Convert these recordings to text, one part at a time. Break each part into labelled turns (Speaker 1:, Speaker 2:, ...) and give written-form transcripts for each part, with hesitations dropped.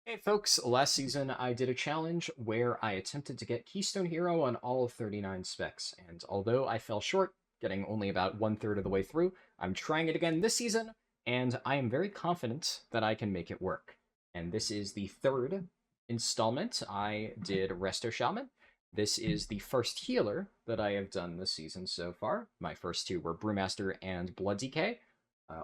Speaker 1: Hey folks, last season I did a challenge where I attempted to get Keystone Hero on all of 39 specs, and although I fell short, getting only about 1/3 of the way through, I'm trying it again this season, and I am very confident that I can make it work. And this is the third installment. I did Resto Shaman. This is the first healer that I have done this season so far. My first two were Brewmaster and Blood Decay.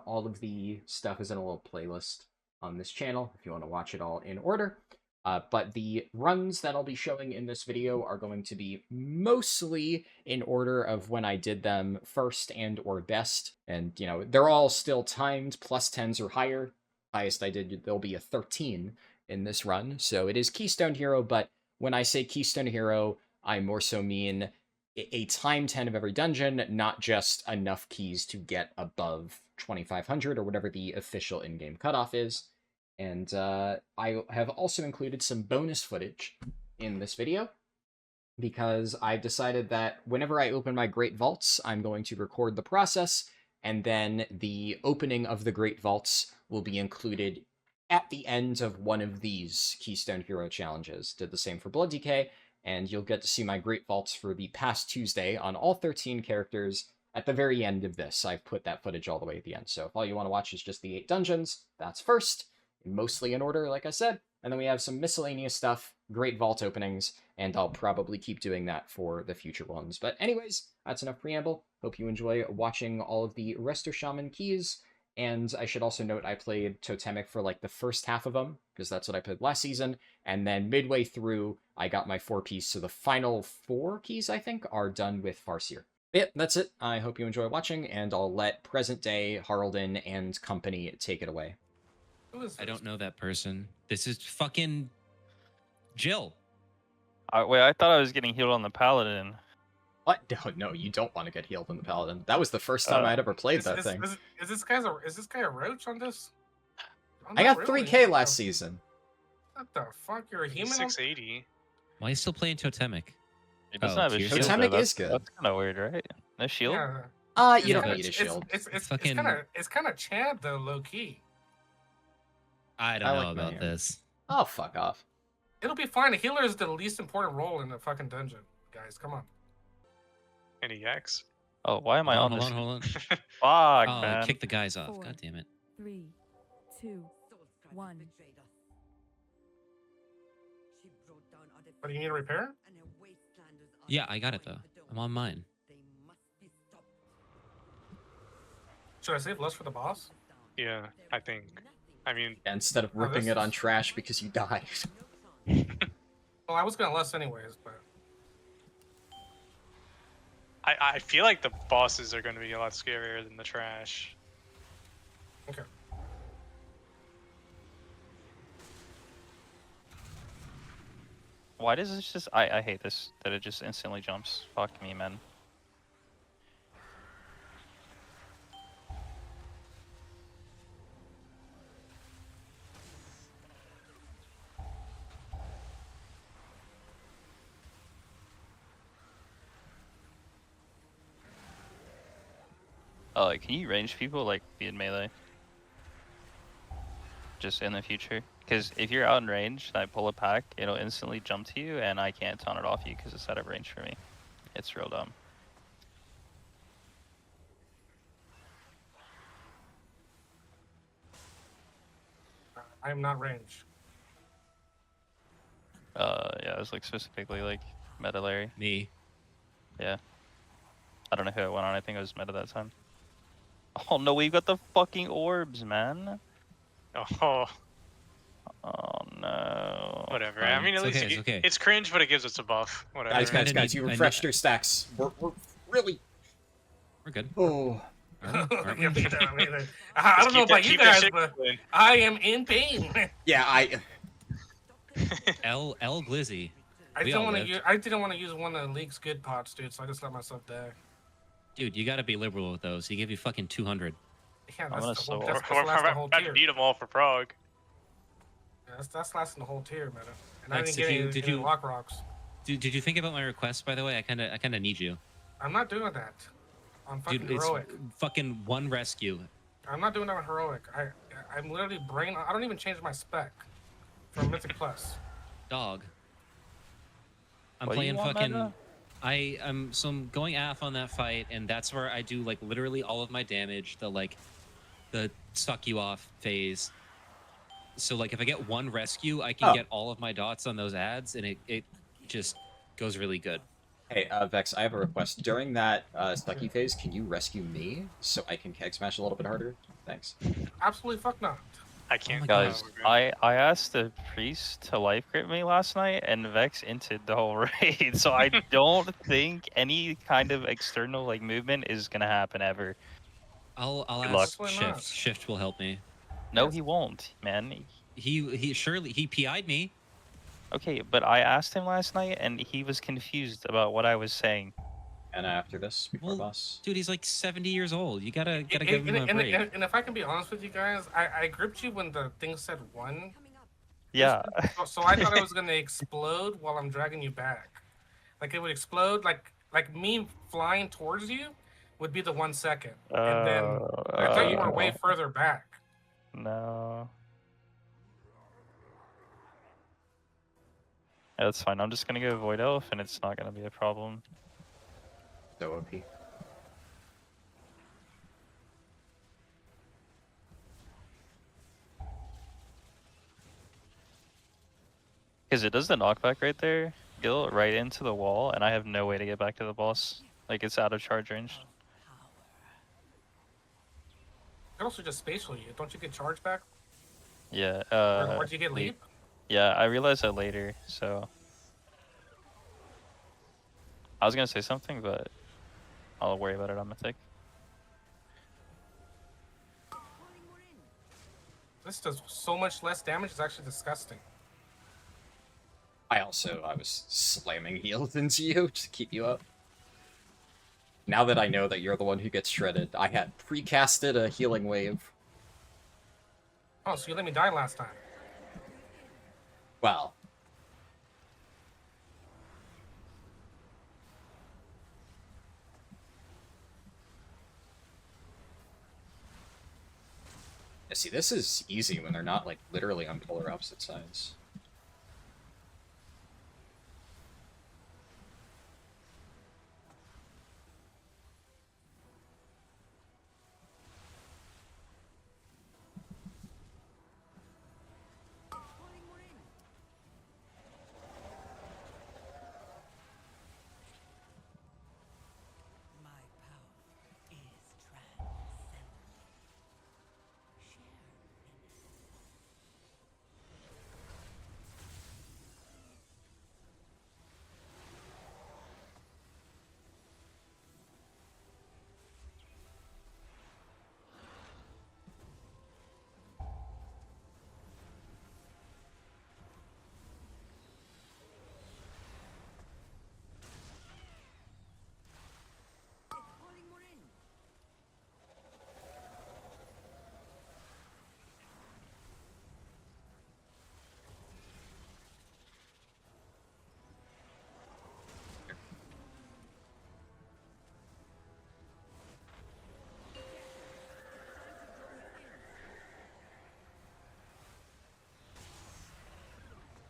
Speaker 1: All of the stuff is in a little playlist on this channel if you want to watch it all in order. But the runs that I'll be showing in this video are going to be mostly in order of when I did them first and or best. And, you know, they're all still timed +10s or higher. Highest I did, there'll be a 13 in this run. So it is Keystone Hero, but when I say Keystone Hero, I more so mean a time 10 of every dungeon, not just enough keys to get above 2,500 or whatever the official in-game cutoff is. And I have also included some bonus footage in this video because I've decided that whenever I open my Great Vaults, I'm going to record the process, and then the opening of the Great Vaults will be included at the end of one of these Keystone Hero challenges. Did the same for Blood Decay, and you'll get to see my Great Vaults for the past Tuesday on all 13 characters at the very end of this. I've put that footage all the way at the end, so if all you want to watch is just the 8 dungeons, that's first, mostly in order, like I said, and then we have some miscellaneous stuff, Great Vault openings, and I'll probably keep doing that for the future ones. But anyways, that's enough preamble. Hope you enjoy watching all of the Resto Shaman keys, and I should also note I played Totemic for like the first half of them, because that's what I played last season, and then midway through, I got my 4-piece, so the final 4 keys, I think, are done with Farseer. Yep, that's it. I hope you enjoy watching, and I'll let present-day Harldan and company take it away.
Speaker 2: I don't know that person. This is fucking Jill.
Speaker 3: Wait, I thought I was getting healed on the Paladin.
Speaker 1: What? No, you don't want to get healed on the Paladin. That was the first time I'd ever played that thing.
Speaker 4: Is this guy a roach on this?
Speaker 1: I got 3K last season.
Speaker 4: What the fuck? You're a human?
Speaker 5: 680.
Speaker 2: Why are you still playing Totemic?
Speaker 3: It doesn't have a shield.
Speaker 1: Totemic is good.
Speaker 3: That's kind of weird, right? No shield?
Speaker 4: Yeah.
Speaker 1: You don't need a shield.
Speaker 4: It's kind of Chad though, low key.
Speaker 2: I don't know about this.
Speaker 1: Oh, fuck off.
Speaker 4: It'll be fine. A healer is the least important role in the fucking dungeon, guys. Come on.
Speaker 5: Any X?
Speaker 3: Oh, why am I on this?
Speaker 2: Hold on.
Speaker 3: Fuck,
Speaker 2: Oh,
Speaker 3: man.
Speaker 2: kick the guys off.
Speaker 6: 4,
Speaker 2: God damn it.
Speaker 6: 3, 2, 1.
Speaker 4: But do you need a repair?
Speaker 2: Yeah, I got it though. I'm on mine.
Speaker 4: Should I save less for the boss?
Speaker 5: Yeah, I think. I mean,
Speaker 1: Instead of ripping it on trash because you died.
Speaker 4: Well, I was gonna less anyways, but
Speaker 5: I feel like the bosses are going to be a lot scarier than the trash.
Speaker 4: okay.
Speaker 3: Why does this just... I hate this, that it just instantly jumps. Fuck me, man. Oh, like, can you range people, like, be in melee? Just in the future? Because if you're out in range and I pull a pack, it'll instantly jump to you, and I can't taunt it off you because it's out of range for me. It's real dumb.
Speaker 4: I'm not range.
Speaker 3: Yeah, it was, like, specifically, like, meta Larry.
Speaker 2: Me.
Speaker 3: Yeah. I don't know who it went on, I think it was meta that time. Oh no, we've got the fucking orbs, man.
Speaker 5: Oh,
Speaker 3: Oh no.
Speaker 5: whatever.
Speaker 2: Fine.
Speaker 5: I mean, at
Speaker 2: It's
Speaker 5: least
Speaker 2: okay, it's okay.
Speaker 5: it's cringe, but it gives us a buff. Whatever.
Speaker 1: Guys, you refreshed your stacks. We're really...
Speaker 2: We're good.
Speaker 1: Oh.
Speaker 4: I don't know
Speaker 5: Just
Speaker 4: about you
Speaker 5: keep that
Speaker 4: guys,
Speaker 5: shit
Speaker 4: but
Speaker 5: going.
Speaker 4: I am in pain.
Speaker 1: Yeah,
Speaker 2: L Glizzy.
Speaker 4: I
Speaker 2: We
Speaker 4: didn't
Speaker 2: all
Speaker 4: want to
Speaker 2: lived.
Speaker 4: use. I didn't want to use one of the league's good pots, dude. So I just let myself die.
Speaker 2: Dude, you gotta be liberal with those. He gave you fucking 200.
Speaker 4: Yeah,
Speaker 3: I'm
Speaker 4: that's
Speaker 3: gonna
Speaker 4: the whole.
Speaker 3: slow-
Speaker 4: That's
Speaker 5: We're
Speaker 4: lasting the
Speaker 5: about
Speaker 4: whole
Speaker 5: to
Speaker 4: tier.
Speaker 5: need them all for Prague.
Speaker 4: Yeah, that's lasting the whole tier, man. And
Speaker 2: Lex,
Speaker 4: I didn't get any lock rocks.
Speaker 2: Did you think about my request, by the way? I kinda need you.
Speaker 4: I'm not doing that. On fucking
Speaker 2: Dude, it's
Speaker 4: heroic.
Speaker 2: fucking one rescue.
Speaker 4: I'm not doing that on heroic. I'm literally brain. I don't even change my spec. from Mythic Plus.
Speaker 2: Dog. I'm
Speaker 3: What do you
Speaker 2: playing
Speaker 3: want,
Speaker 2: fucking.
Speaker 3: meta?
Speaker 2: I'm going AF on that fight, and that's where I do like literally all of my damage. The suck you off phase. So like if I get one rescue, I can
Speaker 1: Oh.
Speaker 2: get all of my dots on those ads, and it just goes really good.
Speaker 1: Hey, Vex, I have a request. During that Stucky phase, can you rescue me so I can keg smash a little bit harder? Thanks.
Speaker 4: Absolutely fuck not.
Speaker 5: I can't.
Speaker 2: my
Speaker 3: Guys,
Speaker 5: we're good.
Speaker 3: I asked the priest to life grip me last night, and Vex inted the whole raid. So I don't think any kind of external like movement is gonna happen ever.
Speaker 2: I'll
Speaker 3: Good luck.
Speaker 2: ask
Speaker 4: Absolutely
Speaker 2: Shift.
Speaker 4: not.
Speaker 2: Shift will help me.
Speaker 3: No,
Speaker 4: Yes.
Speaker 3: he won't, man.
Speaker 2: He surely he PI'd me.
Speaker 3: Okay, but I asked him last night, and he was confused about what I was saying.
Speaker 1: And after this, before
Speaker 2: Well,
Speaker 1: boss.
Speaker 2: dude, he's like 70 years old. You gotta
Speaker 4: And,
Speaker 2: give him a
Speaker 4: and,
Speaker 2: break.
Speaker 4: and if I can be honest with you guys, I gripped you when the thing said 1.
Speaker 3: Yeah.
Speaker 4: So I thought it was gonna explode while I'm dragging you back. Like it would explode, like me flying towards you would be the 1 second, and then I thought you were way further back.
Speaker 3: No. Yeah, that's fine. I'm just gonna go Void Elf, and it's not gonna be a problem.
Speaker 1: So OP.
Speaker 3: Because it does the knockback right there, Gil, right into the wall, and I have no way to get back to the boss. Like, it's out of charge range.
Speaker 4: You can also just spatial you. Don't you get charge back?
Speaker 3: Yeah,
Speaker 4: Or do you get leap?
Speaker 3: Yeah, I realized that later, so... I was gonna say something, but I'll worry about it on Mythic.
Speaker 4: This does so much less damage. It's actually disgusting.
Speaker 1: I was slamming heals into you to keep you up. Now that I know that you're the one who gets shredded, I had precasted a healing wave.
Speaker 4: Oh, so you let me die last time.
Speaker 1: Well. Yeah, see, this is easy when they're not, like, literally on polar opposite sides.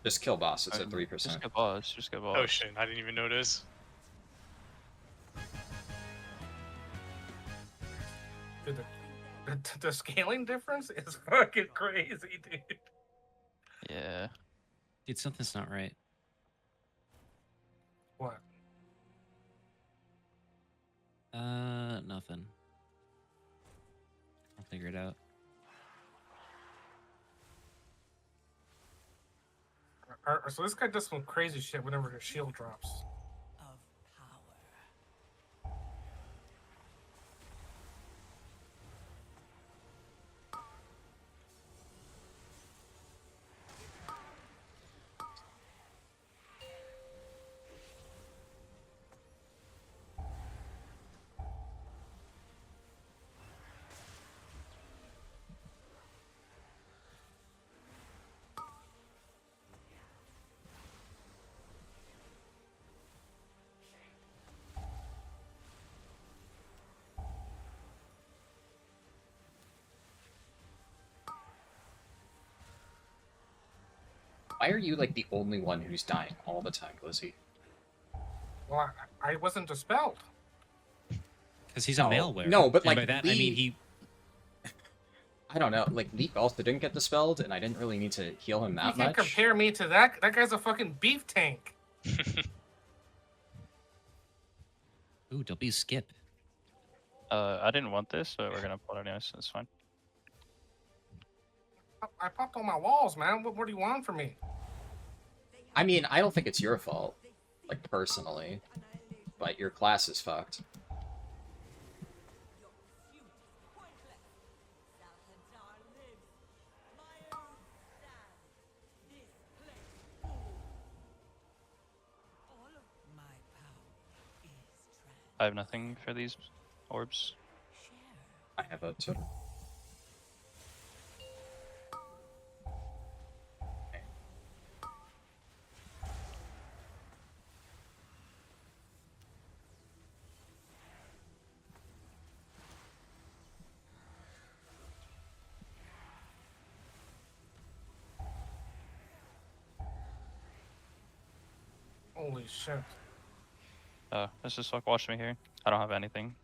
Speaker 1: Just kill boss, it's at 3%.
Speaker 3: Just go boss, just go boss.
Speaker 5: Oh shit! I didn't even notice.
Speaker 4: Dude, the scaling difference is fucking crazy, dude.
Speaker 3: Yeah.
Speaker 2: Dude, something's not right.
Speaker 4: What?
Speaker 2: Nothing. I'll figure it out.
Speaker 4: So this guy does some crazy shit whenever his shield drops.
Speaker 1: Why are you like the only one who's dying all the time, Glizzy?
Speaker 4: Well, I wasn't dispelled.
Speaker 2: Because he's a
Speaker 1: No,
Speaker 2: malware.
Speaker 1: no, but,
Speaker 2: And
Speaker 1: like,
Speaker 2: by that I mean he.
Speaker 1: I don't know, like, Leap also didn't get dispelled, and I didn't really need to heal him
Speaker 4: You
Speaker 1: that
Speaker 4: can't
Speaker 1: much.
Speaker 4: compare me to that. That guy's a fucking beef tank.
Speaker 2: Ooh, W skip.
Speaker 3: I didn't want this, but we're gonna pull it anyways. It's fine.
Speaker 4: I popped on my walls, man. What do you want from me?
Speaker 1: I mean, I don't think it's your fault, like, personally, but your class is fucked.
Speaker 3: I have nothing for these orbs.
Speaker 1: I have a totem.
Speaker 4: Holy shit.
Speaker 3: Let's just like watch me here. I don't have anything.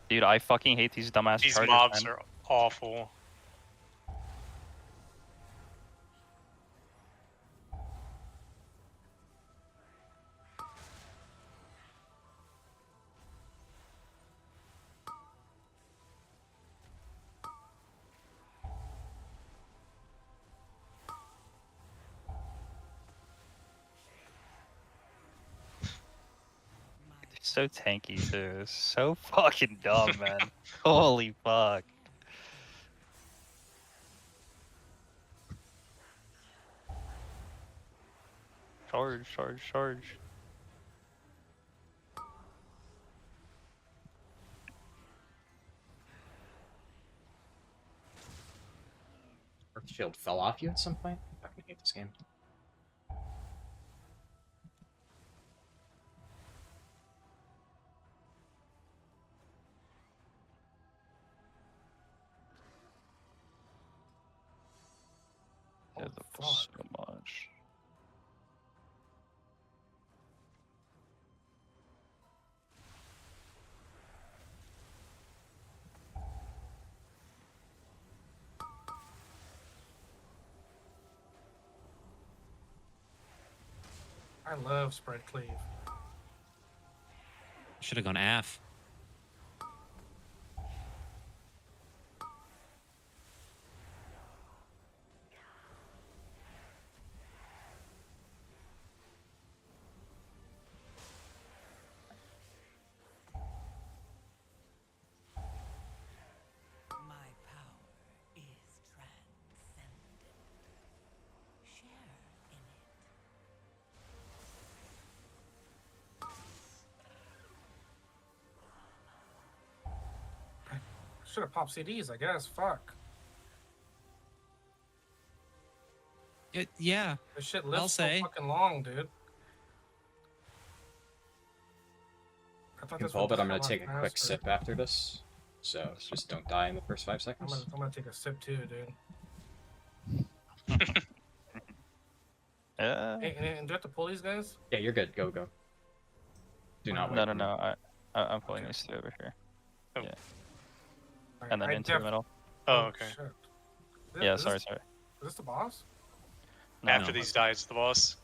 Speaker 3: Dude, I fucking hate these dumbass
Speaker 5: These
Speaker 3: chargers,
Speaker 5: mobs
Speaker 3: man.
Speaker 5: are awful.
Speaker 3: So tanky too. So fucking dumb, man. Holy fuck. Charge, charge, charge.
Speaker 1: Earth Shield fell off you at some point? I fucking hate this game.
Speaker 3: Yeah,
Speaker 4: Oh,
Speaker 3: that was
Speaker 4: fuck.
Speaker 3: so much.
Speaker 4: I love spread cleave.
Speaker 2: Should have gone AF.
Speaker 6: My power is transcendent. Share in it.
Speaker 4: Should have popped CDs, I guess. Fuck.
Speaker 2: Yeah.
Speaker 4: This shit
Speaker 2: I'll
Speaker 4: lives so
Speaker 2: say.
Speaker 4: fucking long, dude. I thought
Speaker 1: You
Speaker 4: this
Speaker 1: can pull,
Speaker 4: would
Speaker 1: but I'm
Speaker 4: just
Speaker 1: gonna take
Speaker 4: come
Speaker 1: a
Speaker 4: out
Speaker 1: quick
Speaker 4: faster.
Speaker 1: sip after this. So just don't die in the first 5
Speaker 4: I'm
Speaker 1: seconds.
Speaker 4: gonna take a sip too, dude.
Speaker 3: Yeah.
Speaker 4: Hey, and do I have to pull these guys?
Speaker 1: Yeah, you're good. Go, go. Do not wait.
Speaker 3: No, no, no. I'm pulling
Speaker 4: Okay.
Speaker 3: these two over here.
Speaker 4: Alright,
Speaker 3: And then
Speaker 4: I
Speaker 3: into the middle.
Speaker 5: Oh, okay.
Speaker 4: Shit.
Speaker 3: Yeah,
Speaker 4: Is
Speaker 3: sorry,
Speaker 4: this,
Speaker 3: sorry.
Speaker 4: Is this the boss?
Speaker 3: No,
Speaker 5: After
Speaker 3: no.
Speaker 5: these die, it's the boss.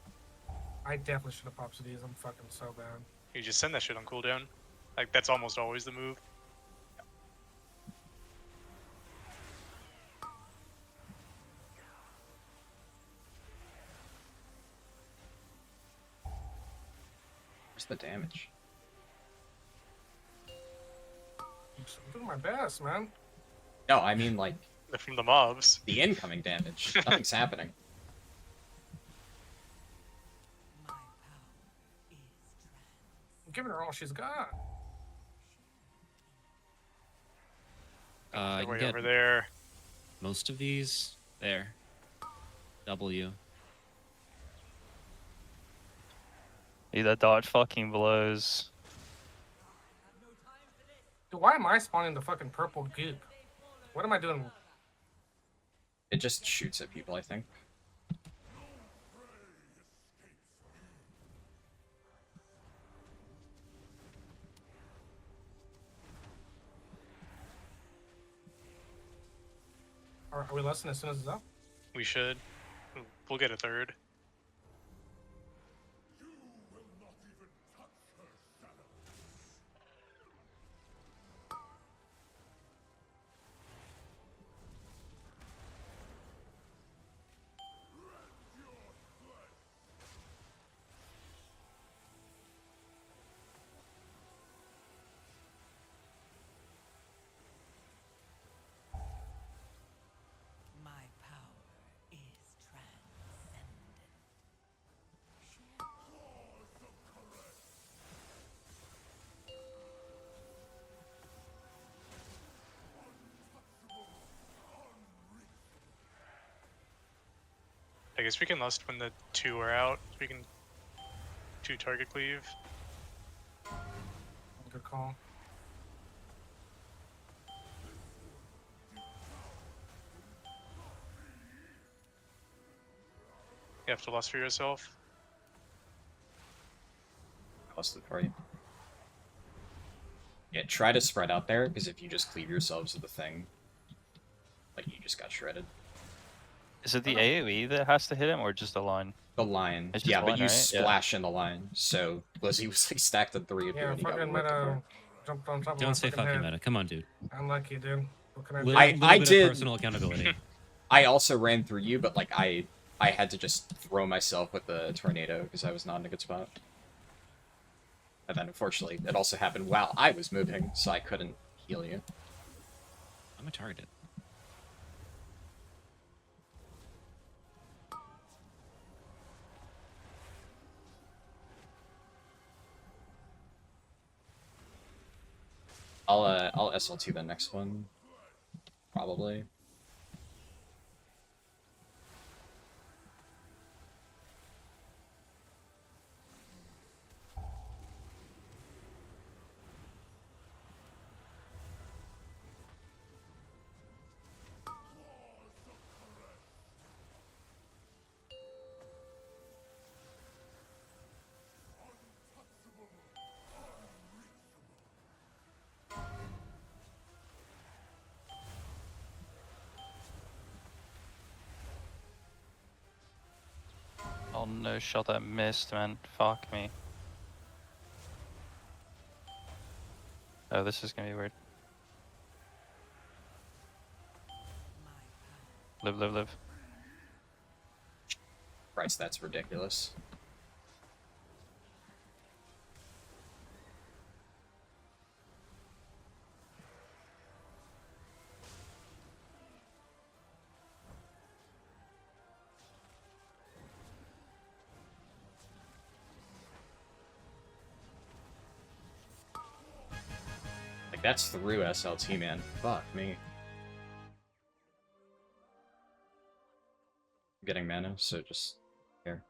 Speaker 4: I definitely should have popped CDs. I'm fucking so bad.
Speaker 5: You just send that shit on cooldown. Like, that's almost always the move.
Speaker 1: Where's the damage?
Speaker 4: I'm doing my best, man.
Speaker 1: No, I mean, like,
Speaker 5: They're from the mobs.
Speaker 1: the incoming damage. Nothing's happening.
Speaker 6: My power is
Speaker 4: I'm giving her all she's got.
Speaker 2: I
Speaker 5: They're
Speaker 2: can
Speaker 5: way
Speaker 2: get
Speaker 5: over there.
Speaker 2: most of these. There. W.
Speaker 3: Dude, that dodge fucking blows.
Speaker 4: Dude, why am I spawning the fucking purple goop? What am I doing?
Speaker 1: It just shoots at people, I think.
Speaker 4: Are we listening as soon as it's up?
Speaker 5: We should. We'll get a third.
Speaker 6: My power is transcendent.
Speaker 5: I guess we can lust when the 2 are out. We can 2 target cleave.
Speaker 4: Good call.
Speaker 5: You have to lust for yourself.
Speaker 1: I lusted for you. Yeah, try to spread out there, because if you just cleave yourselves to the thing, like, you just got shredded.
Speaker 3: Is it the AoE that has to hit him, or just the line?
Speaker 1: The line.
Speaker 3: It's just
Speaker 1: Yeah,
Speaker 3: the
Speaker 1: but
Speaker 3: line,
Speaker 1: you
Speaker 3: right?
Speaker 1: splash in the line, so Lizzie was like stacked at 3 of you,
Speaker 4: Yeah,
Speaker 1: and you got
Speaker 4: fucking
Speaker 1: ripped
Speaker 4: meta
Speaker 1: apart.
Speaker 4: jumped on top of my
Speaker 2: Don't say
Speaker 4: fucking
Speaker 2: fucking
Speaker 4: head.
Speaker 2: meta. Come on, dude.
Speaker 4: Unlucky, dude. What can I do?
Speaker 2: Little, little
Speaker 1: I
Speaker 2: bit
Speaker 1: did-
Speaker 2: of personal accountability.
Speaker 1: I also ran through you, but like I had to just throw myself with the tornado because I was not in a good spot. And then unfortunately, it also happened while I was moving, so I couldn't heal you.
Speaker 2: I'm a target.
Speaker 1: I'll SLT the next one, probably.
Speaker 3: Oh no, shot that missed, man. Fuck me. Oh, this is gonna be weird. Live, live, live.
Speaker 1: Christ, that's ridiculous. Like, that's through SLT, man. Fuck me. I'm getting mana, so just here.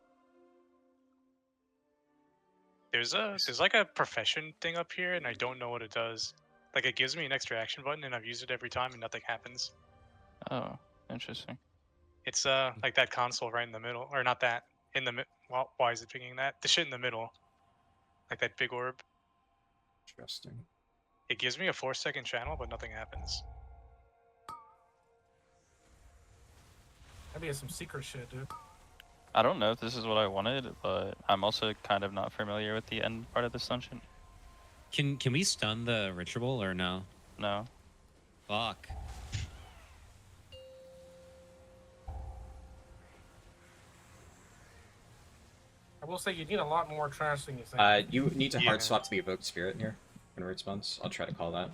Speaker 5: There's like a profession thing up here, and I don't know what it does. Like it gives me an extra action button, and I've used it every time, and nothing happens.
Speaker 3: Oh, interesting.
Speaker 5: It's like that console right in the middle, or not that in the why is it picking that? The shit in the middle, like that big orb.
Speaker 1: Interesting.
Speaker 5: It gives me a 4-second channel, but nothing happens.
Speaker 4: Maybe it's some secret shit, dude.
Speaker 3: I don't know if this is what I wanted, but I'm also kind of not familiar with the end part of this dungeon.
Speaker 2: Can we stun the ritual or no?
Speaker 3: No.
Speaker 2: Fuck.
Speaker 4: I will say you need a lot more trash than you think.
Speaker 1: You need to
Speaker 5: Yeah.
Speaker 1: hard swap to the evoked spirit here when it responds. I'll try to call that.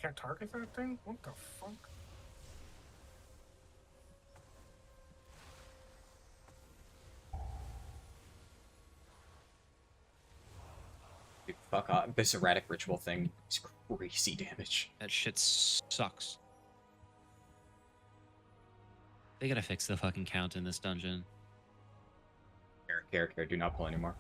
Speaker 4: can't target that thing? What the fuck?
Speaker 1: Dude, fuck off. This erratic ritual thing is crazy damage.
Speaker 2: That shit sucks. They gotta fix the fucking count in this dungeon.
Speaker 1: Care, do not pull anymore.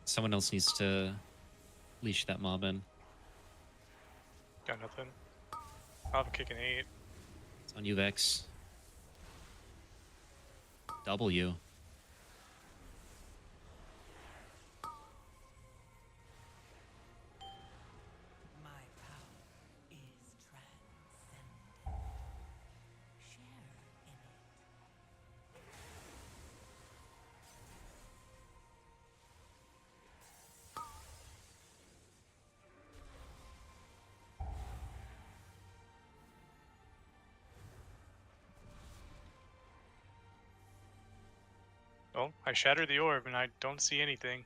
Speaker 2: Someone else needs to leash that mob in.
Speaker 5: Got nothing. I'll have a kick an 8.
Speaker 2: It's on you, Vex. W.
Speaker 6: My power is transcendent. Share in it.
Speaker 5: Oh, I shattered the orb and I don't see anything.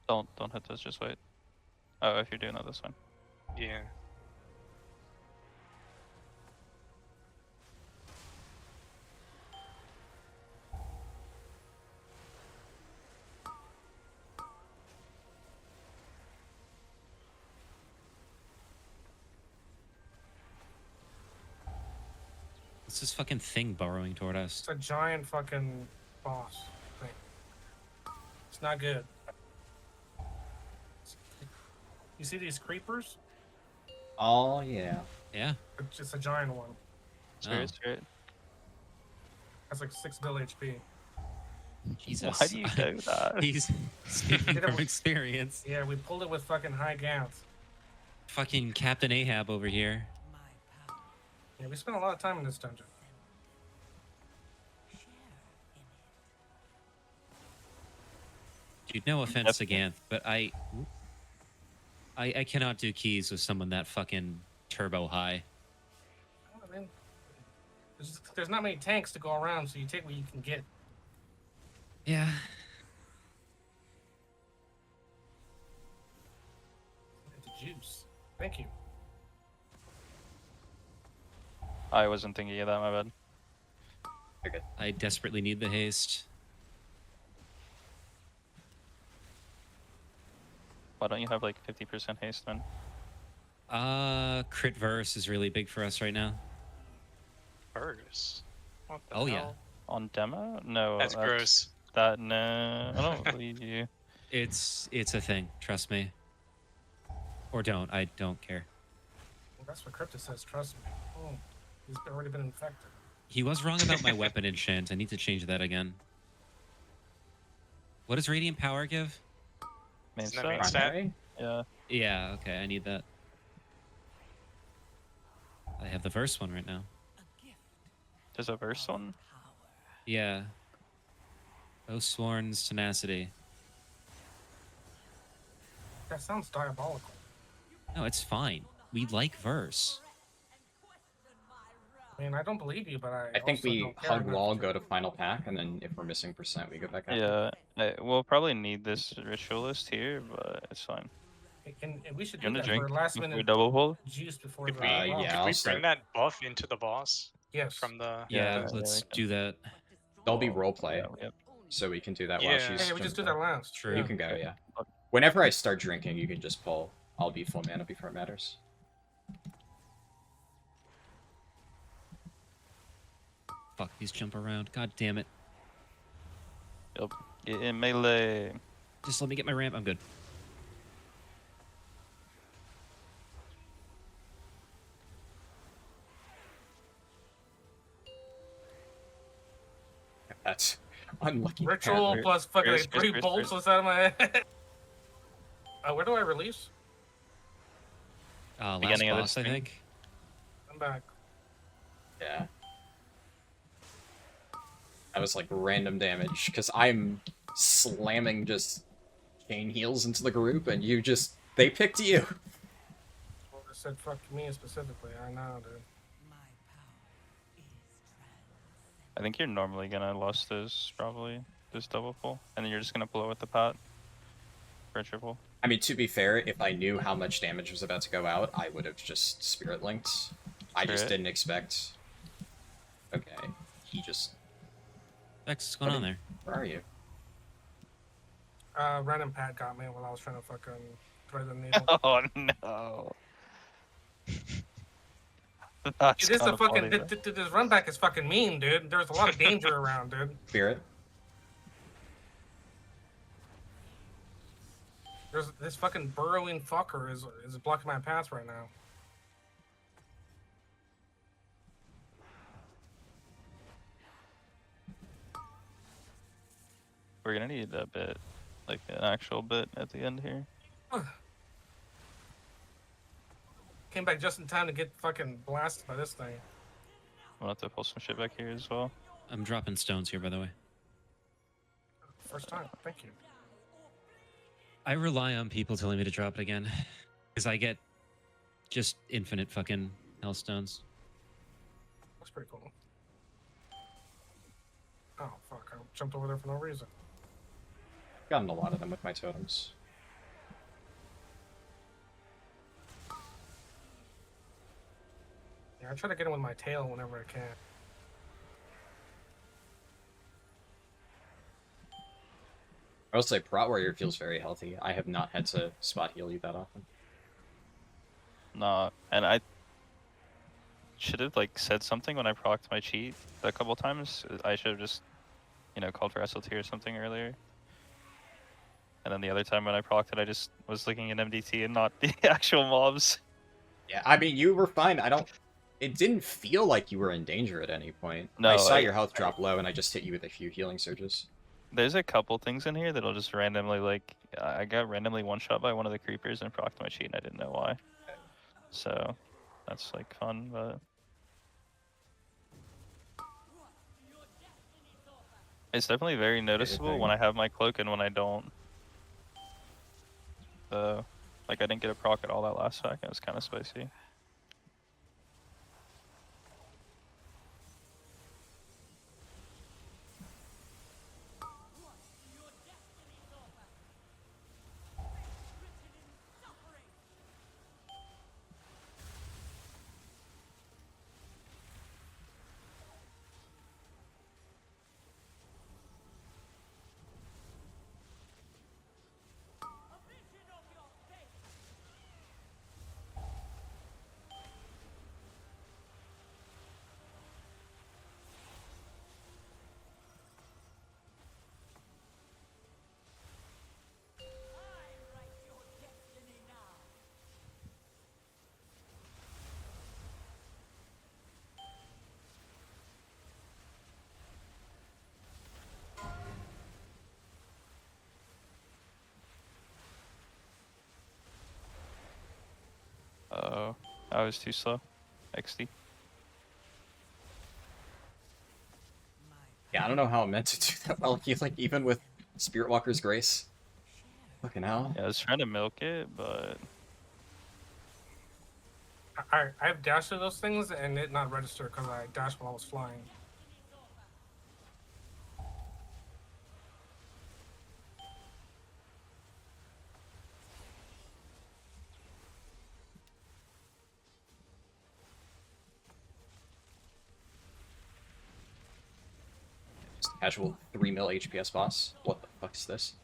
Speaker 3: Don't hit this. Just wait. Oh, if you're doing that, this one.
Speaker 5: Yeah.
Speaker 2: What's this fucking thing burrowing toward us?
Speaker 4: It's a giant fucking boss thing. It's not good. You see these creepers?
Speaker 1: Oh, yeah.
Speaker 2: Yeah.
Speaker 4: It's just a giant one.
Speaker 3: Straight, straight.
Speaker 4: That's like 6 bill HP.
Speaker 2: Jesus.
Speaker 3: Why do you do that?
Speaker 2: He's speaking
Speaker 4: Did it
Speaker 2: from
Speaker 4: with-
Speaker 2: experience.
Speaker 4: Yeah, we pulled it with fucking high gants.
Speaker 2: Fucking Captain Ahab over here.
Speaker 6: My power.
Speaker 4: Yeah, we spent a lot of time in this dungeon.
Speaker 6: Share in it.
Speaker 2: Dude, no offense again, but I cannot do keys with someone that fucking turbo high.
Speaker 4: I mean, there's not many tanks to go around, so you take what you can get.
Speaker 2: Yeah.
Speaker 4: It's juice. Thank you.
Speaker 3: I wasn't thinking of that. My bad.
Speaker 1: Okay.
Speaker 2: I desperately need the haste.
Speaker 3: Why don't you have like 50% haste, man?
Speaker 2: Crit verse is really big for us right now.
Speaker 5: Burgers. What the
Speaker 2: Oh, yeah.
Speaker 5: hell?
Speaker 3: On demo? No.
Speaker 5: That's gross.
Speaker 3: That no. I don't believe you.
Speaker 2: It's a thing, trust me. Or don't, I don't care.
Speaker 4: Well, that's what Crypto says, trust me. Oh, he's already been infected.
Speaker 2: He was wrong about my weapon enchant. I need to change that again. What does Radiant Power give?
Speaker 3: Main
Speaker 5: Isn't that main
Speaker 3: stat?
Speaker 5: stat?
Speaker 1: Primary?
Speaker 3: Yeah.
Speaker 2: Yeah, okay, I need that. I have the verse one right now.
Speaker 6: A gift.
Speaker 3: There's a verse one?
Speaker 6: Power.
Speaker 2: Yeah. Oathsworn's Tenacity.
Speaker 4: That sounds diabolical.
Speaker 2: No, it's fine. We like verse.
Speaker 4: I mean, I don't believe you, but
Speaker 1: I think
Speaker 4: also
Speaker 1: we
Speaker 4: don't care
Speaker 1: hug
Speaker 4: enough
Speaker 1: wall,
Speaker 4: to-
Speaker 1: go to final pack, and then if we're missing percent, we go back up.
Speaker 3: Yeah. We'll probably need this ritualist here, but it's fine.
Speaker 4: And we should
Speaker 3: You
Speaker 4: do
Speaker 3: want
Speaker 4: that
Speaker 3: to
Speaker 4: for
Speaker 3: drink?
Speaker 4: last
Speaker 3: Before we
Speaker 4: minute
Speaker 3: double pull?
Speaker 4: juice before
Speaker 5: Could
Speaker 4: the
Speaker 5: we,
Speaker 1: yeah,
Speaker 5: could
Speaker 1: I'll
Speaker 5: we
Speaker 1: start.
Speaker 5: bring that buff into the boss
Speaker 4: Yes.
Speaker 5: from the...
Speaker 2: Yeah,
Speaker 3: Yeah,
Speaker 2: let's
Speaker 3: yeah,
Speaker 2: do that.
Speaker 1: There'll be roleplay,
Speaker 3: Yeah, yep.
Speaker 1: so we can do that while
Speaker 5: Yeah.
Speaker 1: she's...
Speaker 4: Hey, we just do that last.
Speaker 2: True.
Speaker 1: You
Speaker 4: Yeah.
Speaker 1: can go, yeah.
Speaker 3: Okay.
Speaker 1: Whenever I start drinking, you can just pull. I'll be full mana before it matters.
Speaker 2: Fuck, these jump around. God damn it.
Speaker 3: Yep. Get in melee.
Speaker 2: Just let me get my ramp. I'm good.
Speaker 1: That's unlucky.
Speaker 4: Ritual
Speaker 3: Chris,
Speaker 4: plus fucking
Speaker 3: Chris,
Speaker 4: like
Speaker 3: Chris,
Speaker 4: 3
Speaker 3: Chris,
Speaker 4: bolts
Speaker 3: Chris.
Speaker 4: inside of my head. Where do I release?
Speaker 2: Last
Speaker 3: Beginning of the
Speaker 2: boss, I
Speaker 3: screen.
Speaker 2: think.
Speaker 4: I'm back.
Speaker 1: Yeah. That was like random damage, because I'm slamming just chain heals into the group, and they picked you.
Speaker 4: Well, I said fuck me specifically. I know, dude.
Speaker 6: My power is transcendent.
Speaker 3: I think you're normally gonna lost this probably this double pull, and then you're just gonna blow with the pot for a triple.
Speaker 1: I mean, to be fair, if I knew how much damage was about to go out, I would have just Spirit Linked. I just
Speaker 3: Spirit.
Speaker 1: didn't expect. Okay, he just.
Speaker 2: Vex, what's going on there?
Speaker 1: Where are you?
Speaker 4: Random Pat got me while I was trying to fucking thread the needle.
Speaker 3: Oh no. That's
Speaker 4: It is a
Speaker 3: kinda
Speaker 4: fucking.
Speaker 3: funny, though.
Speaker 4: This run back is fucking mean, dude. There's a lot of danger around, dude.
Speaker 1: Spirit.
Speaker 4: There's this fucking burrowing fucker is blocking my path right now.
Speaker 3: We're gonna need a bit, like an actual bit at the end here.
Speaker 4: Came back just in time to get fucking blasted by this thing.
Speaker 3: We'll have to pull some shit back here as well.
Speaker 2: I'm dropping stones here, by the way.
Speaker 4: First time. Thank you.
Speaker 2: I rely on people telling me to drop it again, because I get just infinite fucking hellstones.
Speaker 4: That's pretty cool. Oh fuck! I jumped over there for no reason.
Speaker 1: Gotten a lot of them with my totems.
Speaker 4: Yeah, I try to get him with my tail whenever I can.
Speaker 1: I will say, Prot Warrior feels very healthy. I have not had to spot heal you that often.
Speaker 3: Nah, and I should have like said something when I procced my cheat a couple times. I should have just, called for SLT or something earlier. And then the other time when I procced it, I just was looking at MDT and not the actual mobs.
Speaker 1: Yeah, I mean, you were fine. It didn't feel like you were in danger at any point.
Speaker 3: No,
Speaker 1: I saw your health drop low, and I just hit you with a few healing surges.
Speaker 3: There's a couple things in here that'll just randomly, like, I got randomly one-shot by one of the creepers and procced my cheat and I didn't know why. So, that's, like, fun, but... It's definitely very noticeable when I have my cloak and when I don't. Like, I didn't get a proc at all that last second. It was kind of spicy. Uh-oh. I was too slow. XD.
Speaker 1: Yeah, I don't know how I meant to do that well. Even with Spirit Walker's Grace. Fucking hell.
Speaker 3: Yeah, I was trying to milk it, but...
Speaker 4: I've dashed through those things and it not register because I dashed while I was flying.
Speaker 1: Just a casual 3 mil HPS boss. What the fuck is this?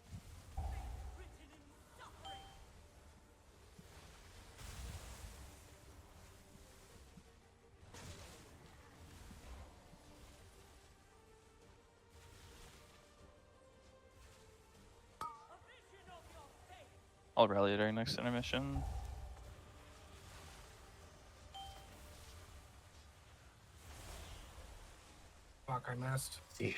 Speaker 3: I'll rally during next intermission.
Speaker 4: Fuck, I missed.
Speaker 1: See.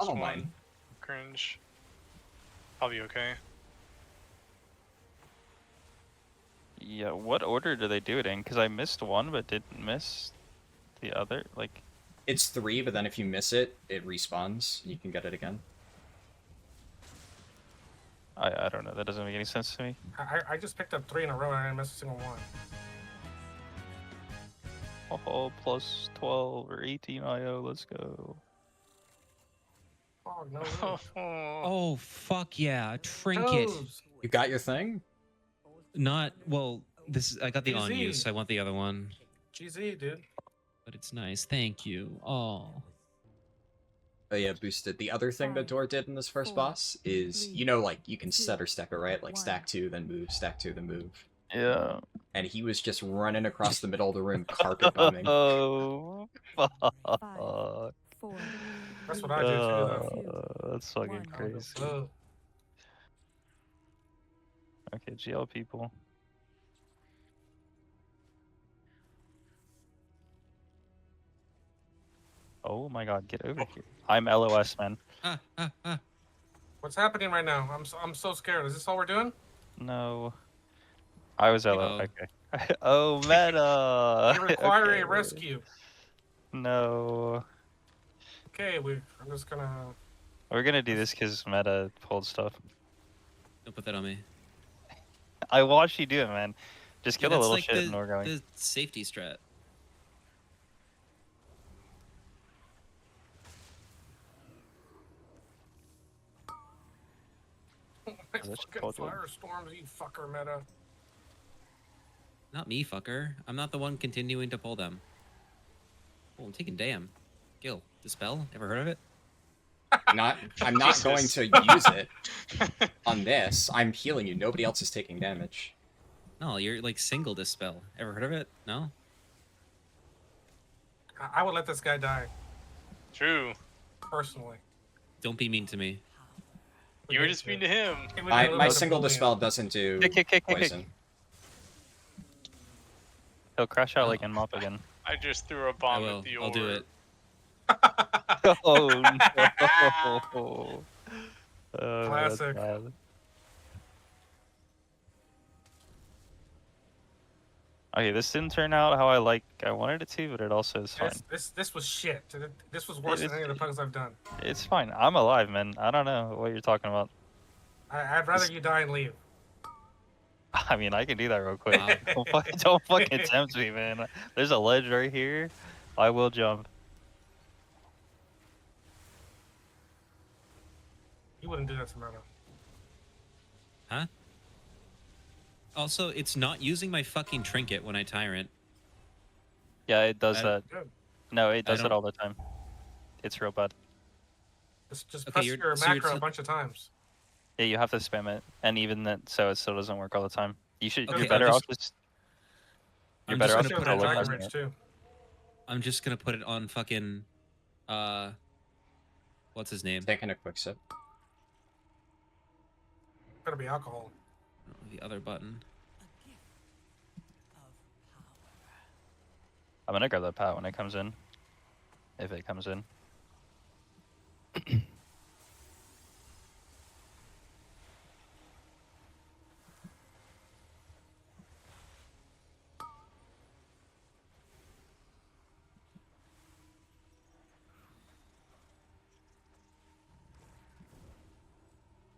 Speaker 1: Oh,
Speaker 5: one.
Speaker 1: mine.
Speaker 5: Cringe. I'll be okay.
Speaker 3: Yeah, what order do they do it in? Because I missed one, but didn't miss the other. Like,
Speaker 1: It's 3, but then if you miss it, it respawns. You can get it again.
Speaker 3: I don't know. That doesn't make any sense to me.
Speaker 4: I just picked up 3 in a row and I didn't miss a single one.
Speaker 3: Oh, plus 12 or 18 IO. Let's go.
Speaker 4: Oh, no.
Speaker 2: Oh, fuck yeah. Trinket.
Speaker 4: Toes.
Speaker 1: You got your thing?
Speaker 2: Not, well, this is, I got the on
Speaker 4: GZ.
Speaker 2: use, so I want the other one.
Speaker 4: GZ, dude.
Speaker 2: But it's nice. Thank you. Oh.
Speaker 1: Oh yeah, boosted. The other thing that Dor did in this first boss is, you know, like, you can set or step it, right? Like, stack 2, then move, stack 2, then move.
Speaker 3: Yeah.
Speaker 1: And he was just running across the middle of the room, carpet bombing.
Speaker 3: Oh, fuck.
Speaker 6: 4,
Speaker 4: That's what I do too, though.
Speaker 3: That's fucking
Speaker 6: One.
Speaker 3: crazy.
Speaker 4: Oh,
Speaker 3: Okay, GL people. Oh my god, get over here. I'm LOS, man.
Speaker 4: what's happening right now? I'm so scared. Is this all we're doing?
Speaker 3: No. I was LO.
Speaker 2: Oh.
Speaker 3: Okay. Oh, meta.
Speaker 4: You require
Speaker 3: Okay.
Speaker 4: a rescue.
Speaker 3: No.
Speaker 4: Okay, I'm just gonna.
Speaker 3: We're gonna do this because meta pulled stuff.
Speaker 2: Don't put that on me.
Speaker 3: I watched you do it, man. Just kill a
Speaker 2: that's
Speaker 3: little
Speaker 2: like
Speaker 3: shit
Speaker 2: the,
Speaker 3: and we're going.
Speaker 2: the safety strat.
Speaker 4: Like
Speaker 3: That's
Speaker 4: fucking
Speaker 3: called one.
Speaker 4: firestorms, you fucker, meta.
Speaker 2: Not me, fucker. I'm not the one continuing to pull them. Oh, I'm taking damn. Gil, Dispel? Ever heard of it?
Speaker 1: I'm not going
Speaker 5: Jesus.
Speaker 1: to use it on this. I'm healing you. Nobody else is taking damage.
Speaker 2: No, you're like single Dispel. Ever heard of it? No?
Speaker 4: I would let this guy die
Speaker 5: True.
Speaker 4: personally.
Speaker 2: Don't be mean to me.
Speaker 5: You were just mean to him.
Speaker 4: He would do a
Speaker 1: My
Speaker 4: little bit of
Speaker 1: single
Speaker 4: bullying.
Speaker 1: dispel doesn't do
Speaker 3: Kick.
Speaker 1: poison.
Speaker 3: He'll crash out
Speaker 2: Oh.
Speaker 3: like in mop again.
Speaker 5: I just threw a
Speaker 2: I
Speaker 5: bomb
Speaker 2: will.
Speaker 5: at the
Speaker 2: I'll do it.
Speaker 3: Oh no. Oh, that's
Speaker 4: Classic.
Speaker 3: bad. Okay, this didn't turn out how I wanted it to, but it also is fine.
Speaker 4: This was shit. This was worse than any of the pugs I've done.
Speaker 3: It's fine. I'm alive, man. I don't know what you're talking about.
Speaker 4: I'd rather you die and leave.
Speaker 3: I mean, I can do that real quick.
Speaker 2: Wow.
Speaker 3: Don't fucking tempt me, man. There's a ledge right here. I will jump.
Speaker 4: You wouldn't do that to meta.
Speaker 2: Huh? Also, it's not using my fucking trinket when I tyrant.
Speaker 3: Yeah, it does
Speaker 2: I-
Speaker 3: that.
Speaker 4: Good.
Speaker 3: No, it does
Speaker 2: don't-
Speaker 3: it all the time. It's real bad.
Speaker 4: Just
Speaker 2: Okay,
Speaker 4: press
Speaker 2: you're-
Speaker 4: your
Speaker 2: so you're
Speaker 4: macro
Speaker 2: t-
Speaker 4: a bunch of times.
Speaker 3: Yeah, you have to spam it, and even that, so it still doesn't work all the time.
Speaker 2: Okay,
Speaker 3: You're better
Speaker 2: I'm
Speaker 3: off just. You're
Speaker 2: I'm
Speaker 3: better
Speaker 2: just
Speaker 3: off
Speaker 2: gonna
Speaker 3: just
Speaker 2: put it
Speaker 3: to look
Speaker 2: on-
Speaker 3: at
Speaker 4: Dragon Rage too.
Speaker 2: I'm just gonna put it on fucking, what's his name?
Speaker 1: Taking a quick sip.
Speaker 4: Better be alcohol.
Speaker 2: The other button.
Speaker 6: A gift of power.
Speaker 3: I'm gonna grab that pat when it comes in. If it comes in.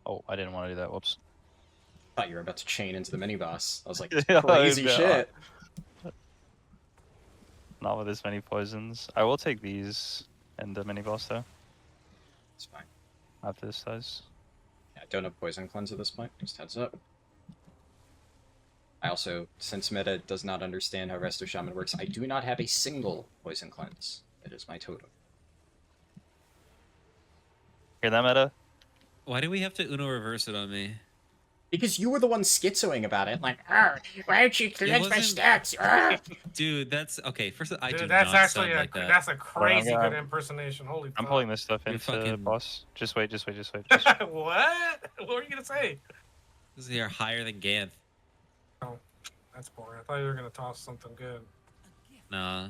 Speaker 3: Oh, I didn't want to do that. Whoops.
Speaker 1: Thought you were about to chain into the mini boss. I was like,
Speaker 3: Yeah,
Speaker 1: crazy
Speaker 3: I know.
Speaker 1: shit.
Speaker 3: Not with this many poisons. I will take these and the mini boss though.
Speaker 1: It's fine.
Speaker 3: After this dies.
Speaker 1: Yeah, I don't have poison cleanse at this point. Just heads up. I also, since meta does not understand how Resto Shaman works, I do not have a single poison cleanse. It is my totem.
Speaker 3: Hear that, meta?
Speaker 2: Why do we have to Uno reverse it on me?
Speaker 1: Because you were the one schizoing about it, like, why don't you cleanse my
Speaker 2: wasn't-
Speaker 1: stats?
Speaker 2: Dude, that's okay. First, I do
Speaker 4: Dude, that's
Speaker 2: not
Speaker 4: actually
Speaker 2: sound like that.
Speaker 4: that's a crazy
Speaker 3: gonna-
Speaker 4: good impersonation. Holy
Speaker 3: I'm
Speaker 4: fuck.
Speaker 3: pulling this stuff
Speaker 2: You're
Speaker 3: into
Speaker 2: fucking-
Speaker 3: boss. Just wait. Just...
Speaker 4: What? What were you gonna say?
Speaker 2: This is higher than Ganth.
Speaker 4: Oh, that's boring. I thought you were gonna toss something good.
Speaker 2: Nah.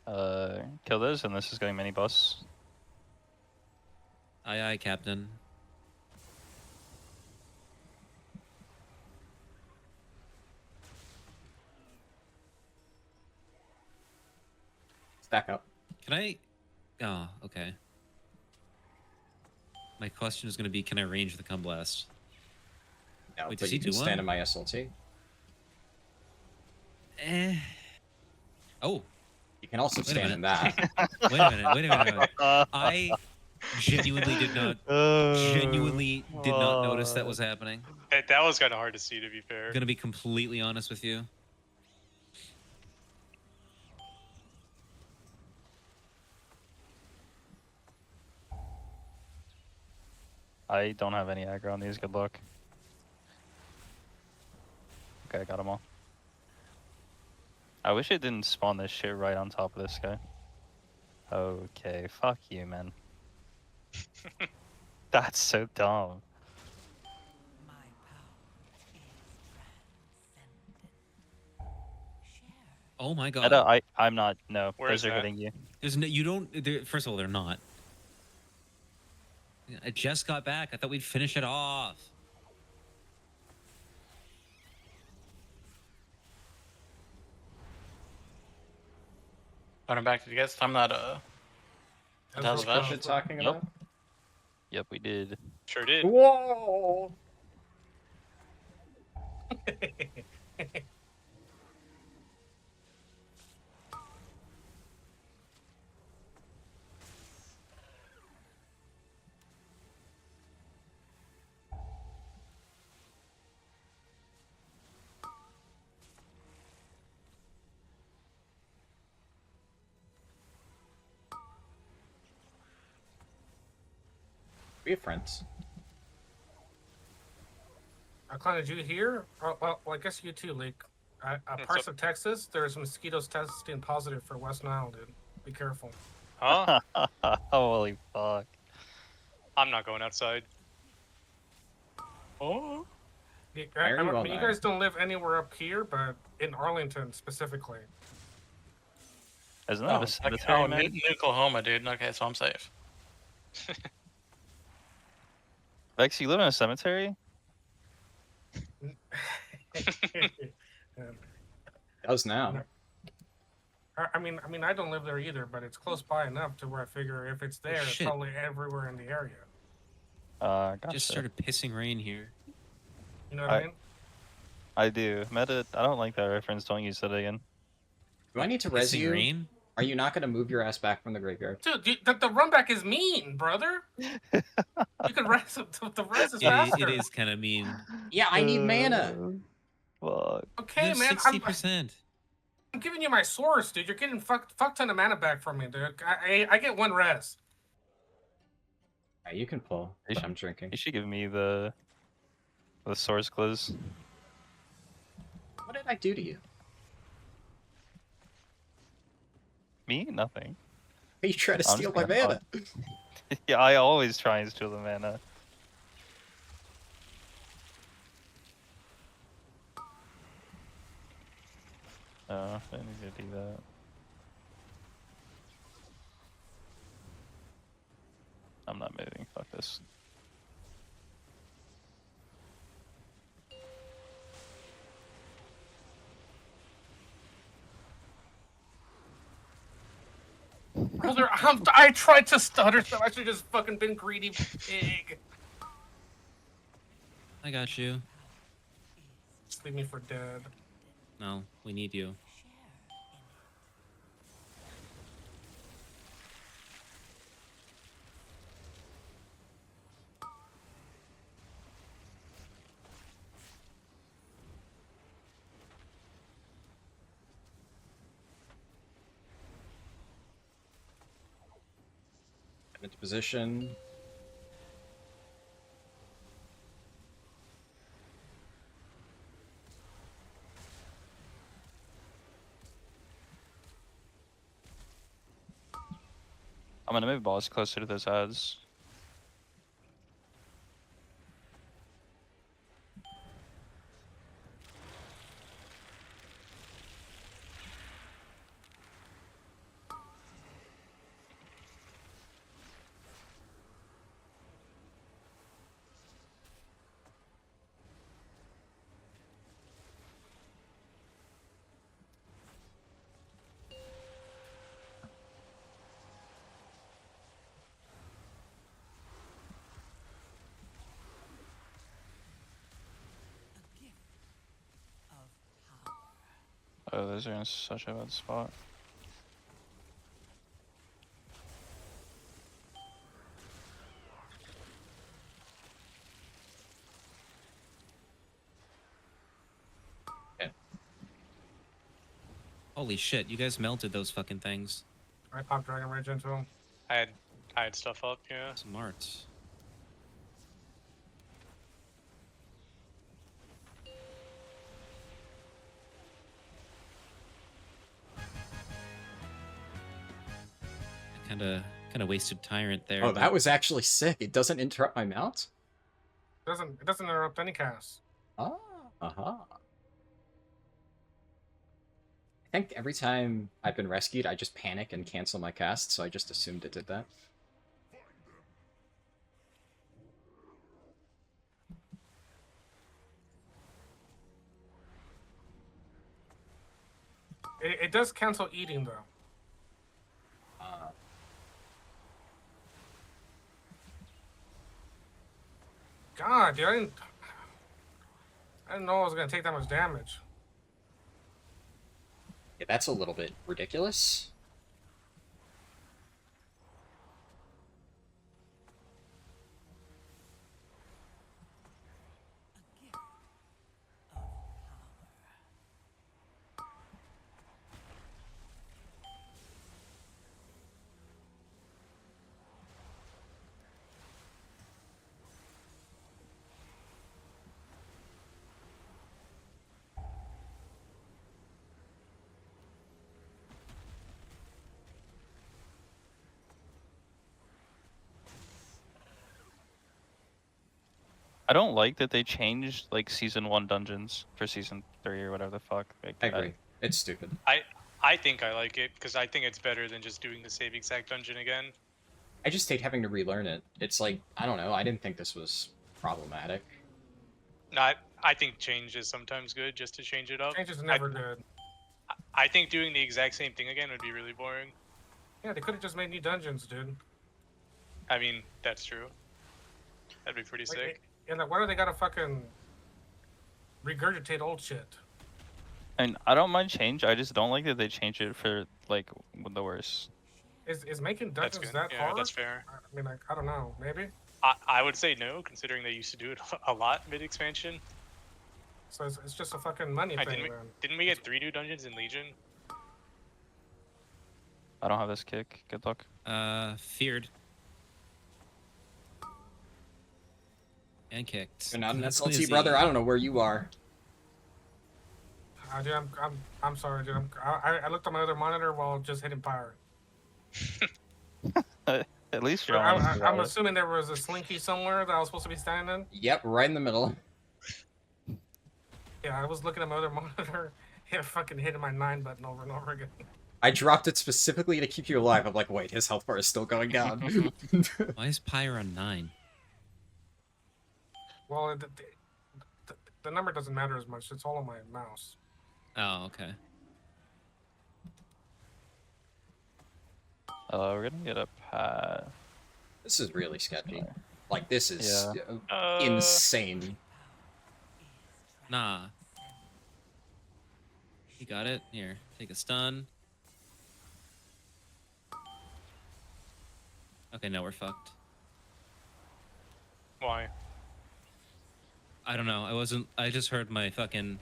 Speaker 6: Of power.
Speaker 3: kill this, and this is going mini boss.
Speaker 2: Aye, aye, Captain.
Speaker 1: Stack up.
Speaker 2: Can I? Oh, okay. My question is going to be, can I range the cum blast?
Speaker 1: No,
Speaker 2: Wait,
Speaker 1: but
Speaker 2: does
Speaker 1: you
Speaker 2: he
Speaker 1: can
Speaker 2: do
Speaker 1: stand
Speaker 2: one?
Speaker 1: in my SLT.
Speaker 2: Oh,
Speaker 1: You can also
Speaker 2: Wait a
Speaker 1: stand in
Speaker 2: minute.
Speaker 1: that.
Speaker 2: wait a minute. Wait a minute. I genuinely did not notice that was happening.
Speaker 5: That was kind of hard to see, to be fair.
Speaker 2: I'm gonna be completely honest with you.
Speaker 3: I don't have any aggro on these. Good luck. Okay, I got them all. I wish it didn't spawn this shit right on top of this guy. Okay, fuck you, man. That's so dumb.
Speaker 6: My power is transcendent. Share.
Speaker 2: Oh my god.
Speaker 3: Meta, I'm not. No,
Speaker 5: Where
Speaker 3: those
Speaker 5: is
Speaker 3: are
Speaker 5: that?
Speaker 3: hitting you.
Speaker 2: There's no. You don't. First of all, they're not. I just got back. I thought we'd finish it off.
Speaker 7: Running back to get some that
Speaker 4: That's
Speaker 7: How's
Speaker 4: what
Speaker 7: that?
Speaker 4: I
Speaker 1: What
Speaker 4: was
Speaker 1: you're talking
Speaker 3: Yep.
Speaker 1: about?
Speaker 3: Yep, we did.
Speaker 5: Sure did.
Speaker 1: Whoa! We have friends.
Speaker 4: Clan, did you hear? Well, I guess you too, Leak. Parts of Texas, there's mosquitoes testing positive for West Nile, dude. Be careful.
Speaker 5: Huh?
Speaker 3: Holy fuck.
Speaker 5: I'm not going outside. Oh.
Speaker 1: Very well
Speaker 4: You
Speaker 1: done.
Speaker 4: guys don't live anywhere up here, but in Arlington specifically.
Speaker 3: Isn't that a cemetery, man?
Speaker 7: in Oklahoma, dude. Okay, so I'm safe.
Speaker 3: Vex, you live in a cemetery?
Speaker 1: Does now.
Speaker 4: I mean, I don't live there either, but it's close by enough to where I figure if it's there, it's
Speaker 2: Shit.
Speaker 4: probably everywhere in the area.
Speaker 3: Gotcha.
Speaker 2: Just started pissing rain here.
Speaker 4: You know what I mean?
Speaker 3: I do. Meta, I don't like that reference. Don't use it again.
Speaker 1: Do I need to res
Speaker 2: Pissing
Speaker 1: you?
Speaker 2: rain?
Speaker 1: Are you not going to move your ass back from the graveyard?
Speaker 4: Dude, the run back is mean, brother. You can res the res is faster.
Speaker 2: It is kind of mean.
Speaker 1: Yeah, I need mana.
Speaker 3: Fuck.
Speaker 4: Okay,
Speaker 2: You
Speaker 4: man.
Speaker 2: have 60%.
Speaker 4: I'm giving you my source, dude. You're getting fuck ton of mana back from me, dude. I get one res.
Speaker 1: Yeah, you can pull,
Speaker 3: You
Speaker 1: but
Speaker 3: should-
Speaker 1: I'm drinking.
Speaker 3: You should give me the source gliz.
Speaker 1: What did I do to you?
Speaker 3: Me? Nothing.
Speaker 1: You try to
Speaker 3: I'm
Speaker 1: steal
Speaker 3: just
Speaker 1: my
Speaker 3: gonna
Speaker 1: mana.
Speaker 3: Yeah, I always try and steal the mana. I need to do that. I'm not moving. Fuck this.
Speaker 4: Brother, I tried to stutter, so I should just fucking been greedy pig.
Speaker 2: I got you.
Speaker 4: Just leave me for dead.
Speaker 2: No, we need you.
Speaker 1: Into position.
Speaker 3: I'm gonna move balls closer to those ads. Oh, those are in such a bad spot.
Speaker 2: Holy shit, you guys melted those fucking things.
Speaker 4: I popped Dragon Rage into him.
Speaker 5: I had stuff up, yeah.
Speaker 2: Smart. Kinda wasted Tyrant there.
Speaker 1: Oh,
Speaker 2: but
Speaker 1: that was actually sick. It doesn't interrupt my mount?
Speaker 4: It doesn't interrupt any cast.
Speaker 1: Ah, uh-huh. I think every time I've been rescued, I just panic and cancel my cast, so I just assumed it did that.
Speaker 4: It does cancel eating though. God, dude, I didn't know I was gonna take that much damage.
Speaker 1: Yeah, that's a little bit ridiculous.
Speaker 3: I don't like that they changed like season 1 dungeons for season 3 or whatever the fuck. Like,
Speaker 1: I agree. It's stupid.
Speaker 5: I think I like it because I think it's better than just doing the same exact dungeon again.
Speaker 1: I just hate having to relearn it. It's like, I don't know, I didn't think this was problematic.
Speaker 5: Not. I think change is sometimes good just to change it up.
Speaker 4: Change is never good.
Speaker 5: I think doing the exact same thing again would be really boring.
Speaker 4: Yeah, they could have just made new dungeons, dude.
Speaker 5: I mean, that's true. That'd be pretty
Speaker 4: Like,
Speaker 5: sick.
Speaker 4: And like, why do they gotta fucking regurgitate old shit?
Speaker 3: And I don't mind change. I just don't like that they change it for like the worst.
Speaker 4: Is making
Speaker 5: That's
Speaker 4: dungeons
Speaker 5: good.
Speaker 4: that
Speaker 5: Yeah,
Speaker 4: hard?
Speaker 5: that's fair.
Speaker 4: I mean, like, I don't know. Maybe.
Speaker 5: I would say no, considering they used to do it a lot mid-expansion.
Speaker 4: So it's just a fucking money thing, then.
Speaker 5: Didn't we get 3 new dungeons in Legion?
Speaker 3: I don't have this kick. Good luck.
Speaker 2: Feared. And kicked.
Speaker 1: You're not an
Speaker 2: That's
Speaker 1: SLT,
Speaker 2: easy.
Speaker 1: brother. I don't know where you are.
Speaker 4: Dude, I'm sorry, dude. I looked at my other monitor while just hitting fire.
Speaker 3: At least you're
Speaker 4: I'm
Speaker 3: on.
Speaker 4: assuming there was a slinky somewhere that I was supposed to be standing in.
Speaker 1: Yep, right in the middle.
Speaker 4: Yeah, I was looking at my other monitor, fucking hitting my 9 button over and over again.
Speaker 1: I dropped it specifically to keep you alive. I'm like, wait, his health bar is still going down.
Speaker 2: Why is Pyre on 9?
Speaker 4: Well, the number doesn't matter as much. It's all on my mouse.
Speaker 2: Oh, okay.
Speaker 3: We're gonna get a pad.
Speaker 1: This is really sketchy. Like, this is
Speaker 3: Yeah.
Speaker 1: insane.
Speaker 2: Nah. You got it? Here, take a stun. Okay, now we're fucked.
Speaker 5: Why?
Speaker 2: I don't know. I just heard my fucking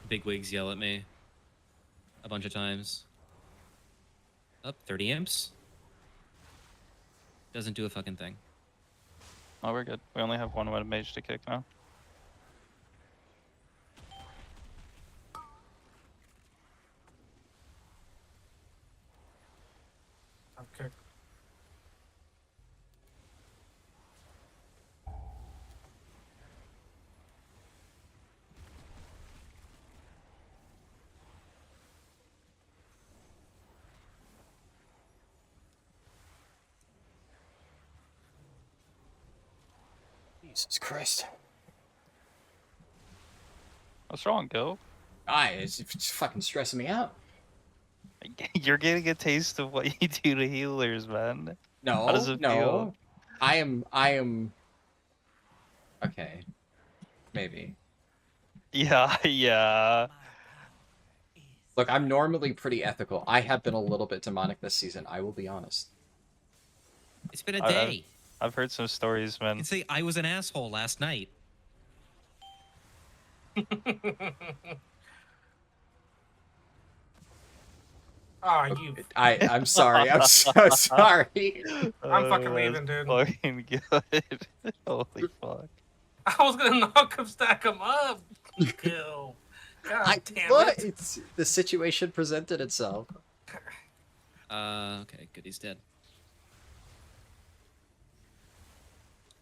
Speaker 2: bigwigs yell at me a bunch of times. Up 30 imps. Doesn't do a fucking thing.
Speaker 3: Oh, we're good. We only have one web mage to kick now.
Speaker 4: Okay.
Speaker 1: Jesus Christ.
Speaker 3: What's wrong, Gil?
Speaker 1: It's fucking stressing me out.
Speaker 3: You're getting a taste of what you do to healers, man.
Speaker 1: No,
Speaker 3: How does it
Speaker 1: no.
Speaker 3: feel?
Speaker 1: I am... Okay. Maybe.
Speaker 3: Yeah, yeah.
Speaker 1: Look, I'm normally pretty ethical. I have been a little bit demonic this season. I will be honest.
Speaker 2: It's been a
Speaker 3: I-
Speaker 2: day.
Speaker 3: I've heard some stories,
Speaker 2: You
Speaker 3: man.
Speaker 2: can say I was an asshole last night.
Speaker 4: Ah, you.
Speaker 1: I'm sorry. I'm so sorry.
Speaker 4: I'm fucking
Speaker 3: Oh,
Speaker 4: leaving,
Speaker 3: that's
Speaker 4: dude.
Speaker 3: Fucking good. Holy fuck.
Speaker 4: I was gonna knock him, stack him up. Kill. God damn
Speaker 1: What?
Speaker 4: it.
Speaker 1: It's the situation presented itself.
Speaker 2: Okay, good. He's dead.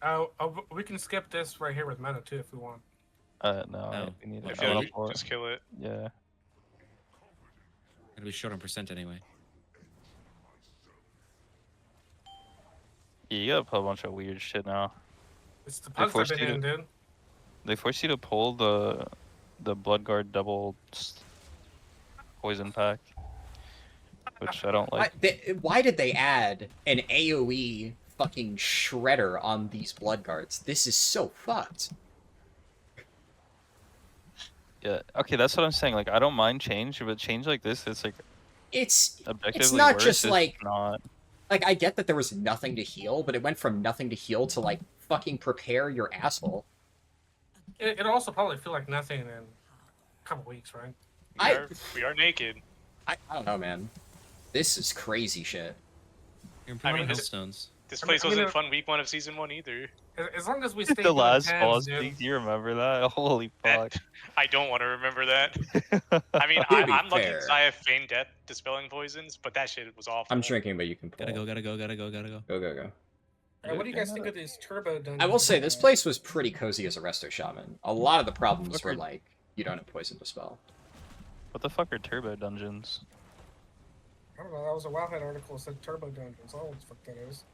Speaker 4: Oh, we can skip this right here with meta too if we want.
Speaker 3: No,
Speaker 2: No.
Speaker 3: we need
Speaker 2: I
Speaker 5: I
Speaker 3: it.
Speaker 5: feel
Speaker 3: I
Speaker 5: like
Speaker 3: wanna
Speaker 5: we just kill it.
Speaker 3: Yeah.
Speaker 2: Gonna be short on percent anyway.
Speaker 3: Yeah, you gotta put a bunch of weird shit now.
Speaker 4: It's the pugs I've
Speaker 3: forced
Speaker 4: been
Speaker 3: you
Speaker 4: in, dude.
Speaker 3: They force you to pull the Bloodguard double poison pack, which I don't like.
Speaker 1: Why did they add an AoE fucking shredder on these blood guards? This is so fucked.
Speaker 3: Yeah, okay, that's what I'm saying. Like, I don't mind change, but change like this, it's like
Speaker 1: It's
Speaker 3: objectively
Speaker 1: not
Speaker 3: worse.
Speaker 1: just
Speaker 3: It's
Speaker 1: like
Speaker 3: not.
Speaker 1: like I get that there was nothing to heal, but it went from nothing to heal to like fucking prepare your asshole.
Speaker 4: It'll also probably feel like nothing in a couple weeks, right?
Speaker 5: We are naked.
Speaker 1: I don't know, man. This is crazy shit.
Speaker 2: You're
Speaker 5: I
Speaker 2: improving
Speaker 5: mean,
Speaker 2: Hellstones.
Speaker 5: This
Speaker 4: I mean-
Speaker 5: place
Speaker 4: I mean,
Speaker 5: wasn't fun week 1 of season 1 either.
Speaker 4: As long as we stay
Speaker 3: The
Speaker 4: doing
Speaker 3: last
Speaker 4: tens,
Speaker 3: boss
Speaker 4: dude.
Speaker 3: peak, do you remember that? Holy fuck.
Speaker 5: I don't want to remember that. I mean,
Speaker 1: To be
Speaker 5: I'm lucky
Speaker 1: fair.
Speaker 5: because I have feigned death dispelling poisons, but that shit was awful.
Speaker 1: I'm drinking, but you can pull.
Speaker 2: Gotta go, gotta go, gotta go, gotta go.
Speaker 1: Go, go, go.
Speaker 4: What do you guys think of these turbo dungeons?
Speaker 1: I will say this place was pretty cozy as a Resto Shaman. A lot of the problems were
Speaker 3: Fucker.
Speaker 1: like you don't have poison to spell.
Speaker 3: What the fuck are turbo dungeons?
Speaker 4: I don't know. That was a Wowhead article that said turbo dungeons. I don't know what the fuck that is.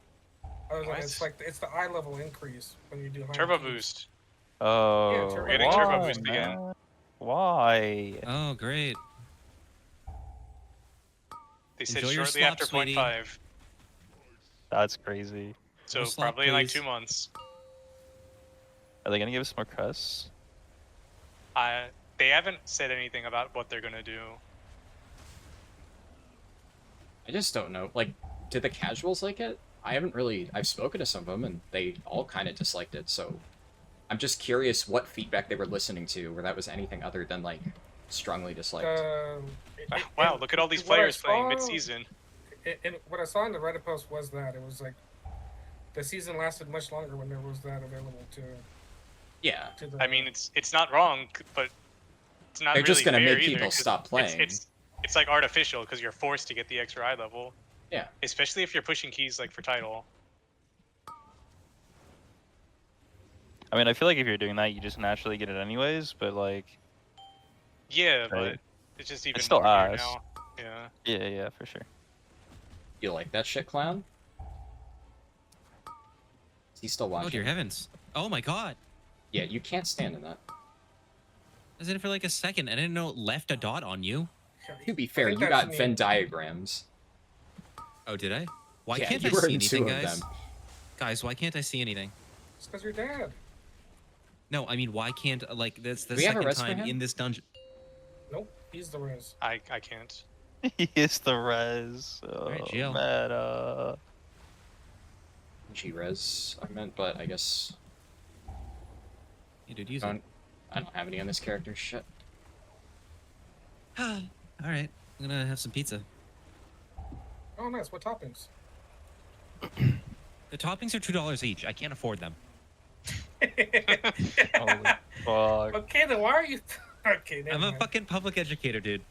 Speaker 4: I was like,
Speaker 5: What?
Speaker 4: it's the eye level increase when you do high
Speaker 5: Turbo
Speaker 4: keys.
Speaker 5: boost.
Speaker 3: Oh,
Speaker 4: turbo-
Speaker 5: We're getting
Speaker 3: why,
Speaker 5: turbo boost again.
Speaker 3: man? Why?
Speaker 2: Oh, great.
Speaker 5: They said
Speaker 2: Enjoy your
Speaker 5: shortly
Speaker 2: slop,
Speaker 5: after
Speaker 2: sweetie.
Speaker 5: 0.5.
Speaker 3: That's crazy.
Speaker 5: So
Speaker 2: No slop,
Speaker 5: probably in like
Speaker 2: please.
Speaker 5: 2 months.
Speaker 3: Are they gonna give us more crests?
Speaker 5: They haven't said anything about what they're gonna do.
Speaker 1: I just don't know. Like, did the casuals like it? I've spoken to some of them and they all kind of disliked it, so I'm just curious what feedback they were listening to where that was anything other than like strongly disliked.
Speaker 5: Wow, look at all these
Speaker 4: what I
Speaker 5: players playing
Speaker 4: saw-
Speaker 5: mid-season.
Speaker 4: And what I saw in the Reddit post was that it was like the season lasted much longer when there was that available
Speaker 1: Yeah.
Speaker 4: to the.
Speaker 5: I mean, it's not wrong, but it's not
Speaker 1: They're
Speaker 5: really
Speaker 1: just gonna
Speaker 5: fair
Speaker 1: make
Speaker 5: either,
Speaker 1: people
Speaker 5: 'cause
Speaker 1: stop playing.
Speaker 5: It's like artificial because you're forced to get the extra eye level.
Speaker 1: Yeah.
Speaker 5: Especially if you're pushing keys like for title.
Speaker 3: I mean, I feel like if you're doing that, you just naturally get it anyways. But like,
Speaker 5: Yeah,
Speaker 3: Right.
Speaker 5: but it's just even
Speaker 3: still
Speaker 5: more weird
Speaker 3: ass.
Speaker 5: now. Yeah.
Speaker 3: yeah, for sure.
Speaker 1: You like that shit, clown? Is he still
Speaker 2: Oh,
Speaker 1: watching?
Speaker 2: dear heavens. Oh my god.
Speaker 1: Yeah, you can't stand in that.
Speaker 2: I was in it for like a second. I didn't know it left a dot on you.
Speaker 1: To be fair,
Speaker 4: think
Speaker 1: you
Speaker 4: that's
Speaker 1: got
Speaker 4: me.
Speaker 1: Venn diagrams.
Speaker 2: Oh, did I? Why
Speaker 1: Yeah,
Speaker 2: can't
Speaker 1: you
Speaker 2: I
Speaker 1: were
Speaker 2: see
Speaker 1: in
Speaker 2: anything,
Speaker 1: two of
Speaker 2: guys?
Speaker 1: them.
Speaker 2: Guys, why can't I see anything?
Speaker 4: It's because you're dead.
Speaker 2: No, I mean, why can't, like, that's the
Speaker 1: Do we have a
Speaker 2: second
Speaker 1: rest for
Speaker 2: time
Speaker 1: him?
Speaker 2: in this dungeon.
Speaker 4: Nope, he's the res.
Speaker 5: I can't.
Speaker 3: He is the res. Oh,
Speaker 2: Alright, GL.
Speaker 3: meta.
Speaker 1: G-res, I meant, but I guess
Speaker 2: You did use
Speaker 1: I don't have any on this character. Shit.
Speaker 2: it. Alright, I'm gonna have some pizza.
Speaker 4: Oh, nice. What toppings?
Speaker 2: The toppings are $2 each. I can't afford them.
Speaker 3: Holy fuck.
Speaker 4: Okay, then why are you? Okay, never
Speaker 2: I'm a
Speaker 4: mind.
Speaker 2: fucking public educator, dude.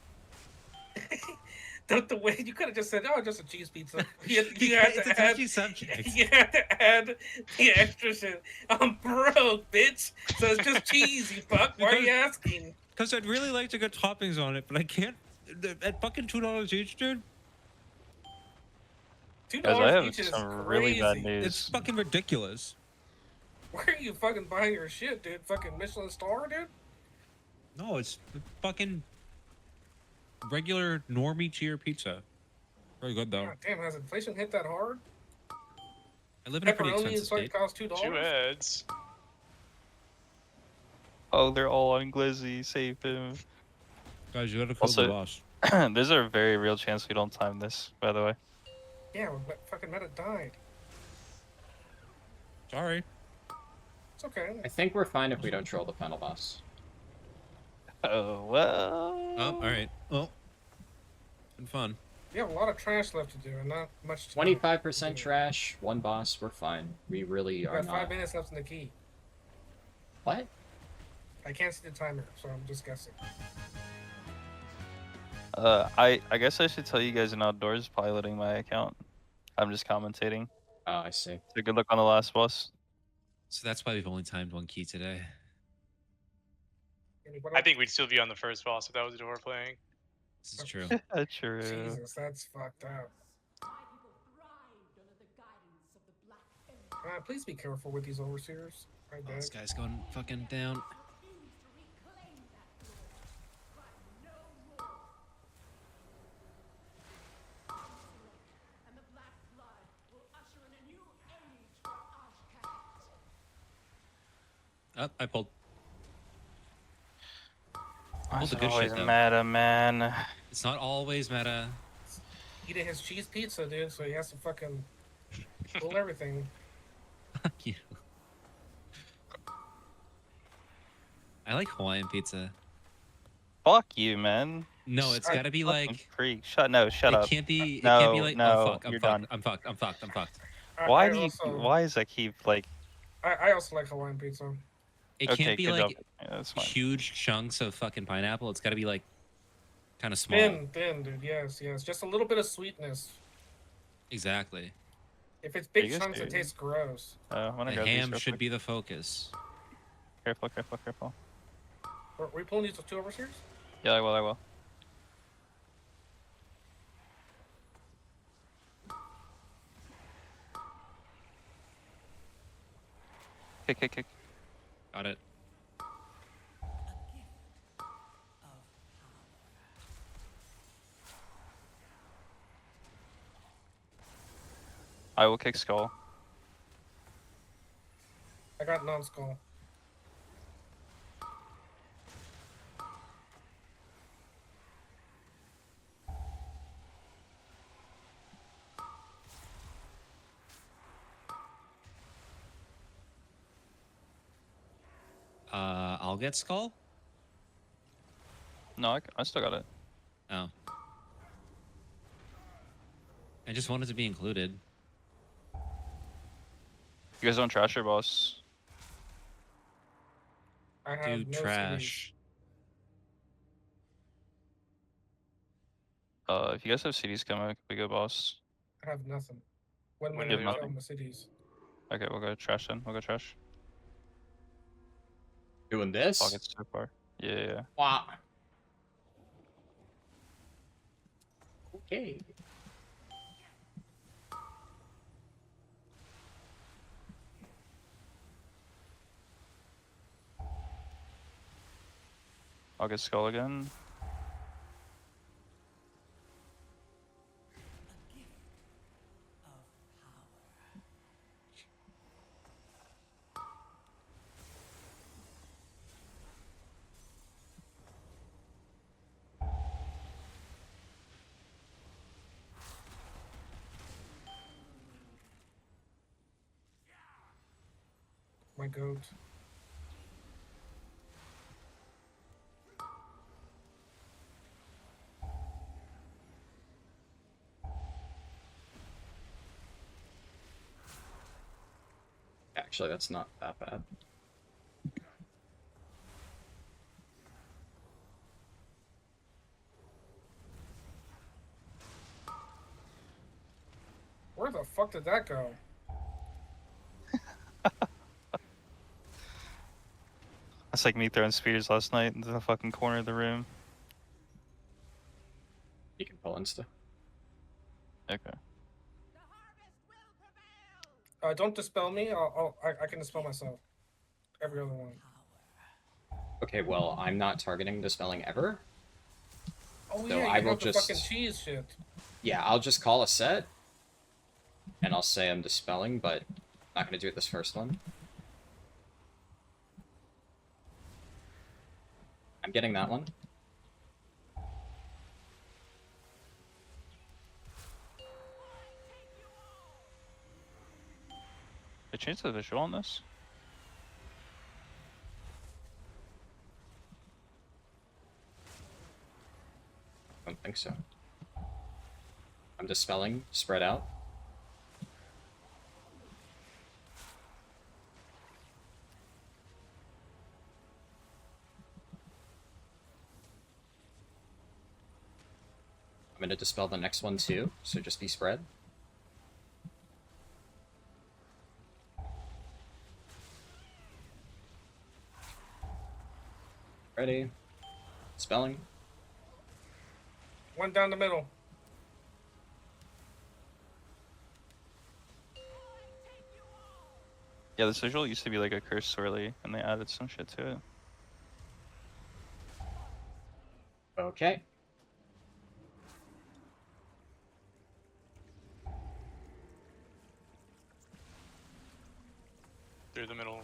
Speaker 4: The way you could have just said, "Oh, just a cheese pizza." You had
Speaker 2: It's a
Speaker 4: to add.
Speaker 2: touchy subject.
Speaker 4: You had to add the extra shit. I'm broke, bitch. So it's just cheese, you fuck. Why are you asking?
Speaker 2: Because I'd really like to get toppings on it, but I can't. At fucking $2 each, dude.
Speaker 4: $2
Speaker 3: Guys, I have
Speaker 4: each is
Speaker 3: some
Speaker 4: crazy.
Speaker 3: really bad
Speaker 2: It's
Speaker 3: news.
Speaker 2: fucking ridiculous.
Speaker 4: Where are you fucking buying your shit, dude? Fucking Michelin star, dude?
Speaker 2: No, it's fucking regular normie tier pizza. Very good though.
Speaker 4: God damn, has inflation hit that hard?
Speaker 2: I live in a pretty
Speaker 4: Pepperoni
Speaker 2: expensive
Speaker 4: is like
Speaker 2: state.
Speaker 4: cost $2.
Speaker 5: 2 heads.
Speaker 3: Oh, they're all on Glizzy. Save him.
Speaker 2: Guys, you gotta kill
Speaker 3: Also-
Speaker 2: the boss.
Speaker 3: There's a very real chance we don't time this, by the way.
Speaker 4: Yeah, fucking meta died.
Speaker 2: Sorry.
Speaker 4: It's okay.
Speaker 1: I think we're fine if we don't troll the final boss.
Speaker 3: Oh, well...
Speaker 2: Oh, alright. Well, been fun.
Speaker 4: We have a lot of trash left to do, and not much.
Speaker 1: 25% trash, one boss, we're fine. We really
Speaker 4: We
Speaker 1: are
Speaker 4: got 5
Speaker 1: not.
Speaker 4: minutes left in the key.
Speaker 1: What?
Speaker 4: I can't see the timer, so I'm just guessing.
Speaker 3: I guess I should tell you guys in outdoors piloting my account. I'm just commentating.
Speaker 1: Oh, I see.
Speaker 3: So good luck on the last boss.
Speaker 2: So that's why we've only timed one key today.
Speaker 5: I think we'd still be on the first boss if that was the door playing.
Speaker 2: This is true.
Speaker 3: True.
Speaker 4: Jesus, that's fucked up. Please be careful with these overseers. I
Speaker 2: Oh,
Speaker 4: beg.
Speaker 2: this guy's going fucking down. Oh, I pulled.
Speaker 3: That's
Speaker 2: the good
Speaker 3: always
Speaker 2: shit, though.
Speaker 3: meta, man.
Speaker 2: It's not always meta.
Speaker 4: Eating his cheese pizza, dude, so he has to fucking pull everything.
Speaker 2: Fuck you. I like Hawaiian pizza.
Speaker 3: Fuck you, man.
Speaker 2: No, it's
Speaker 4: Sorry,
Speaker 2: gotta be
Speaker 3: Fucking
Speaker 2: like.
Speaker 3: freak. Shut
Speaker 2: It
Speaker 3: up.
Speaker 2: can't be. It
Speaker 3: No,
Speaker 2: can't be like.
Speaker 3: no,
Speaker 2: Oh fuck! I'm
Speaker 3: you're
Speaker 2: fucked.
Speaker 3: done.
Speaker 2: I'm fucked. I'm fucked. I'm fucked.
Speaker 3: Why
Speaker 4: I
Speaker 3: do you?
Speaker 4: also,
Speaker 3: Why is that keep like?
Speaker 4: I also like Hawaiian pizza.
Speaker 2: It
Speaker 3: Okay,
Speaker 2: can't be
Speaker 3: good
Speaker 2: like
Speaker 3: job. Yeah, that's fine.
Speaker 2: huge chunks of fucking pineapple. It's gotta be like kind of small.
Speaker 4: Thin, dude. Yes, yes. Just a little bit of sweetness.
Speaker 2: Exactly.
Speaker 4: If it's big
Speaker 3: Biggest
Speaker 4: chunks, it
Speaker 3: dude.
Speaker 4: tastes gross.
Speaker 3: I wanna
Speaker 2: The
Speaker 3: grab these
Speaker 2: ham
Speaker 3: real
Speaker 2: should
Speaker 3: quick.
Speaker 2: be the focus.
Speaker 3: Careful, careful, careful.
Speaker 4: Are we pulling these 2 overseers?
Speaker 3: Yeah, I will. I will. Kick, kick, kick.
Speaker 2: Got it.
Speaker 3: I will kick skull.
Speaker 4: I got non-skull.
Speaker 2: I'll get skull.
Speaker 3: No, I still got it.
Speaker 2: Oh. I just wanted to be included.
Speaker 3: You guys don't trash your boss.
Speaker 4: I have
Speaker 2: Dude,
Speaker 4: no
Speaker 2: trash.
Speaker 3: If you guys have CDs coming, we go boss.
Speaker 4: CDs. I have nothing. When
Speaker 5: When
Speaker 4: I
Speaker 3: do you
Speaker 4: tell
Speaker 3: have
Speaker 4: them the cities.
Speaker 3: Okay, we'll go trash then. We'll go trash.
Speaker 1: Doing this?
Speaker 3: Pockets so far. Yeah, yeah, yeah.
Speaker 1: Wow. Okay.
Speaker 3: I'll get skull again.
Speaker 4: My goat.
Speaker 1: Actually, that's not that bad.
Speaker 4: Where the fuck did that go?
Speaker 3: That's like me throwing spears last night into the fucking corner of the room.
Speaker 1: You can pull insta.
Speaker 3: Okay.
Speaker 4: Don't dispel me. I can dispel myself. Every other one.
Speaker 1: Okay, well, I'm not targeting dispelling ever.
Speaker 4: Oh
Speaker 1: So
Speaker 4: yeah, you
Speaker 1: I will
Speaker 4: have the
Speaker 1: just-
Speaker 4: fucking cheese shit.
Speaker 1: Yeah, I'll just call a set. And I'll say I'm dispelling, but not gonna do it this first one. I'm getting that one.
Speaker 3: I changed the visual on this.
Speaker 1: I don't think so. I'm dispelling, spread out. I'm going to dispel the next one too, so just be spread. Ready. Spelling.
Speaker 4: One down the middle.
Speaker 3: Yeah, this visual used to be like a curse swirly, and they added some shit to it.
Speaker 1: Okay.
Speaker 5: Through the middle.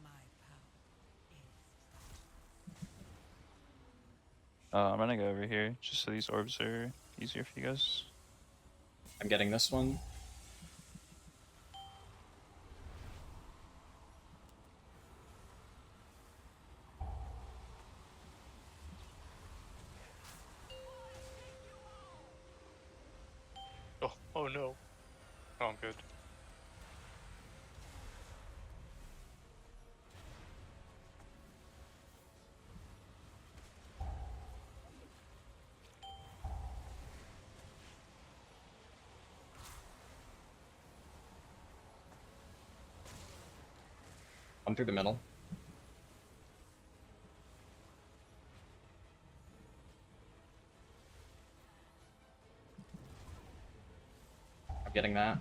Speaker 6: My power is
Speaker 3: I'm gonna go over here, just so these orbs are easier for you guys.
Speaker 1: I'm getting this one.
Speaker 5: Oh no. Oh, I'm good.
Speaker 1: One through the middle. I'm getting that.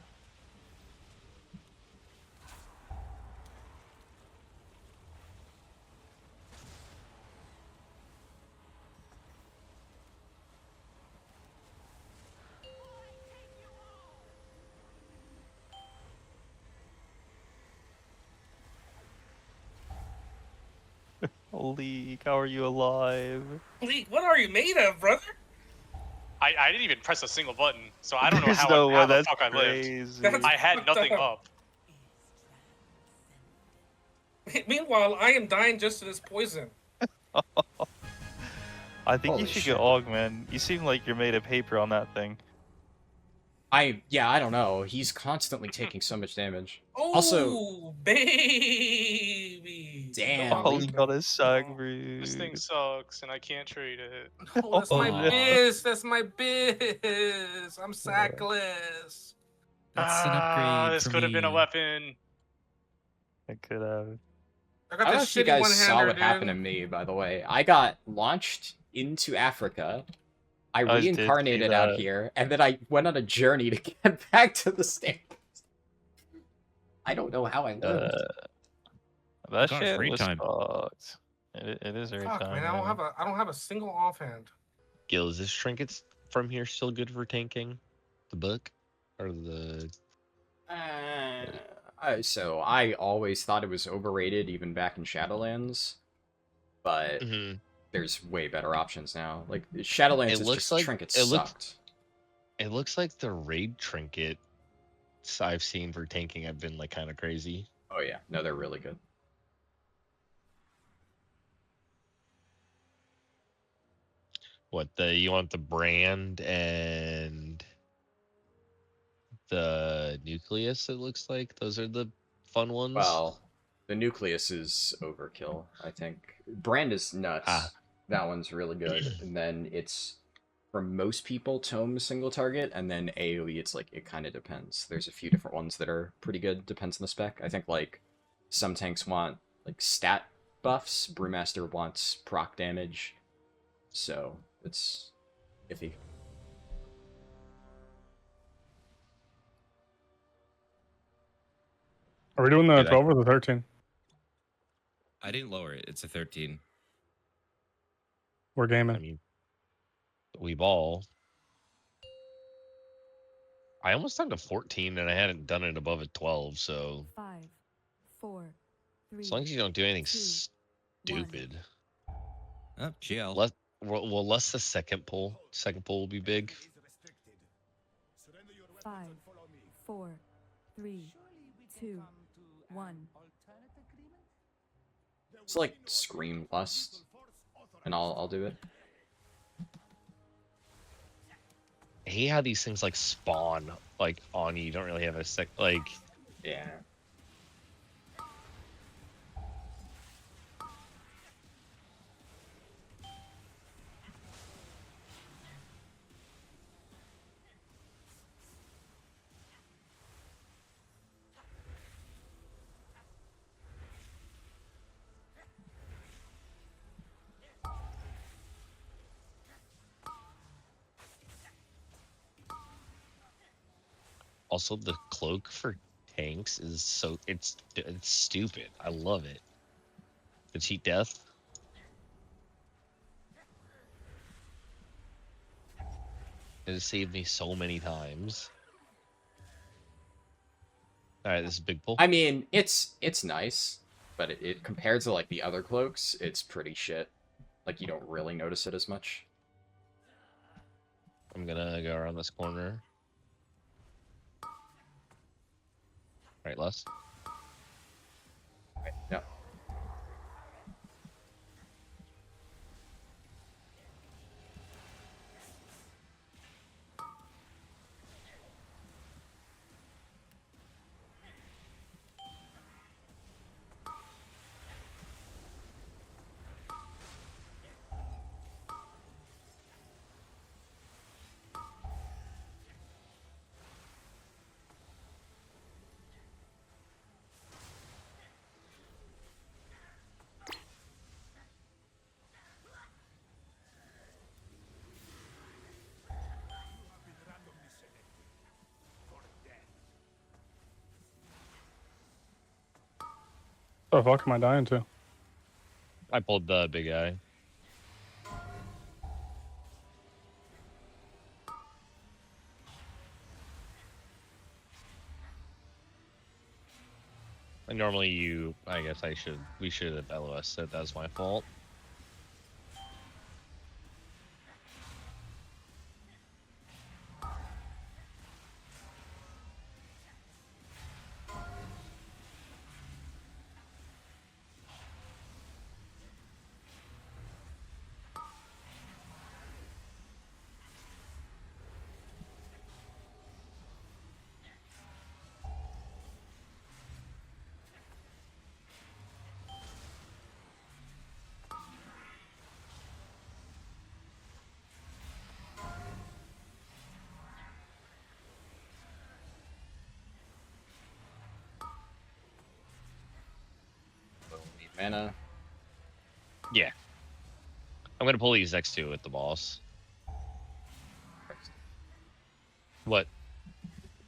Speaker 3: Holy, how are you alive?
Speaker 4: Leek, what are you made of, brother?
Speaker 5: I didn't even press a single button, so I don't know
Speaker 3: There's
Speaker 5: how,
Speaker 3: no
Speaker 5: how
Speaker 3: way,
Speaker 5: the
Speaker 3: that's
Speaker 5: fuck I lived.
Speaker 3: crazy.
Speaker 4: That's-
Speaker 5: I had
Speaker 4: fucked
Speaker 5: nothing
Speaker 4: up.
Speaker 5: up.
Speaker 4: Meanwhile, I am dying just to this poison.
Speaker 3: I think
Speaker 1: Holy
Speaker 3: you should
Speaker 1: shit.
Speaker 3: get Og, man. You seem like you're made of paper on that thing.
Speaker 1: I don't know. He's constantly taking so much damage.
Speaker 4: Oh,
Speaker 1: Also,
Speaker 4: baby.
Speaker 1: damn.
Speaker 3: Oh,
Speaker 1: Leek.
Speaker 3: God, it's so
Speaker 5: Oh,
Speaker 3: rude.
Speaker 5: This thing sucks, and I can't trade it.
Speaker 4: Oh, that's my
Speaker 1: Oh.
Speaker 4: biz. That's my biz. I'm sackless.
Speaker 2: That's an upgrade
Speaker 5: This
Speaker 2: for
Speaker 5: could have been a
Speaker 2: me.
Speaker 5: weapon.
Speaker 3: I could have.
Speaker 4: I
Speaker 1: I
Speaker 4: got
Speaker 1: don't know
Speaker 4: this
Speaker 1: if you
Speaker 4: shitty
Speaker 1: guys
Speaker 4: one-hander,
Speaker 1: saw what
Speaker 4: dude.
Speaker 1: happened to me, by the way. I got launched into Africa. I
Speaker 3: I did see
Speaker 1: reincarnated out
Speaker 3: that.
Speaker 1: here, and then I went on a journey to get back to the States. I don't know how I lived.
Speaker 3: That
Speaker 2: got
Speaker 3: shit
Speaker 2: free
Speaker 3: was
Speaker 2: time.
Speaker 3: fucked. It is every
Speaker 4: Fuck,
Speaker 3: time.
Speaker 4: man, I don't have a single offhand.
Speaker 8: Gil, is this trinkets from here still good for tanking? The book? Or the...
Speaker 1: So I always thought it was overrated, even back in Shadowlands, but there's way better options now. Like Shadowlands
Speaker 8: It
Speaker 1: is
Speaker 8: looks
Speaker 1: just
Speaker 8: like-
Speaker 1: trinkets
Speaker 8: it looks-
Speaker 1: sucked.
Speaker 8: It looks like the raid trinkets I've seen for tanking have been like kind of crazy.
Speaker 1: Oh yeah, no, they're really good.
Speaker 8: What, you want the brand and the nucleus, it looks like? Those are the fun ones?
Speaker 1: Well, the nucleus is overkill, I think. Brand is nuts.
Speaker 8: Ah.
Speaker 1: That one's really good. And then it's, for most people, Tome single target, and then AoE, it's like, it kind of depends. There's a few different ones that are pretty good, depends on the spec. I think, like, some tanks want, like, stat buffs. Brewmaster wants proc damage. So, it's iffy.
Speaker 9: Are we doing the
Speaker 8: Dude,
Speaker 9: 12 or the 13?
Speaker 10: I didn't lower it. It's a 13.
Speaker 9: We're
Speaker 8: I
Speaker 9: gaming.
Speaker 8: mean, we ball. I almost done to 14 and I hadn't done it above a 12, so
Speaker 6: 5, 4, 3.
Speaker 8: as long as you don't do anything
Speaker 6: 2,
Speaker 8: stupid.
Speaker 10: Oh, GL.
Speaker 8: Well, less the second pull. Second pull will be big.
Speaker 6: 5, 4, 3, 2, 1.
Speaker 1: It's like Scream Lust, and I'll do it.
Speaker 8: I hate how these things like spawn like on you. You don't really have a like.
Speaker 1: Yeah.
Speaker 8: Also, the cloak for tanks is so it's stupid. I love it. The cheat death. It has saved me so many times. All right, this is big pull.
Speaker 1: I mean, it's nice, but it compared to like the other cloaks, it's pretty shit. Like you don't really notice it as much.
Speaker 8: I'm gonna go around this corner. All right, Les.
Speaker 1: Right, yeah.
Speaker 9: The fuck am I dying to?
Speaker 8: I pulled the big guy. And normally I guess we should have LOS it. That was my fault.
Speaker 1: Need mana.
Speaker 8: Yeah. I'm gonna pull these next two with the boss. What?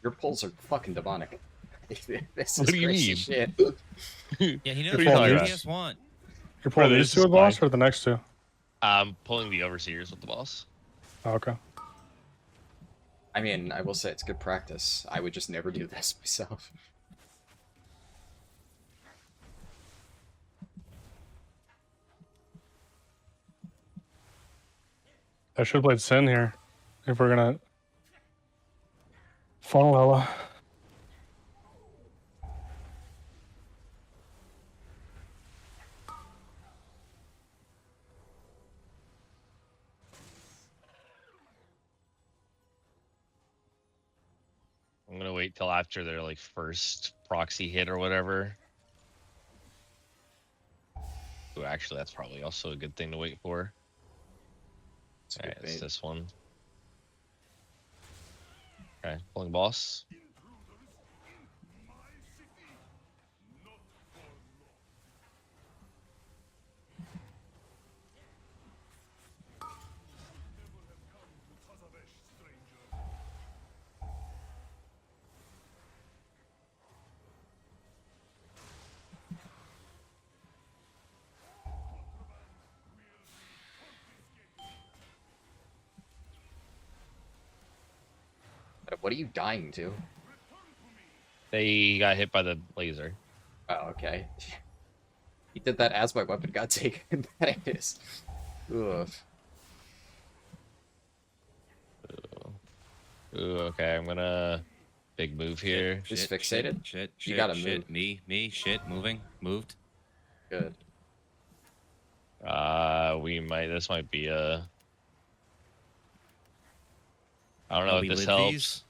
Speaker 1: Your pulls are fucking demonic. This
Speaker 8: What
Speaker 1: is
Speaker 8: do you
Speaker 1: crazy
Speaker 8: mean?
Speaker 1: shit.
Speaker 10: Yeah, he knows
Speaker 8: What are you
Speaker 10: what
Speaker 8: talking about?
Speaker 10: DPS want.
Speaker 9: You're pulling
Speaker 8: Bro,
Speaker 9: these
Speaker 8: this
Speaker 9: two
Speaker 8: is
Speaker 9: with boss
Speaker 8: fine.
Speaker 9: or the next two?
Speaker 8: I'm pulling the overseers with the boss.
Speaker 9: Oh, okay.
Speaker 1: I mean, I will say it's good practice. I would just never do this myself.
Speaker 9: I should have played Sin here. If we're gonna funnel Ella.
Speaker 8: I'm gonna wait till after their like first proxy hit or whatever. Ooh, actually, that's probably also a good thing to wait for.
Speaker 1: It's a
Speaker 8: All right,
Speaker 1: good
Speaker 8: it's
Speaker 1: bait.
Speaker 8: this one. Okay, pulling boss.
Speaker 1: What are you dying to?
Speaker 8: They got hit by the laser.
Speaker 1: Oh, okay. He did that as my weapon got taken. That is. Ugh.
Speaker 8: Ooh, okay, I'm gonna big move here.
Speaker 1: Who's
Speaker 10: Shit,
Speaker 1: fixated?
Speaker 10: Shit.
Speaker 1: You gotta
Speaker 10: Shit.
Speaker 1: move.
Speaker 10: Me. Shit. Moved.
Speaker 1: Good.
Speaker 8: This might be a. I don't know
Speaker 10: Oh,
Speaker 8: if
Speaker 10: we
Speaker 8: this
Speaker 10: live
Speaker 8: helps.
Speaker 10: these.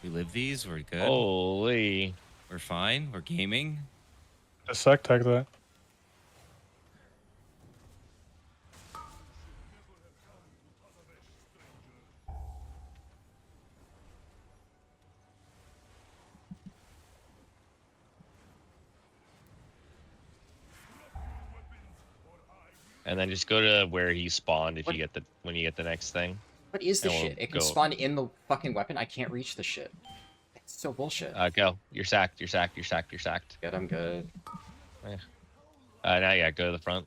Speaker 10: We live these. We're good.
Speaker 8: Holy.
Speaker 10: We're fine. We're gaming.
Speaker 9: Just sec tag that.
Speaker 8: And then just go to where he spawned if you get the when you get the next thing.
Speaker 1: What is the
Speaker 8: And we'll
Speaker 1: shit? It can
Speaker 8: go.
Speaker 1: spawn in the fucking weapon. I can't reach the shit. It's so bullshit.
Speaker 8: Go. You're sacked. You're sacked. You're sacked. You're sacked.
Speaker 1: Good, I'm good.
Speaker 8: Now yeah, go to the front.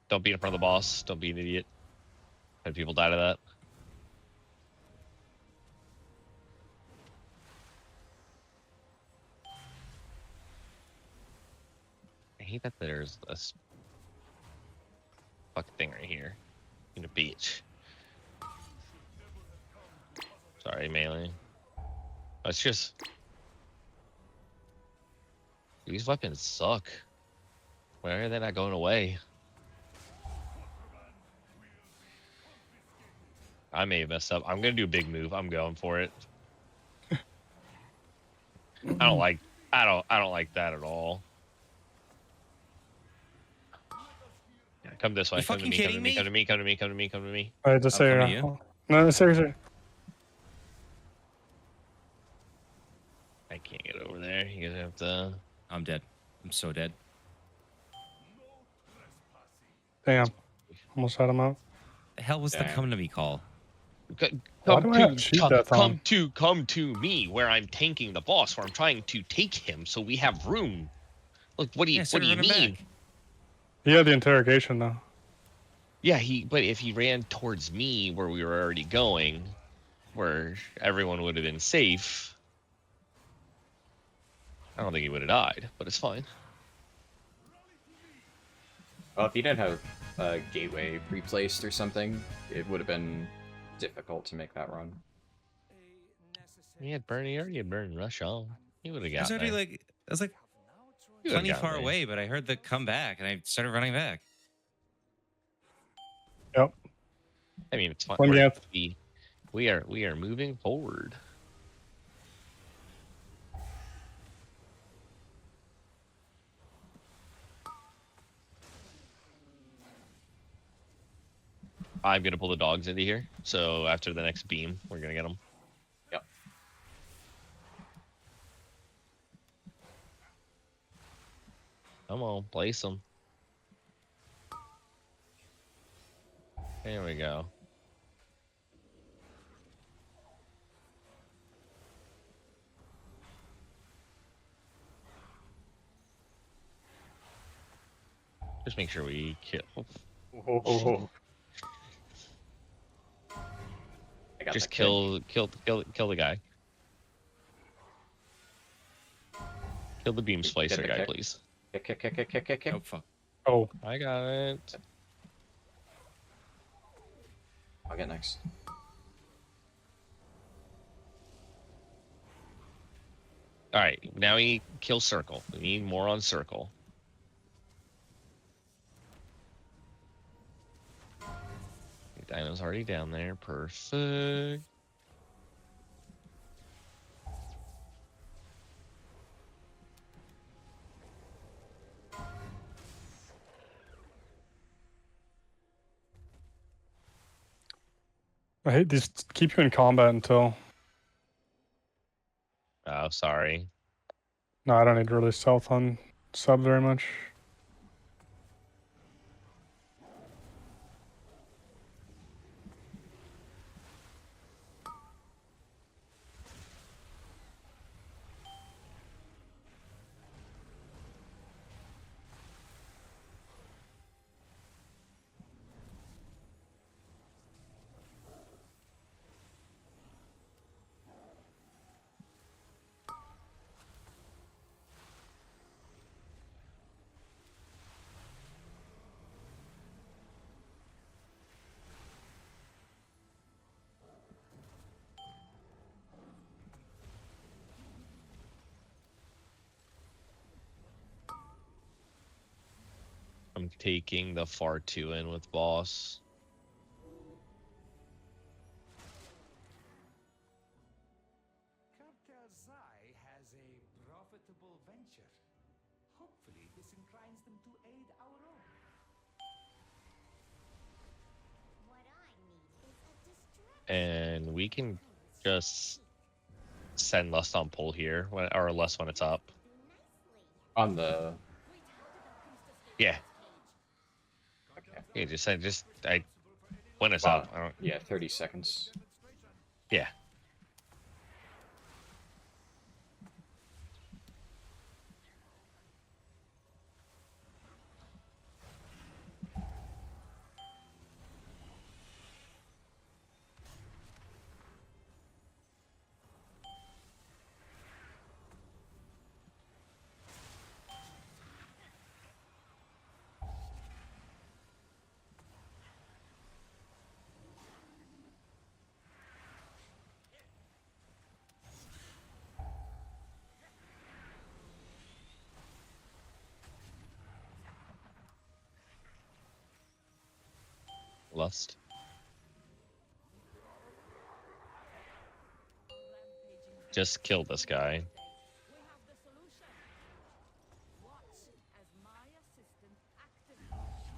Speaker 8: Don't be in front of the boss. Don't be an idiot. Had people die to that. I hate that there's a fucking thing right here. In a beach. Sorry, melee. It's just these weapons suck. Why are they not going away? I may have messed up. I'm gonna do a big move. I'm going for it. I don't like that at all. Come this way.
Speaker 10: You
Speaker 8: Come to
Speaker 10: fucking
Speaker 8: me.
Speaker 10: kidding me?
Speaker 8: Come to me. Come to me. Come to me. Come to me.
Speaker 9: All right, just
Speaker 10: I'll
Speaker 9: say
Speaker 10: come to you.
Speaker 9: No, seriously.
Speaker 8: I can't get over there. You guys have to.
Speaker 10: I'm dead. I'm so dead.
Speaker 9: Damn. Almost had him out.
Speaker 10: The hell was the
Speaker 1: Damn.
Speaker 10: come to me call?
Speaker 9: Why do I have cheat death on?
Speaker 8: Come to me where I'm tanking the boss, where I'm trying to take him, so we have room. Look, what do you mean?
Speaker 10: Back.
Speaker 9: He had the interrogation though.
Speaker 8: Yeah, but if he ran towards me where we were already going, where everyone would have been safe, I don't think he would have died, but it's fine.
Speaker 1: Well, if you didn't have a gateway replaced or something, it would have been difficult to make that run.
Speaker 8: He already had burn rush on. He would have
Speaker 10: I was
Speaker 8: got
Speaker 10: already
Speaker 8: there.
Speaker 10: I was like
Speaker 8: He would've
Speaker 10: plenty
Speaker 8: gotten
Speaker 10: far
Speaker 8: there.
Speaker 10: away, but I heard the come back and I started running back.
Speaker 9: Yep.
Speaker 8: I mean, it's fine.
Speaker 9: When you have-
Speaker 8: We are moving forward. I'm gonna pull the dogs into here. So after the next beam, we're gonna get them.
Speaker 1: Yep.
Speaker 8: Come on, place them. There we go. Just make sure we kill.
Speaker 1: Oh.
Speaker 8: Just kill the guy. Kill the beam splicer guy, please.
Speaker 1: Kick.
Speaker 10: Oh fuck.
Speaker 9: Oh,
Speaker 8: I got it.
Speaker 1: I'll get next.
Speaker 8: All right, now we kill circle. We need more on circle. Dino's already down there. Perfect.
Speaker 9: I hate these. Keep you in combat until.
Speaker 8: Oh, sorry.
Speaker 9: No, I don't need to really stealth on sub very much.
Speaker 8: I'm taking the far 2 in with boss.
Speaker 11: has a profitable venture. Hopefully, this inclines them to aid our own.
Speaker 12: What I need is a distraction.
Speaker 8: And we can just send Lust on pull here, or Lust when it's up.
Speaker 1: On the...
Speaker 8: Yeah. Yeah, when it's
Speaker 1: Wow.
Speaker 8: up. I don't,
Speaker 1: Yeah, 30 seconds.
Speaker 8: yeah. Lust. Just kill this guy.
Speaker 6: We have the solution. Watch as my assistant activates.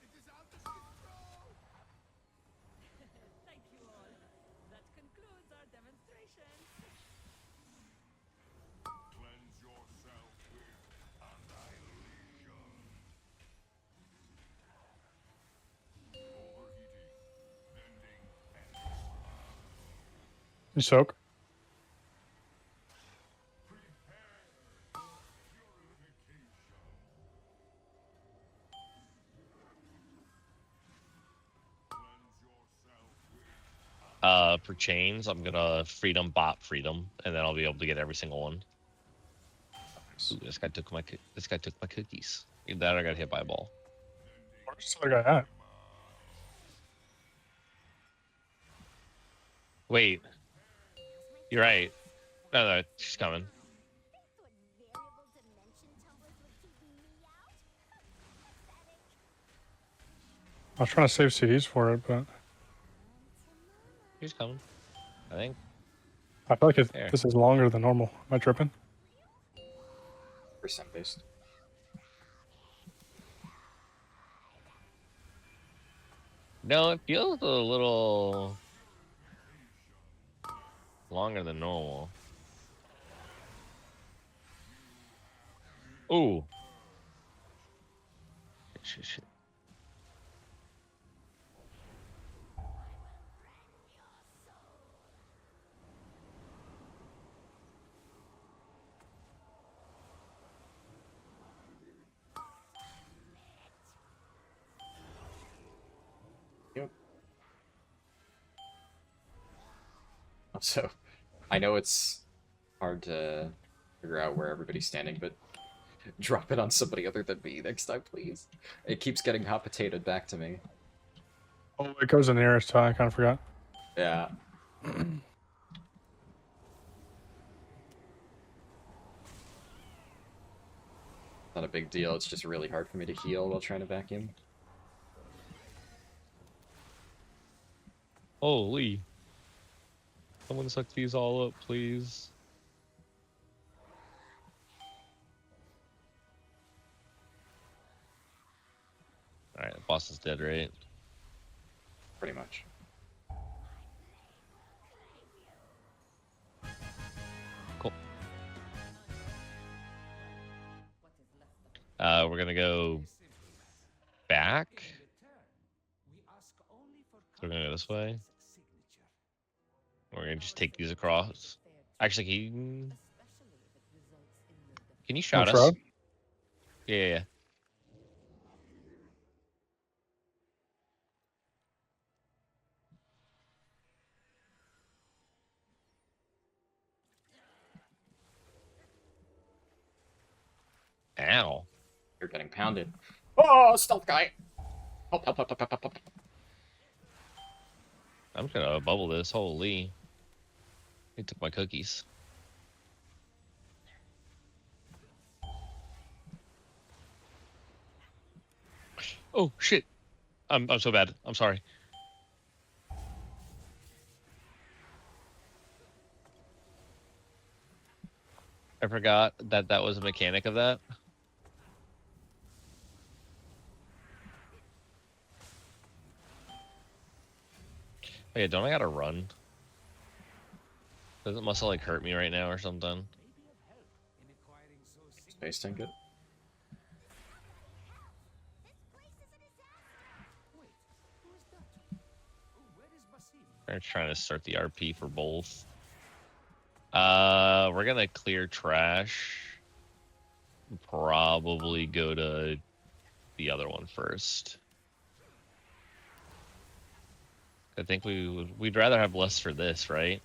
Speaker 6: Imbecile, turn it off. Thank you all. That concludes our demonstration.
Speaker 9: You soak.
Speaker 8: For chains, I'm gonna freedom bot freedom, and then I'll be able to get every single one. Ooh, this guy took my cookies. Either that or I got hit by a ball.
Speaker 9: Where's the other guy at?
Speaker 8: Wait. You're right. No, she's coming.
Speaker 12: Variable dimension tumblers would keep me out? Pathetic.
Speaker 9: I was trying to save CDs for it, but
Speaker 8: She's coming. I think.
Speaker 9: I feel like
Speaker 8: There.
Speaker 9: this is longer than normal. Am I tripping?
Speaker 1: Percent based.
Speaker 8: No, it feels a little longer than normal. Ooh. Shit.
Speaker 1: Yep. Also, I know it's hard to figure out where everybody's standing, but drop it on somebody other than me next time, please. It keeps getting hot potatoed back to me.
Speaker 9: Oh, it goes in the nearest tie. I kind of forgot.
Speaker 1: Yeah. Not a big deal, it's just really hard for me to heal while trying to vacuum.
Speaker 8: Holy. Someone suck these all up, please. Alright, the boss is dead, right?
Speaker 1: Pretty much.
Speaker 8: Cool. We're gonna go back. So we're gonna go this way. We're gonna just take these across. Actually, can you shout us?
Speaker 9: Shroud?
Speaker 8: Yeah. Ow.
Speaker 1: You're getting pounded. Oh, stealth guy! Help.
Speaker 8: I'm gonna bubble this. Holy. He took my cookies. Oh shit. I'm so bad. I'm sorry. I forgot that that was a mechanic of that. Oh, yeah, don't I gotta run? Doesn't muscle like hurt me right now or something?
Speaker 1: Space tank it.
Speaker 8: They're trying to start the RP for both. We're gonna clear trash. Probably go to the other one first. I think we'd rather have less for this, right?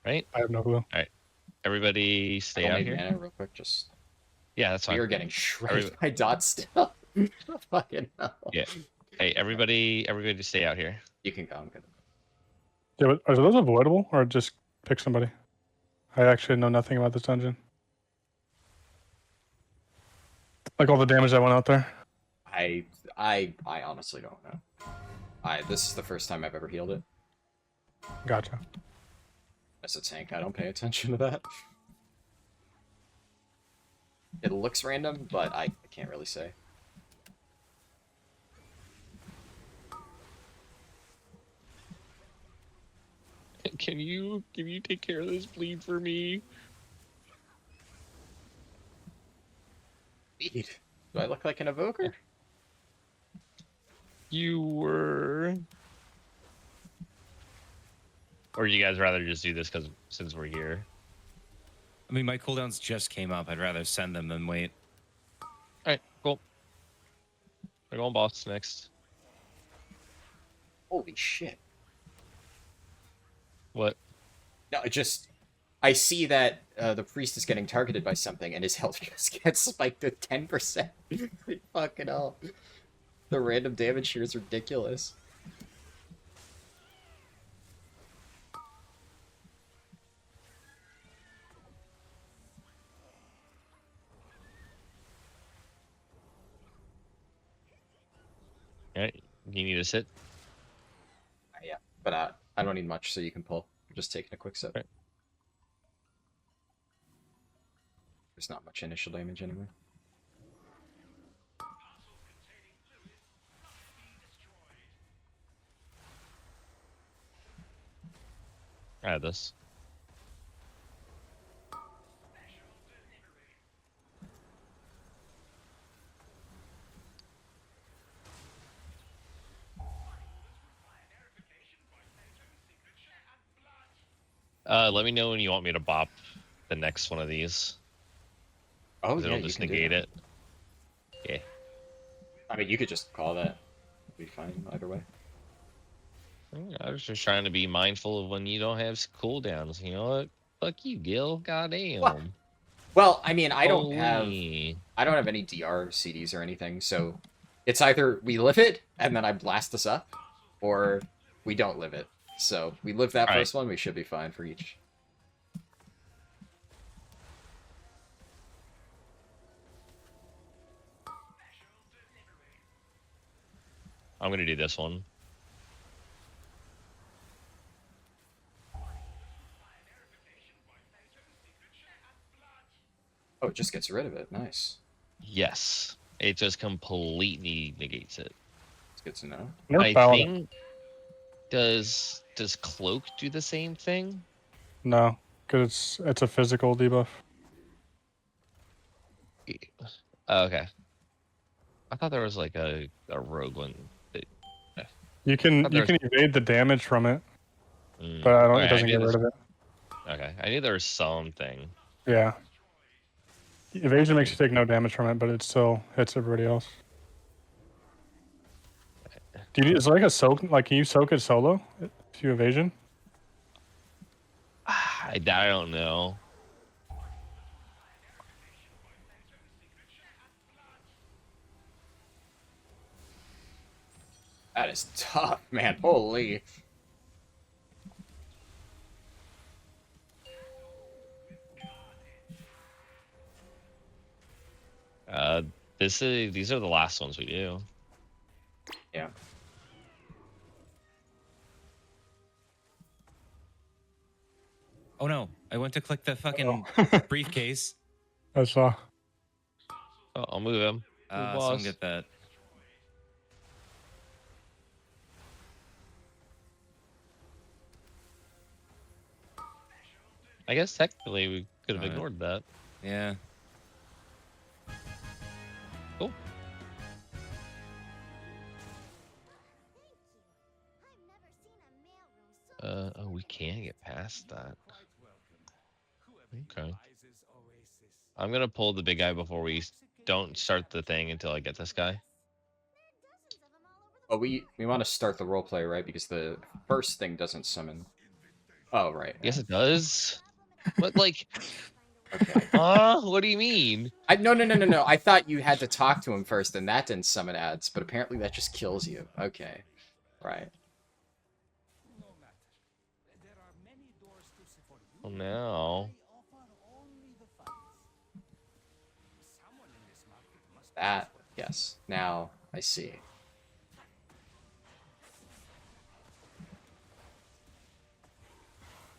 Speaker 8: Right?
Speaker 9: I have no clue.
Speaker 8: All right. Everybody stay out
Speaker 1: Need
Speaker 8: here.
Speaker 1: mana real quick, just
Speaker 8: Yeah, that's fine.
Speaker 1: we are getting shredded by dot still. Fucking hell.
Speaker 8: Yeah. Hey, everybody stay out here.
Speaker 1: You can go. I'm good.
Speaker 9: Yeah, but are those avoidable or just pick somebody? I actually know nothing about this dungeon. Like all the damage that went out there.
Speaker 1: I honestly don't know. This is the first time I've ever healed it.
Speaker 9: Gotcha.
Speaker 1: As a tank, I don't pay attention to that. It looks random, but I can't really say.
Speaker 8: Can you take care of this bleed for me?
Speaker 1: Bleed? Do I look like an evoker?
Speaker 8: You were. Or you guys rather just do this since we're here?
Speaker 10: I mean, my cooldowns just came up. I'd rather send them than wait.
Speaker 8: All right, cool. We're going boss next.
Speaker 1: Holy shit.
Speaker 8: What?
Speaker 1: No, I see that the priest is getting targeted by something, and his health just gets spiked to 10%. Fucking hell. The random damage here is ridiculous.
Speaker 8: Alright, you need to sit.
Speaker 1: Yeah, but I don't need much, so you can pull. I'm just taking a quick sip.
Speaker 8: Right.
Speaker 1: There's not much initial damage anyway.
Speaker 8: I have this. Let me know when you want me to bop the next one of these.
Speaker 1: Oh, yeah,
Speaker 8: it'll
Speaker 1: you
Speaker 8: just
Speaker 1: can do
Speaker 8: negate
Speaker 1: that.
Speaker 8: it. Yeah.
Speaker 1: I mean, you could just call that. It'll be fine either way.
Speaker 8: I was just trying to be mindful of when you don't have cooldowns. You know what? Fuck you, Gil. Goddamn.
Speaker 1: What? Well, I mean, I don't have
Speaker 8: Holy.
Speaker 1: any DR CDs or anything, so it's either we live it and then I blast this up, or we don't live it. So we live that first one, we should be fine for each.
Speaker 8: I'm gonna do this one.
Speaker 1: Oh, it just gets rid of it. Nice.
Speaker 8: Yes. It just completely negates it.
Speaker 1: It's good to know.
Speaker 8: I think does cloak do the same thing?
Speaker 9: No, because it's a physical debuff.
Speaker 8: Oh, okay. I thought there was like a rogue one.
Speaker 9: You can evade the damage from it, but it doesn't get rid of it.
Speaker 8: Okay, I knew there was something.
Speaker 9: Yeah. Evasion makes you take no damage from it, but it still hits everybody else. Is it like a soak? Like, can you soak it solo if you evasion?
Speaker 8: I don't know.
Speaker 1: That is tough, man. Holy.
Speaker 8: These are the last ones we do.
Speaker 1: Yeah.
Speaker 10: Oh no, I went to click the fucking briefcase.
Speaker 9: I saw.
Speaker 8: Oh, I'll move him.
Speaker 10: Someone get that.
Speaker 8: I guess technically we could have ignored that.
Speaker 10: Yeah.
Speaker 8: Cool. Oh, we can get past that. Okay. I'm gonna pull the big guy before we don't start the thing until I get this guy.
Speaker 1: Oh, we want to start the roleplay, right? Because the first thing doesn't summon. Oh, right.
Speaker 8: Yes, it does. But like,
Speaker 1: Okay.
Speaker 8: What do you mean?
Speaker 1: No. I thought you had to talk to him first, and that didn't summon ads, but apparently that just kills you. Okay. Right.
Speaker 8: Oh no.
Speaker 1: That, yes. Now I see.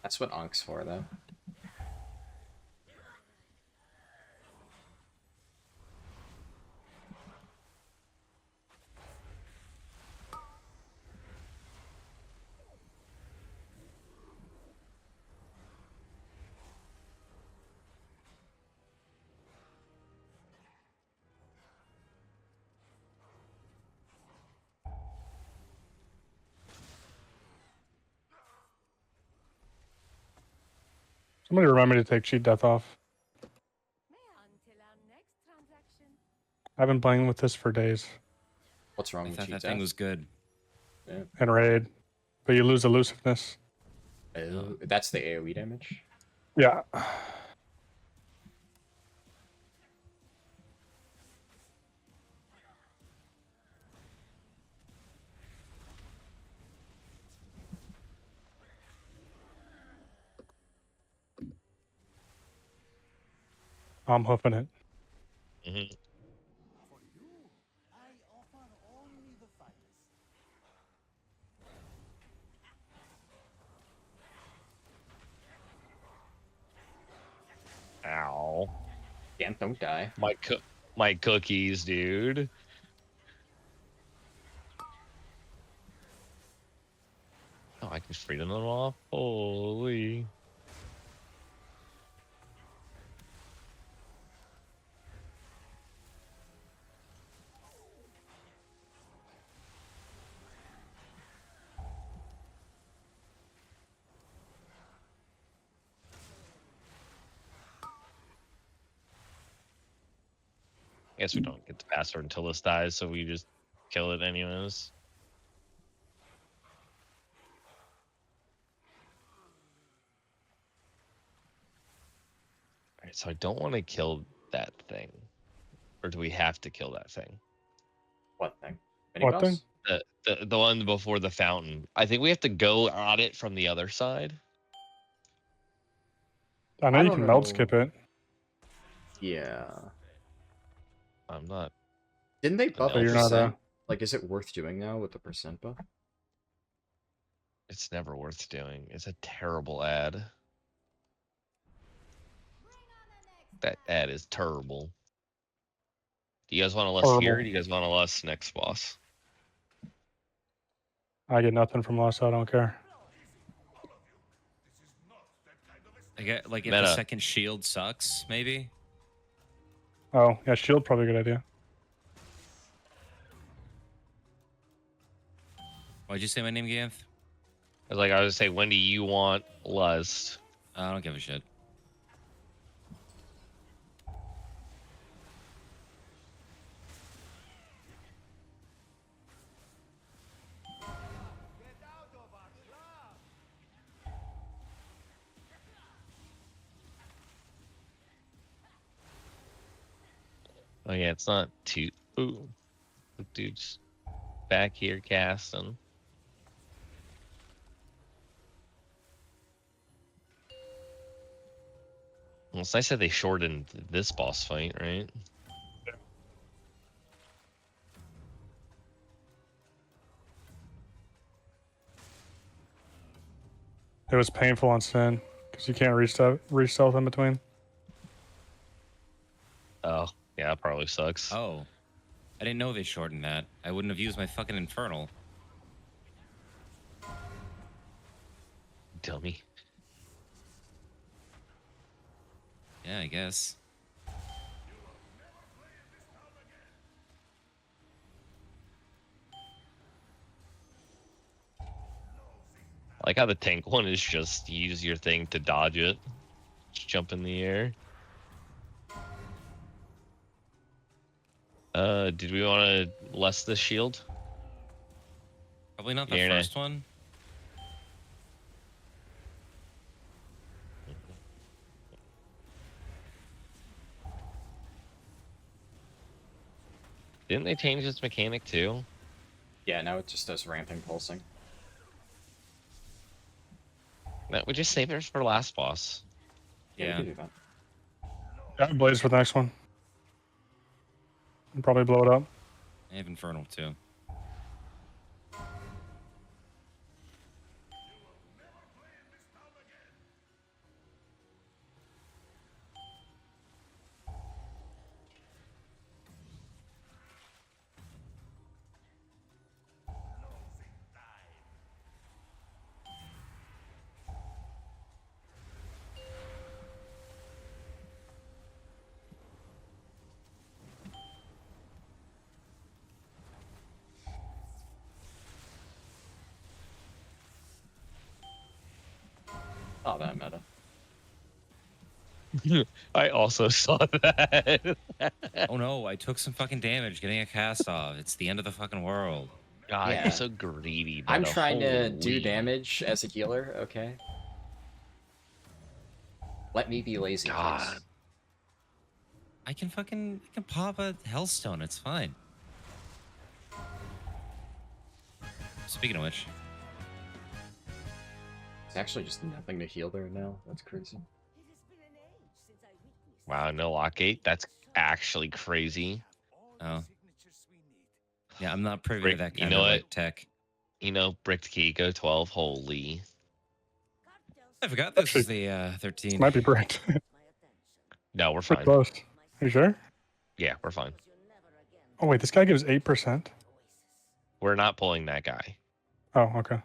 Speaker 1: That's what Ank's for, though.
Speaker 9: Somebody remind me to take cheat death off.
Speaker 6: Until our next transaction.
Speaker 9: I've been playing with this for days.
Speaker 1: What's wrong
Speaker 10: I
Speaker 1: with
Speaker 10: thought
Speaker 1: cheat
Speaker 10: that thing
Speaker 1: death?
Speaker 10: was good.
Speaker 1: Yeah.
Speaker 9: And raid. But you lose elusiveness.
Speaker 1: Oh, that's the AoE damage?
Speaker 9: Yeah. I'm hoofing it.
Speaker 8: Mm-hmm. Ow.
Speaker 1: Damn, don't die.
Speaker 8: My cookies, dude. Oh, I can freedom them off. Holy. I guess we don't get the password until this dies, so we just kill it anyways. Alright, so I don't want to kill that thing. Or do we have to kill that thing?
Speaker 1: What thing?
Speaker 9: What thing?
Speaker 8: The one before the fountain. I think we have to go on it from the other side.
Speaker 9: I know
Speaker 1: I
Speaker 9: you
Speaker 1: don't
Speaker 9: can meld
Speaker 1: know.
Speaker 9: skip it.
Speaker 1: Yeah.
Speaker 8: I'm not.
Speaker 1: Didn't they buff
Speaker 9: But you're not,
Speaker 1: percent? Like, is it worth doing now with the percent buff?
Speaker 8: It's never worth doing. It's a terrible ad. That ad is terrible. Do you guys want to less
Speaker 9: Horrible.
Speaker 8: here? Or do you guys want to less next boss?
Speaker 9: I get nothing from loss, so I don't care.
Speaker 10: I get like if
Speaker 8: Meta.
Speaker 10: the second shield sucks, maybe.
Speaker 9: Oh, yeah, shield probably a good idea.
Speaker 10: Why'd you say my name, Ganth?
Speaker 8: I was gonna say, when do you want lust?
Speaker 10: I don't give a shit.
Speaker 8: Oh yeah, it's not too. Ooh, dudes. back here casting. Well, it's nice that they shortened this boss fight, right?
Speaker 9: It was painful on Sin because you can't reach stealth in between.
Speaker 8: Oh, yeah, that probably sucks.
Speaker 10: Oh, I didn't know they shortened that. I wouldn't have used my fucking Infernal.
Speaker 8: Dummy.
Speaker 10: Yeah, I guess.
Speaker 8: I like how the tank one is just use your thing to dodge it. Just jump in the air. Did we want to less the shield?
Speaker 10: Probably not the
Speaker 8: Yeah,
Speaker 10: first one.
Speaker 8: Didn't they change its mechanic too?
Speaker 1: Yeah, now it just does ramping pulsing.
Speaker 8: No, we just save it for last boss.
Speaker 1: Yeah, we can do that.
Speaker 9: Yeah, Blaze for the next one. And probably blow it up.
Speaker 10: I have Infernal too.
Speaker 1: Oh, that meta.
Speaker 8: I also saw that.
Speaker 10: Oh no, I took some fucking damage getting a cast off. It's the end of the fucking world.
Speaker 8: God,
Speaker 1: Yeah.
Speaker 8: you're so greedy.
Speaker 1: I'm
Speaker 8: Meta.
Speaker 1: trying to do
Speaker 8: Holy.
Speaker 1: damage as a healer, okay? Let me be lazy,
Speaker 8: God.
Speaker 1: please.
Speaker 10: I can pop a Hellstone. It's fine. Speaking of which,
Speaker 1: It's actually just nothing to heal there now. That's crazy.
Speaker 8: Wow, no lockgate. That's actually crazy.
Speaker 10: oh yeah, I'm not privy
Speaker 8: Brick,
Speaker 10: to that
Speaker 8: you
Speaker 10: kind
Speaker 8: know
Speaker 10: of
Speaker 8: what?
Speaker 10: like tech.
Speaker 8: You know, bricked key, go 12. Holy.
Speaker 10: I forgot this
Speaker 9: Actually,
Speaker 10: was the 13.
Speaker 9: Might be bricked.
Speaker 8: No, we're
Speaker 9: Pretty
Speaker 8: fine.
Speaker 9: close. Are you sure?
Speaker 8: Yeah, we're fine.
Speaker 9: Oh wait, this guy gives 8%.
Speaker 8: We're not pulling that guy.
Speaker 9: Oh, okay.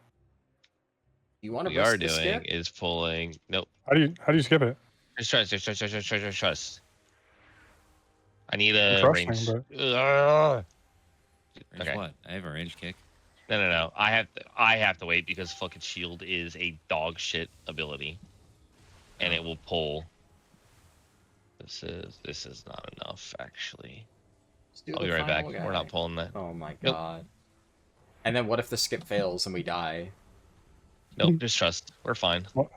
Speaker 1: You want to
Speaker 8: We are
Speaker 1: risk the
Speaker 8: doing
Speaker 1: skip?
Speaker 8: is pulling. Nope.
Speaker 9: How do you skip it?
Speaker 8: Just trust. I need
Speaker 9: I'm
Speaker 8: a
Speaker 9: trusting,
Speaker 8: range.
Speaker 9: but
Speaker 10: Range
Speaker 8: Okay.
Speaker 10: what? I have a range kick.
Speaker 8: No. I have to wait because fucking shield is a dog shit ability, and it will pull. This is not enough actually.
Speaker 1: Do
Speaker 8: I'll
Speaker 1: the
Speaker 8: be right back.
Speaker 1: final guy.
Speaker 8: We're not pulling that.
Speaker 1: Oh my
Speaker 8: Nope.
Speaker 1: god. And then what if the skip fails and we die?
Speaker 8: Nope. Just trust. We're fine.
Speaker 9: What?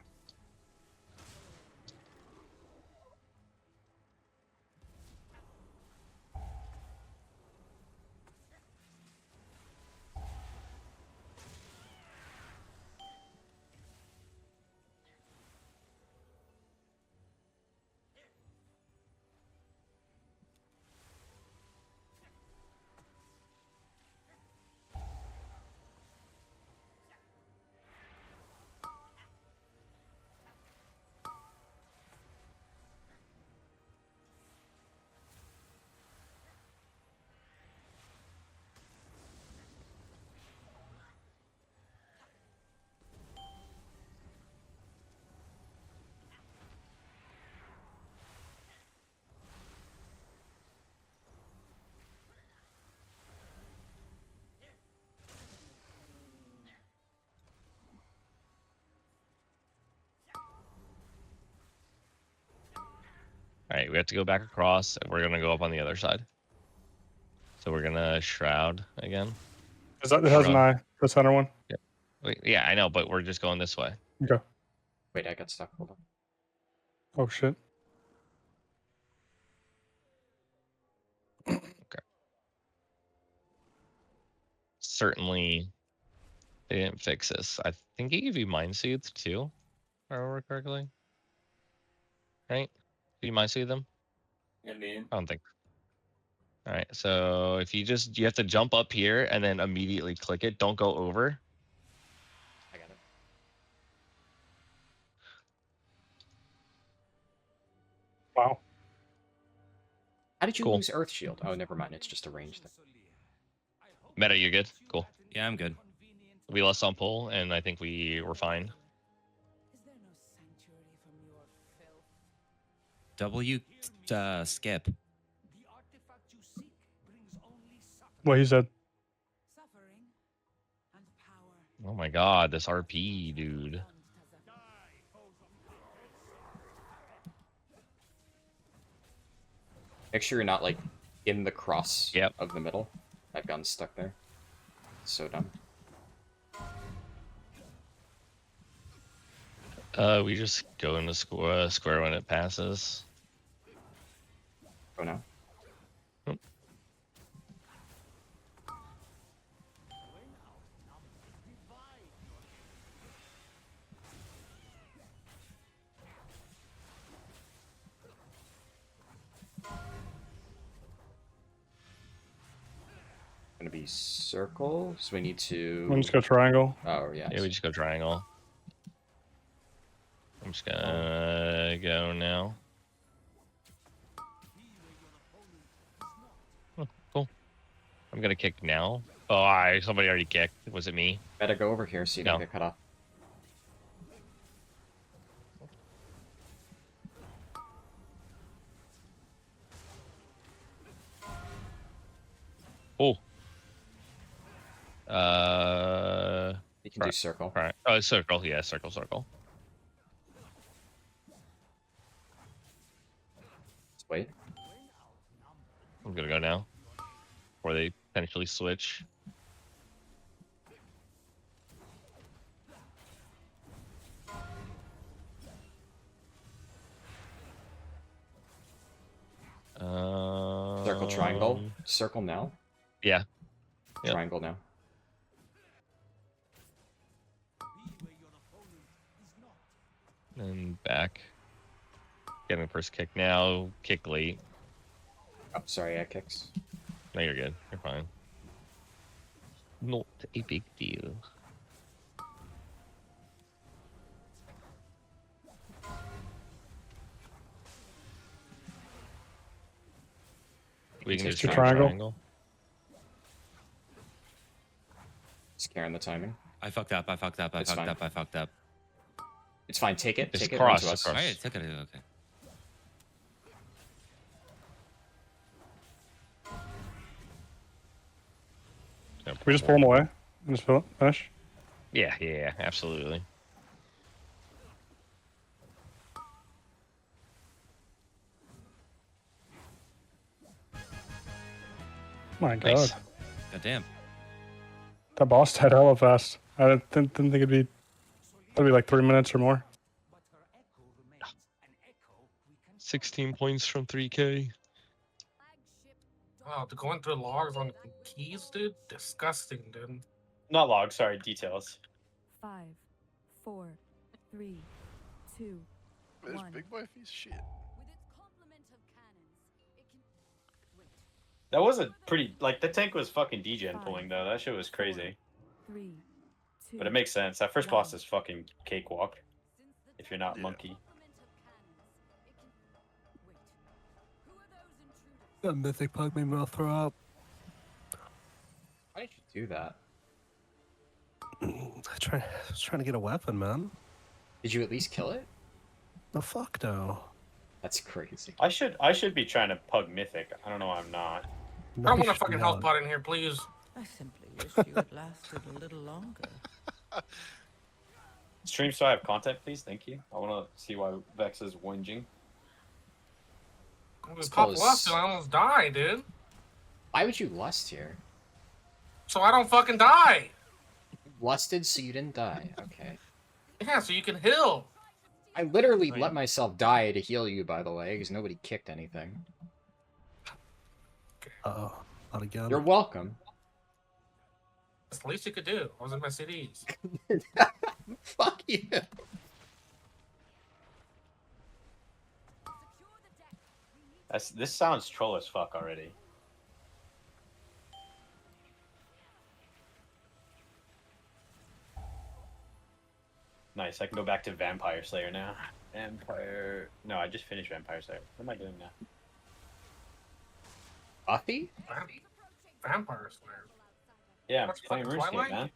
Speaker 8: All right, we have to go back across, and we're gonna go up on the other side. So we're gonna shroud again.
Speaker 9: It has an eye. The center one.
Speaker 8: Yeah. Wait, yeah, I know, but we're just going this way.
Speaker 9: Okay.
Speaker 1: Wait, I got stuck. Hold on.
Speaker 9: Oh shit.
Speaker 8: Okay. certainly they didn't fix this. I think he gave you Mind Soothed too, if I remember correctly. Right? Did you Mind Soothe them?
Speaker 7: Indeed.
Speaker 8: I don't think. All right, so if you have to jump up here and then immediately click it. Don't go over.
Speaker 1: I got it.
Speaker 9: Wow.
Speaker 1: How did you
Speaker 8: Cool.
Speaker 1: lose Earth Shield? Oh, never mind. It's just a range thing.
Speaker 8: Meta, you're good. Cool.
Speaker 10: Yeah, I'm good.
Speaker 8: We lost on pull, and I think we were fine.
Speaker 6: Is there no sanctuary from your filth?
Speaker 10: Skip.
Speaker 11: The artifact you seek brings only suffering.
Speaker 9: What he said.
Speaker 6: Suffering and power.
Speaker 8: Oh my god, this RP, dude.
Speaker 1: Make sure you're not like in the cross
Speaker 8: Yep.
Speaker 1: of the middle. I've gotten stuck there. So dumb.
Speaker 8: We just go into square when it passes.
Speaker 1: Go now. Gonna be circle, so we need to.
Speaker 9: We'll just go triangle.
Speaker 1: Oh yeah.
Speaker 8: Yeah, we just go triangle. I'm just gonna go now. Oh, cool. I'm gonna kick now. Oh, somebody already kicked. Was it me?
Speaker 1: Better go over here so you don't get cut off.
Speaker 8: Oh.
Speaker 1: You can do circle.
Speaker 8: Right. Oh, circle. Yeah, circle.
Speaker 1: Let's wait.
Speaker 8: I'm gonna go now. Before they potentially switch.
Speaker 1: Circle, triangle. Circle now.
Speaker 8: Yeah. Yep.
Speaker 1: Triangle now.
Speaker 8: And back. Getting first kick now. Kick late.
Speaker 1: Oh, sorry, I kicks.
Speaker 8: No, you're good. You're fine. Not a big deal. We can just triangle.
Speaker 1: Just carrying the timing.
Speaker 10: I fucked up. I fucked up.
Speaker 1: It's fine. Take it.
Speaker 8: Just
Speaker 1: Take it.
Speaker 8: cross,
Speaker 1: Run to us.
Speaker 8: cross.
Speaker 10: Alright, took it. Okay.
Speaker 9: Can we just pull him away and just finish?
Speaker 8: Yeah, absolutely.
Speaker 9: My god.
Speaker 8: Nice.
Speaker 10: God damn.
Speaker 9: That boss died hella fast. I didn't think it'd be. That'd be like 3 minutes or more.
Speaker 8: 16 points from 3K.
Speaker 4: Wow, going through logs on keys, dude. Disgusting, dude.
Speaker 7: Not logs, sorry, details.
Speaker 6: 5, 4, 3, 2,
Speaker 13: There's
Speaker 6: 1.
Speaker 13: big boy piece of shit.
Speaker 6: With its complement of cannons, it can. Wait.
Speaker 7: That was a pretty, like, the tank was fucking degen pulling, though. That shit was crazy.
Speaker 6: 3, 2.
Speaker 7: But it makes sense. That first boss is fucking cakewalk. If you're not monkey.
Speaker 6: Complement of cannons, it can. Wait. Who are those intruders?
Speaker 14: That mythic pug made me throw up.
Speaker 1: Why did you do that?
Speaker 14: I was trying to get a weapon, man.
Speaker 1: Did you at least kill it?
Speaker 14: No, fuck no.
Speaker 1: That's crazy.
Speaker 7: I should be trying to pug mythic. I don't know why I'm not.
Speaker 4: I don't want a fucking health pot in here, please.
Speaker 6: I simply wish you had lasted a little longer.
Speaker 7: Stream so I have content, please. Thank you. I want to see why Vex is whinging.
Speaker 4: I was pop lust and I almost died, dude.
Speaker 1: Why would you lust here?
Speaker 4: So I don't fucking die.
Speaker 1: Lusted so you didn't die. Okay.
Speaker 4: Yeah, so you can heal.
Speaker 1: I literally let myself die to heal you, by the way, because nobody kicked anything.
Speaker 14: Uh-oh. Not again.
Speaker 1: You're welcome.
Speaker 4: That's the least you could do. I was in my CDs.
Speaker 1: Fuck you.
Speaker 7: This sounds troll as fuck already. Nice, I can go back to Vampire Slayer now. Vampire... No, I just finished Vampire Slayer. What am I doing now?
Speaker 1: Buffy?
Speaker 4: Vampire Slayer.
Speaker 7: Yeah, I'm
Speaker 4: What's
Speaker 7: playing
Speaker 4: fucking
Speaker 7: RuneScape,
Speaker 4: Twilight?
Speaker 7: man.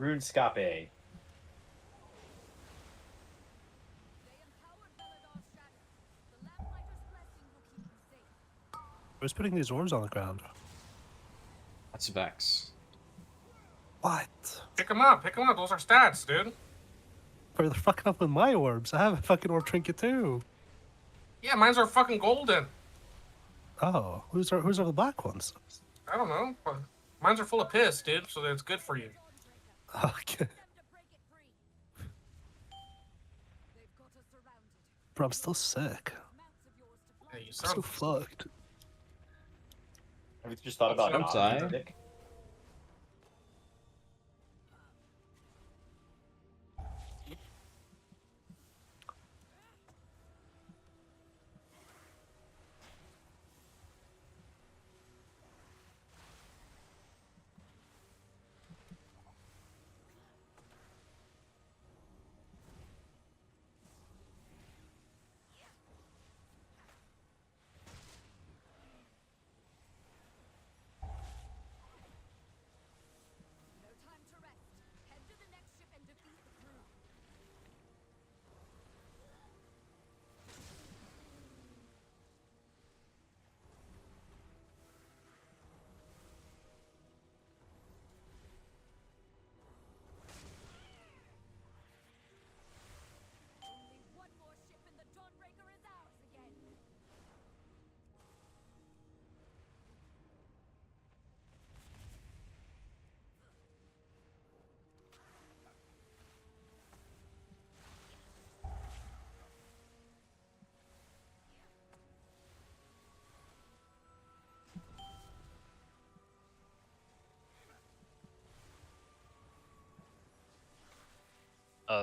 Speaker 7: RuneScape.
Speaker 14: Who's putting these orbs on the ground?
Speaker 1: That's Vex.
Speaker 14: What?
Speaker 4: Pick them up. Pick them up. Those are stats, dude.
Speaker 14: They're fucking up with my orbs. I have a fucking orb trinket too.
Speaker 4: Yeah, mine's are fucking golden.
Speaker 14: Oh, whose are the black ones?
Speaker 4: I don't know. But mine's are full of piss, dude, so that's good for you.
Speaker 14: Okay. Bro, I'm still sick.
Speaker 4: Hey, you
Speaker 14: I'm
Speaker 4: sound
Speaker 14: so fucked.
Speaker 7: Have you just thought about
Speaker 1: Don't
Speaker 7: not
Speaker 1: die.
Speaker 7: Dick?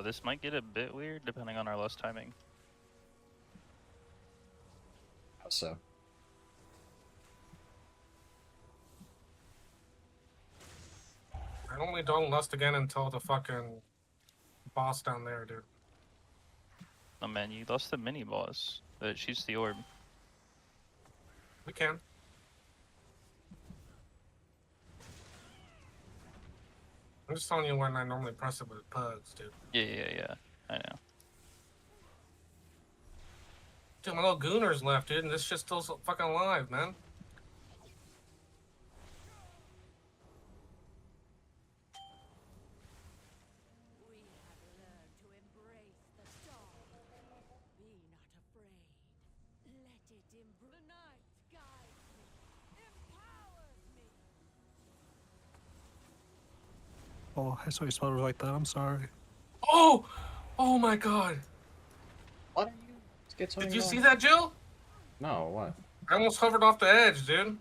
Speaker 3: This might get a bit weird depending on our lost timing.
Speaker 1: How so?
Speaker 4: I only don't lust again until the fucking boss down there, dude.
Speaker 3: Oh man, you lost the mini boss that shoots the orb.
Speaker 4: We can. I'm just telling you when I normally press it with pugs, dude.
Speaker 3: Yeah. I know.
Speaker 4: Dude, my little gooners left, dude, and this shit's still so fucking alive, man.
Speaker 14: Oh, I saw you spell like that. I'm sorry.
Speaker 4: Oh! Oh my god.
Speaker 1: What are you? Get
Speaker 4: Did you see that, Jill?
Speaker 1: No, what?
Speaker 4: I almost hovered off the edge, dude.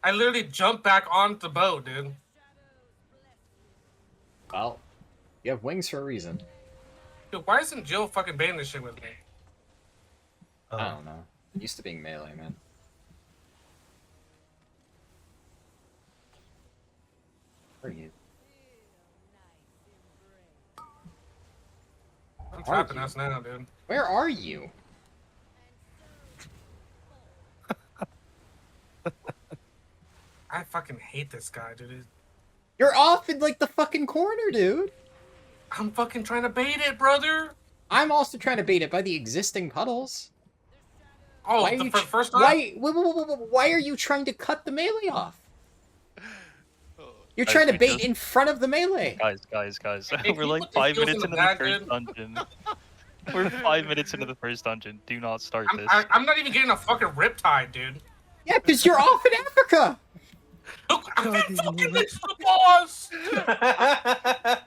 Speaker 4: I literally jumped back on the boat, dude.
Speaker 1: Well, you have wings for a reason.
Speaker 4: Dude, why isn't Jill fucking baiting this shit with me?
Speaker 1: I don't know. Used to being melee, man. Where are you?
Speaker 4: I'm trapping us now, dude.
Speaker 1: Where are you?
Speaker 4: I fucking hate this guy, dude.
Speaker 1: You're off in like the fucking corner, dude.
Speaker 4: I'm fucking trying to bait it, brother.
Speaker 1: I'm also trying to bait it by the existing puddles.
Speaker 4: Oh,
Speaker 1: why
Speaker 4: the
Speaker 1: are you
Speaker 4: first time?
Speaker 1: why are you trying to cut the melee off? You're trying to bait in front of the melee.
Speaker 3: Guys.
Speaker 4: If
Speaker 3: We're
Speaker 4: you
Speaker 3: like
Speaker 4: put the
Speaker 3: 5
Speaker 4: heels
Speaker 3: minutes
Speaker 4: in
Speaker 3: into
Speaker 4: the
Speaker 3: the
Speaker 4: bag,
Speaker 3: first
Speaker 4: dude.
Speaker 3: dungeon. We're 5 minutes into the first dungeon. Do not start this.
Speaker 4: I'm not even getting a fucking riptide, dude.
Speaker 1: Yeah, because you're off in Africa.
Speaker 4: Look, I'm fucking next to the boss.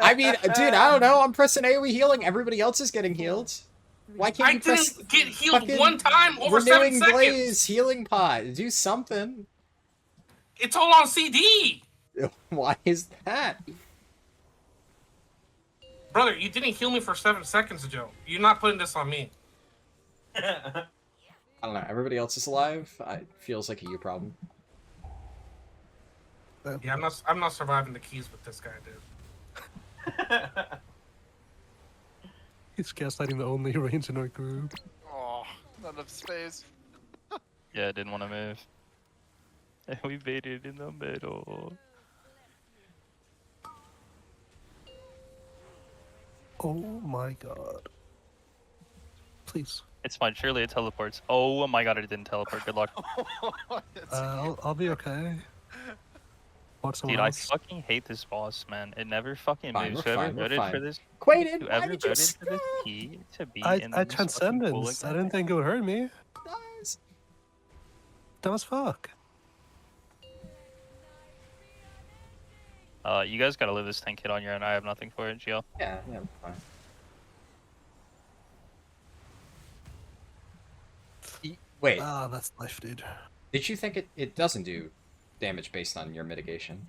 Speaker 1: I mean, dude, I don't know. I'm pressing AoE healing. Everybody else is getting healed. Why can't you press
Speaker 4: didn't get healed
Speaker 1: fucking
Speaker 4: one time over 7
Speaker 1: Renewing
Speaker 4: seconds.
Speaker 1: Blaze healing pot? Do something.
Speaker 4: It's all on CD!
Speaker 1: Why is that?
Speaker 4: Brother, you didn't heal me for 7 seconds, Joe. You're not putting this on me.
Speaker 1: I don't know. Everybody else is alive. It feels like a you problem.
Speaker 4: Yeah, I'm not surviving the keys with this guy, dude.
Speaker 14: He's gaslighting the only range in our group.
Speaker 13: Oh, not enough space.
Speaker 3: Yeah, I didn't want to move. And we baited in the middle.
Speaker 14: Oh my god. Please.
Speaker 3: It's fine. Surely it teleports. Oh my god, it didn't teleport. Good luck.
Speaker 14: I'll be okay. Watch someone
Speaker 3: Dude, I
Speaker 14: else.
Speaker 3: fucking hate this boss, man. It never fucking
Speaker 1: Fine,
Speaker 3: moves.
Speaker 1: we're
Speaker 3: Whoever
Speaker 1: fine, we're
Speaker 3: voted
Speaker 1: fine.
Speaker 3: for this,
Speaker 1: Quaden, why
Speaker 3: whoever
Speaker 1: did you
Speaker 3: voted for this key to be in
Speaker 14: I
Speaker 3: this fucking pool
Speaker 14: transcendence. I didn't think it would hurt me.
Speaker 1: Nice.
Speaker 14: Dumb as fuck.
Speaker 3: You guys gotta live this tank hit on your own. I have nothing for it, GL.
Speaker 1: Yeah, fine. Wait.
Speaker 14: Ah, that's life, dude.
Speaker 1: Did you think it doesn't do damage based on your mitigation?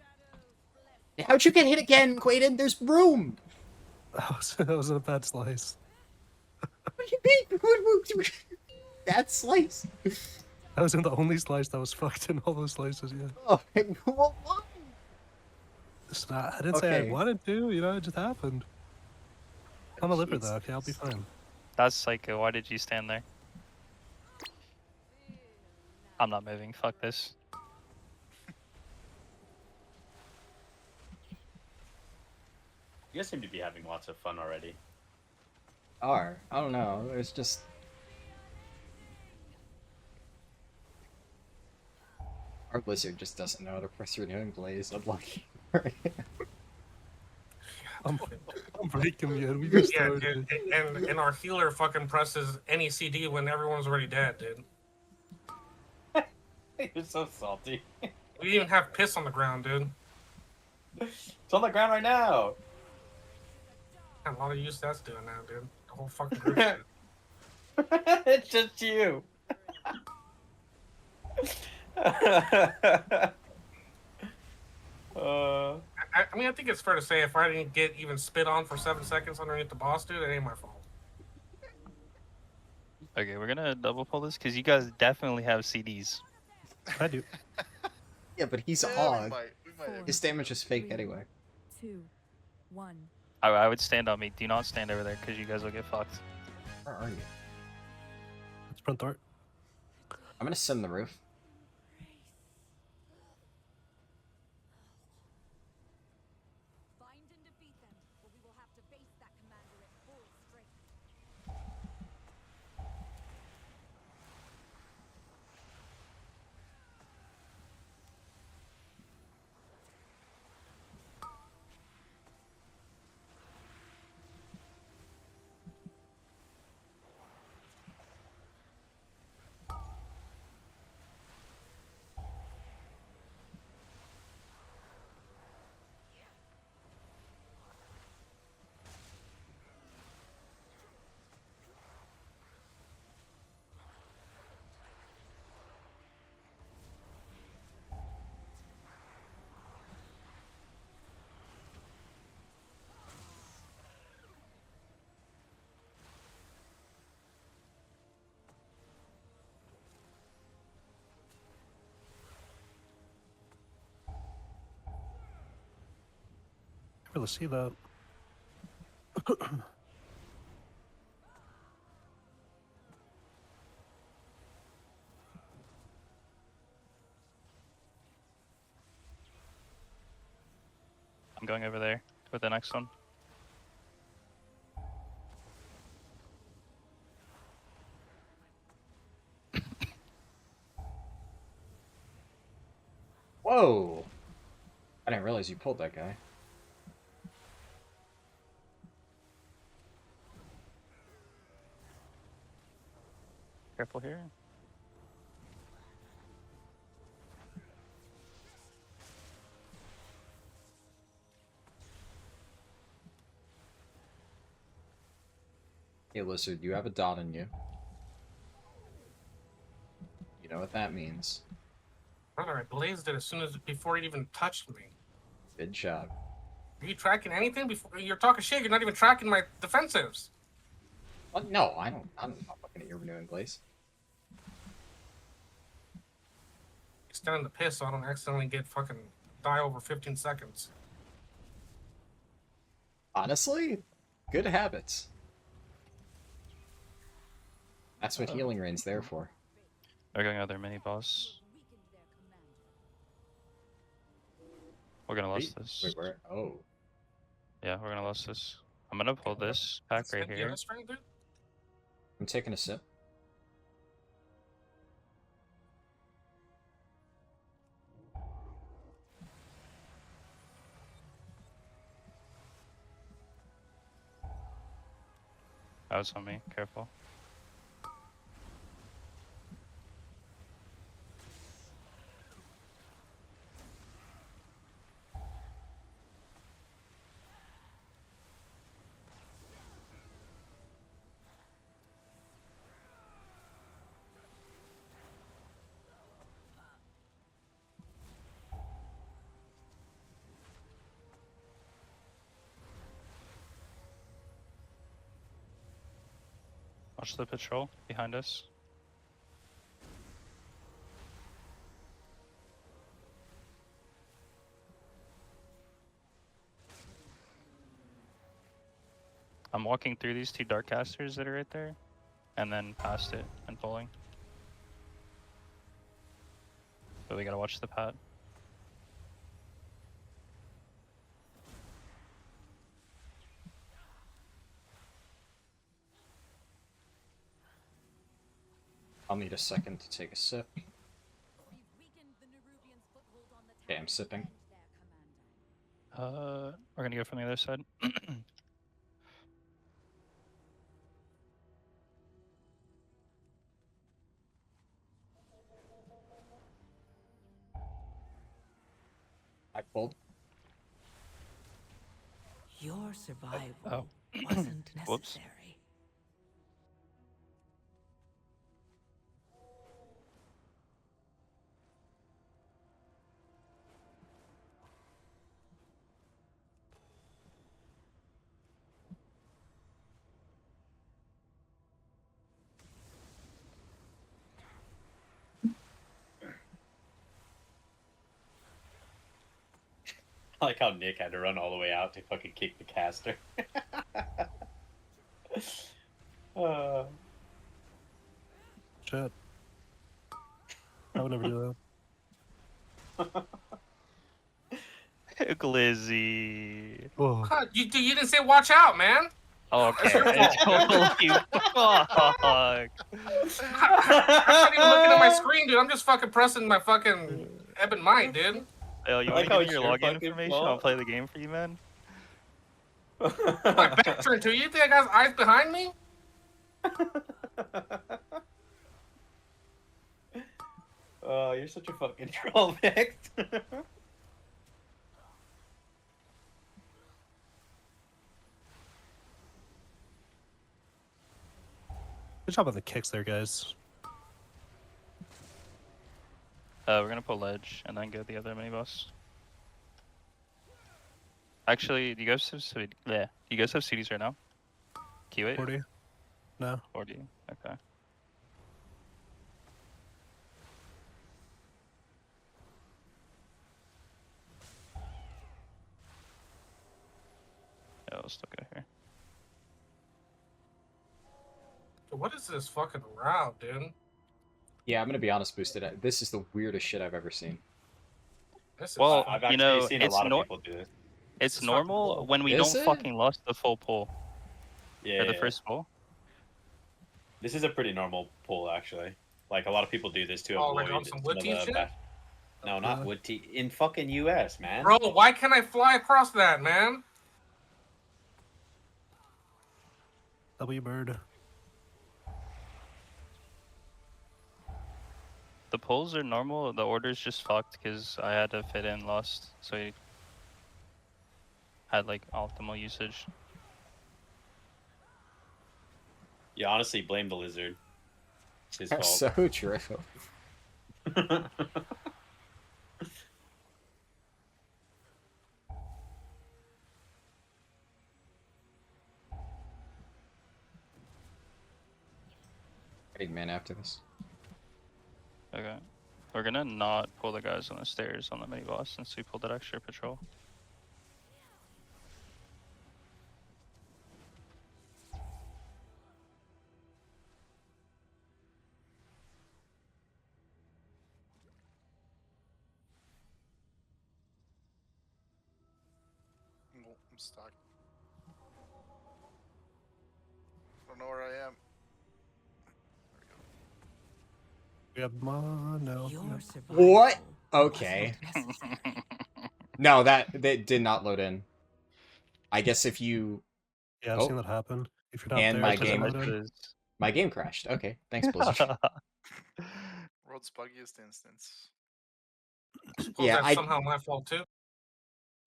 Speaker 1: How'd you get hit again, Quaden? There's room!
Speaker 14: That was a bad slice.
Speaker 1: What do you mean? That slice?
Speaker 14: That was in the only slice that was fucked in all those slices, yeah.
Speaker 1: Oh, well, why?
Speaker 14: Listen, I didn't say I
Speaker 1: Okay.
Speaker 14: wanted to, you know, it just happened. I'm a liver though, okay? I'll be fine.
Speaker 3: That's psycho. Why did you stand there? I'm not moving. Fuck this.
Speaker 7: You guys seem to be having lots of fun already.
Speaker 1: I don't know. There's just... Our Blizzard just doesn't know how to press renewing blaze. I'm lucky.
Speaker 14: I'm breaking you. We just
Speaker 4: Yeah,
Speaker 14: started.
Speaker 4: dude, and our healer fucking presses any CD when everyone's already dead, dude.
Speaker 7: You're so salty.
Speaker 4: We didn't even have piss on the ground, dude.
Speaker 7: It's on the ground right now.
Speaker 4: A lot of use that's doing now, dude. The whole fucking group. Shit.
Speaker 7: It's just you.
Speaker 4: I mean, I think it's fair to say if I didn't get even spit on for 7 seconds underneath the boss, dude, it ain't my fault.
Speaker 3: Okay, we're gonna double pull this because you guys definitely have CDs.
Speaker 14: I do.
Speaker 1: Yeah, but he's
Speaker 13: Yeah,
Speaker 1: on.
Speaker 13: we might have.
Speaker 1: His damage is fake anyway.
Speaker 6: 2, 1.
Speaker 3: I would stand on me. Do not stand over there because you guys will get fucked.
Speaker 1: Where are you?
Speaker 14: It's front door.
Speaker 1: I'm gonna sim the roof.
Speaker 6: Find and defeat them, or we will have to face that commander at full strength.
Speaker 14: Really see that.
Speaker 3: I'm going over there with the next one.
Speaker 1: Whoa! I didn't realize you pulled that guy.
Speaker 3: Careful here.
Speaker 1: Hey, Lizard, you have a dot in you. You know what that means.
Speaker 4: Brother, I blazed it as soon as before it even touched me.
Speaker 1: Good job.
Speaker 4: Are you tracking anything before you're talking shit? You're not even tracking my defensives.
Speaker 1: What? No, I don't. I'm not looking at your renewing glaze.
Speaker 4: Stand in the piss so I don't accidentally get fucking die over 15 seconds.
Speaker 1: Honestly, good habits. That's what healing rain's there for.
Speaker 3: We're going other mini boss. We're gonna lose this.
Speaker 1: Wait, where? Oh.
Speaker 3: Yeah, we're gonna lose this. I'm gonna pull this pack right here.
Speaker 1: I'm taking a sip.
Speaker 3: That was on me. Careful. Watch the patrol behind us. I'm walking through these two dark casters that are right there, and then past it and pulling. But we gotta watch the pad.
Speaker 1: I'll need a second to take a sip. Okay, I'm sipping.
Speaker 3: We're gonna go from the other side.
Speaker 1: I pulled.
Speaker 6: Your survival
Speaker 3: Oh.
Speaker 6: wasn't
Speaker 3: Whoops.
Speaker 6: necessary.
Speaker 7: I like how Nick had to run all the way out to fucking kick the caster.
Speaker 14: Shit. I would never do that.
Speaker 3: Glizzy.
Speaker 14: Oh.
Speaker 4: Huh, you didn't say watch out, man.
Speaker 3: Oh, okay. I totally fuck.
Speaker 4: I'm not even looking at my screen, dude. I'm just fucking pressing my fucking ebb and might, dude.
Speaker 3: Yo, you
Speaker 7: like
Speaker 3: want
Speaker 7: how
Speaker 3: to give me your
Speaker 7: it's your
Speaker 3: login
Speaker 7: fucking
Speaker 3: information?
Speaker 7: fault.
Speaker 3: I'll play the game for you, man.
Speaker 4: My back turned to you. You think I got eyes behind me?
Speaker 7: Oh, you're such a fucking troll, Nick.
Speaker 14: Good job on the kicks there, guys.
Speaker 3: We're gonna pull ledge and then get the other mini boss. Actually, do you guys have do you guys have CDs right now? Q8?
Speaker 14: 40? No.
Speaker 3: 40. Okay. Yeah, let's still go here.
Speaker 4: What is this fucking route, dude?
Speaker 1: Yeah, I'm gonna be honest, Boosted. This is the weirdest shit I've ever seen.
Speaker 3: Well,
Speaker 7: I've
Speaker 3: you
Speaker 7: actually
Speaker 3: know,
Speaker 7: seen a
Speaker 3: it's
Speaker 7: lot of people do this.
Speaker 3: It's normal when we
Speaker 1: Is
Speaker 3: don't
Speaker 1: it?
Speaker 3: fucking lost the full pull.
Speaker 7: Yeah.
Speaker 3: Or the first pull.
Speaker 7: This is a pretty normal pull, actually. Like, a lot of people do this to
Speaker 4: Oh,
Speaker 7: avoid
Speaker 4: like on some
Speaker 7: some
Speaker 4: wood
Speaker 7: of
Speaker 4: tea
Speaker 7: the
Speaker 4: shit?
Speaker 7: No, not wood tea. In fucking US, man.
Speaker 4: Bro, why can't I fly across that, man?
Speaker 14: W bird.
Speaker 3: The pulls are normal. The order's just fucked because I had to fit in lost, so he had like optimal usage.
Speaker 7: You honestly blame the lizard. It's his
Speaker 1: That's
Speaker 7: fault.
Speaker 1: so true. I need mana after this.
Speaker 3: Okay. We're gonna not pull the guys on the stairs on the mini boss since we pulled that extra patrol.
Speaker 13: Oh, I'm stuck. Don't know where I am.
Speaker 14: We have mono.
Speaker 6: Your
Speaker 1: What?
Speaker 6: survival
Speaker 1: Okay.
Speaker 6: wasn't necessary.
Speaker 1: No, that did not load in. I guess if you
Speaker 14: Yeah, I've seen that happen. If you're not
Speaker 1: and
Speaker 14: there,
Speaker 1: my
Speaker 14: it doesn't
Speaker 1: game
Speaker 14: load in.
Speaker 1: my game crashed. Okay, thanks Blizzard.
Speaker 13: World's buggiest instance.
Speaker 4: Suppose
Speaker 1: Yeah,
Speaker 4: that's somehow my fault too.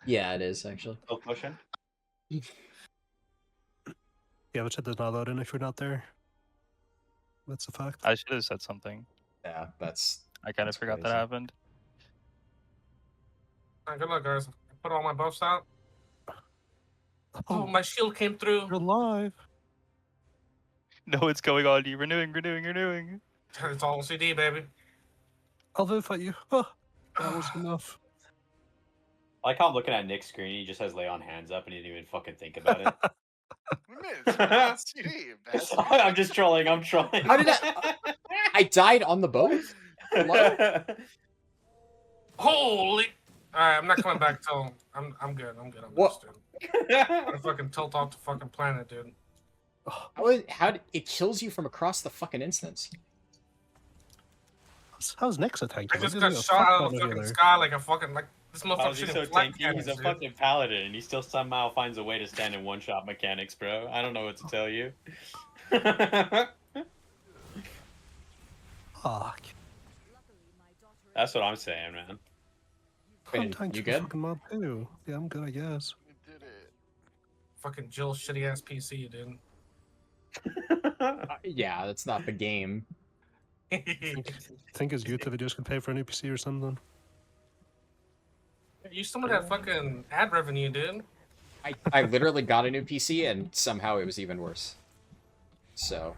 Speaker 1: Yeah, it is actually.
Speaker 7: Still pushing.
Speaker 14: Yeah, which it does not load in if you're not there. That's a fact.
Speaker 3: I should have said something.
Speaker 1: Yeah, that's.
Speaker 3: I kind of forgot
Speaker 1: crazy.
Speaker 3: that happened.
Speaker 4: Alright, good luck, guys. I put all my buffs out. Oh, my shield came through.
Speaker 14: You're alive.
Speaker 3: No, it's going on. You renewing.
Speaker 4: It's all CD, baby.
Speaker 14: I'll vivify you. Oh, that was enough.
Speaker 7: I like how I'm looking at Nick's screen. He just has lay on hands up and he didn't even fucking think about it.
Speaker 13: It's CD, bastard.
Speaker 7: I'm just trolling. I'm trolling.
Speaker 1: How did I died on the boat? Hello?
Speaker 4: Holy! Alright, I'm not coming back till I'm good. I'm good.
Speaker 1: What?
Speaker 4: I'm gonna fucking tilt off the fucking planet, dude.
Speaker 1: How did it kills you from across the fucking instance?
Speaker 14: How's Nick's a tank?
Speaker 4: I just got shot out of the fucking sky like a fucking this
Speaker 7: How
Speaker 4: motherfucker
Speaker 7: is he
Speaker 4: shooting
Speaker 7: so
Speaker 4: flat
Speaker 7: tanky?
Speaker 4: cannons,
Speaker 7: He's a
Speaker 4: dude.
Speaker 7: fucking paladin, and he still somehow finds a way to stand in one-shot mechanics, bro. I don't know what to tell you.
Speaker 14: Fuck.
Speaker 7: That's what I'm saying, man.
Speaker 14: I'm tanked
Speaker 1: you
Speaker 14: for
Speaker 1: good?
Speaker 14: fucking mob too. Yeah, I'm good, I guess.
Speaker 13: We did it.
Speaker 4: Fucking Jill's shitty ass PC, dude.
Speaker 1: Yeah, that's not the game.
Speaker 14: Think his YouTube videos could pay for a new PC or something.
Speaker 4: You some of that fucking ad revenue, dude.
Speaker 1: I literally got a new PC and somehow it was even worse. So,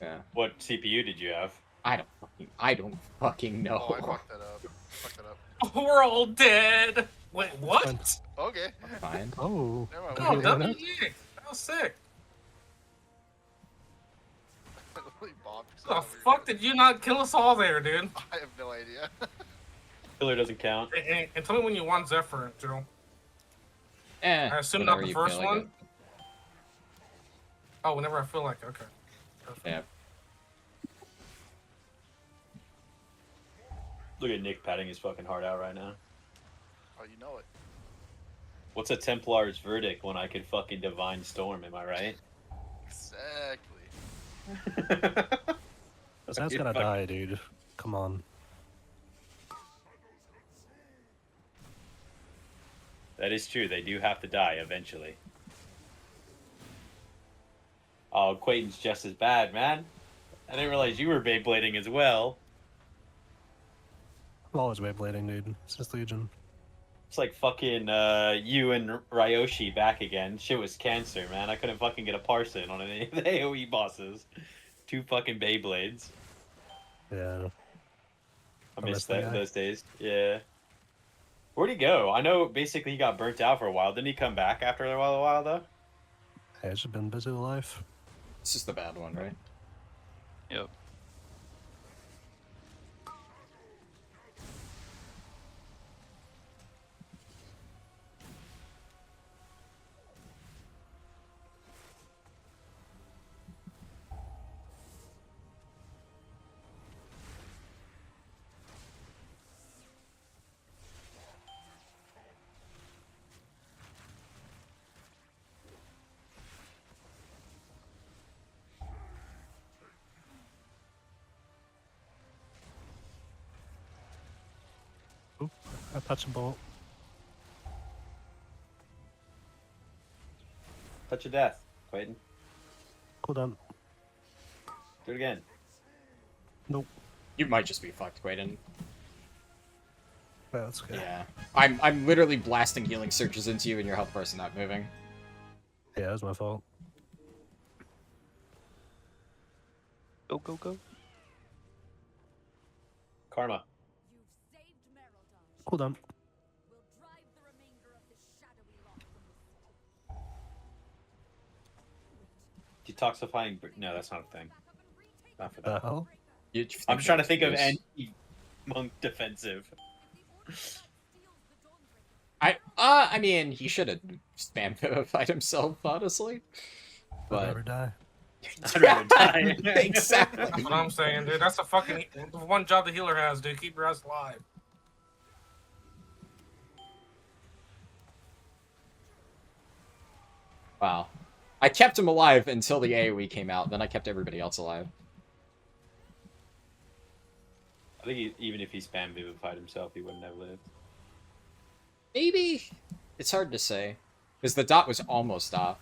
Speaker 1: yeah.
Speaker 7: What CPU did you have?
Speaker 1: I don't fucking know.
Speaker 13: Oh, I fucked that up. Fucked that up.
Speaker 4: We're all dead. Wait, what?
Speaker 13: Okay.
Speaker 1: Fine.
Speaker 14: Oh.
Speaker 13: Never mind.
Speaker 4: Oh,
Speaker 14: Did you hear
Speaker 4: W.
Speaker 14: that?
Speaker 4: That was sick.
Speaker 13: Holy Bob,
Speaker 4: The fuck did you not kill us all there, dude?
Speaker 13: I have no idea.
Speaker 7: Killer doesn't count.
Speaker 4: And tell me when you want Zephyr, Joe.
Speaker 1: Eh,
Speaker 4: I assume not
Speaker 1: whenever
Speaker 4: the
Speaker 1: you
Speaker 4: first
Speaker 1: feel like
Speaker 4: one.
Speaker 1: it.
Speaker 4: Oh, whenever I feel like it. Okay. Perfect.
Speaker 1: Yeah.
Speaker 7: Look at Nick patting his fucking heart out right now.
Speaker 13: Oh, you know it.
Speaker 7: What's a Templar's verdict when I could fucking Divine Storm, am I right?
Speaker 13: Exactly.
Speaker 14: That's gonna die, dude. Come on.
Speaker 7: That is true, they do have to die eventually. Oh, Quayton's just as bad, man. I didn't realize you were Beyblading as well.
Speaker 14: I'm always Beyblading, dude. Since Legion.
Speaker 7: It's like fucking you and Ryoshi back again. Shit was cancer, man. I couldn't fucking get a parson on any of the AoE bosses. 2 fucking Beyblades.
Speaker 14: Yeah.
Speaker 7: I missed
Speaker 14: that guy.
Speaker 7: those days. Yeah. Where'd he go? I know basically he got burnt out for a while. Didn't he come back after a while though?
Speaker 14: Hey, I've just been busy with life.
Speaker 1: This is the bad one, right?
Speaker 3: Yep.
Speaker 14: Oop, I touched a bolt.
Speaker 7: Touch of death, Quayton.
Speaker 14: Cool down.
Speaker 7: Do it again.
Speaker 14: Nope.
Speaker 1: You might just be fucked, Quayton.
Speaker 14: Yeah, that's good.
Speaker 1: Yeah. I'm literally blasting healing surges into you and your health bar's not moving.
Speaker 14: Yeah, it was my fault.
Speaker 3: Go, go, go.
Speaker 7: Karma.
Speaker 14: Cool down.
Speaker 7: Detoxifying. No, that's not a thing. Not for that.
Speaker 14: hell?
Speaker 7: I'm trying to think of any monk defensive.
Speaker 1: I mean, he should have spam vivified himself, honestly. But
Speaker 14: I'd never die.
Speaker 7: I'd rather die.
Speaker 1: Exactly.
Speaker 4: That's what I'm saying, dude. That's the fucking the one job the healer has, dude. Keep your ass alive.
Speaker 1: Wow. I kept him alive until the AoE came out, then I kept everybody else alive.
Speaker 7: I think even if he spam vivified himself, he wouldn't have lived.
Speaker 1: Maybe? It's hard to say. Because the dot was almost off.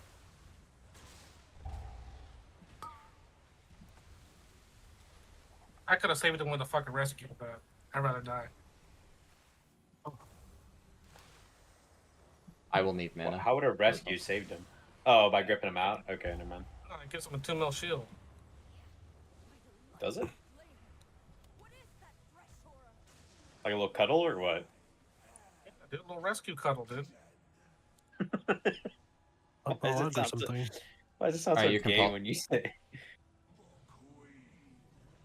Speaker 4: I could have saved him with a fucking rescue, but I'd rather die.
Speaker 1: I will need mana.
Speaker 7: Well, how would a rescue saved him? Oh, by gripping him out? Okay, never mind.
Speaker 4: Oh, it gives him a 2 mil shield.
Speaker 7: Does it? Like a little cuddle or what?
Speaker 4: Yeah, dude, a little rescue cuddle, dude.
Speaker 14: Up
Speaker 7: Why does it
Speaker 14: or
Speaker 7: sound so,
Speaker 14: something.
Speaker 7: why does it sound
Speaker 1: Alright,
Speaker 7: so
Speaker 1: you can
Speaker 7: gay
Speaker 1: pop.
Speaker 7: when you say?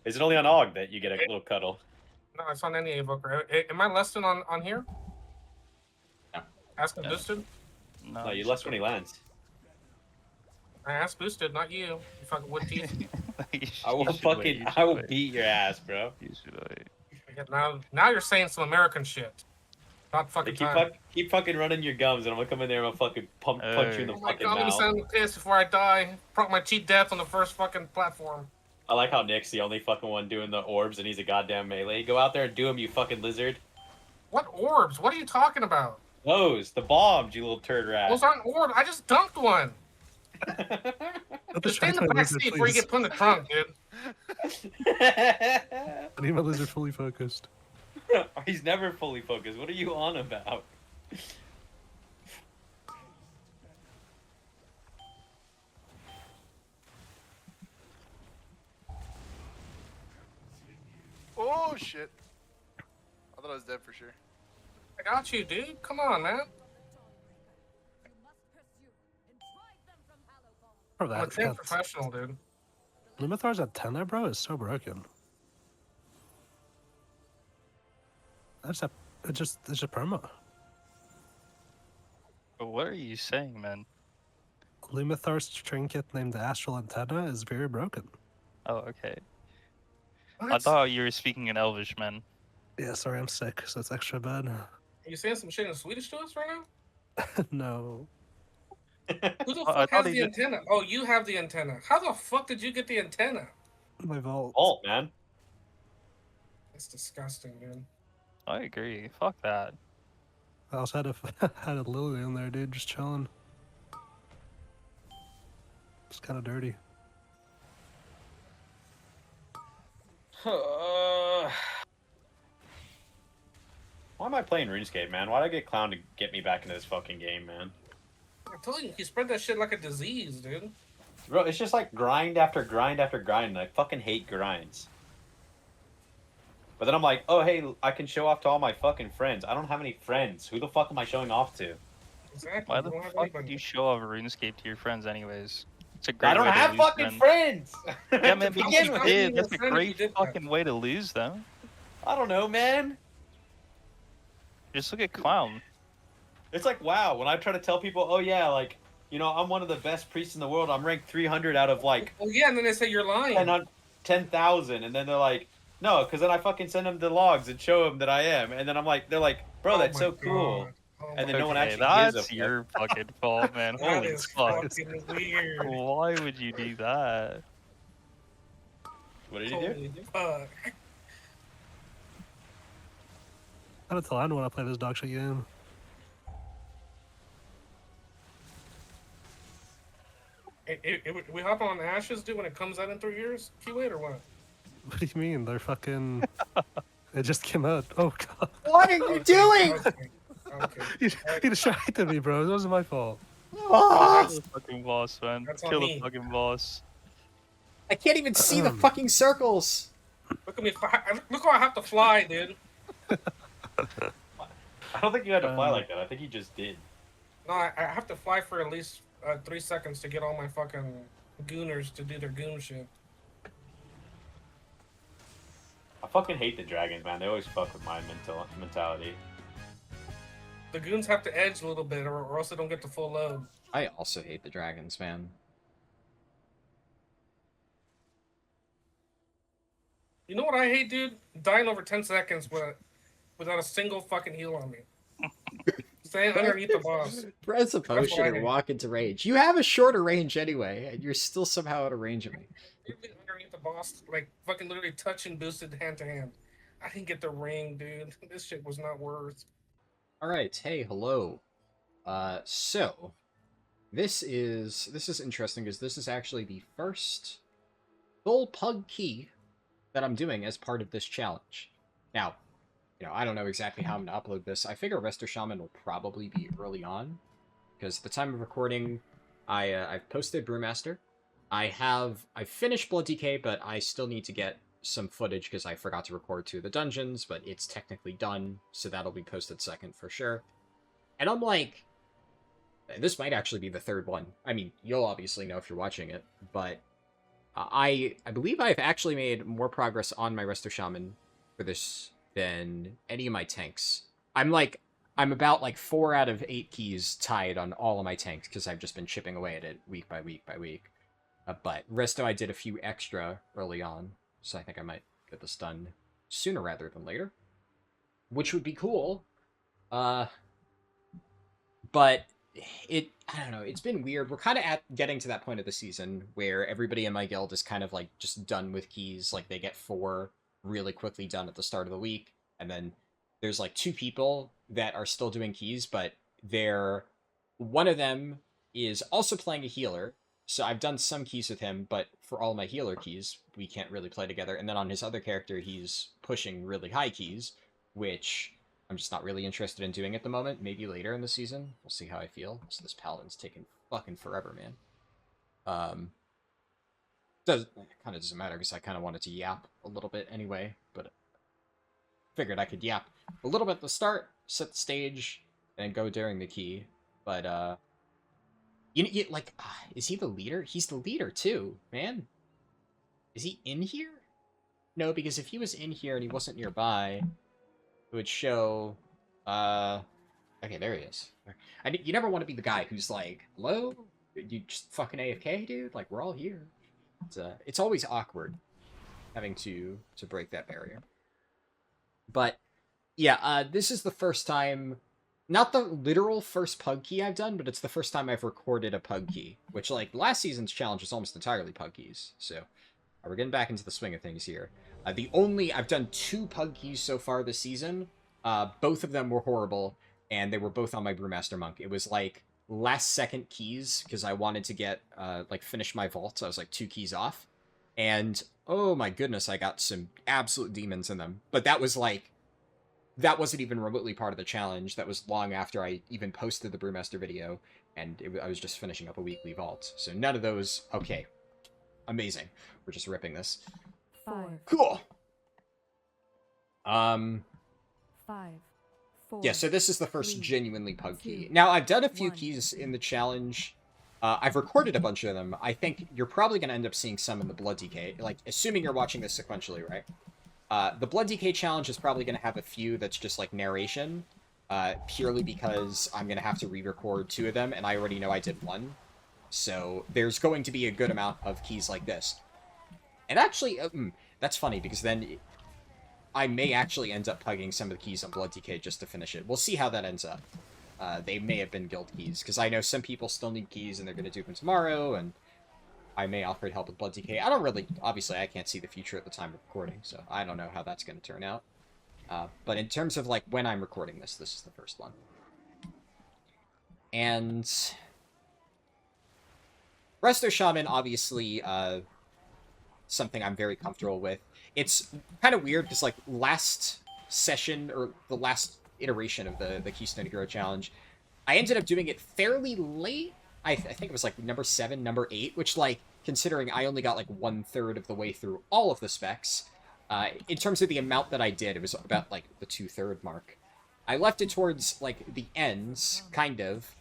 Speaker 7: Is it only on Og that you get a little cuddle?
Speaker 4: No, it's on any evoker. Am I less than on here?
Speaker 1: No.
Speaker 4: Ask him boosted?
Speaker 7: No, you less when he lands.
Speaker 4: I asked boosted, not you. You fucking wood teeth.
Speaker 7: I will beat your ass, bro.
Speaker 4: Now you're saying some American shit. Not fucking time.
Speaker 7: Keep fucking running your gums, and I'm gonna come in there and I'm gonna fucking punch you in the
Speaker 4: Oh my
Speaker 7: fucking
Speaker 4: god, let me
Speaker 7: mouth.
Speaker 4: sound pissed before I die. Prop my cheat death on the first fucking platform.
Speaker 7: I like how Nick's the only fucking one doing the orbs, and he's a goddamn melee. Go out there and do him, you fucking lizard.
Speaker 4: What orbs? What are you talking about?
Speaker 7: Those, the bombs, you little turd rat.
Speaker 4: Those aren't orbs. I just dunked one. Just stay in the back seat before you get put in the trunk, dude.
Speaker 14: I need my lizard fully focused.
Speaker 7: He's never fully focused. What are you on about?
Speaker 13: Oh shit! I thought I was dead for sure.
Speaker 4: I got you, dude. Come on, man.
Speaker 14: Bro,
Speaker 4: I'm a trained professional, dude.
Speaker 14: Lumithar's at 10 there, bro, is so broken. It's just perma.
Speaker 3: But what are you saying, man?
Speaker 14: Lumithar's trinket named the Astral Antenna is very broken.
Speaker 3: Oh, okay.
Speaker 4: What?
Speaker 3: I thought you were speaking in Elvish, man.
Speaker 14: Yeah, sorry, I'm sick, so it's extra bad.
Speaker 4: Are you saying some shit in Swedish to us right now?
Speaker 14: No.
Speaker 4: Who the
Speaker 3: I
Speaker 4: fuck
Speaker 3: thought
Speaker 4: has
Speaker 3: he
Speaker 4: the
Speaker 3: did-
Speaker 4: antenna? Oh, you have the antenna. How the fuck did you get the antenna?
Speaker 14: My vault.
Speaker 7: Vault, man.
Speaker 4: That's disgusting, dude.
Speaker 3: I agree. Fuck that.
Speaker 14: I also had a Lily in there, dude, just chilling. It's kind of dirty.
Speaker 7: Why am I playing RuneScape, man? Why'd I get Clown to get me back into this fucking game, man?
Speaker 4: I told you, he spread that shit like a disease, dude.
Speaker 7: Bro, it's just like grind after grind after grind, and I fucking hate grinds. But then I'm like, oh, hey, I can show off to all my fucking friends. I don't have any friends. Who the fuck am I showing off to?
Speaker 4: Exactly.
Speaker 3: Why
Speaker 4: You
Speaker 3: the
Speaker 4: don't have
Speaker 3: fuck
Speaker 4: anybody.
Speaker 3: would you show off RuneScape to your friends, anyways? It's a great
Speaker 7: I don't
Speaker 3: way to
Speaker 7: have
Speaker 3: lose
Speaker 7: fucking
Speaker 3: them.
Speaker 7: friends!
Speaker 3: Yeah, man, but
Speaker 7: begin
Speaker 3: you
Speaker 7: with.
Speaker 3: did. That's a
Speaker 4: Friend if you
Speaker 3: great
Speaker 4: did that.
Speaker 3: fucking way to lose them.
Speaker 7: I don't know, man.
Speaker 3: Just look at Clown.
Speaker 7: It's like, wow, when I try to tell people, oh yeah, like, you know, I'm one of the best priests in the world. I'm ranked 300 out of like
Speaker 4: Well, yeah, and then they say you're lying.
Speaker 7: 10,000, and then they're like, no, because then I fucking send them the logs and show them that I am, and then I'm like, they're like, bro,
Speaker 4: Oh
Speaker 7: that's
Speaker 4: my
Speaker 7: so cool,
Speaker 4: God. Oh
Speaker 7: and then
Speaker 4: my
Speaker 7: no one
Speaker 3: Okay,
Speaker 7: actually gives a
Speaker 3: that's
Speaker 7: fuck.
Speaker 3: your fucking fault, man.
Speaker 4: That
Speaker 3: Holy
Speaker 4: is
Speaker 3: fuck.
Speaker 4: fucking weird.
Speaker 3: Why would you do that?
Speaker 7: What did you do?
Speaker 4: Holy fuck.
Speaker 14: I don't tell anyone I play this dog shit game.
Speaker 4: We hop on Ashes, dude, when it comes out in 3 years? Q8 or what?
Speaker 14: What do you mean? They're fucking... It just came out. Oh, God.
Speaker 1: What are you doing?
Speaker 4: Okay.
Speaker 14: He distracted me, bro. It wasn't my fault.
Speaker 3: Kill the fucking boss, man.
Speaker 4: That's on
Speaker 3: Kill
Speaker 4: me.
Speaker 3: the fucking boss.
Speaker 1: I can't even see the fucking circles.
Speaker 4: Look at me. Look how I have to fly, dude.
Speaker 7: I don't think you had to fly like that. I think you just did.
Speaker 4: No, I have to fly for at least 3 seconds to get all my fucking gooners to do their goon shit.
Speaker 7: I fucking hate the dragons, man. They always fuck with my mentality.
Speaker 4: The goons have to edge a little bit, or else they don't get the full load.
Speaker 1: I also hate the dragons, man.
Speaker 4: You know what I hate, dude? Dying over 10 seconds without a single fucking heal on me. Staying underneath the boss.
Speaker 1: Press a potion and walk into range. You have a shorter range anyway, and you're still somehow out of range of me.
Speaker 4: Literally underneath the boss, like fucking literally touch and boosted hand to hand. I didn't get the ring, dude. This shit was not worth.
Speaker 1: Alright, hey, hello. So this is interesting because this is actually the first full pug key that I'm doing as part of this challenge. Now, you know, I don't know exactly how I'm going to upload this. I figure Resto Shaman will probably be early on, because at the time of recording, I've posted Brewmaster. I finished Blood DK, but I still need to get some footage because I forgot to record 2 of the dungeons, but it's technically done, so that'll be posted second for sure. And I'm like, this might actually be the 3rd one. I mean, you'll obviously know if you're watching it, but I believe I've actually made more progress on my Resto Shaman for this than any of my tanks. I'm about like 4 out of 8 keys tied on all of my tanks because I've just been chipping away at it week by week by week. But Resto, I did a few extra early on, so I think I might get this done sooner rather than later, which would be cool. But I don't know, it's been weird. We're kind of getting to that point of the season where everybody in my guild is kind of like just done with keys. Like they get 4 really quickly done at the start of the week, and then there's like 2 people that are still doing keys, but one of them is also playing a healer, so I've done some keys with him, but for all my healer keys, we can't really play together. And then on his other character, he's pushing really high keys, which I'm just not really interested in doing at the moment. Maybe later in the season. We'll see how I feel. So this paladin's taking fucking forever, man. It kind of doesn't matter because I kind of wanted to yap a little bit anyway, but figured I could yap a little bit at the start, set the stage, and go during the key. But is he the leader? He's the leader too, man. Is he in here? No, because if he was in here and he wasn't nearby, it would show. Okay, there he is. You never want to be the guy who's like, "Hello, you just fucking AFK, dude." Like we're all here. It's always awkward having to break that barrier. But yeah, this is the first time, not the literal first pug key I've done, but it's the first time I've recorded a pug key, which like last season's challenge was almost entirely pug keys. So we're getting back into the swing of things here. I've done 2 pug keys so far this season. Both of them were horrible, and they were both on my Brewmaster Monk. It was like last second keys because I wanted to get finish my vault. I was like 2 keys off, and oh my goodness, I got some absolute demons in them. But that wasn't even remotely part of the challenge. That was long after I even posted the Brewmaster video, and I was just finishing up a weekly vault. So none of those. Okay, amazing. We're just ripping this.
Speaker 6: 5.
Speaker 1: Cool.
Speaker 6: 5. 4.
Speaker 1: Yeah, so this is the first genuinely pug key. Now, I've done a few keys in the challenge. I've recorded a bunch of them. I think you're probably going to end up seeing some in the Blood DK. Like, assuming you're watching this sequentially, right? The Blood DK challenge is probably going to have a few that's just, like, narration. Purely because I'm going to have to re-record 2 of them, and I already know I did 1. So, there's going to be a good amount of keys like this. And actually, that's funny, because then I may actually end up pugging some of the keys on Blood DK just to finish it. We'll see how that ends up. They may have been guild keys, because I know some people still need keys and they're going to do them tomorrow, and I may offer to help with Blood DK. I don't really, obviously I can't see the future at the time of recording, so I don't know how that's going to turn out. But in terms of like when I'm recording this is the first one. And Resto Shaman, obviously, something I'm very comfortable with. It's kind of weird because like last session or the last iteration of the Keystone Hero challenge, I ended up doing it fairly late. I think it was like number 7, number 8, which like considering I only got like 1/3 of the way through all of the specs. In terms of the amount that I did, it was about like the 2/3 mark. I left it towards like the ends, kind of,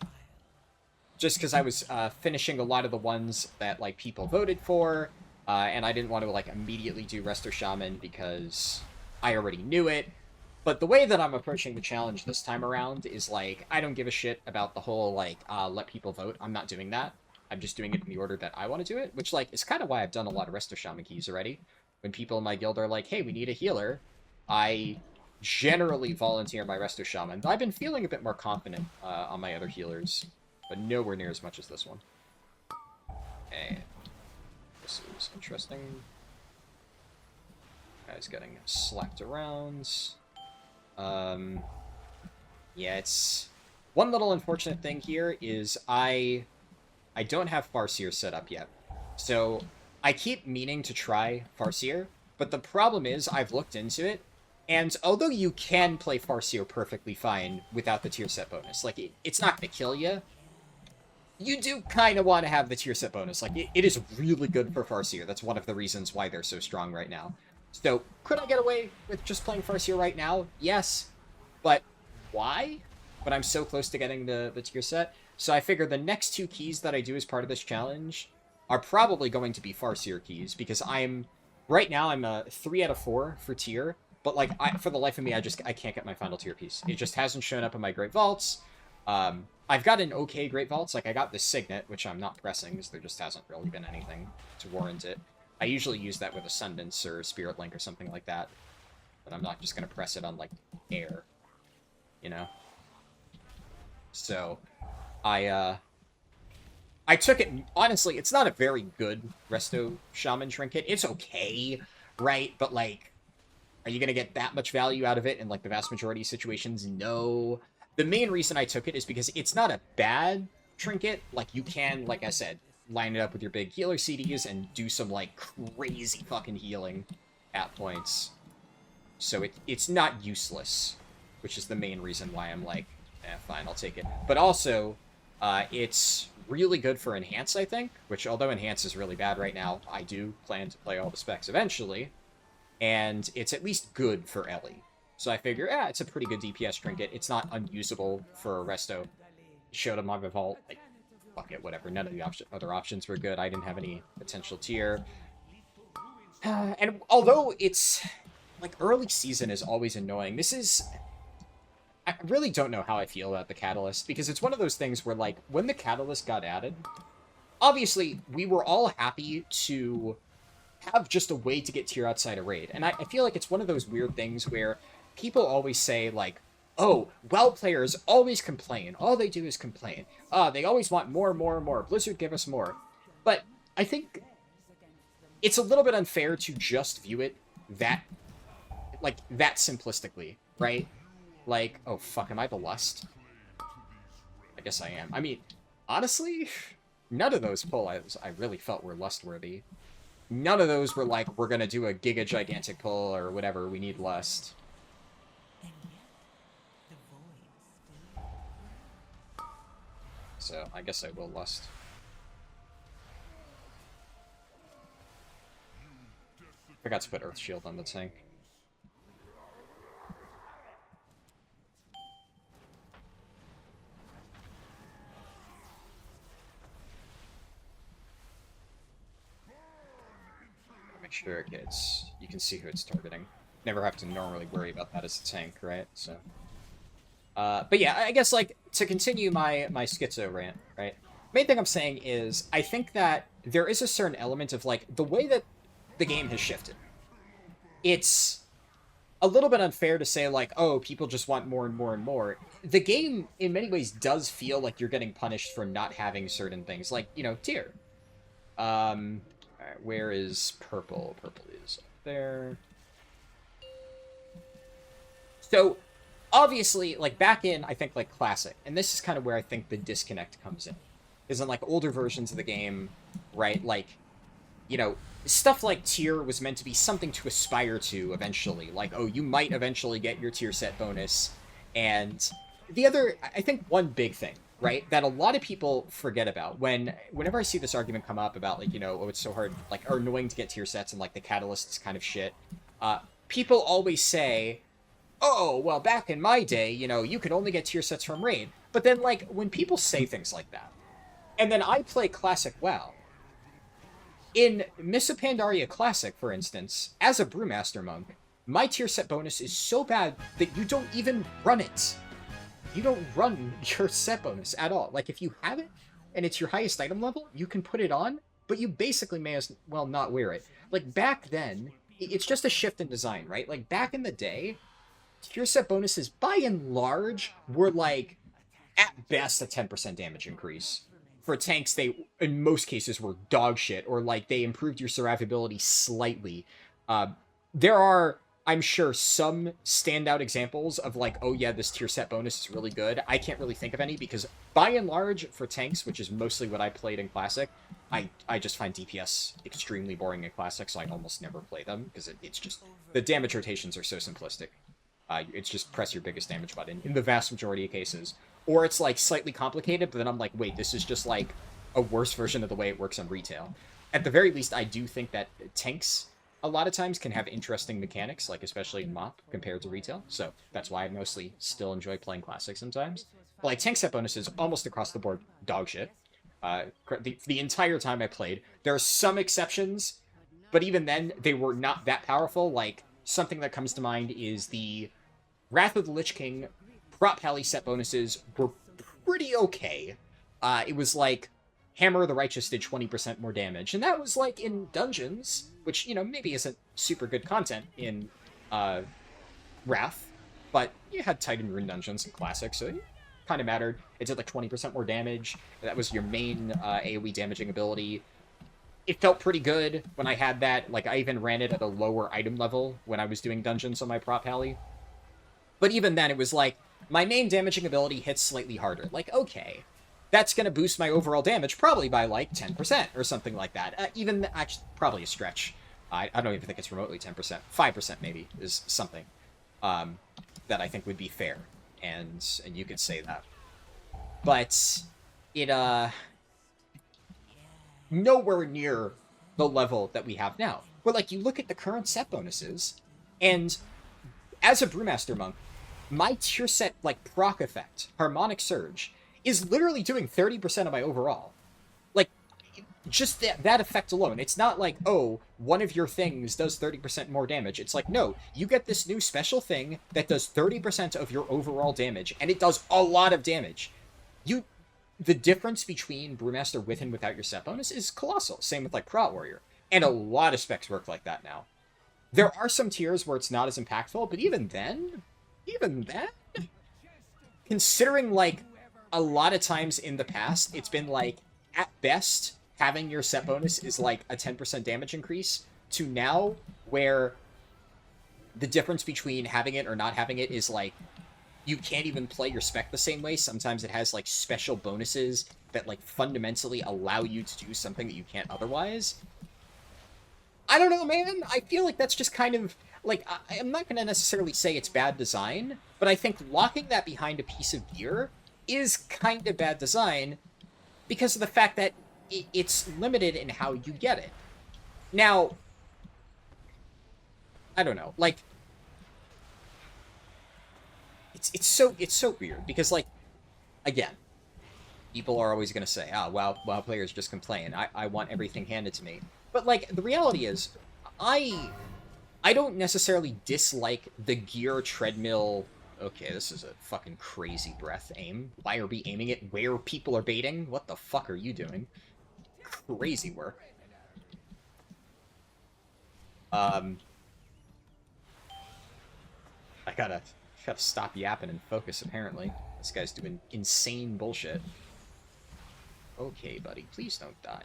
Speaker 1: just because I was finishing a lot of the ones that like people voted for, and I didn't want to like immediately do Resto Shaman because I already knew it. But the way that I'm approaching the challenge this time around is, like, I don't give a shit about the whole, like, let people vote. I'm not doing that. I'm just doing it in the order that I want to do it, which, like, is kind of why I've done a lot of Resto Shaman keys already. When people in my guild are like, hey, we need a healer, I generally volunteer my Resto Shaman. I've been feeling a bit more confident on my other healers, but nowhere near as much as this one. Okay. This is interesting. Guy's getting slapped around. Yeah, it's... One little unfortunate thing here is I don't have Farseer set up yet. So, I keep meaning to try Farseer, but the problem is I've looked into it, and although you can play Farseer perfectly fine without the tier set bonus, like, it's not going to kill you, you do kind of want to have the tier set bonus. Like, it is really good for Farseer. That's one of the reasons why they're so strong right now. So, could I get away with just playing Farseer right now? Yes. But why? But I'm so close to getting the tier set. So I figure the next 2 keys that I do as part of this challenge are probably going to be Farseer keys, because right now I'm a 3 out of 4 for tier, but like for the life of me, I can't get my final tier piece. It just hasn't shown up in my Great Vaults. I've got an okay Great Vaults, like I got the Signet, which I'm not pressing because there just hasn't really been anything to warrant it. I usually use that with Ascendance or Spirit Link or something like that, but I'm not just going to press it on, like, air, you know? So, I took it, honestly, it's not a very good Resto Shaman trinket. It's okay, right? But, like, are you going to get that much value out of it in, like, the vast majority of situations? No. The main reason I took it is because it's not a bad trinket. Like, you can, like I said, line it up with your big healer CDs and do some, like, crazy fucking healing at points. So it's not useless, which is the main reason why I'm like, fine, I'll take it. But also, it's really good for Enhance, I think, which, although Enhance is really bad right now, I do plan to play all the specs eventually, and it's at least good for Ellie. So I figure, it's a pretty good DPS trinket. It's not unusable for Resto. Showed him on my vault, like, fuck it, whatever. None of the other options were good. I didn't have any potential tier. And although it's, like, early season is always annoying, this is... I really don't know how I feel about the Catalyst, because it's one of those things where, like, when the Catalyst got added, obviously, we were all happy to have just a way to get tier outside a raid. And I feel like it's one of those weird things where people always say, like, oh, WoW players always complain. All they do is complain. They always want more, more, more. Blizzard, give us more. But I think it's a little bit unfair to just view it that simplistically, right? Like, oh, fuck, am I the Lust? I guess I am. I mean, honestly, none of those pull-outs I really felt were Lust-worthy. None of those were like, we're gonna do a Giga Gigantic pull or whatever, we need Lust. So, I guess I will Lust. Forgot to put Earth Shield on the tank. Make sure it gets... You can see who it's targeting. Never have to normally worry about that as a tank, right? So... but yeah, I guess, like, to continue my schizo rant, right? Main thing I'm saying is, I think that there is a certain element of, like, the way that the game has shifted. It's a little bit unfair to say, like, oh, people just want more and more and more. The game, in many ways, does feel like you're getting punished for not having certain things, like, you know, tier. Alright, where is purple? Purple is up there. So, obviously, like, back in, I think, like, Classic, and this is kind of where I think the disconnect comes in, is in, like, older versions of the game, right, like, you know, stuff like tier was meant to be something to aspire to eventually, like, oh, you might eventually get your tier set bonus, and the other, I think one big thing, right, that a lot of people forget about. Whenever I see this argument come up about, like, oh, it's so hard, like, or annoying to get tier sets and, like, the catalyst's kind of shit, people always say, oh, well, back in my day, you could only get tier sets from raid. But then, like, when people say things like that, and then I play Classic WoW, in Miss Pandaria Classic, for instance, as a Brewmaster Monk, my tier set bonus is so bad that you don't even run it. You don't run your set bonus at all. Like, if you have it, and it's your highest item level, you can put it on, but you basically may as well not wear it. Like, back then, it's just a shift in design, right? Like, back in the day, tier set bonuses, by and large, were, like, at best a 10% damage increase. For tanks, they, in most cases, were dog shit, or, like, they improved your survivability slightly. There are, I'm sure, some standout examples of, like, oh yeah, this tier set bonus is really good. I can't really think of any, because by and large, for tanks, which is mostly what I played in Classic, I just find DPS extremely boring in Classic, so I almost never play them, because it's just, the damage rotations are so simplistic. It's just press your biggest damage button, in the vast majority of cases. Or it's, like, slightly complicated, but then I'm like, wait, this is just, like, a worse version of the way it works on retail. At the very least, I do think that tanks, a lot of times, can have interesting mechanics, like, especially in MoP, compared to retail. So that's why I mostly still enjoy playing Classic sometimes. But, like, tank set bonuses, almost across the board, dog shit. The entire time I played. There are some exceptions, but even then, they were not that powerful. Like, something that comes to mind is the Wrath of the Lich King prop pally set bonuses were pretty okay. It was like Hammer of the Righteous did 20% more damage, and that was like in dungeons, which, maybe isn't super good content in Wrath, but you had Titan Rune dungeons in Classic, so it kind of mattered. It did like 20% more damage. That was your main AoE damaging ability. It felt pretty good when I had that. Like, I even ran it at a lower item level when I was doing dungeons on my prop pally. But even then, it was like, my main damaging ability hits slightly harder. Like, okay, that's going to boost my overall damage probably by, like, 10% or something like that. Even, actually, probably a stretch. I don't even think it's remotely 10%. 5% maybe is something that I think would be fair. And you could say that. But it, nowhere near the level that we have now. Where, like, you look at the current set bonuses, and as a Brewmaster Monk, my tier set, like, proc effect, Harmonic Surge, is literally doing 30% of my overall. Like, just that effect alone. It's not like, oh, one of your things does 30% more damage. It's like, no, you get this new special thing that does 30% of your overall damage, and it does a lot of damage. The difference between Brewmaster with and without your set bonus is colossal. Same with, like, Prot Warrior. And a lot of specs work like that now. There are some tiers where it's not as impactful, but even then, considering, like, a lot of times in the past, it's been, like, at best, having your set bonus is, like, a 10% damage increase, to now, where the difference between having it or not having it is, like, you can't even play your spec the same way. Sometimes it has, like, special bonuses that, like, fundamentally allow you to do something that you can't otherwise. I don't know, man. I feel like that's just kind of, like, I'm not going to necessarily say it's bad design, but I think locking that behind a piece of gear is kind of bad design because of the fact that it's limited in how you get it. Now, I don't know, like, it's so weird because, like, again, people are always going to say, WoW players just complain. I want everything handed to me. But, like, the reality is, I don't necessarily dislike the gear treadmill. Okay, this is a fucking crazy breath aim. Why are we aiming it where people are baiting? What the fuck are you doing? Crazy work. I gotta stop yapping and focus, apparently. This guy's doing insane bullshit. Okay, buddy, please don't die.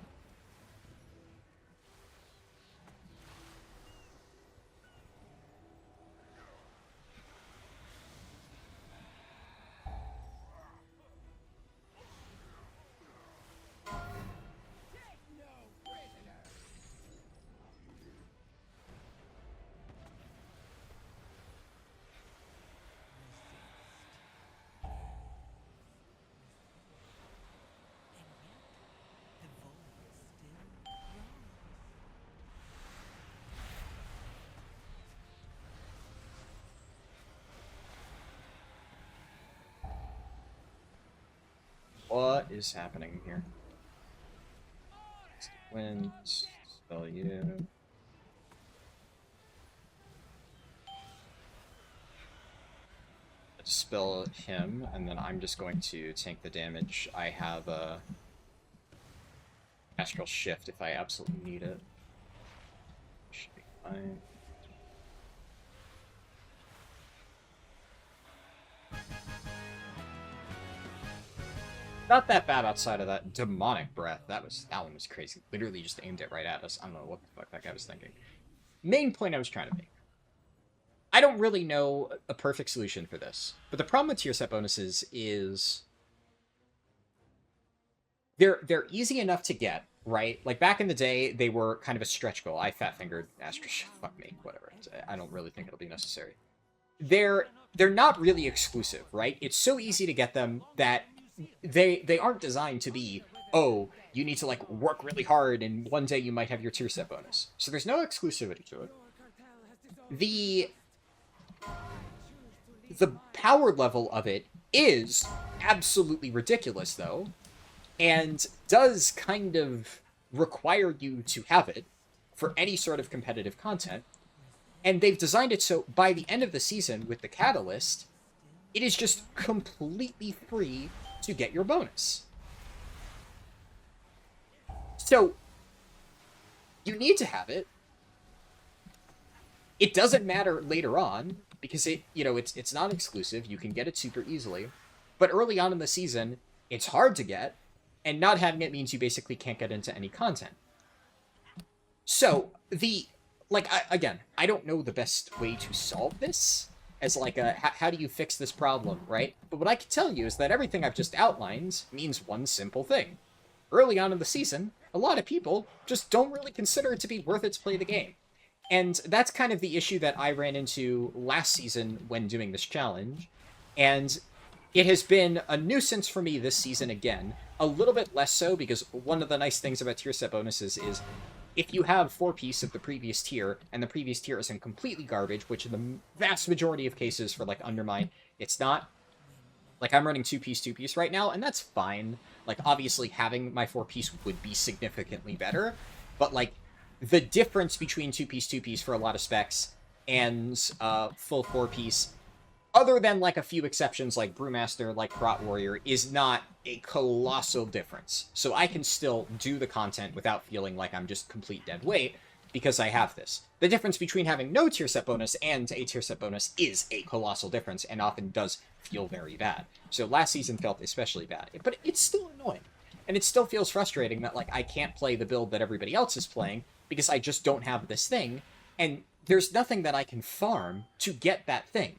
Speaker 1: What is happening here? Wins. Spell you. Spell him, and then I'm just going to tank the damage. I have a Astral Shift if I absolutely need it. Should be fine. Not that bad outside of that demonic breath. That one was crazy. Literally just aimed it right at us. I don't know what the fuck that guy was thinking. Main point I was trying to make. I don't really know a perfect solution for this, but the problem with tier set bonuses is they're easy enough to get, right? Like back in the day, they were kind of a stretch goal. I fat fingered Astro. Fuck me, whatever. I don't really think it'll be necessary. They're not really exclusive, right? It's so easy to get them that they aren't designed to be, oh, you need to like work really hard and one day you might have your tier set bonus. So there's no exclusivity to it. The power level of it is absolutely ridiculous, though, and does kind of require you to have it for any sort of competitive content. And they've designed it so by the end of the season with the Catalyst, it is just completely free to get your bonus. So, you need to have it. It doesn't matter later on, because it's not exclusive. You can get it super easily. But early on in the season, it's hard to get, and not having it means you basically can't get into any content. So, again, I don't know the best way to solve this, as like how do you fix this problem, right? But what I can tell you is that everything I've just outlined means one simple thing. Early on in the season, a lot of people just don't really consider it to be worth it to play the game. And that's kind of the issue that I ran into last season when doing this challenge. And it has been a nuisance for me this season again. A little bit less so, because one of the nice things about tier set bonuses is if you have 4-piece of the previous tier, and the previous tier isn't completely garbage, which in the vast majority of cases for, like, Undermine, it's not. Like, I'm running 2-piece right now, and that's fine. Like, obviously, having my 4-piece would be significantly better, but, like, the difference between 2-piece for a lot of specs and full 4-piece, other than, like, a few exceptions like Brewmaster, like Krot Warrior, is not a colossal difference. So I can still do the content without feeling like I'm just complete dead weight, because I have this. The difference between having no tier set bonus and a tier set bonus is a colossal difference, and often does feel very bad. So last season felt especially bad, but it's still annoying. And it still feels frustrating that, like, I can't play the build that everybody else is playing, because I just don't have this thing, and there's nothing that I can farm to get that thing.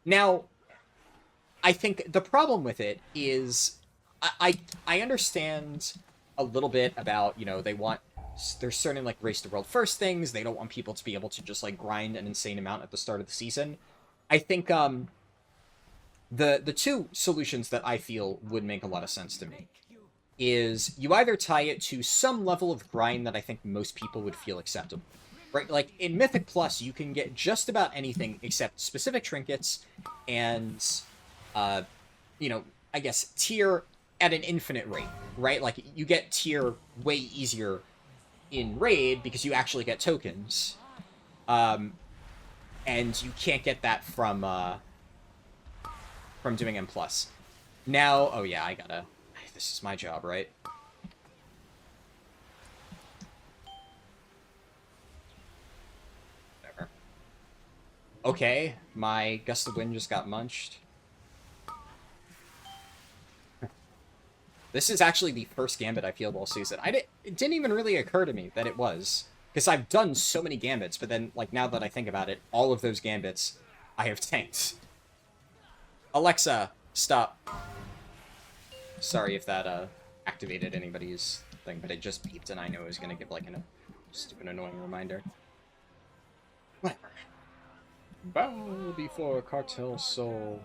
Speaker 1: Now, I think the problem with it is, I understand a little bit about, there's certain, like, race the world first things, they don't want people to be able to just, like, grind an insane amount at the start of the season. I think, the two solutions that I feel would make a lot of sense to me is you either tie it to some level of grind that I think most people would feel acceptable. Right? Like, in Mythic Plus, you can get just about anything except specific trinkets and, I guess, tier at an infinite rate, right? Like, you get tier way easier in Raid because you actually get tokens. And you can't get that from doing M+. Now, oh yeah, this is my job, right? Whatever. Okay, my Gust of Wind just got munched. This is actually the first Gambit I field all season. It didn't even really occur to me that it was. Because I've done so many Gambits, but then, like, now that I think about it, all of those Gambits I have tanked. Alexa, stop. Sorry if that, activated anybody's thing, but it just beeped and I know it was gonna give, like, a stupid annoying reminder. Whatever. Bow before Cartel Soul.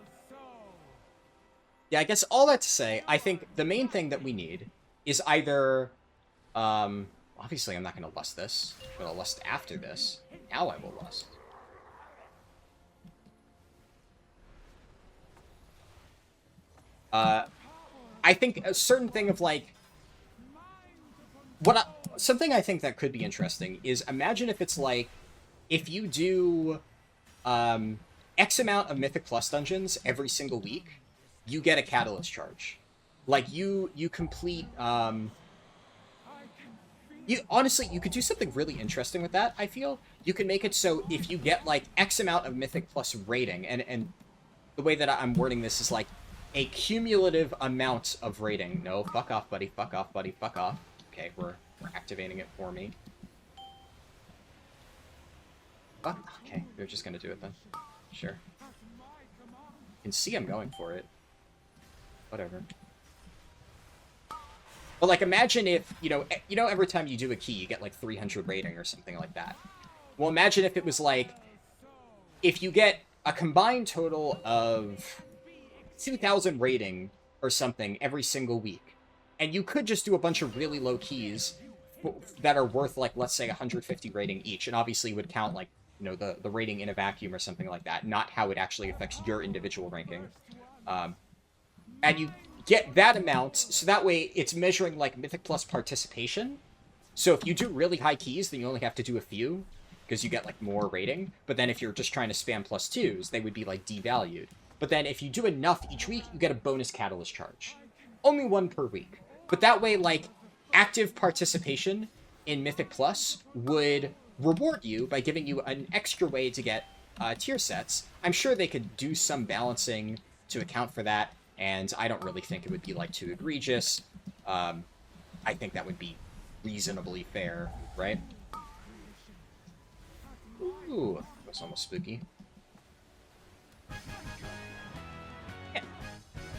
Speaker 1: Yeah, I guess all that to say, I think the main thing that we need is either, obviously I'm not gonna lust this. I'm gonna lust after this. Now I will lust. I think a certain thing of like something I think that could be interesting is imagine if it's like if you do X amount of Mythic Plus dungeons every single week, you get a catalyst charge. Like you complete you honestly you could do something really interesting with that. I feel you can make it so if you get like X amount of Mythic Plus rating, and the way that I'm wording this is like a cumulative amount of rating. No, fuck off, buddy. Fuck off, buddy. Fuck off. Okay, we're activating it for me. Oh, okay, they're just gonna do it then. Sure. You can see I'm going for it. Whatever. But like, imagine if you know, every time you do a key, you get like 300 rating or something like that. Well, imagine if it was like, if you get a combined total of 2,000 rating or something every single week, and you could just do a bunch of really low keys that are worth like, let's say 150 rating each, and obviously would count like, you know, the rating in a vacuum or something like that, not how it actually affects your individual ranking. And you get that amount, so that way it's measuring like Mythic Plus participation. So if you do really high keys, then you only have to do a few, because you get like more rating. But then if you're just trying to spam +2s, they would be like devalued. But then if you do enough each week, you get a bonus catalyst charge. Only one per week. But that way, like, active participation in Mythic Plus would reward you by giving you an extra way to get tier sets. I'm sure they could do some balancing to account for that, and I don't really think it would be, like, too egregious. I think that would be reasonably fair, right? Ooh, that was almost spooky. Yeah.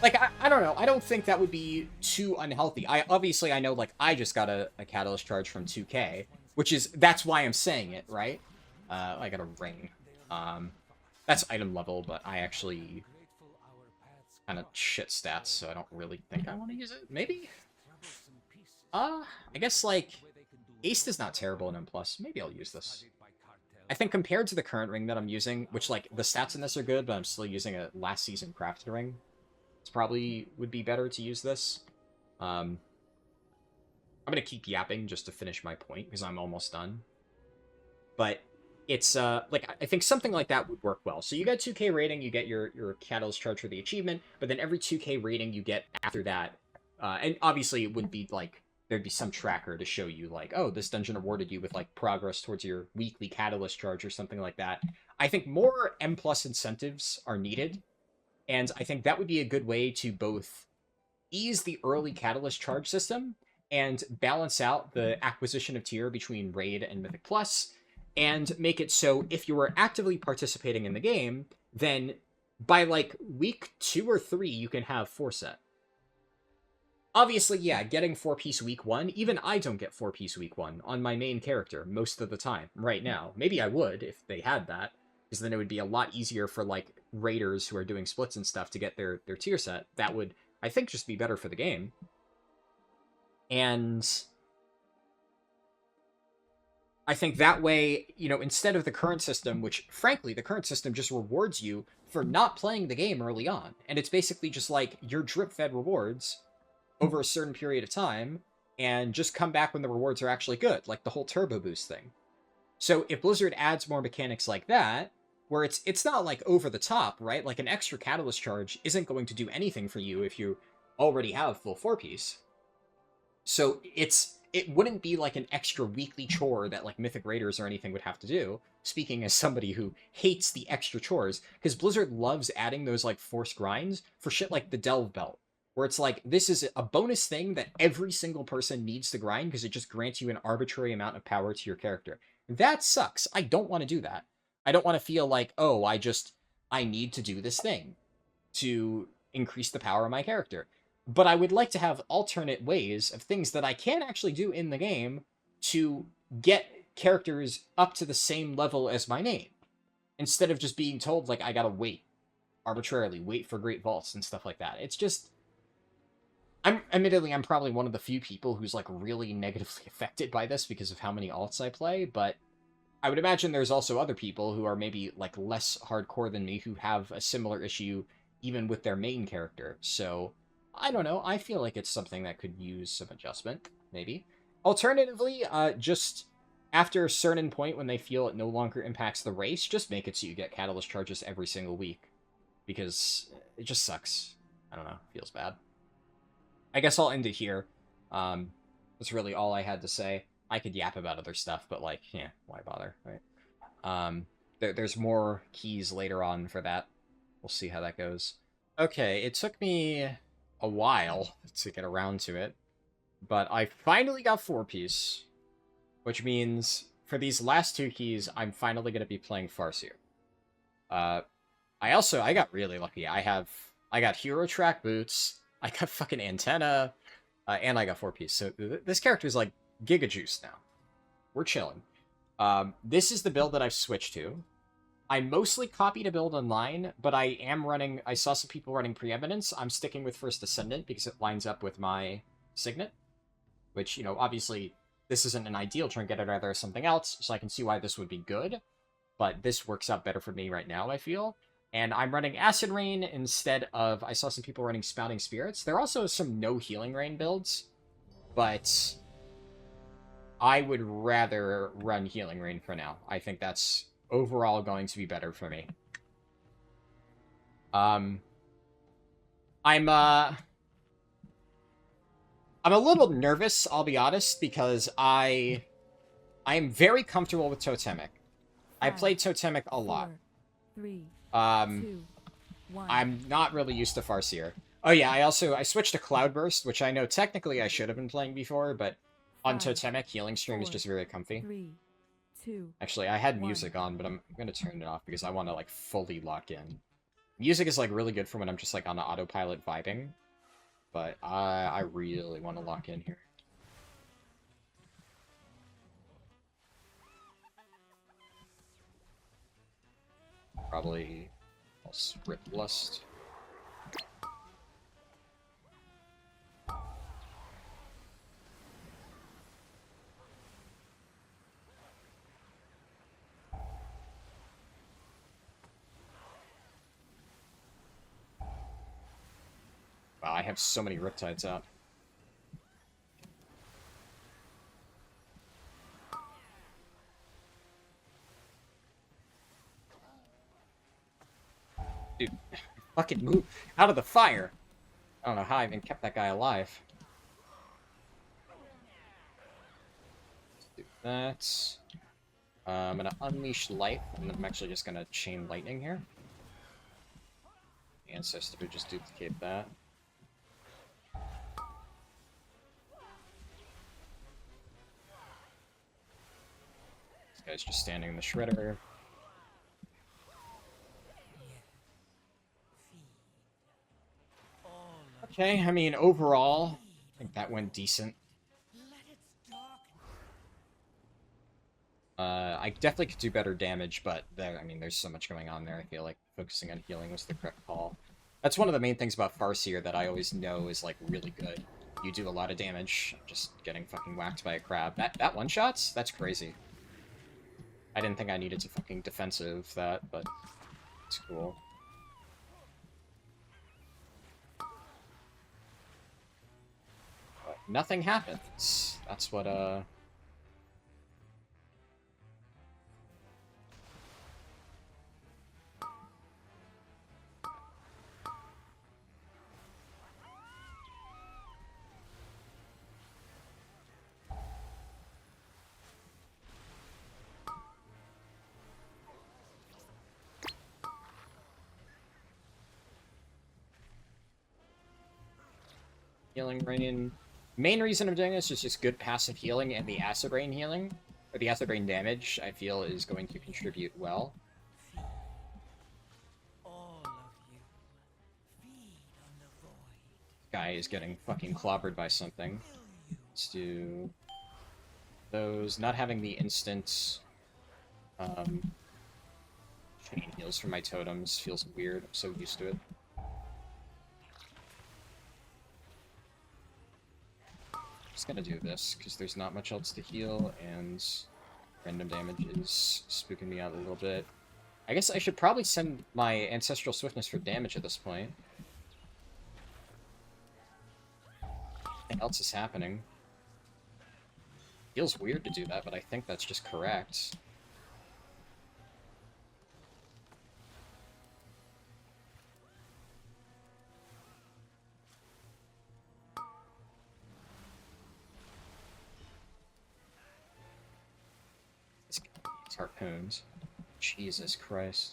Speaker 1: Like, I don't know. I don't think that would be too unhealthy. Obviously, I know, like, I just got a catalyst charge from 2K, that's why I'm saying it, right? I got a ring. That's item level, but I actually kind of shit stats, so I don't really think I want to use it. Maybe? I guess, like, Ace is not terrible in M+. Maybe I'll use this. I think compared to the current ring that I'm using, which, like, the stats in this are good, but I'm still using a last season crafted ring, it's probably would be better to use this. I'm gonna keep yapping just to finish my point, because I'm almost done. But it's, like, I think something like that would work well. So you get 2K rating, you get your catalyst charge for the achievement, but then every 2K rating you get after that, and obviously it would be, like, there'd be some tracker to show you, like, oh, this dungeon awarded you with, like, progress towards your weekly catalyst charge or something like that. I think more M+ incentives are needed, and I think that would be a good way to both ease the early catalyst charge system and balance out the acquisition of tier between Raid and Mythic Plus, and make it so if you were actively participating in the game, then by, like, week 2 or 3, you can have 4-set. Obviously, yeah, getting 4-piece week 1, even I don't get 4-piece week 1 on my main character most of the time right now. Maybe I would if they had that, because then it would be a lot easier for, like, raiders who are doing splits and stuff to get their tier set. That would, I think, just be better for the game. And I think that way, you know, instead of the current system, which, frankly, the current system just rewards you for not playing the game early on. And it's basically just like your drip-fed rewards over a certain period of time, and just come back when the rewards are actually good, like the whole turbo boost thing. So if Blizzard adds more mechanics like that, where it's not like over the top, right? Like an extra catalyst charge isn't going to do anything for you if you already have full 4-piece. So it wouldn't be like an extra weekly chore that like Mythic Raiders or anything would have to do, speaking as somebody who hates the extra chores, because Blizzard loves adding those like forced grinds for shit like the Delve Belt, where it's like, this is a bonus thing that every single person needs to grind because it just grants you an arbitrary amount of power to your character. That sucks. I don't want to do that. I don't want to feel like, oh, I need to do this thing to increase the power of my character. But I would like to have alternate ways of things that I can actually do in the game to get characters up to the same level as my name, instead of just being told, like, I gotta wait arbitrarily, wait for great vaults and stuff like that. It's just, admittedly, I'm probably one of the few people who's, like, really negatively affected by this because of how many alts I play, but I would imagine there's also other people who are maybe, like, less hardcore than me who have a similar issue even with their main character. So I don't know. I feel like it's something that could use some adjustment, maybe. Alternatively, just after a certain point when they feel it no longer impacts the race, just make it so you get catalyst charges every single week. Because it just sucks. I don't know. Feels bad. I guess I'll end it here. That's really all I had to say. I could yap about other stuff, but like, yeah, why bother, right? There's more keys later on for that. We'll see how that goes. Okay, it took me a while to get around to it, but I finally got 4-piece, which means for these last 2 keys, I'm finally going to be playing Farseer. I got really lucky. I got hero track boots, I got fucking antenna, and I got 4-piece. So this character is like giga juice now. We're chilling. This is the build that I've switched to. I mostly copied a build online, but I saw some people running Preeminence. I'm sticking with First Ascendant because it lines up with my Signet, which, you know, obviously this isn't an ideal turn getter, rather something else, so I can see why this would be good, but this works out better for me right now, I feel. And I'm running Acid Rain instead of, I saw some people running Spouting Spirits. There are also some no Healing Rain builds, but I would rather run Healing Rain for now. I think that's overall going to be better for me. I'm a little nervous, I'll be honest, because I am very comfortable with Totemic. I played Totemic a lot.
Speaker 6: 4, 3, 2, 1.
Speaker 1: I'm not really used to Farseer. Oh yeah, I switched to Cloudburst, which I know technically I should have been playing before, but on Totemic, Healing Stream is just very comfy.
Speaker 6: 3, 2,
Speaker 1: Actually, I had music on, but I'm gonna turn it off because I want to like fully lock in. Music is like really good for when I'm just like on the autopilot vibing, but I really want to lock in here. Probably I'll Rip Lust. Wow, I have so many Riptides out. Dude, fucking move out of the fire! I don't know how I even kept that guy alive. Let's do that. I'm gonna Unleash Light, and then I'm actually just gonna Chain Lightning here. Ancestor would just duplicate that. This guy's just standing in the Shredder. Okay, I mean, overall, I think that went decent. I definitely could do better damage, but I mean, there's so much going on there. I feel like focusing on healing was the correct call. That's one of the main things about Farseer that I always know is, like, really good. You do a lot of damage, just getting fucking whacked by a crab. That one-shots? That's crazy. I didn't think I needed to fucking defensive that, but it's cool. But nothing happens. That's what, Healing Rain. Main reason I'm doing this is just good passive healing, and the Acid Rain healing, or the Acid Rain damage, I feel is going to contribute well. Guy is getting fucking clobbered by something. Let's do those. Not having the instant chain heals for my totems feels weird. I'm so used to it. Just gonna do this, because there's not much else to heal, and random damage is spooking me out a little bit. I guess I should probably send my Ancestral Swiftness for damage at this point. what else is happening. Feels weird to do that, but I think that's just correct. This guy needs harpoons. Jesus Christ.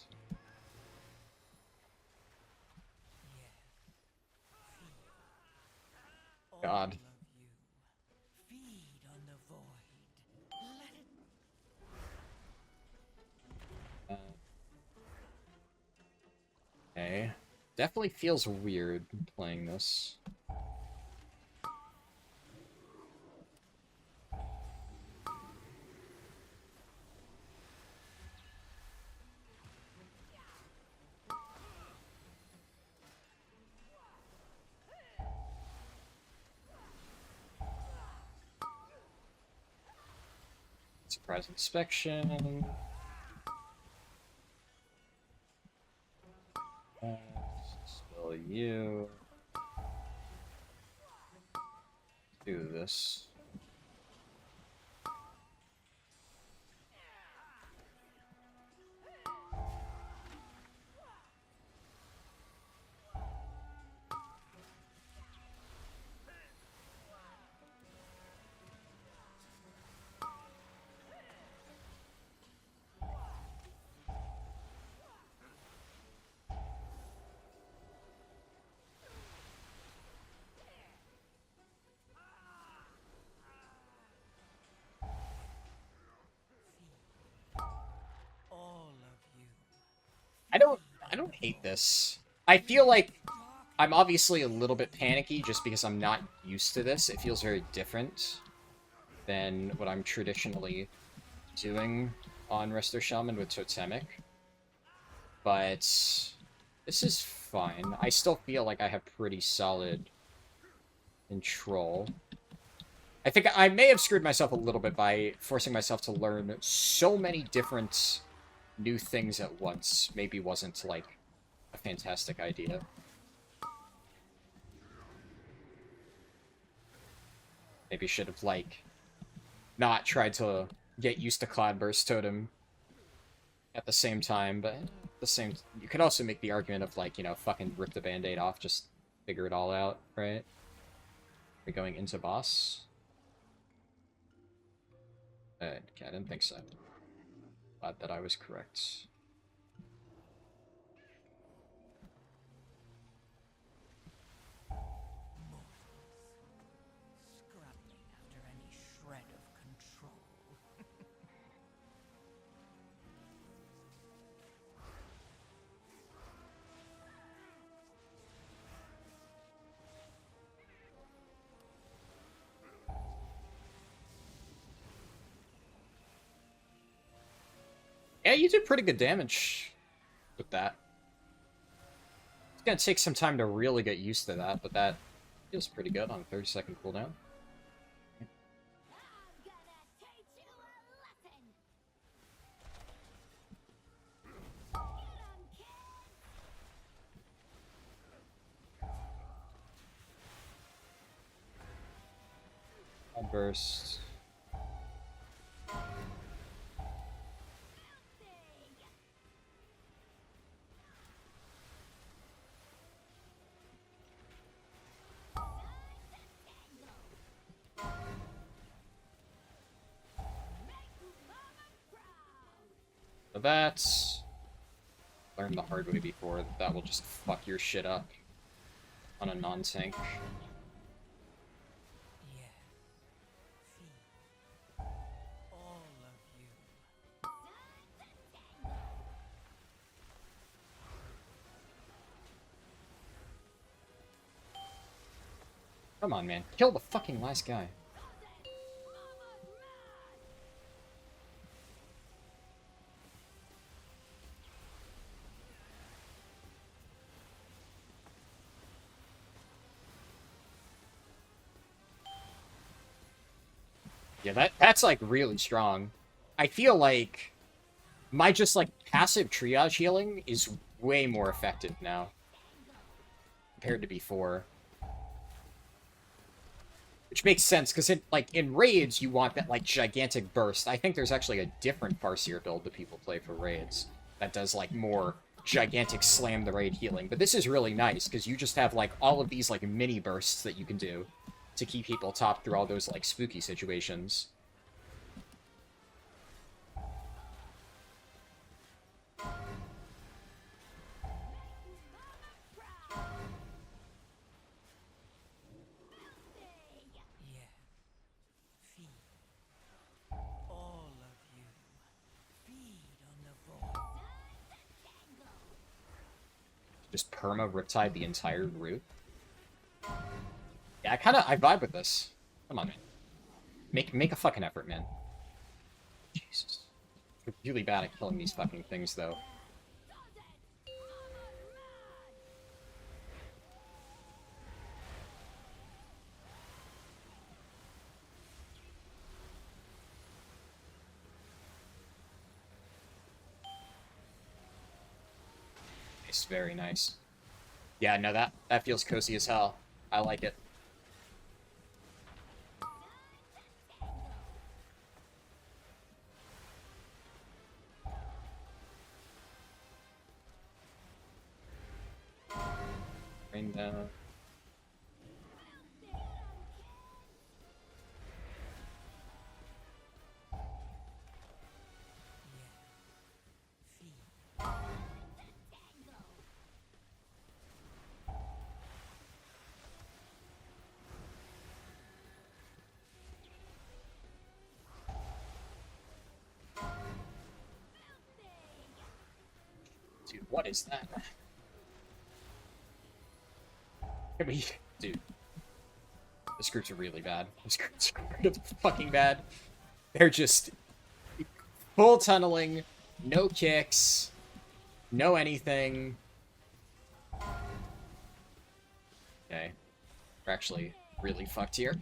Speaker 1: God. Okay. Definitely feels weird playing this. Surprise inspection. Spell you. Do this. I don't hate this. I feel like I'm obviously a little bit panicky just because I'm not used to this. It feels very different than what I'm traditionally doing on Resto Shaman with Totemic. But this is fine. I still feel like I have pretty solid control. I think I may have screwed myself a little bit by forcing myself to learn so many different new things at once. Maybe wasn't, like, a fantastic idea. Maybe should have, like, not tried to get used to Cloudburst Totem at the same time, but at the same... You could also make the argument of, like, you know, fucking rip the Band-Aid off, just figure it all out, right? We're going into boss? Okay, I didn't think so. Glad that I was correct. Yeah, you did pretty good damage with that. It's gonna take some time to really get used to that, but that feels pretty good on a 30-second cooldown. Burst. So that's... Learned the hard way before. That will just fuck your shit up on a non-tank. Come on, man. Kill the fucking last guy. Yeah, that's like really strong. I feel like my just like passive triage healing is way more effective now compared to before. Which makes sense, because in raids, you want that, like, gigantic burst. I think there's actually a different Farseer build that people play for raids that does, like, more gigantic slam the raid healing. But this is really nice, because you just have, like, all of these, like, mini bursts that you can do to keep people top through all those, like, spooky situations. Just perma Riptide the entire route. Yeah, I vibe with this. Come on, man. Make a fucking effort, man. Jesus. You're really bad at killing these fucking things, though. It's very nice. Yeah, no, that feels cozy as hell. I like it. Rain down. Dude, what is that? Can we... Dude. This group's really bad. This group's really fucking bad. They're just... full tunneling, no kicks, no anything. Okay. We're actually really fucked here.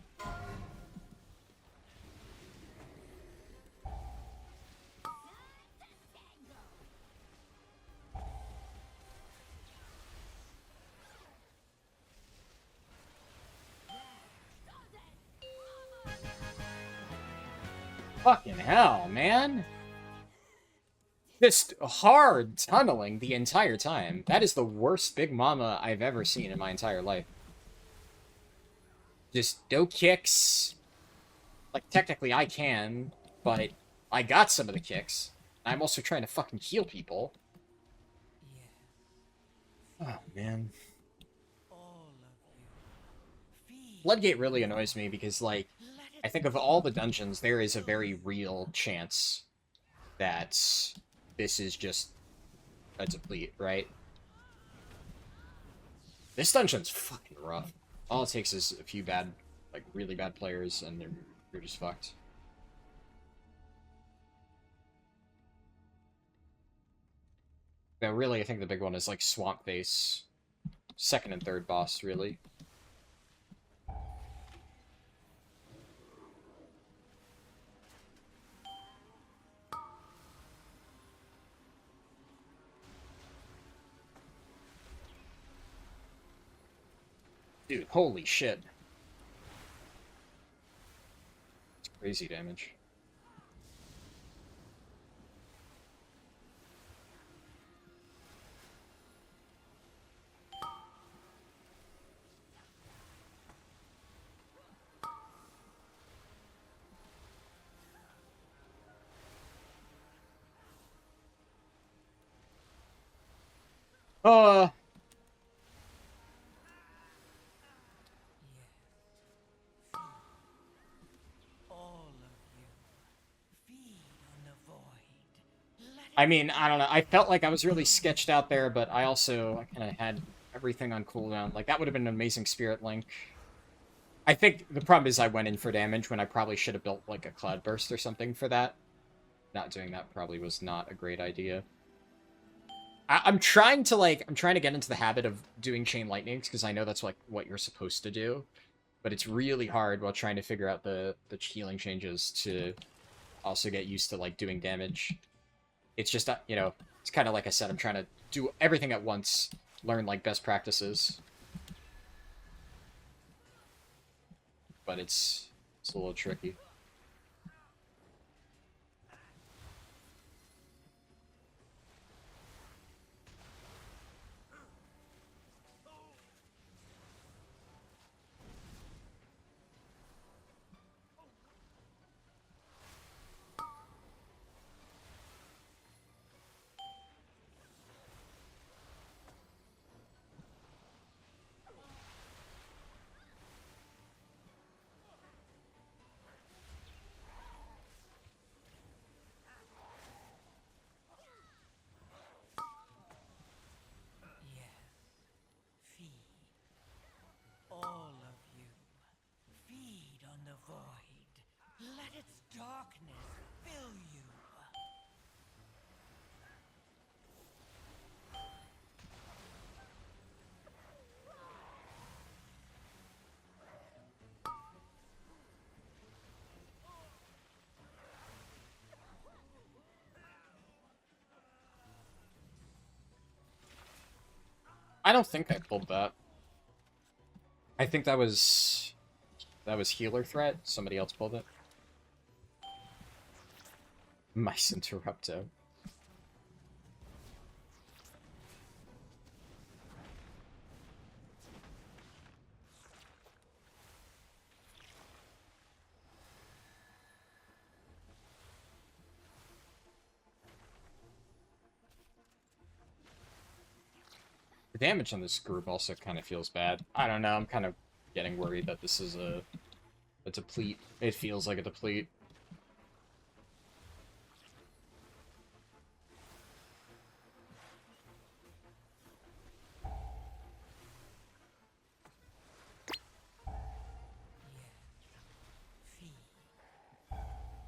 Speaker 1: Fucking hell, man. Just hard tunneling the entire time. That is the worst Big Mama I've ever seen in my entire life. Just no kicks. Like, technically I can, but I got some of the kicks. I'm also trying to fucking heal people. Oh, man. Floodgate really annoys me because, like, I think of all the dungeons, there is a very real chance that this is just a deplete, right? This dungeon's fucking rough. All it takes is a few bad, like, really bad players, and you're just fucked. No, really, I think the big one is, like, Swamp Face. Second and third boss, really. Dude, holy shit. It's crazy damage. I mean, I don't know. I felt like I was really sketched out there, but I kind of had everything on cooldown. Like, that would have been an amazing Spirit Link. I think the problem is I went in for damage when I probably should have built, like, a Cloud Burst or something for that. Not doing that probably was not a great idea. I'm trying to get into the habit of doing Chain Lightnings, because I know that's, like, what you're supposed to do. But it's really hard while trying to figure out the healing changes to also get used to, like, doing damage. It's just, you know, it's kind of like I said, I'm trying to do everything at once, learn, like, best practices. but it's a little tricky.
Speaker 11: All of you, feed on the void. Let its darkness fill you.
Speaker 1: I don't think I pulled that. I think that was healer threat. Somebody else pulled it. Mice Interrupto. The damage on this group also kind of feels bad. I don't know, I'm kind of getting worried that this is a deplete. It feels like a deplete.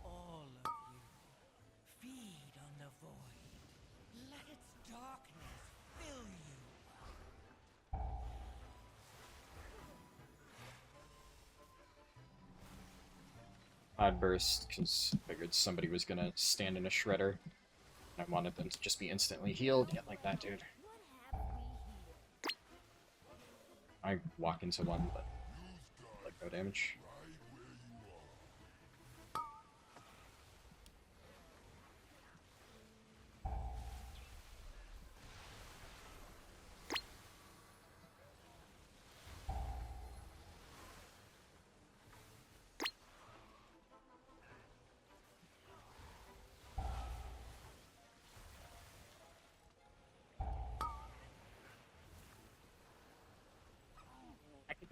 Speaker 11: All of you, feed on the void. Let its darkness fill you.
Speaker 1: I'd burst because I figured somebody was gonna stand in a shredder. I wanted them to just be instantly healed. Yeah, like that, dude. I walk into one, but like no damage.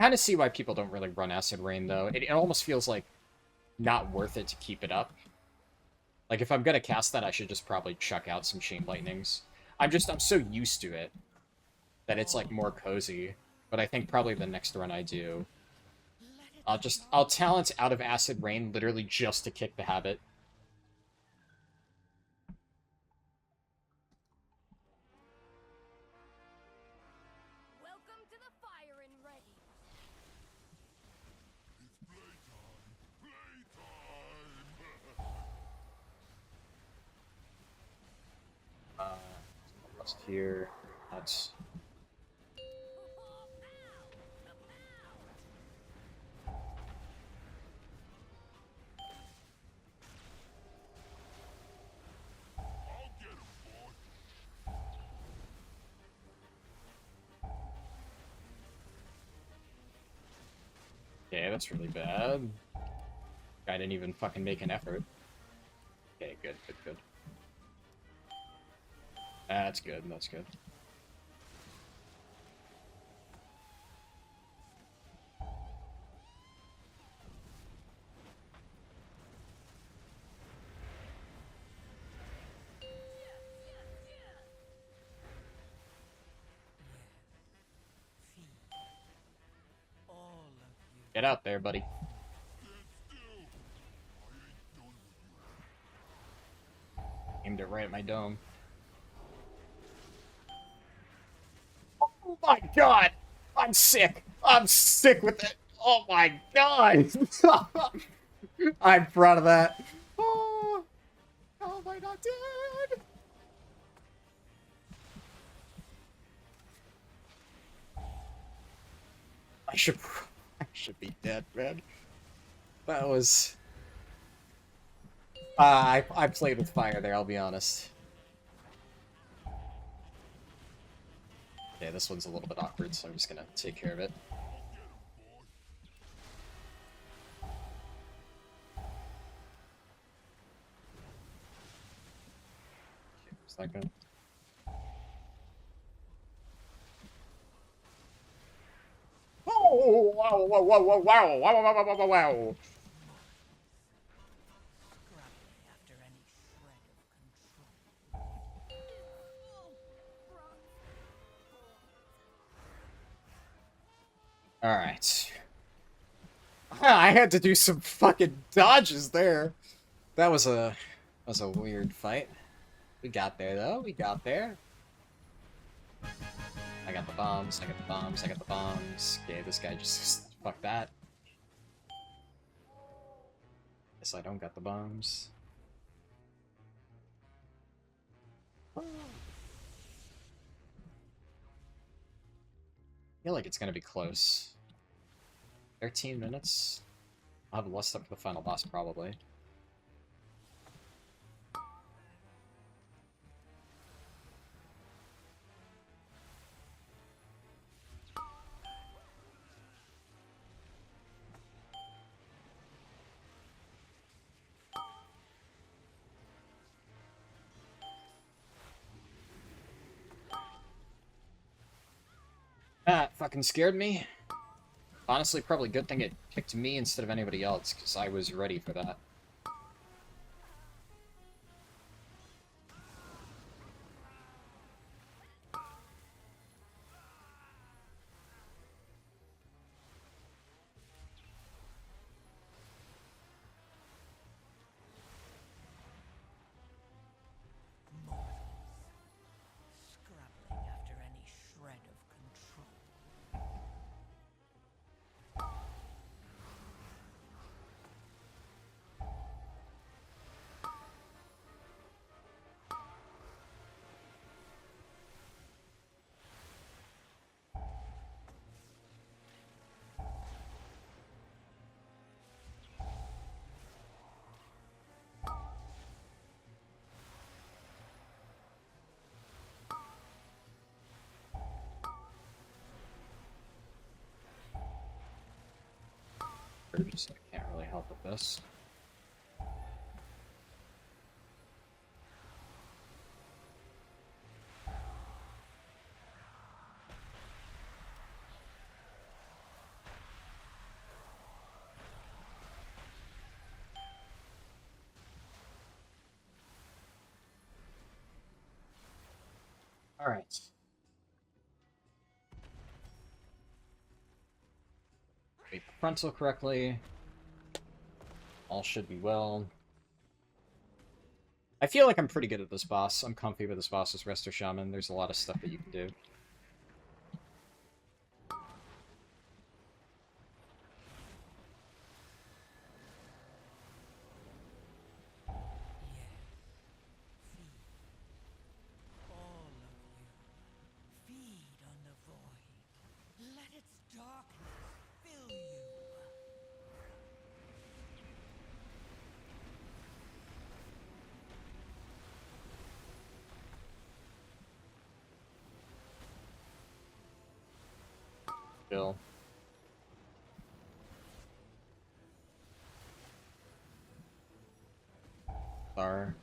Speaker 1: Kind of see why people don't really run Acid Rain, though. It almost feels like not worth it to keep it up. Like, if I'm gonna cast that, I should just probably chuck out some Chain Lightnings. I'm so used to it that it's, like, more cozy. But I think probably the next run I do, I'll talent out of Acid Rain literally just to kick the habit. Rust here. That's... Okay, that's really bad. Guy didn't even fucking make an effort. Okay, good, good, good. That's good, that's good. Get out there, buddy. Aimed it right at my dome. Oh my god! I'm sick! I'm sick with it! Oh my god! I'm proud of that. Oh, how am I not dead? I should be dead, man. That was... I played with fire there, I'll be honest. Okay, this one's a little bit awkward, so I'm just gonna take care of it. Okay, where's that go? Oh, wow, wow, wow, wow, wow, wow, wow, wow, wow, wow.
Speaker 11: After any shred of control.
Speaker 1: Alright. I had to do some fucking dodges there. That was a weird fight. We got there though, we got there. I got the bombs, I got the bombs, I got the bombs. Okay, this guy just fuck that. Guess I don't got the bombs. I feel like it's gonna be close. 13 minutes? I'll have less up for the final boss, probably. That fucking scared me. Honestly, probably good thing it picked me instead of anybody else, because I was ready for that.
Speaker 11: Scrabbling after any shred of control.
Speaker 1: So I can't really help with this. Alright. Wait the frontal correctly. All should be well. I feel like I'm pretty good at this boss. I'm comfy with this boss as Resto Shaman. There's a lot of stuff that you can do.
Speaker 11: All of you, feed on the void. Let its darkness fill you.
Speaker 1: Bill. Star.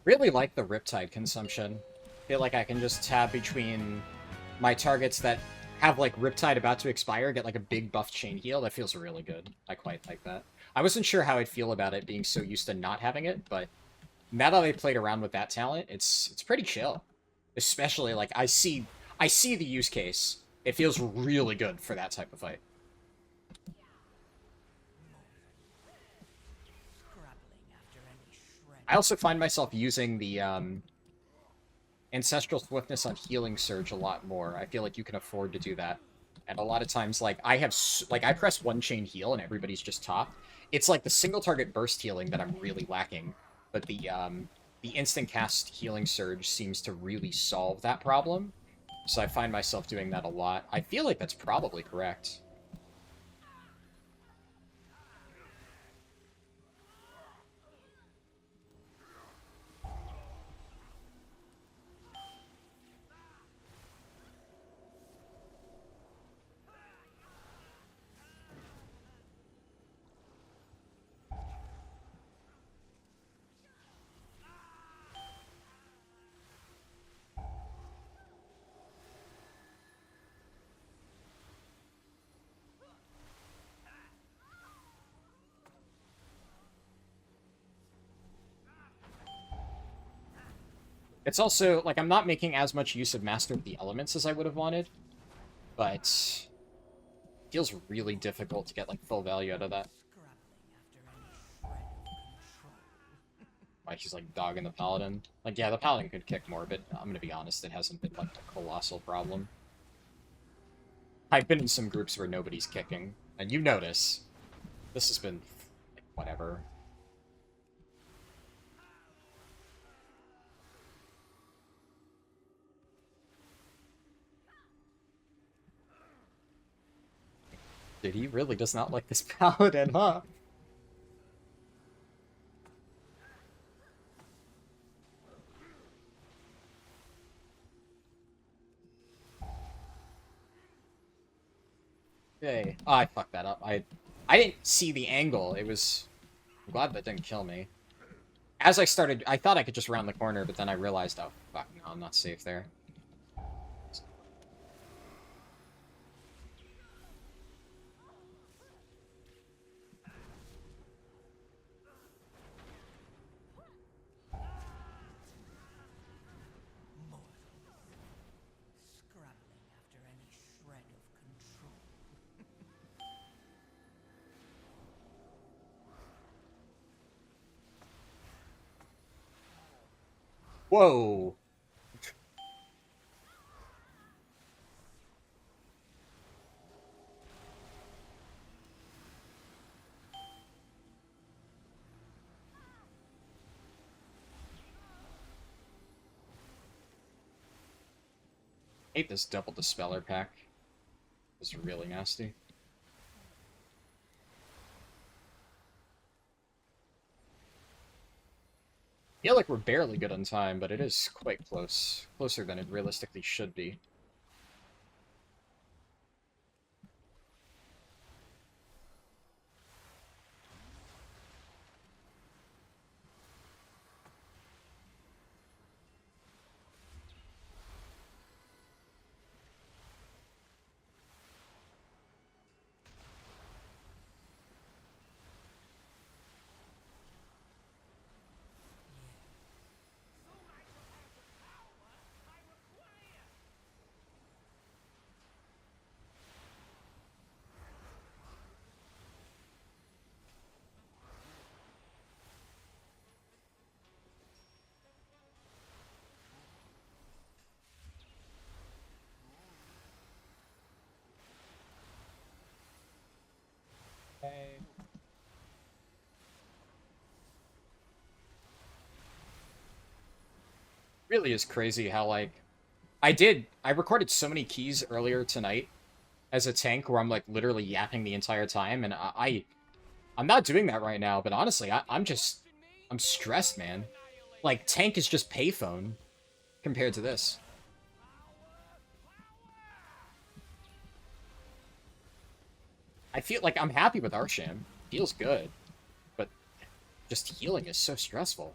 Speaker 1: Really like the Riptide consumption. Feel like I can just tab between my targets that have like Riptide about to expire, get like a big buff chain heal. That feels really good. I quite like that. I wasn't sure how I'd feel about it being so used to not having it, but now that I played around with that talent, it's pretty chill. Especially like I see the use case. It feels really good for that type of fight. I also find myself using the Ancestral Swiftness on Healing Surge a lot more. I feel like you can afford to do that. And a lot of times, like, I press one chain heal and everybody's just top. It's like the single target burst healing that I'm really lacking. But the instant cast Healing Surge seems to really solve that problem. So I find myself doing that a lot. I feel like that's probably correct. It's also, like, I'm not making as much use of Master of the Elements as I would have wanted, but it feels really difficult to get, like, full value out of that. Why she's, like, dogging the Paladin. Like, yeah, the Paladin could kick more, but I'm gonna be honest, it hasn't been, like, a colossal problem. I've been in some groups where nobody's kicking, and you notice, this has been, like, whatever. Dude, he really does not like this Paladin, huh? Okay. Oh, I fucked that up. I didn't see the angle. It was... I'm glad that didn't kill me. As I started, I thought I could just round the corner, but then I realized, oh, fuck, no, I'm not safe there. Whoa! I hate this double Dispeller pack. It's really nasty. I feel like we're barely good on time, but it is quite close. Closer than it realistically should be. Okay. Really is crazy how, like, I recorded so many keys earlier tonight as a tank where I'm, like, literally yapping the entire time, and I'm not doing that right now, but honestly, I'm stressed, man. Like, tank is just payphone compared to this. I feel like I'm happy with Arsham. Feels good. But just healing is so stressful.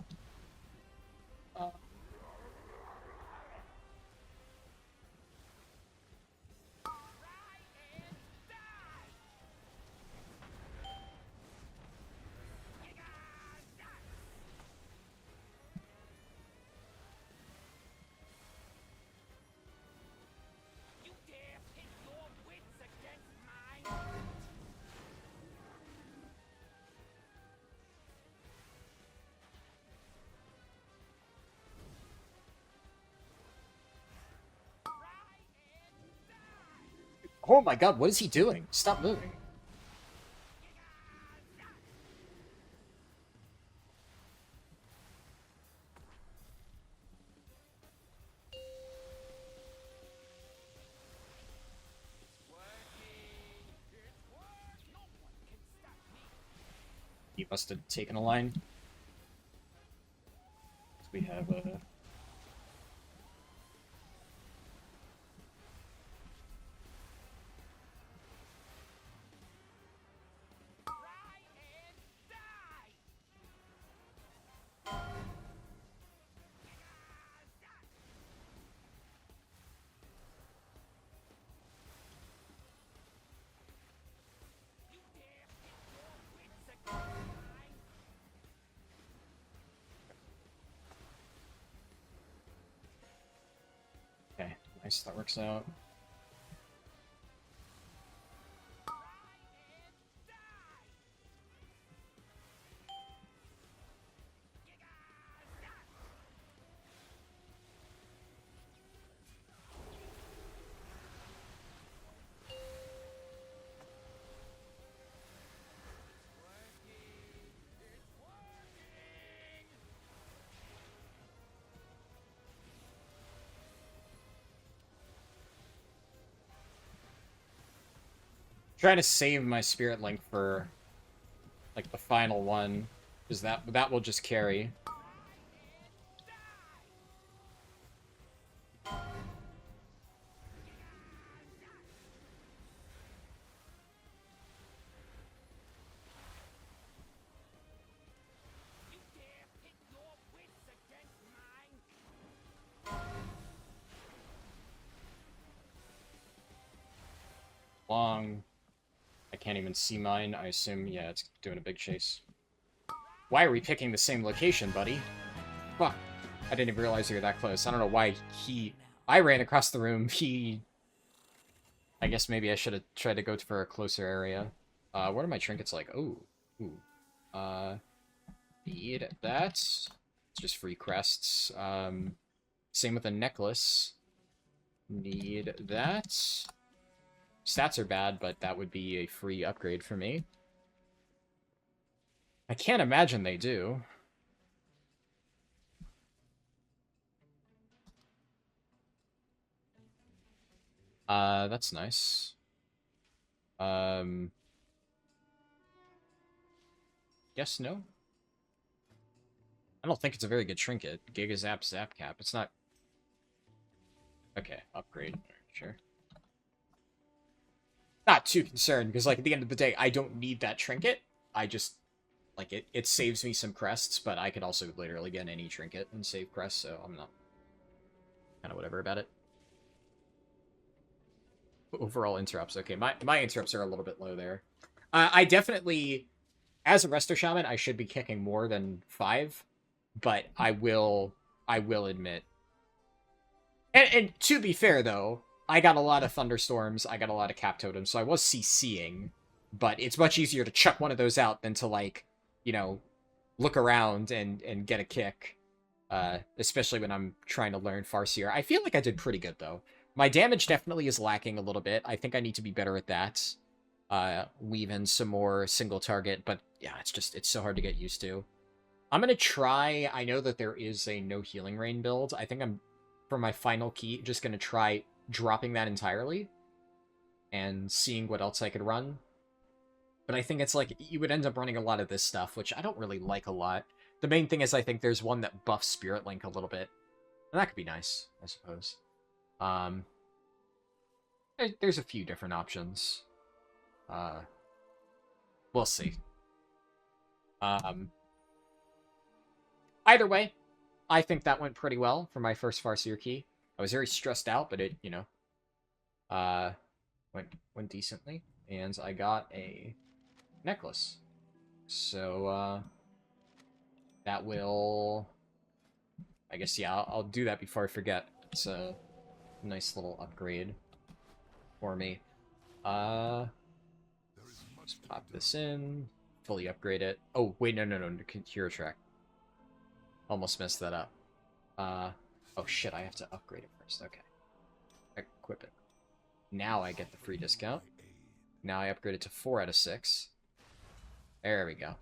Speaker 1: Oh my god, what is he doing? Stop moving. He must have taken a line. We have a... Okay, nice, that works out. Trying to save my Spirit Link for, like, the final one, because that will just carry. Long. I can't even see mine. I assume, yeah, it's doing a big chase. Why are we picking the same location, buddy? Fuck. I didn't even realize you were that close. I don't know why I ran across the room. I guess maybe I should have tried to go for a closer area. What are my trinkets like? Oh. Ooh. Need that. It's just free crests. Same with a necklace. Need that. Stats are bad, but that would be a free upgrade for me. I can't imagine they do. That's nice. Yes, no? I don't think it's a very good trinket. Giga Zap Zap Cap. It's not... Okay, upgrade. Sure. Not too concerned, because, like, at the end of the day, I don't need that trinket. I just... Like, it saves me some crests, but I could also literally get any trinket and save crests, so I'm not kind of whatever about it. Overall interrupts. Okay, my interrupts are a little bit low there. I definitely, as a Resto Shaman, I should be kicking more than 5, but I will admit. And to be fair, though, I got a lot of Thunderstorms, I got a lot of Cap Totems, so I was CCing, but it's much easier to chuck one of those out than to, like, you know, look around and get a kick, especially when I'm trying to learn Farseer. I feel like I did pretty good, though. My damage definitely is lacking a little bit. I think I need to be better at that. Weave in some more single target, but yeah, it's so hard to get used to. I'm going to try, I know that there is a no healing rain build. I think I'm, for my final key, just going to try dropping that entirely and seeing what else I could run. But I think it's like, you would end up running a lot of this stuff, which I don't really like a lot. The main thing is I think there's one that buffs Spirit Link a little bit. And that could be nice, I suppose. There's a few different options. We'll see. Either way, I think that went pretty well for my first Farseer key. I was very stressed out, but it, you know, went decently. And I got a necklace. So, that will... I guess, yeah, I'll do that before I forget. It's a nice little upgrade for me. Just pop this in, fully upgrade it. Oh, wait, no, Hero Track. Almost messed that up. Oh shit, I have to upgrade it first. Okay. Equip it. Now I get the free discount. Now I upgrade it to 4 out of 6. There we go.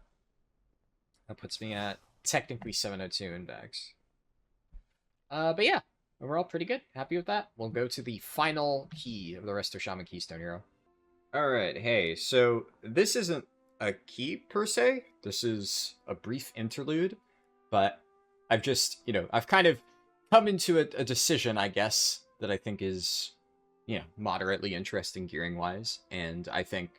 Speaker 1: That puts me at technically 702 in bags. But yeah, overall pretty good. Happy with that. We'll go to the final key of the Resto Shaman Keystone Hero. Alright, hey, so this isn't a key per se. This is a brief interlude, but I've just, I've kind of come into a decision, I guess, that I think is, moderately interesting gearing-wise, and I think,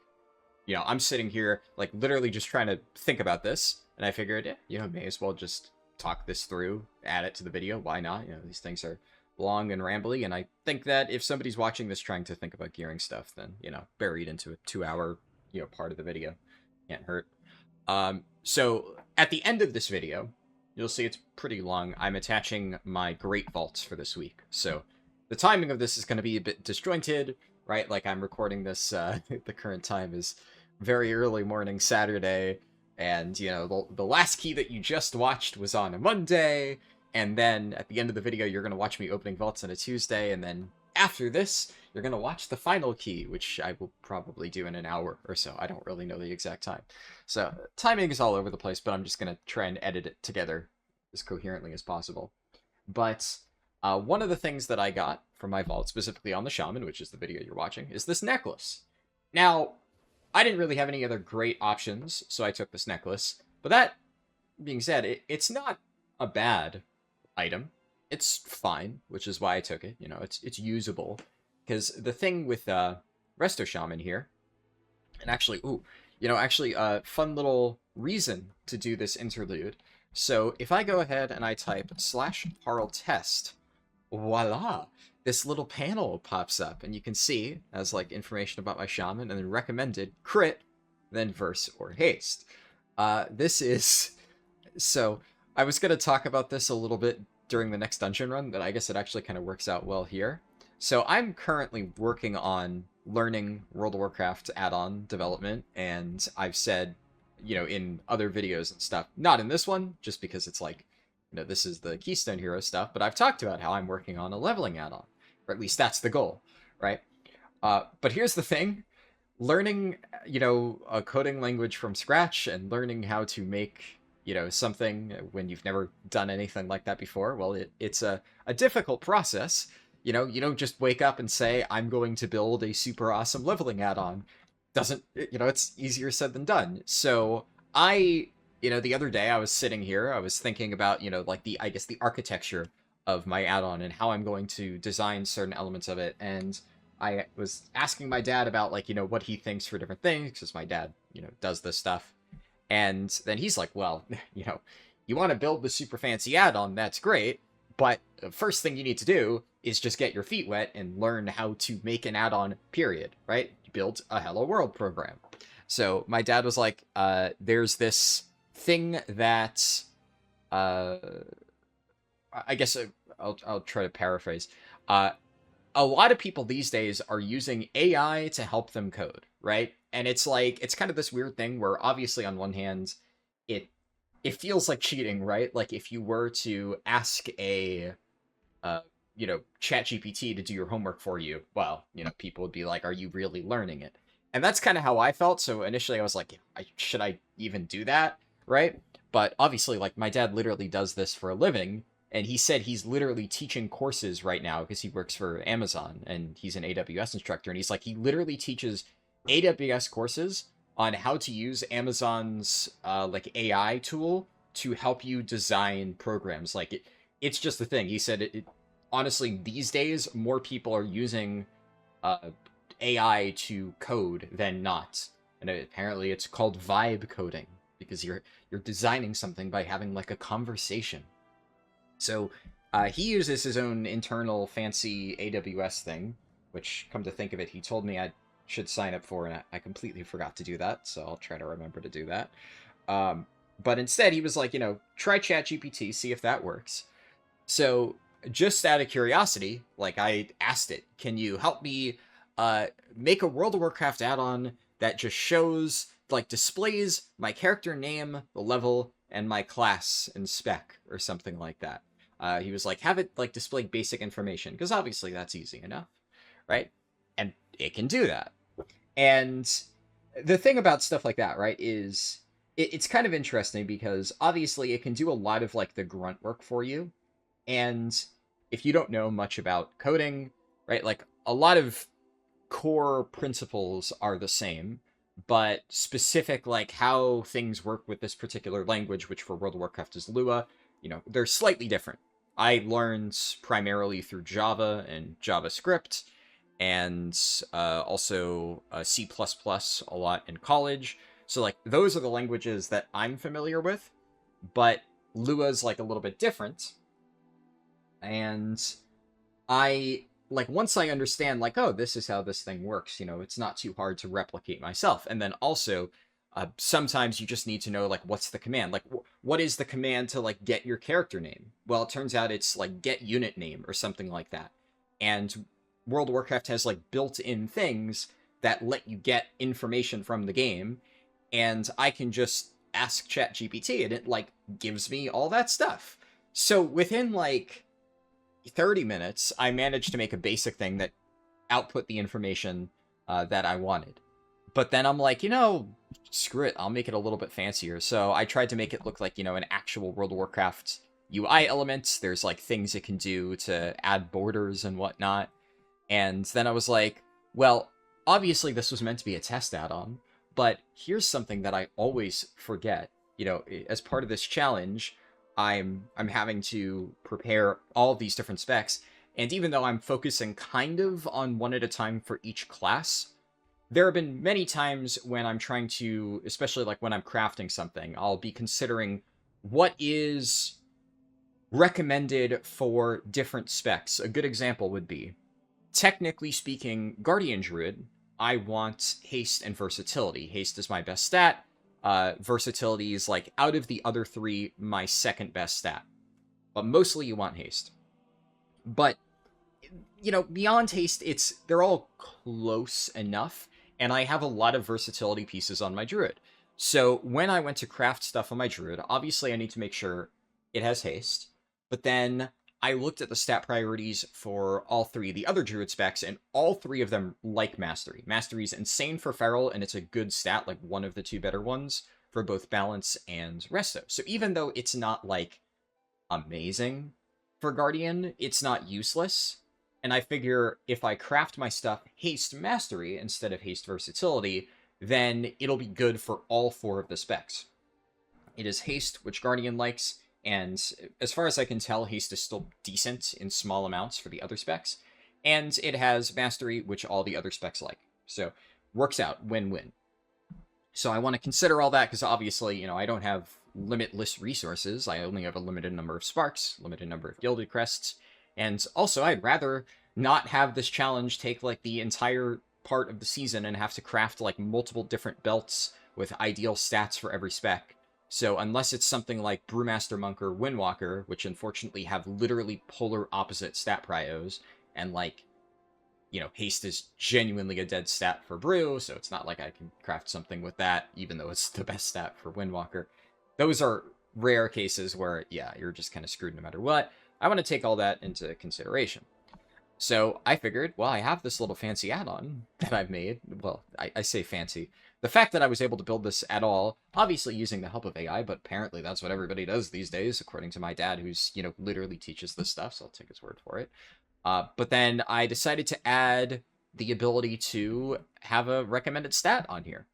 Speaker 1: I'm sitting here, like, literally just trying to think about this, and I figured, may as well just talk this through, add it to the video, why not? These things are long and rambly, and I think that if somebody's watching this trying to think about gearing stuff, then, buried into a 2-hour, part of the video can't hurt. So, at the end of this video, you'll see it's pretty long. I'm attaching my Great Vaults for this week. So the timing of this is going to be a bit disjointed, right? Like I'm recording this, the current time is very early morning Saturday. And, the last key that you just watched was on a Monday. And then at the end of the video, you're going to watch me opening vaults on a Tuesday. And then after this, you're going to watch the final key, which I will probably do in an hour or so. I don't really know the exact time. So timing is all over the place, but I'm just going to try and edit it together as coherently as possible. But one of the things that I got from my vault, specifically on the Shaman, which is the video you're watching, is this necklace. Now, I didn't really have any other great options, so I took this necklace. But that being said, it's not a bad item. It's fine, which is why I took it. It's usable. Because the thing with Resto Shaman here, and actually, a fun little reason to do this interlude. So if I go ahead and I type /Harl_test, voila, this little panel pops up, and you can see as like information about my Shaman, and then recommended crit, then verse or haste. This is so I was gonna talk about this a little bit during the next dungeon run, but I guess it actually kind of works out well here. So I'm currently working on learning World of Warcraft add-on development, and I've said, in other videos and stuff, not in this one, just because it's like, this is the Keystone Hero stuff, but I've talked about how I'm working on a leveling add-on, or at least that's the goal, right? But here's the thing, learning, a coding language from scratch and learning how to make, something when you've never done anything like that before, well, it's a difficult process. You don't just wake up and say, I'm going to build a super awesome leveling add-on. It's easier said than done. So the other day I was sitting here, I was thinking about, the architecture of my add-on and how I'm going to design certain elements of it. And I was asking my dad about, what he thinks for different things, because my dad, does this stuff. And then he's like, well, you want to build the super fancy add-on, that's great. But the first thing you need to do is just get your feet wet and learn how to make an add-on, period, right? You build a Hello World program. So my dad was like, there's this thing that, I guess I'll try to paraphrase. A lot of people these days are using AI to help them code, right? And it's kind of this weird thing where obviously on one hand, it feels like cheating, right? Like if you were to ask a, ChatGPT to do your homework for you, well, people would be like, are you really learning it? And that's kind of how I felt. So initially I was like, should I even do that? Right? But obviously, my dad literally does this for a living. And he said he's literally teaching courses right now because he works for Amazon and he's an AWS instructor. And he's like, he literally teaches AWS courses on how to use Amazon's AI tool to help you design programs. It's just the thing. He said honestly, these days, more people are using AI to code than not. And apparently it's called vibe coding because you're designing something by having a conversation. So he uses his own internal fancy AWS thing, which, come to think of it, he told me I should sign up for, and I completely forgot to do that, so I'll try to remember to do that. But instead, he was like, try ChatGPT, see if that works. So just out of curiosity, I asked it, can you help me make a World of Warcraft add-on that just shows, displays my character name, the level, and my class in Spec, or something like that. He was like, have it, display basic information, because obviously that's easy enough, right? And it can do that. And the thing about stuff like that, right, is it's kind of interesting because obviously it can do a lot of like the grunt work for you. And if you don't know much about coding, right, like a lot of core principles are the same, but specific like how things work with this particular language, which for World of Warcraft is Lua, they're slightly different. I learned primarily through Java and JavaScript, and also C++ a lot in college. So like those are the languages that I'm familiar with, but Lua's like a little bit different. And I like once I understand like, oh, this is how this thing works, it's not too hard to replicate myself. And then also sometimes you just need to know like what's the command, like what is the command to like get your character name. Well, it turns out it's like get unit name or something like that. And World of Warcraft has like built-in things that let you get information from the game, and I can just ask ChatGPT and it like gives me all that stuff. So within like 30 minutes, I managed to make a basic thing that output the information that I wanted. But then I'm like, screw it, I'll make it a little bit fancier. So I tried to make it look like, an actual World of Warcraft UI element. There's like things it can do to add borders and whatnot. And then I was like, well, obviously this was meant to be a test add-on, but here's something that I always forget. As part of this challenge, I'm having to prepare all these different specs, and even though I'm focusing kind of on one at a time for each class, there have been many times when I'm trying to, especially like when I'm crafting something, I'll be considering what is recommended for different specs. A good example would be, technically speaking, Guardian Druid, I want haste and versatility. Haste is my best stat. Versatility is like out of the other three, my second best stat. But mostly you want haste. But beyond haste, they're all close enough, and I have a lot of versatility pieces on my druid. So when I went to craft stuff on my druid, obviously I need to make sure it has haste, but then I looked at the stat priorities for all three of the other druid specs, and all three of them like mastery. Mastery is insane for feral, and it's a good stat, like one of the two better ones for both balance and resto. So even though it's not like amazing for Guardian, it's not useless. And I figure if I craft my stuff haste mastery instead of haste versatility, then it'll be good for all four of the specs. It is haste, which Guardian likes, and as far as I can tell, haste is still decent in small amounts for the other specs. And it has mastery, which all the other specs like. So works out, win-win. So I want to consider all that because obviously, I don't have limitless resources. I only have a limited number of sparks, limited number of gilded crests. And also, I'd rather not have this challenge take like the entire part of the season and have to craft like multiple different belts with ideal stats for every spec. So unless it's something like Brewmaster Monk or Windwalker, which unfortunately have literally polar opposite stat prios, and like, haste is genuinely a dead stat for Brew, so it's not like I can craft something with that, even though it's the best stat for Windwalker. Those are rare cases where, yeah, you're just kind of screwed no matter what. I want to take all that into consideration. So I figured, well, I have this little fancy add-on that I've made. Well, I say fancy. The fact that I was able to build this at all, obviously using the help of AI, but apparently that's what everybody does these days, according to my dad, who's, literally teaches this stuff, so I'll take his word for it. But then I decided to add the ability to have a recommended stat on here.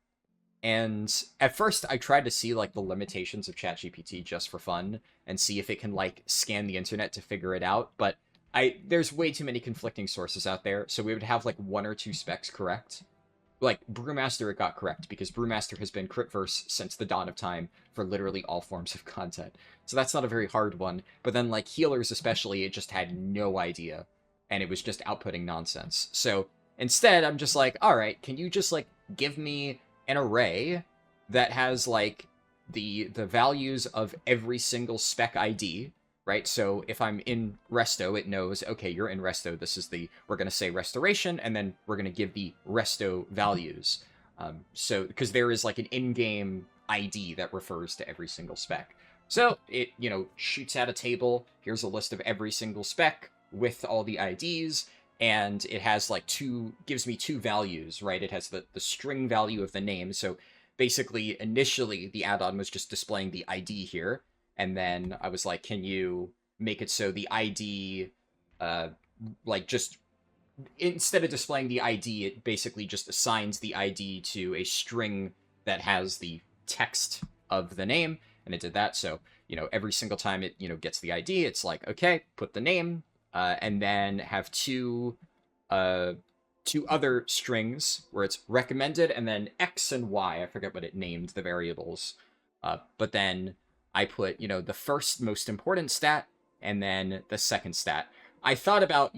Speaker 1: And at first I tried to see like the limitations of ChatGPT just for fun and see if it can like scan the internet to figure it out. But there's way too many conflicting sources out there. So we would have like one or two specs correct. Like Brewmaster, it got correct because Brewmaster has been crit-verse since the dawn of time for literally all forms of content. So that's not a very hard one. But then like healers especially, it just had no idea. And it was just outputting nonsense. So instead, I'm just like, all right, can you just like give me an array that has like the values of every single spec ID, right? So if I'm in Resto, it knows, okay, you're in Resto. This is we're going to say restoration, and then we're going to give the Resto values. So because there is like an in-game ID that refers to every single spec. So it, shoots out a table. Here's a list of every single spec with all the IDs. and it has like gives me two values, right? It has the string value of the name. So basically, initially, the add-on was just displaying the ID here, and then I was like, can you make it so the ID, like just instead of displaying the ID, it basically just assigns the ID to a string that has the text of the name, and it did that. So, every single time it, gets the ID, it's like, okay, put the name, and then have two other strings where it's recommended, and then X and Y. I forget what it named the variables. But then I put, the first most important stat, and then the second stat. I thought about,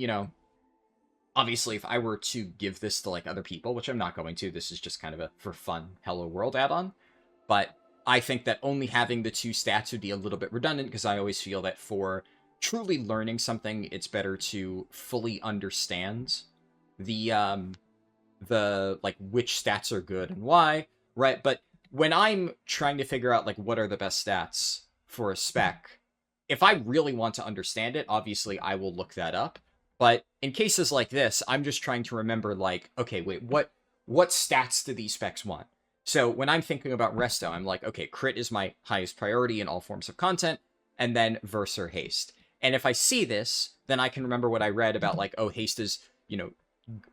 Speaker 1: obviously, if I were to give this to, like, other people, which I'm not going to, this is just kind of a for fun Hello World add-on, but I think that only having the two stats would be a little bit redundant, because I always feel that for truly learning something, it's better to fully understand the like, which stats are good and why, right? But when I'm trying to figure out, like, what are the best stats for a spec, if I really want to understand it, obviously I will look that up. But in cases like this, I'm just trying to remember, like, okay, wait, what stats do these specs want? So when I'm thinking about Resto, I'm like, okay, crit is my highest priority in all forms of content, and then verse or haste. And if I see this, then I can remember what I read about, like, oh, haste is,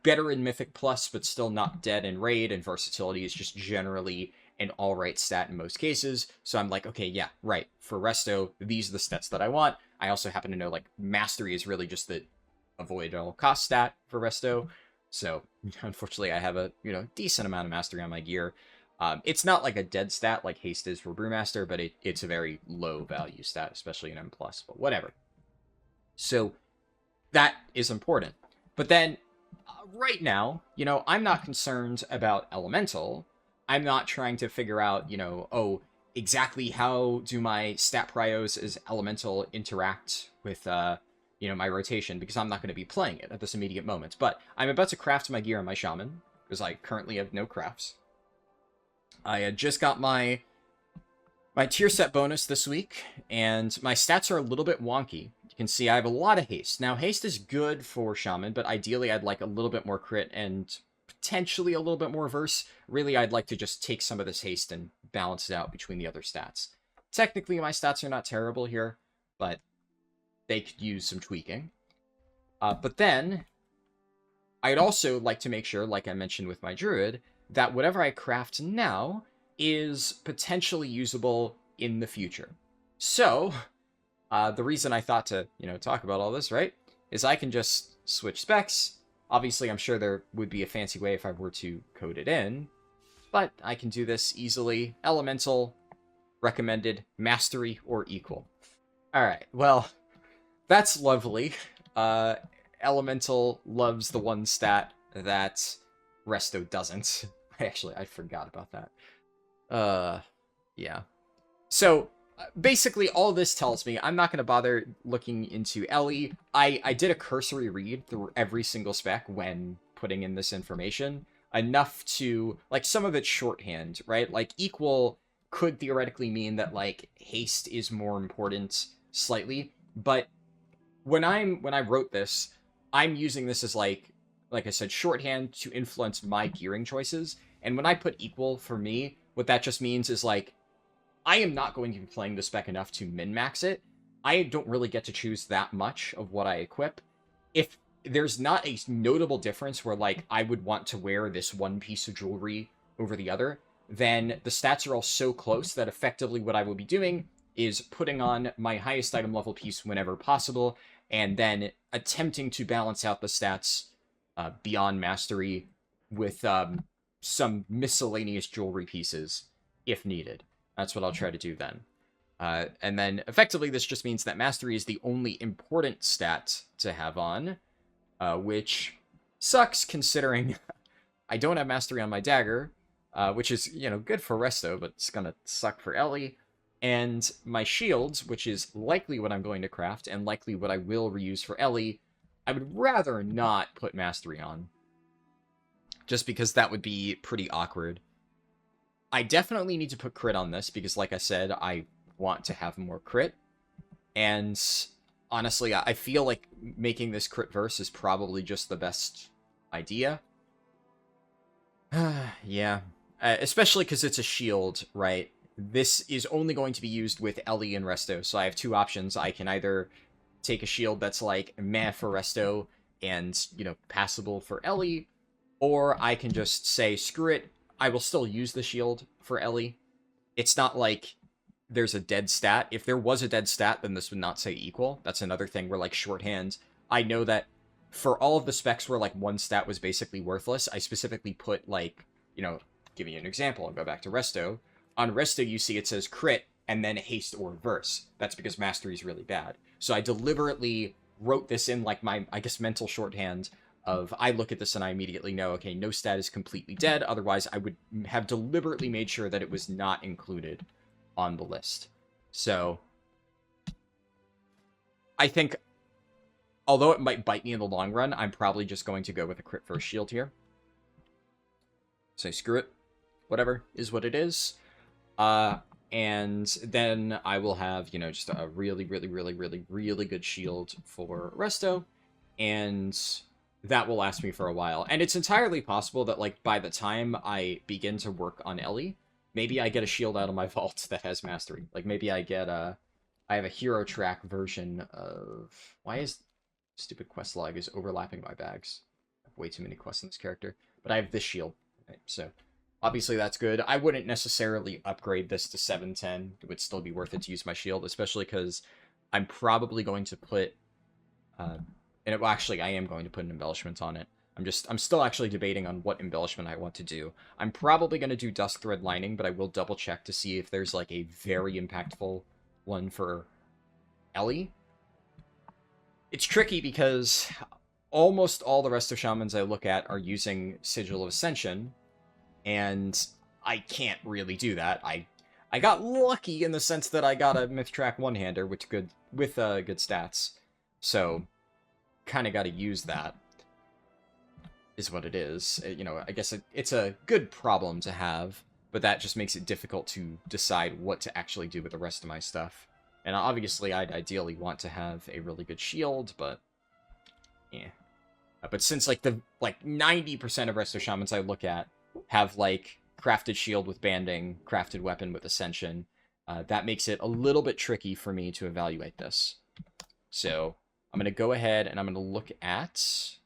Speaker 1: better in Mythic Plus, but still not dead in Raid, and versatility is just generally an alright stat in most cases. So I'm like, okay, yeah, right. For Resto, these are the stats that I want. I also happen to know, like, Mastery is really just the avoid all cost stat for Resto. So, unfortunately, I have a, decent amount of Mastery on my gear. It's not like a dead stat like Haste is for Brewmaster, but it's a very low value stat, especially in M+, but whatever. So, that is important. But then, right now, I'm not concerned about Elemental. I'm not trying to figure out, oh, exactly how do my stat prios as Elemental interact with, my rotation, because I'm not going to be playing it at this immediate moment. But I'm about to craft my gear on my Shaman, because I currently have no crafts. I had just got my tier set bonus this week, and my stats are a little bit wonky. You can see I have a lot of haste. Now, haste is good for Shaman, but ideally I'd like a little bit more crit and potentially a little bit more verse. Really, I'd like to just take some of this haste and balance it out between the other stats. Technically, my stats are not terrible here, but they could use some tweaking. But then, I'd also like to make sure, like I mentioned with my Druid, that whatever I craft now is potentially usable in the future. So, the reason I thought to, talk about all this, right, is I can just switch specs. Obviously, I'm sure there would be a fancy way if I were to code it in, but I can do this easily. Elemental, recommended, mastery, or equal. Alright, well, that's lovely. Elemental loves the one stat that Resto doesn't. I forgot about that. Yeah. So, basically, all this tells me I'm not going to bother looking into Ellie. I did a cursory read through every single spec when putting in this information. Enough to, like, some of it's shorthand, right? Like, equal could theoretically mean that, like, haste is more important slightly. But when I wrote this, I'm using this as, like I said, shorthand to influence my gearing choices. And when I put equal, for me, what that just means is, like, I am not going to be playing the spec enough to min-max it. I don't really get to choose that much of what I equip. If there's not a notable difference where, like, I would want to wear this one piece of jewelry over the other, then the stats are all so close that effectively what I will be doing is putting on my highest item level piece whenever possible, and then attempting to balance out the stats beyond mastery with some miscellaneous jewelry pieces if needed. That's what I'll try to do then. And then effectively this just means that mastery is the only important stat to have on, which sucks considering I don't have mastery on my dagger, which is, good for Resto, but it's gonna suck for Ellie. And my shields, which is likely what I'm going to craft and likely what I will reuse for Ellie, I would rather not put mastery on, just because that would be pretty awkward. I definitely need to put crit on this because, like I said, I want to have more crit. And honestly, I feel like making this crit verse is probably just the best idea. Yeah. Especially because it's a shield, right? This is only going to be used with Ellie and Resto, so I have two options. I can either take a shield that's like meh for Resto and, you know, passable for Ellie, or I can just say, screw it, I will still use the shield for Ellie. It's not like there's a dead stat. If there was a dead stat, then this would not say equal. That's another thing where, like, shorthand, I know that for all of the specs where, like, one stat was basically worthless, I specifically put, like, you know, giving you an example, I'll go back to Resto. On Resto, you see it says crit, and then haste or reverse. That's because mastery is really bad. So I deliberately wrote this in, like, my, I guess, mental shorthand of, I look at this and I immediately know, okay, no stat is completely dead, otherwise I would have deliberately made sure that it was not included on the list. So I think, although it might bite me in the long run, I'm probably just going to go with a crit first shield here. So screw it. Whatever is what it is. And then I will have, you know, just a really, really, really, really, really good shield for Resto. And that will last me for a while. And it's entirely possible that, like, by the time I begin to work on Ellie, maybe I get a shield out of my vault that has mastery. Like, maybe I get a... I have a hero track version of... Why is... Stupid quest log is overlapping my bags. I have way too many quests in this character. But I have this shield. Right? So, obviously that's good. I wouldn't necessarily upgrade this to 710. It would still be worth it to use my shield, especially because I'm probably going to put... and it, well, actually, I am going to put an embellishment on it. I'm still actually debating on what embellishment I want to do. I'm probably going to do Dusk Thread Lining, but I will double check to see if there's, like, a very impactful one for Ellie. It's tricky because almost all the Resto Shamans I look at are using Sigil of Ascension, and I can't really do that. I got lucky in the sense that I got a Myth Track one-hander with good stats, so kind of got to use that. Is what it is. You know, I guess it's a good problem to have, but that just makes it difficult to decide what to actually do with the rest of my stuff. And obviously, I'd ideally want to have a really good shield, but yeah. But since, like, 90% of Resto Shamans I look at have, like, crafted shield with banding, crafted weapon with ascension, that makes it a little bit tricky for me to evaluate this. So I'm going to go ahead and I'm going to look at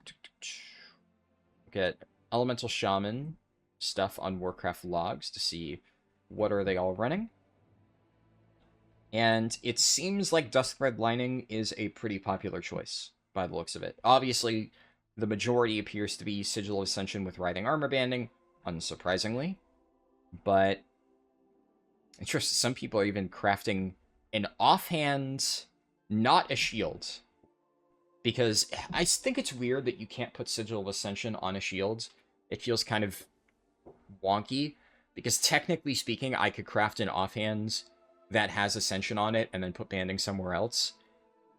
Speaker 1: Elemental Shaman stuff on Warcraft logs to see what are they all running. And it seems like Dusk Thread Lining is a pretty popular choice by the looks of it. Obviously, the majority appears to be Sigil of Ascension with Writhing Armor banding, unsurprisingly. But interesting, some people are even crafting an offhand, not a shield. Because I think it's weird that you can't put Sigil of Ascension on a shield. It feels kind of wonky. Because technically speaking, I could craft an offhand that has Ascension on it and then put banding somewhere else.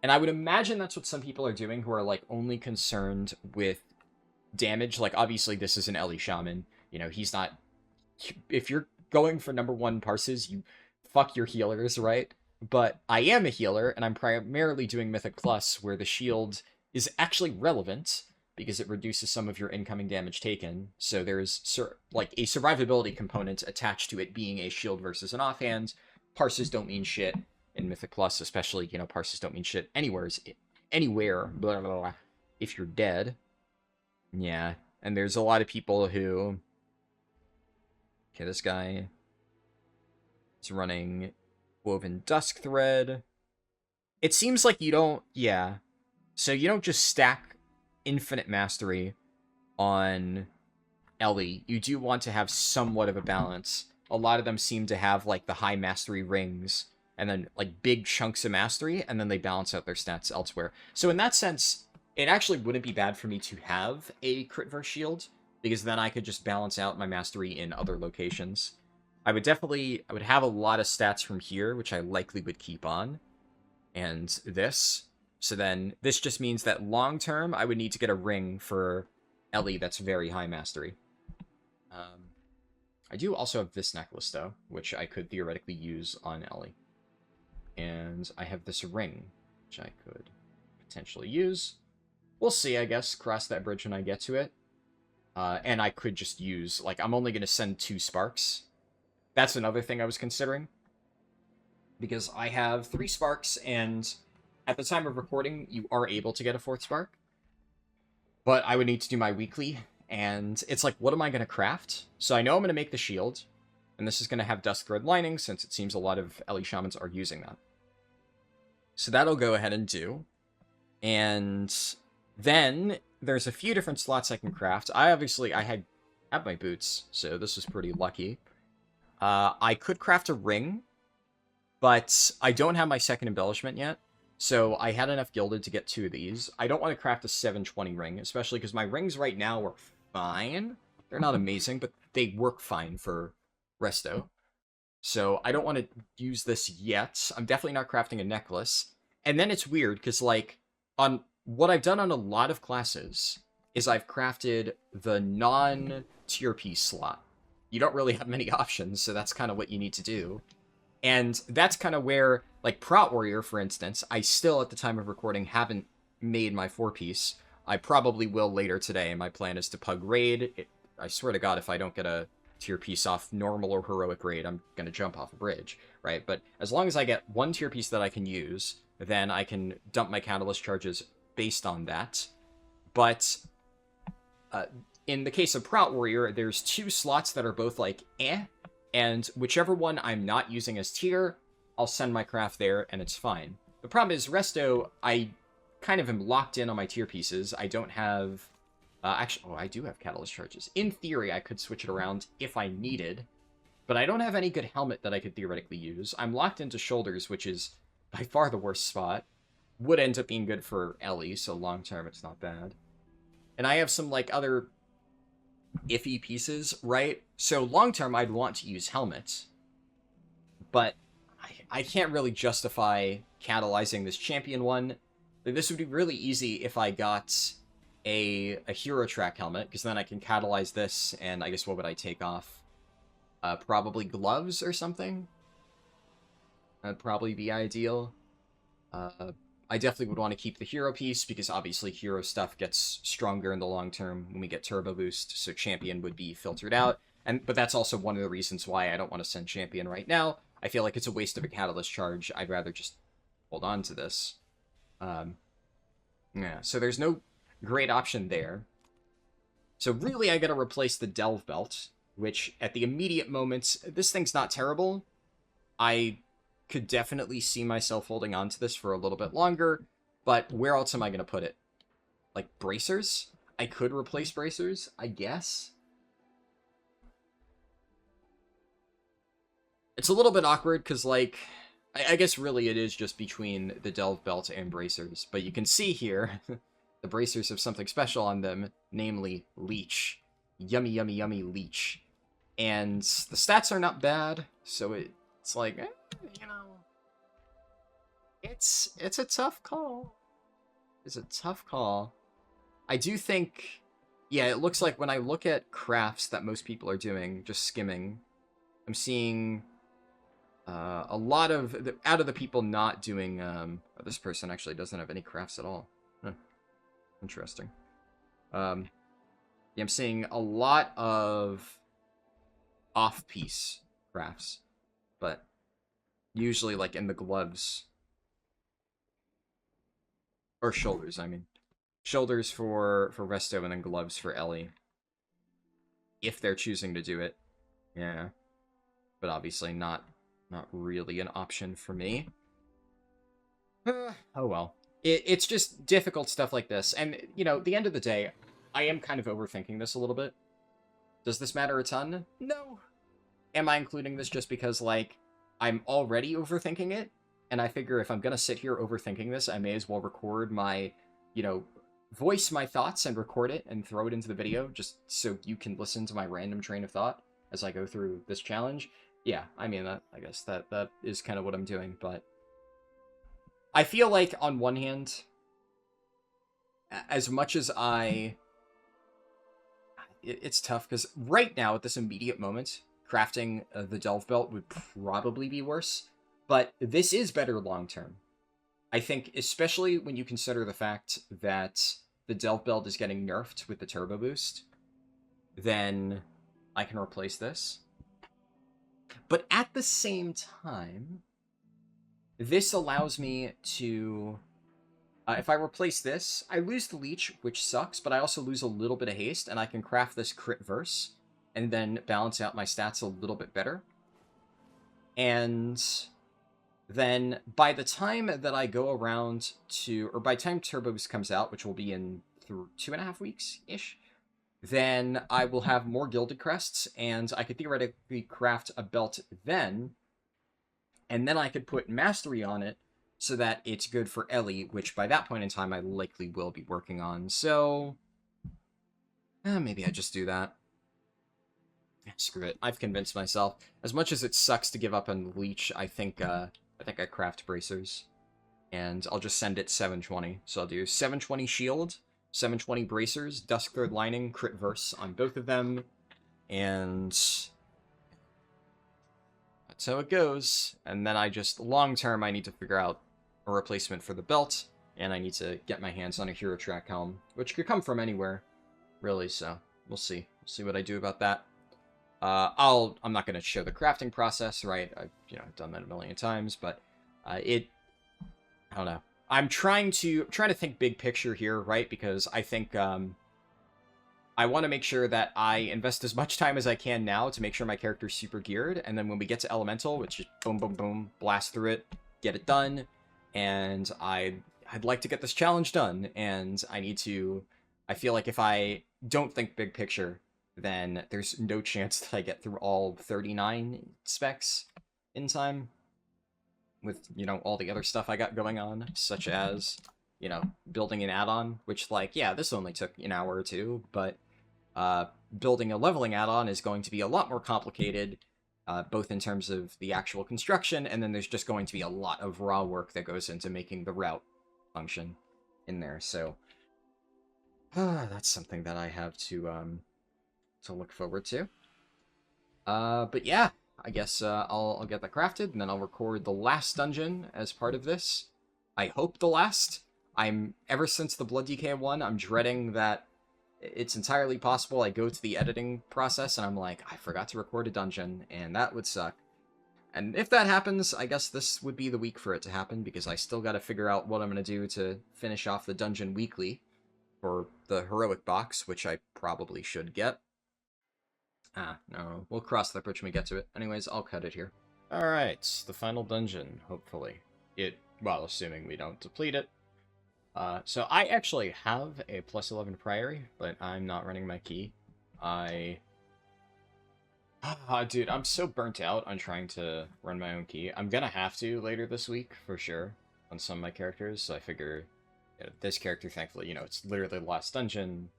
Speaker 1: And I would imagine that's what some people are doing who are, like, only concerned with damage. Like, obviously, this is an Ellie Shaman. You know, he's not... If you're going for #1 parses, you fuck your healers, right? But I am a healer, and I'm primarily doing Mythic Plus, where the shield is actually relevant, because it reduces some of your incoming damage taken. So there's, like, a survivability component attached to it being a shield versus an offhand. Parses don't mean shit in Mythic Plus, especially, you know, parses don't mean shit anywhere, blah, blah, blah, if you're dead. Yeah, and there's a lot of people who... Okay, this guy is running Woven Dusk Thread. It seems like you don't... Yeah. So you don't just stack infinite mastery on Ellie. You do want to have somewhat of a balance. A lot of them seem to have, like, the high mastery rings, and then, like, big chunks of mastery, and then they balance out their stats elsewhere. So in that sense, it actually wouldn't be bad for me to have a crit verse shield, because then I could just balance out my mastery in other locations. I would have a lot of stats from here, which I likely would keep on, and this. So then, this just means that long-term, I would need to get a ring for Ellie that's very high mastery. I do also have this necklace, though, which I could theoretically use on Ellie. And I have this ring, which I could potentially use. We'll see, I guess. Cross that bridge when I get to it. And I could just use, like, I'm only going to send 2 sparks. That's another thing I was considering. Because I have 3 sparks, and at the time of recording, you are able to get a 4th spark. But I would need to do my weekly, and it's like, what am I going to craft? So I know I'm going to make the shield, and this is going to have Dusk Thread lining, since it seems a lot of Ellie Shamans are using that. So that'll go ahead and do. And then there's a few different slots I can craft. I have my boots, so this is pretty lucky. I could craft a ring, but I don't have my second embellishment yet. So I had enough gilded to get 2 of these. I don't want to craft a 720 ring, especially because my rings right now are fine. They're not amazing, but they work fine for Resto. So I don't want to use this yet. I'm definitely not crafting a necklace. And then it's weird, because, like, on what I've done on a lot of classes is I've crafted the non-tier piece slot. You don't really have many options, so that's kind of what you need to do. And that's kind of where, like, Prot Warrior, for instance, I still, at the time of recording, haven't made my 4-piece. I probably will later today. My plan is to pug raid. I swear to God, if I don't get a tier piece off normal or heroic raid, I'm going to jump off a bridge, right? But as long as I get 1 tier piece that I can use, then I can dump my catalyst charges based on that. But in the case of Prot Warrior, there's 2 slots that are both like, eh, and whichever one I'm not using as tier, I'll send my craft there, and it's fine. The problem is, Resto, I kind of am locked in on my tier pieces. I don't have... actually, I do have catalyst charges. In theory, I could switch it around if I needed, but I don't have any good helmet that I could theoretically use. I'm locked into shoulders, which is by far the worst spot. Would end up being good for Ellie, so long term it's not bad. And I have some, like, other iffy pieces, right? So long term I'd want to use helmets, but I can't really justify catalyzing this champion one. This would be really easy if I got a hero track helmet, because then I can catalyze this, and I guess what would I take off? Probably gloves or something? That'd probably be ideal. I definitely would want to keep the hero piece, because obviously hero stuff gets stronger in the long term when we get turbo boost, so champion would be filtered out. But that's also one of the reasons why I don't want to send champion right now. I feel like it's a waste of a catalyst charge. I'd rather just hold on to this. Yeah, so there's no great option there. So really I gotta replace the Delve Belt, which at the immediate moment, this thing's not terrible. I could definitely see myself holding on to this for a little bit longer, but where else am I going to put it? Like, bracers? I could replace bracers, I guess. It's a little bit awkward, because, like, I guess really it is just between the Delve Belt and bracers, but you can see here, the bracers have something special on them, namely Leech. Yummy, yummy, yummy Leech. And the stats are not bad, so it's like, you know, it's a tough call. It's a tough call. I do think, yeah, it looks like when I look at crafts that most people are doing, just skimming, I'm seeing a lot of, out of the people not doing, this person actually doesn't have any crafts at all. Huh. Interesting. Yeah, I'm seeing a lot of off-piece crafts, but usually like in the gloves. Or shoulders, I mean. Shoulders for Resto and then gloves for Ellie. If they're choosing to do it. Yeah. But obviously not really an option for me. Oh well. It's just difficult stuff like this. And, you know, at the end of the day, I am kind of overthinking this a little bit. Does this matter a ton? No. Am I including this just because, like, I'm already overthinking it? And I figure if I'm gonna sit here overthinking this, I may as well record my, you know, voice my thoughts and record it and throw it into the video, just so you can listen to my random train of thought as I go through this challenge. Yeah, I mean, I guess that is kind of what I'm doing, but I feel like, on one hand, as much as it's tough, because right now, at this immediate moment, crafting the Delve Belt would probably be worse, but this is better long-term. I think, especially when you consider the fact that the Delve Belt is getting nerfed with the turbo boost, then I can replace this. But at the same time, this allows me to... if I replace this, I lose the Leech, which sucks, but I also lose a little bit of haste, and I can craft this crit verse, and then balance out my stats a little bit better. And then by the time that I go around to... or by the time Turbo Boost comes out, which will be in 2.5 weeks-ish, then I will have more Gilded Crests, and I could theoretically craft a belt then, and then I could put Mastery on it, so that it's good for Ellie, which by that point in time I likely will be working on. So, maybe I just do that. Screw it. I've convinced myself. As much as it sucks to give up on Leech, I think I craft Bracers. And I'll just send it 720. So I'll do 720 Shield, 720 Bracers, Dusk Third Lining, Crit Verse on both of them. And that's how it goes. And then I just, long term, I need to figure out a replacement for the belt. And I need to get my hands on a Hero Track Helm, which could come from anywhere, really. So we'll see. We'll see what I do about that. I'm not going to show the crafting process, right? I've done that a million times, but I don't know. I'm trying to think big picture here, right? Because I think I want to make sure that I invest as much time as I can now to make sure my character's super geared, and then when we get to Elemental, which is boom, boom, boom, blast through it, get it done, and I'd like to get this challenge done, and I feel like if I don't think big picture, then there's no chance that I get through all 39 specs in time with, all the other stuff I got going on, such as, building an add-on, which, this only took an hour or two, but building a leveling add-on is going to be a lot more complicated, both in terms of the actual construction, and then there's just going to be a lot of raw work that goes into making the route function in there, so that's something that I have to look forward to. But yeah, I guess I'll get that crafted, and then I'll record the last dungeon as part of this. I hope the last. Ever since the Blood DK one, I'm dreading that it's entirely possible I go to the editing process, and I'm like, I forgot to record a dungeon, and that would suck. And if that happens, I guess this would be the week for it to happen, because I still gotta figure out what I'm gonna do to finish off the dungeon weekly for the Heroic box, which I probably should get. No, we'll cross that bridge when we get to it. Anyways, I'll cut it here. Alright, the final dungeon, hopefully. Well, assuming we don't deplete it. So I actually have a +11 Priory, but I'm not running my key. Dude, I'm so burnt out on trying to run my own key. I'm gonna have to later this week, for sure, on some of my characters, so I figure this character, thankfully, it's literally the last dungeon,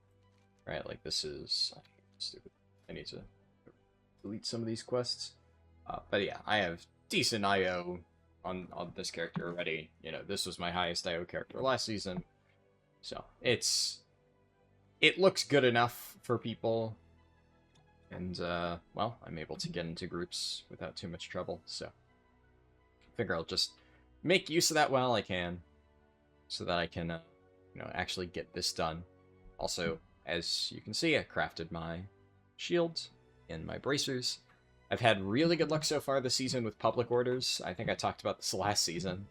Speaker 1: right? This is... stupid. I need to delete some of these quests. But yeah, I have decent IO on this character already. This was my highest IO character last season. So, it looks good enough for people. And, well, I'm able to get into groups without too much trouble, so. I figure I'll just make use of that while I can, so that I can, actually get this done. Also, as you can see, I crafted my shield and my bracers. I've had really good luck so far this season with public orders. I think I talked about this last season,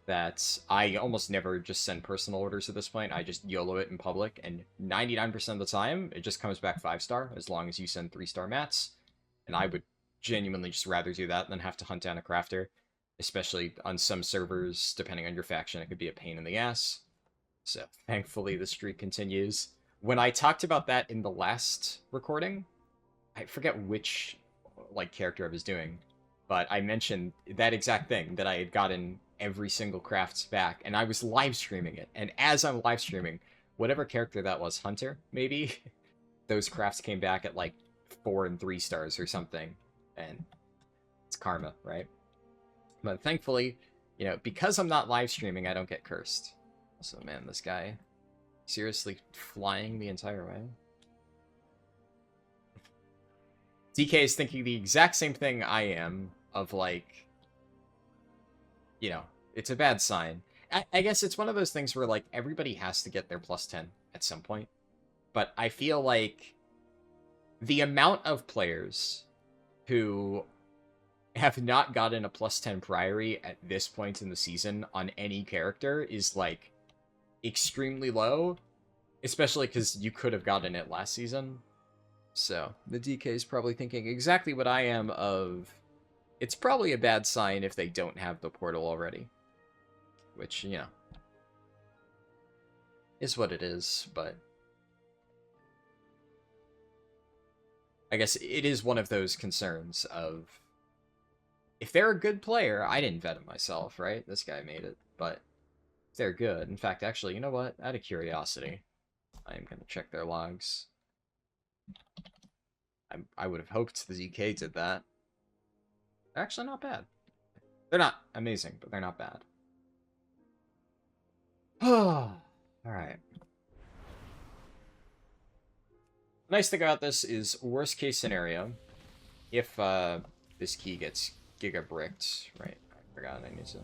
Speaker 1: that I almost never just send personal orders at this point. I just YOLO it in public, and 99% of the time, it just comes back 5-star, as long as you send 3-star mats. And I would genuinely just rather do that than have to hunt down a crafter, especially on some servers, depending on your faction, it could be a pain in the ass. So, thankfully, the streak continues. When I talked about that in the last recording, I forget which, character I was doing, but I mentioned that exact thing, that I had gotten every single crafts back, and I was live streaming it, and as I'm live streaming, whatever character that was, Hunter, maybe, those crafts came back at, 4 and 3 stars or something, and it's karma, right? But thankfully, because I'm not live streaming, I don't get cursed. So, man, this guy... seriously flying the entire way? DK is thinking the exact same thing I am, of it's a bad sign. I guess it's one of those things where, like, everybody has to get their plus 10 at some point. But I feel like the amount of players who have not gotten a plus 10 priory at this point in the season on any character is, like, extremely low. Especially because you could have gotten it last season. So, the DK is probably thinking exactly what I am of... It's probably a bad sign if they don't have the portal already. Which, you know, is what it is, but... I guess it is one of those concerns of... If they're a good player, I didn't vet it myself, right? This guy made it, but if they're good... In fact, actually, you know what? Out of curiosity, I am going to check their logs. I would have hoped the ZK did that. They're actually not bad. They're not amazing, but they're not bad. Alright. Nice thing about this is, worst case scenario, if this key gets giga bricked, right? I forgot I need to.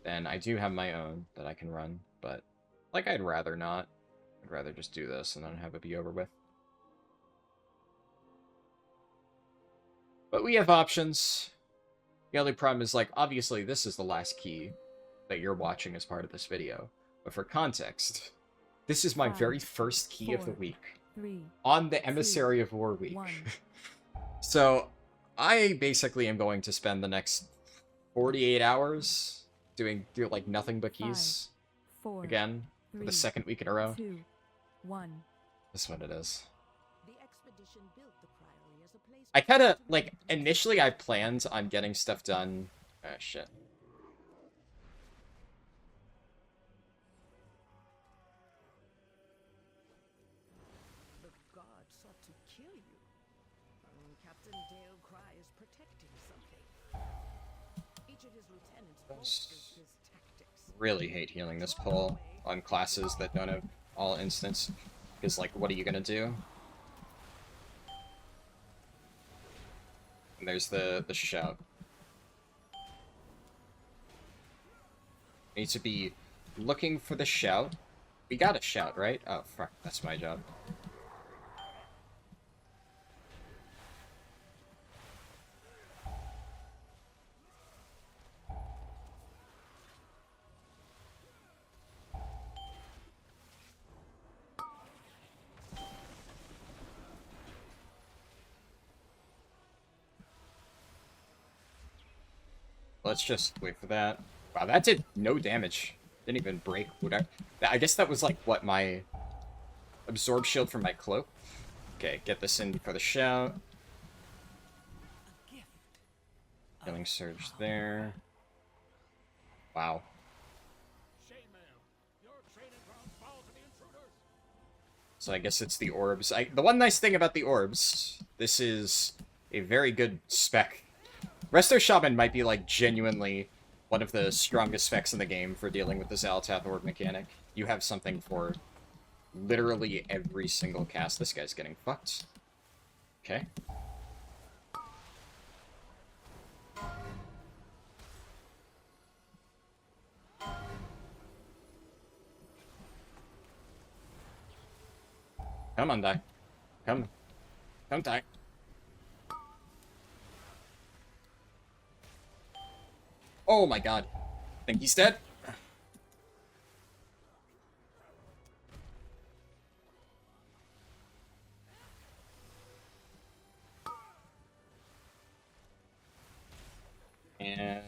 Speaker 1: Then I do have my own that I can run, but like I'd rather not. I'd rather just do this and then have it be over with. But we have options. The only problem is, like, obviously this is the last key that you're watching as part of this video. But for context, this is my very first key of the week. On the Emissary of War week. So, I basically am going to spend the next 48 hours doing like, nothing but keys. Again, for the second week in a row. This is what it is. I kinda, like, initially I planned on getting stuff done... Ah, shit.
Speaker 6: The god sought to kill you. Captain Dale Cry is protecting something. Each of his lieutenants bolsters his tactics.
Speaker 1: Really hate healing this pull on classes that don't have all instants. Because, like, what are you gonna do? And there's the shout. Need to be looking for the shout. We got a shout, right? Oh, fuck, that's my job. Let's just wait for that. Wow, that did no damage. Didn't even break whatever. I guess that was like, what, my absorb shield from my cloak? Okay, get this in for the shout. Healing surge there. Wow. So I guess it's the orbs. The one nice thing about the orbs, this is a very good spec. Resto Shaman might be, like, genuinely one of the strongest specs in the game for dealing with the Xal'atath orb mechanic. You have something for literally every single cast. This guy's getting fucked. Okay. Come on, die. Come. Come, die. Oh my god. I think he's dead. And...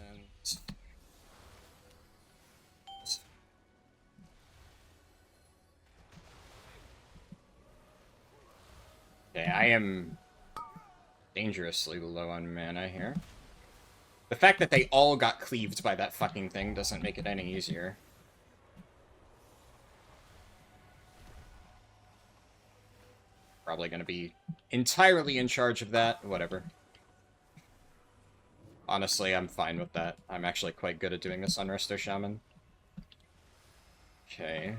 Speaker 1: okay, I am dangerously low on mana here. The fact that they all got cleaved by that fucking thing doesn't make it any easier. Probably gonna be entirely in charge of that. Whatever. Honestly, I'm fine with that. I'm actually quite good at doing this on Resto Shaman. Okay.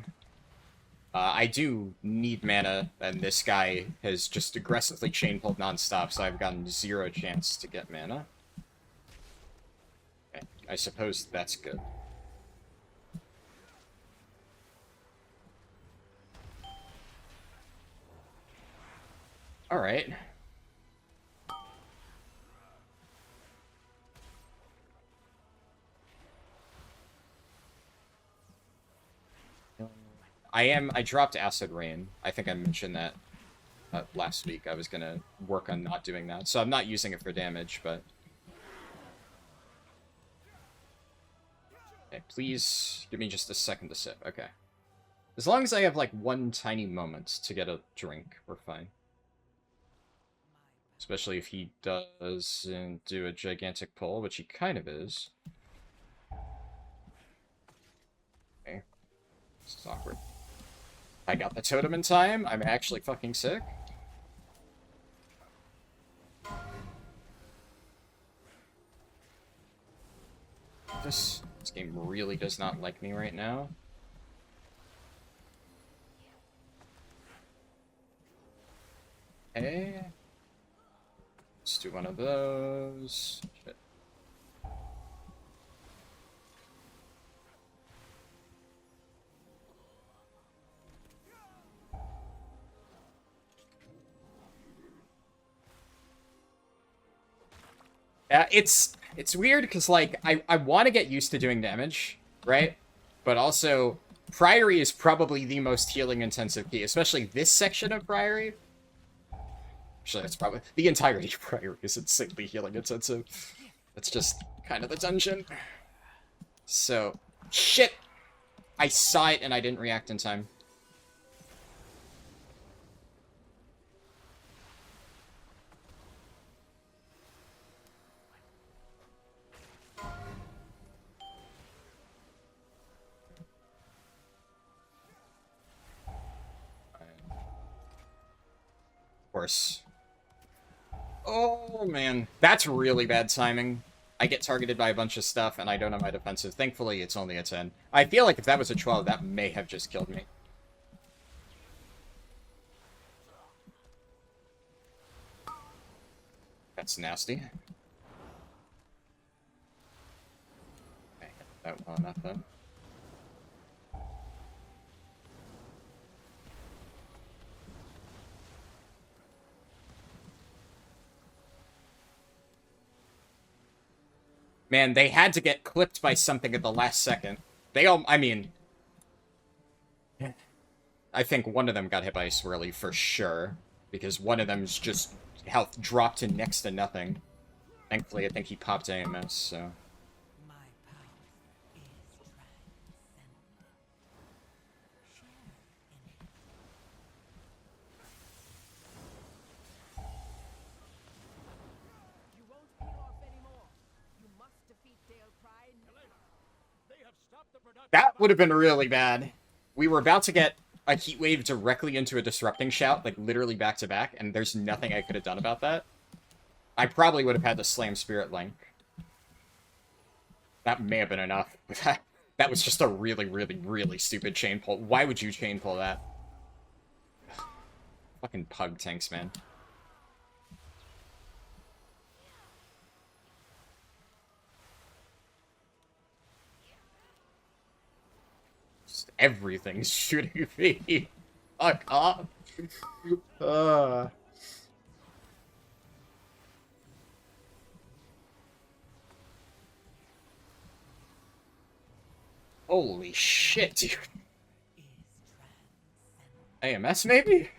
Speaker 1: I do need mana, and this guy has just aggressively chain pulled non-stop, so I've gotten 0 chance to get mana. I suppose that's good. Alright. I dropped Acid Rain. I think I mentioned that last week. I was gonna work on not doing that. So I'm not using it for damage, but... Okay, please give me just a second to sip. Okay. As long as I have, like, one tiny moment to get a drink, we're fine. Especially if he doesn't do a gigantic pull, which he kind of is. Okay. This is awkward. I got the totem in time. I'm actually fucking sick. This game really does not like me right now. Okay. Let's do one of those. Shit. Yeah, it's weird because, like, I want to get used to doing damage, right? But also, Priory is probably the most healing-intensive key, especially this section of Priory. Actually, that's probably... The entirety of Priory is insanely healing-intensive. That's just kind of the dungeon. So, shit! I saw it and I didn't react in time. Of course. Oh, man. That's really bad timing. I get targeted by a bunch of stuff, and I don't have my defensive. Thankfully, it's only a 10. I feel like if that was a 12, that may have just killed me. That's nasty. Okay, that well enough, then. Man, they had to get clipped by something at the last second. They all, I mean... I think one of them got hit by a swirly for sure. Because one of them's just health dropped to next to nothing. Thankfully, I think he popped AMS, so... That would have been really bad. We were about to get a heat wave directly into a disrupting shout, like literally back to back, and there's nothing I could have done about that. I probably would have had to slam Spirit Link. That may have been enough. That was just a really, really, really stupid chain pull. Why would you chain pull that? Fucking pug tanks, man. Everything's shooting me. Fuck off. Holy shit, dude. AMS, maybe?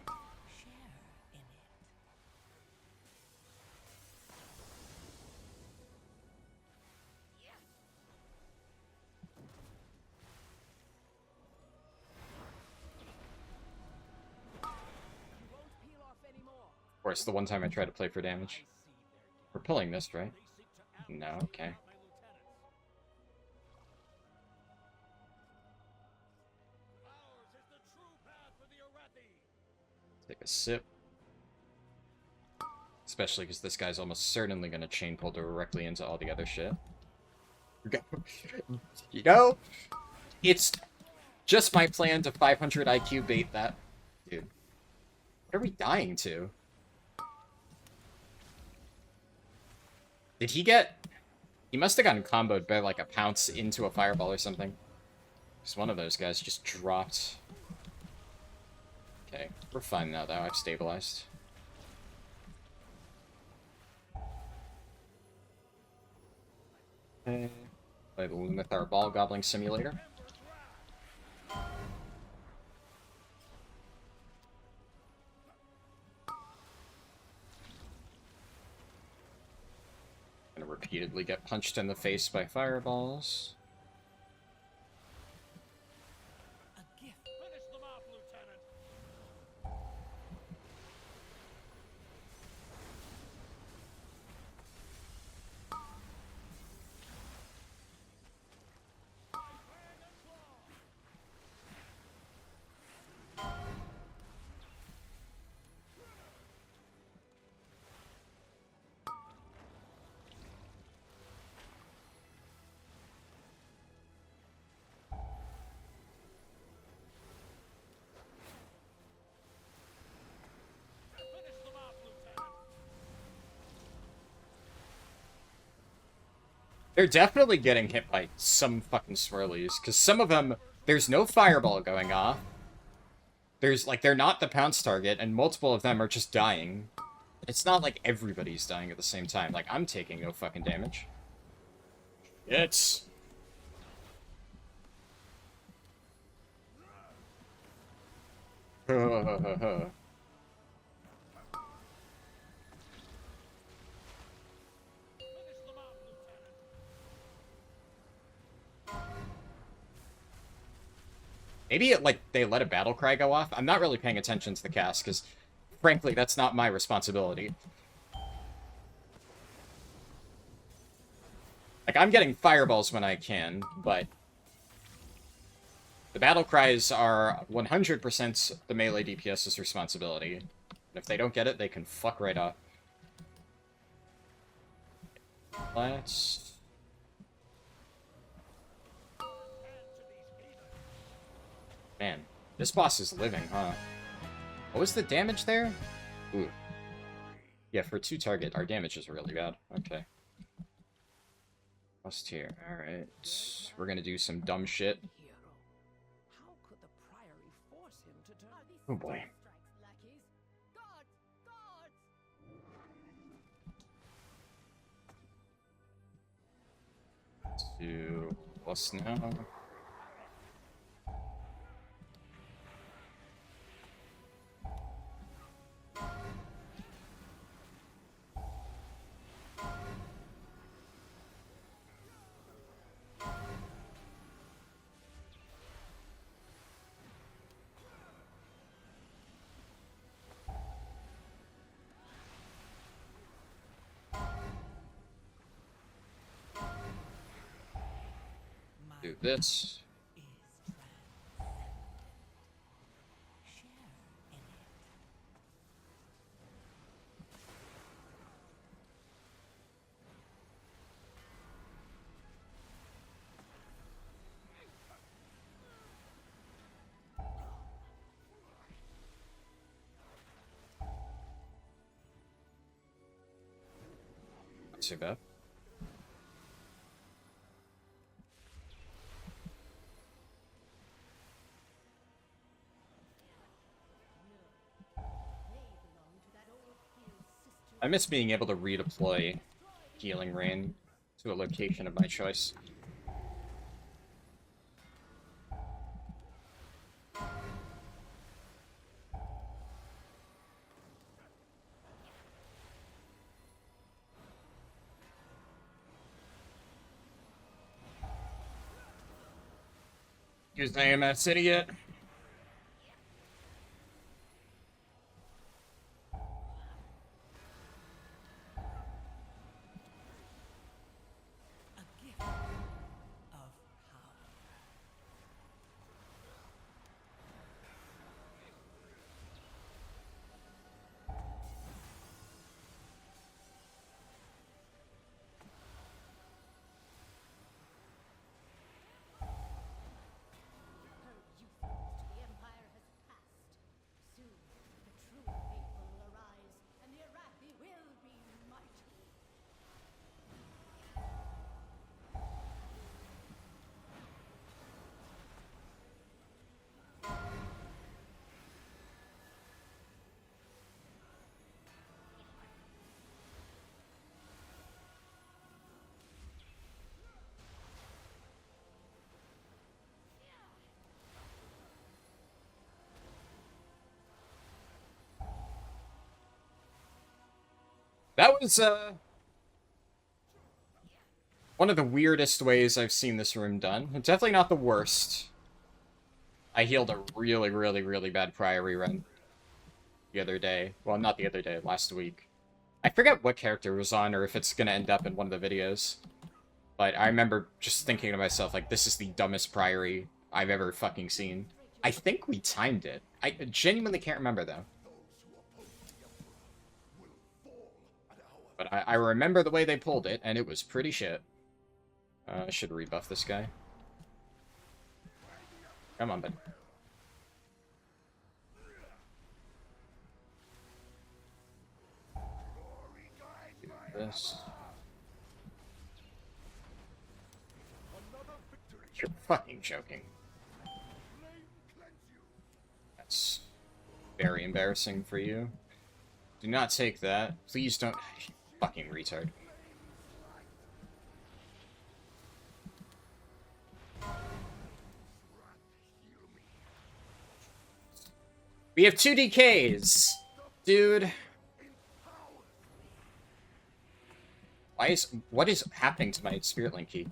Speaker 1: Of course, the one time I tried to play for damage. We're pulling this, right? No, okay. Take a sip. Especially because this guy's almost certainly going to chain pull directly into all the other shit. You know, it's just my plan to 500 IQ bait that. Dude, what are we dying to? Did he get... He must have gotten comboed by, like, a pounce into a fireball or something. Because one of those guys just dropped. Okay, we're fine now, though. I've stabilized. Okay. Play the Lumithar Ball Gobbling Simulator. Gonna repeatedly get punched in the face by fireballs. They're definitely getting hit by some fucking swirlies, because some of them, there's no fireball going off. There's, like, they're not the pounce target, and multiple of them are just dying. It's not like everybody's dying at the same time. Like, I'm taking no fucking damage. It's... Maybe it, like, they let a battle cry go off. I'm not really paying attention to the cast, because, frankly, that's not my responsibility. Like, I'm getting fireballs when I can, but... the battle cries are 100% the melee DPS's responsibility. And if they don't get it, they can fuck right off. Let's... Man, this boss is living, huh? What was the damage there? Ooh. Yeah, for 2 target, our damage is really bad. Okay. Plus tier. Alright. We're gonna do some dumb shit. Oh boy. Let's do plus now. Do this. Not too bad. I miss being able to redeploy Healing Rain to a location of my choice. Use the AMF City yet? That was one of the weirdest ways I've seen this room done. Definitely not the worst. I healed a really, really, really bad Priory run the other day. Well, not the other day, last week. I forget what character was on or if it's gonna end up in one of the videos. But I remember just thinking to myself, like, this is the dumbest Priory I've ever fucking seen. I think we timed it. I genuinely can't remember, though. But I remember the way they pulled it, and it was pretty shit. I should rebuff this guy. Come on, bud. Do this. You're fucking joking. That's very embarrassing for you. Do not take that. Please don't. Fucking retard. We have 2 DKs! Dude. What is happening to my Spirit Link key?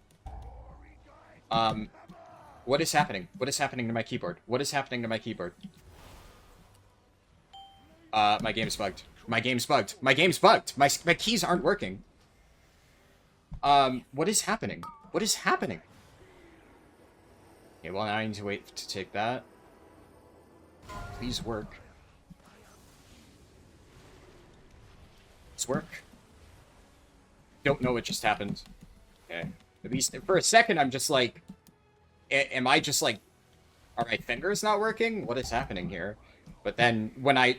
Speaker 1: What is happening? What is happening to my keyboard? What is happening to my keyboard? My game's bugged. My game's bugged. My game's bugged. My keys aren't working. What is happening? What is happening? Okay, well, now I need to wait to take that. Please work. Please work. Don't know what just happened. Okay. At least for a second, I'm just like, am I just like, are my fingers not working? What is happening here? But then when I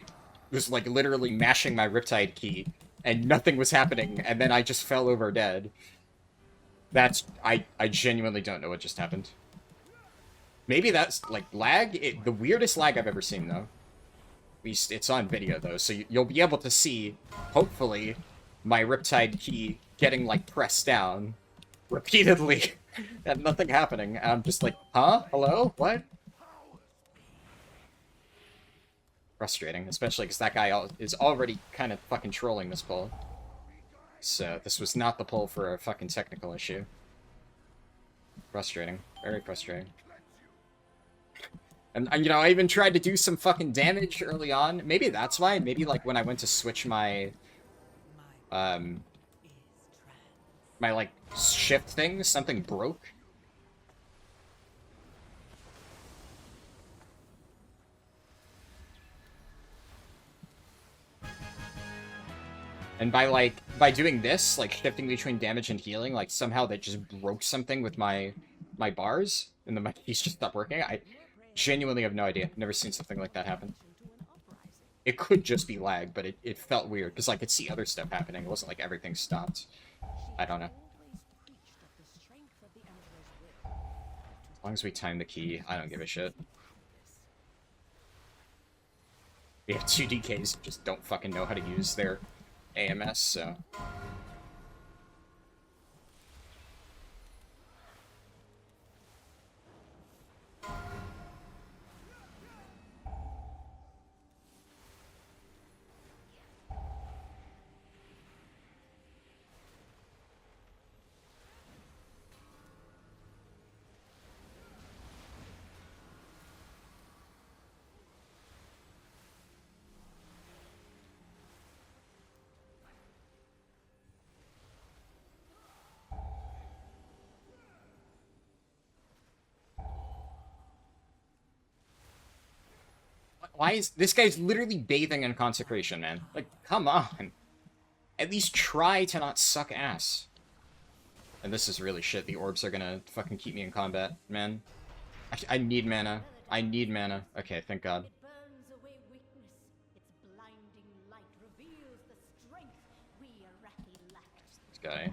Speaker 1: was like literally mashing my Riptide key and nothing was happening, and then I just fell over dead. That's, I genuinely don't know what just happened. Maybe that's like lag? The weirdest lag I've ever seen, though. At least it's on video, though, so you'll be able to see, hopefully, my Riptide key getting like pressed down repeatedly and nothing happening. And I'm just like, huh? Hello? What? Frustrating, especially because that guy is already kind of fucking trolling this pull. So this was not the pull for a fucking technical issue. Frustrating. Very frustrating. And you know, I even tried to do some fucking damage early on. Maybe that's why. Maybe like when I went to switch my my like shift thing, something broke. And by doing this, like shifting between damage and healing, like somehow that just broke something with my bars, and then my keys just stopped working. I genuinely have no idea. Never seen something like that happen. It could just be lag, but it felt weird, because I could see other stuff happening. It wasn't like everything stopped. I don't know. As long as we time the key, I don't give a shit. We have 2 DKs who just don't fucking know how to use their AMS, so... Why is this guy's literally bathing in consecration, man? Like, come on. At least try to not suck ass. And this is really shit. The orbs are gonna fucking keep me in combat, man. I need mana. I need mana. Okay, thank God. This guy.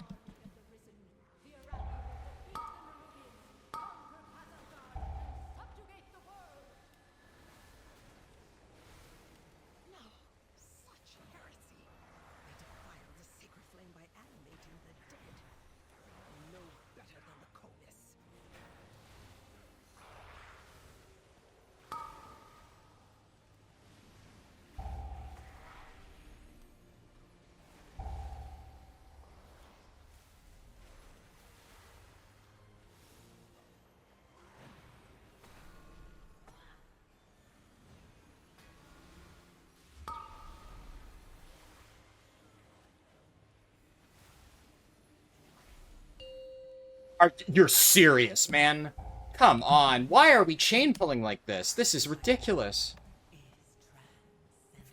Speaker 1: You're serious, man? Come on. Why are we chain pulling like this? This is ridiculous.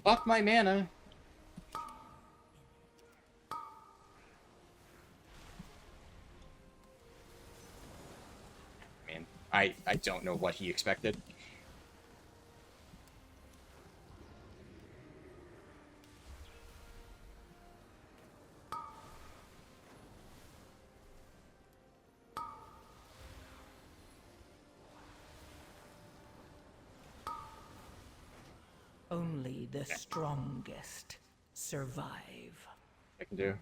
Speaker 1: Fuck my mana. Man, I don't know what he expected.
Speaker 6: Only the strongest survive.
Speaker 1: I can do.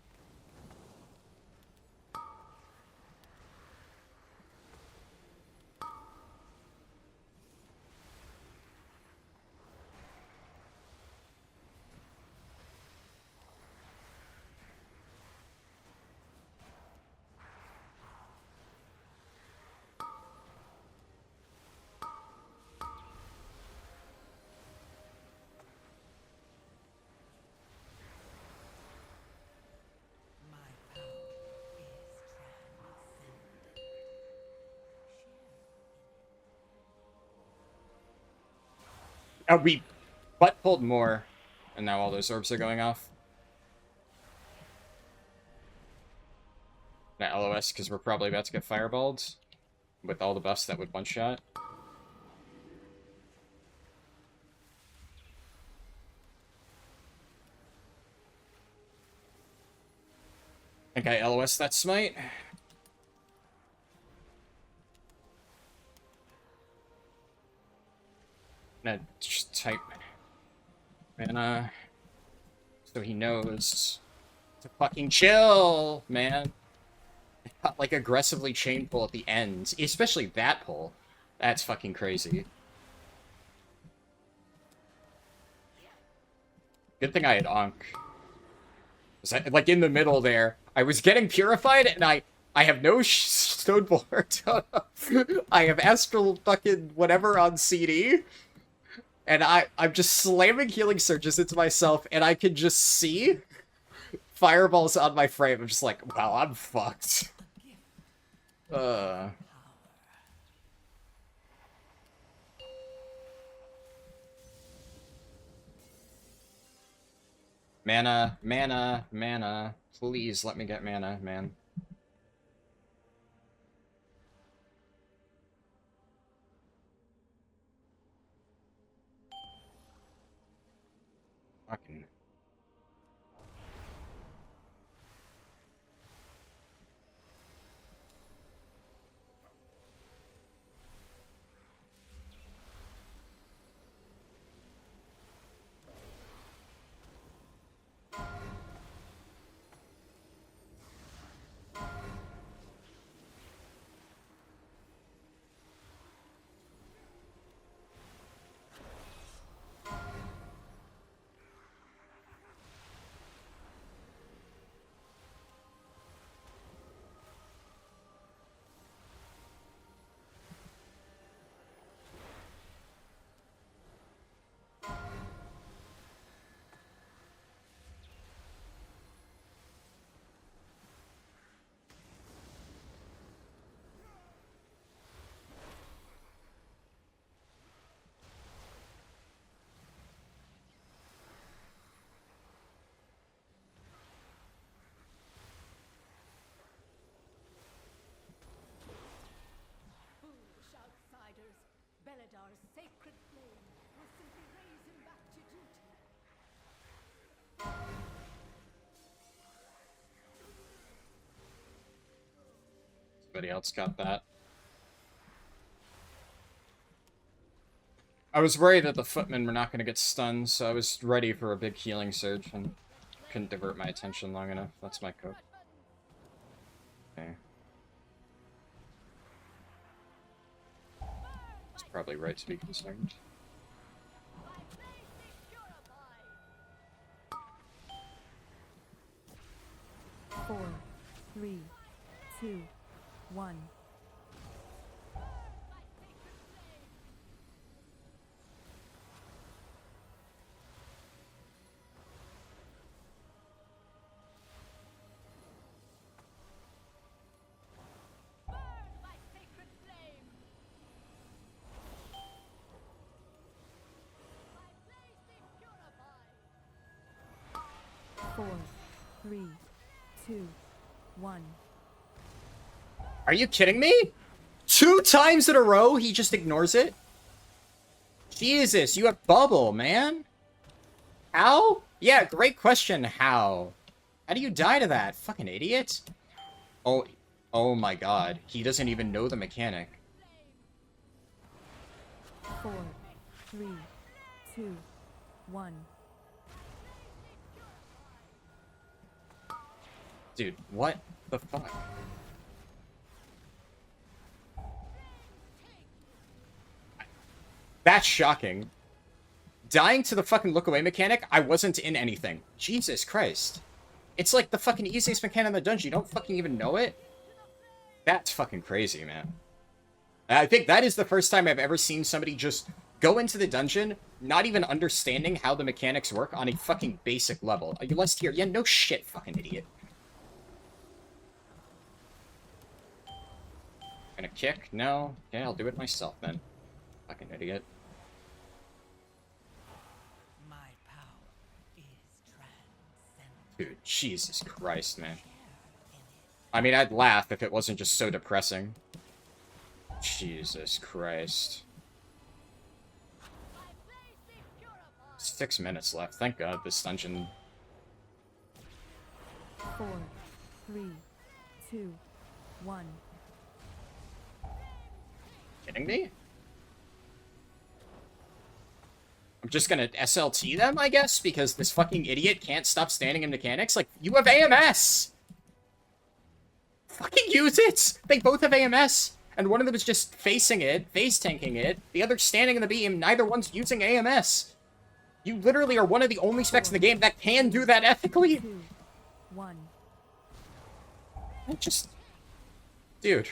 Speaker 1: We butt pulled more, and now all those orbs are going off. Now LOS, because we're probably about to get fireballed with all the buffs that would one-shot. I think I LOS that smite. Gonna just type mana so he knows to fucking chill, man. Like aggressively chain pull at the end, especially that pull. That's fucking crazy. Good thing I had Ankh. Like in the middle there, I was getting purified, and I have no Stoneboard. I have Astral fucking whatever on CD. And I'm just slamming healing surges into myself, and I can just see fireballs on my frame. I'm just like, wow, I'm fucked. Mana, mana, mana. Please let me get mana, man. Fucking...
Speaker 6: Beledar's sacred flame will simply raise him back to duty.
Speaker 1: Somebody else got that. I was worried that the footmen were not going to get stunned, so I was ready for a big healing surge and couldn't divert my attention long enough. That's my code. Okay. It's probably right to be concerned.
Speaker 15: 4, 3, 2, 1. 4, 3, 2, 1.
Speaker 1: Are you kidding me? 2 times in a row, he just ignores it? Jesus, you have bubble, man. How? Yeah, great question, how? How do you die to that? Fucking idiot. Oh my god. He doesn't even know the mechanic.
Speaker 15: 4, 3, 2, 1.
Speaker 1: Dude, what the fuck? That's shocking. Dying to the fucking look away mechanic, I wasn't in anything. Jesus Christ. It's like the fucking easiest mechanic in the dungeon. You don't fucking even know it? That's fucking crazy, man. I think that is the first time I've ever seen somebody just go into the dungeon, not even understanding how the mechanics work on a fucking basic level. Are you lost here? Yeah, no shit, fucking idiot. Gonna kick? No? Okay, I'll do it myself then. Fucking idiot. Dude, Jesus Christ, man. I mean, I'd laugh if it wasn't just so depressing. Jesus Christ. 6 minutes left. Thank God this dungeon...
Speaker 15: 4, 3, 2, 1.
Speaker 1: Kidding me? I'm just gonna SLT them, I guess, because this fucking idiot can't stop standing in mechanics. Like, you have AMS! Fucking use it! They both have AMS! And one of them is just facing it, face tanking it. The other's standing in the beam. Neither one's using AMS. You literally are one of the only specs in the game that can do that ethically.
Speaker 15: 2, 1.
Speaker 1: Just... Dude.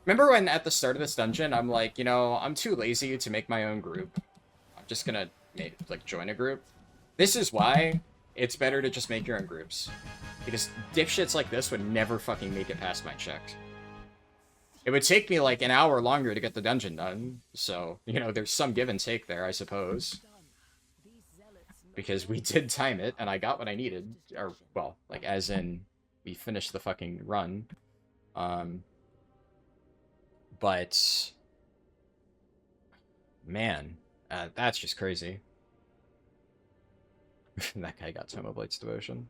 Speaker 1: Remember when at the start of this dungeon, I'm like, you know, I'm too lazy to make my own group. I'm just gonna, like, join a group. This is why it's better to just make your own groups. Because dipshits like this would never fucking make it past my check. It would take me, like, an hour longer to get the dungeon done. So, you know, there's some give and take there, I suppose. Because we did time it, and I got what I needed. Or, well, like, as in, we finished the fucking run. But, man, that's just crazy. That guy got Tome of Light's Devotion.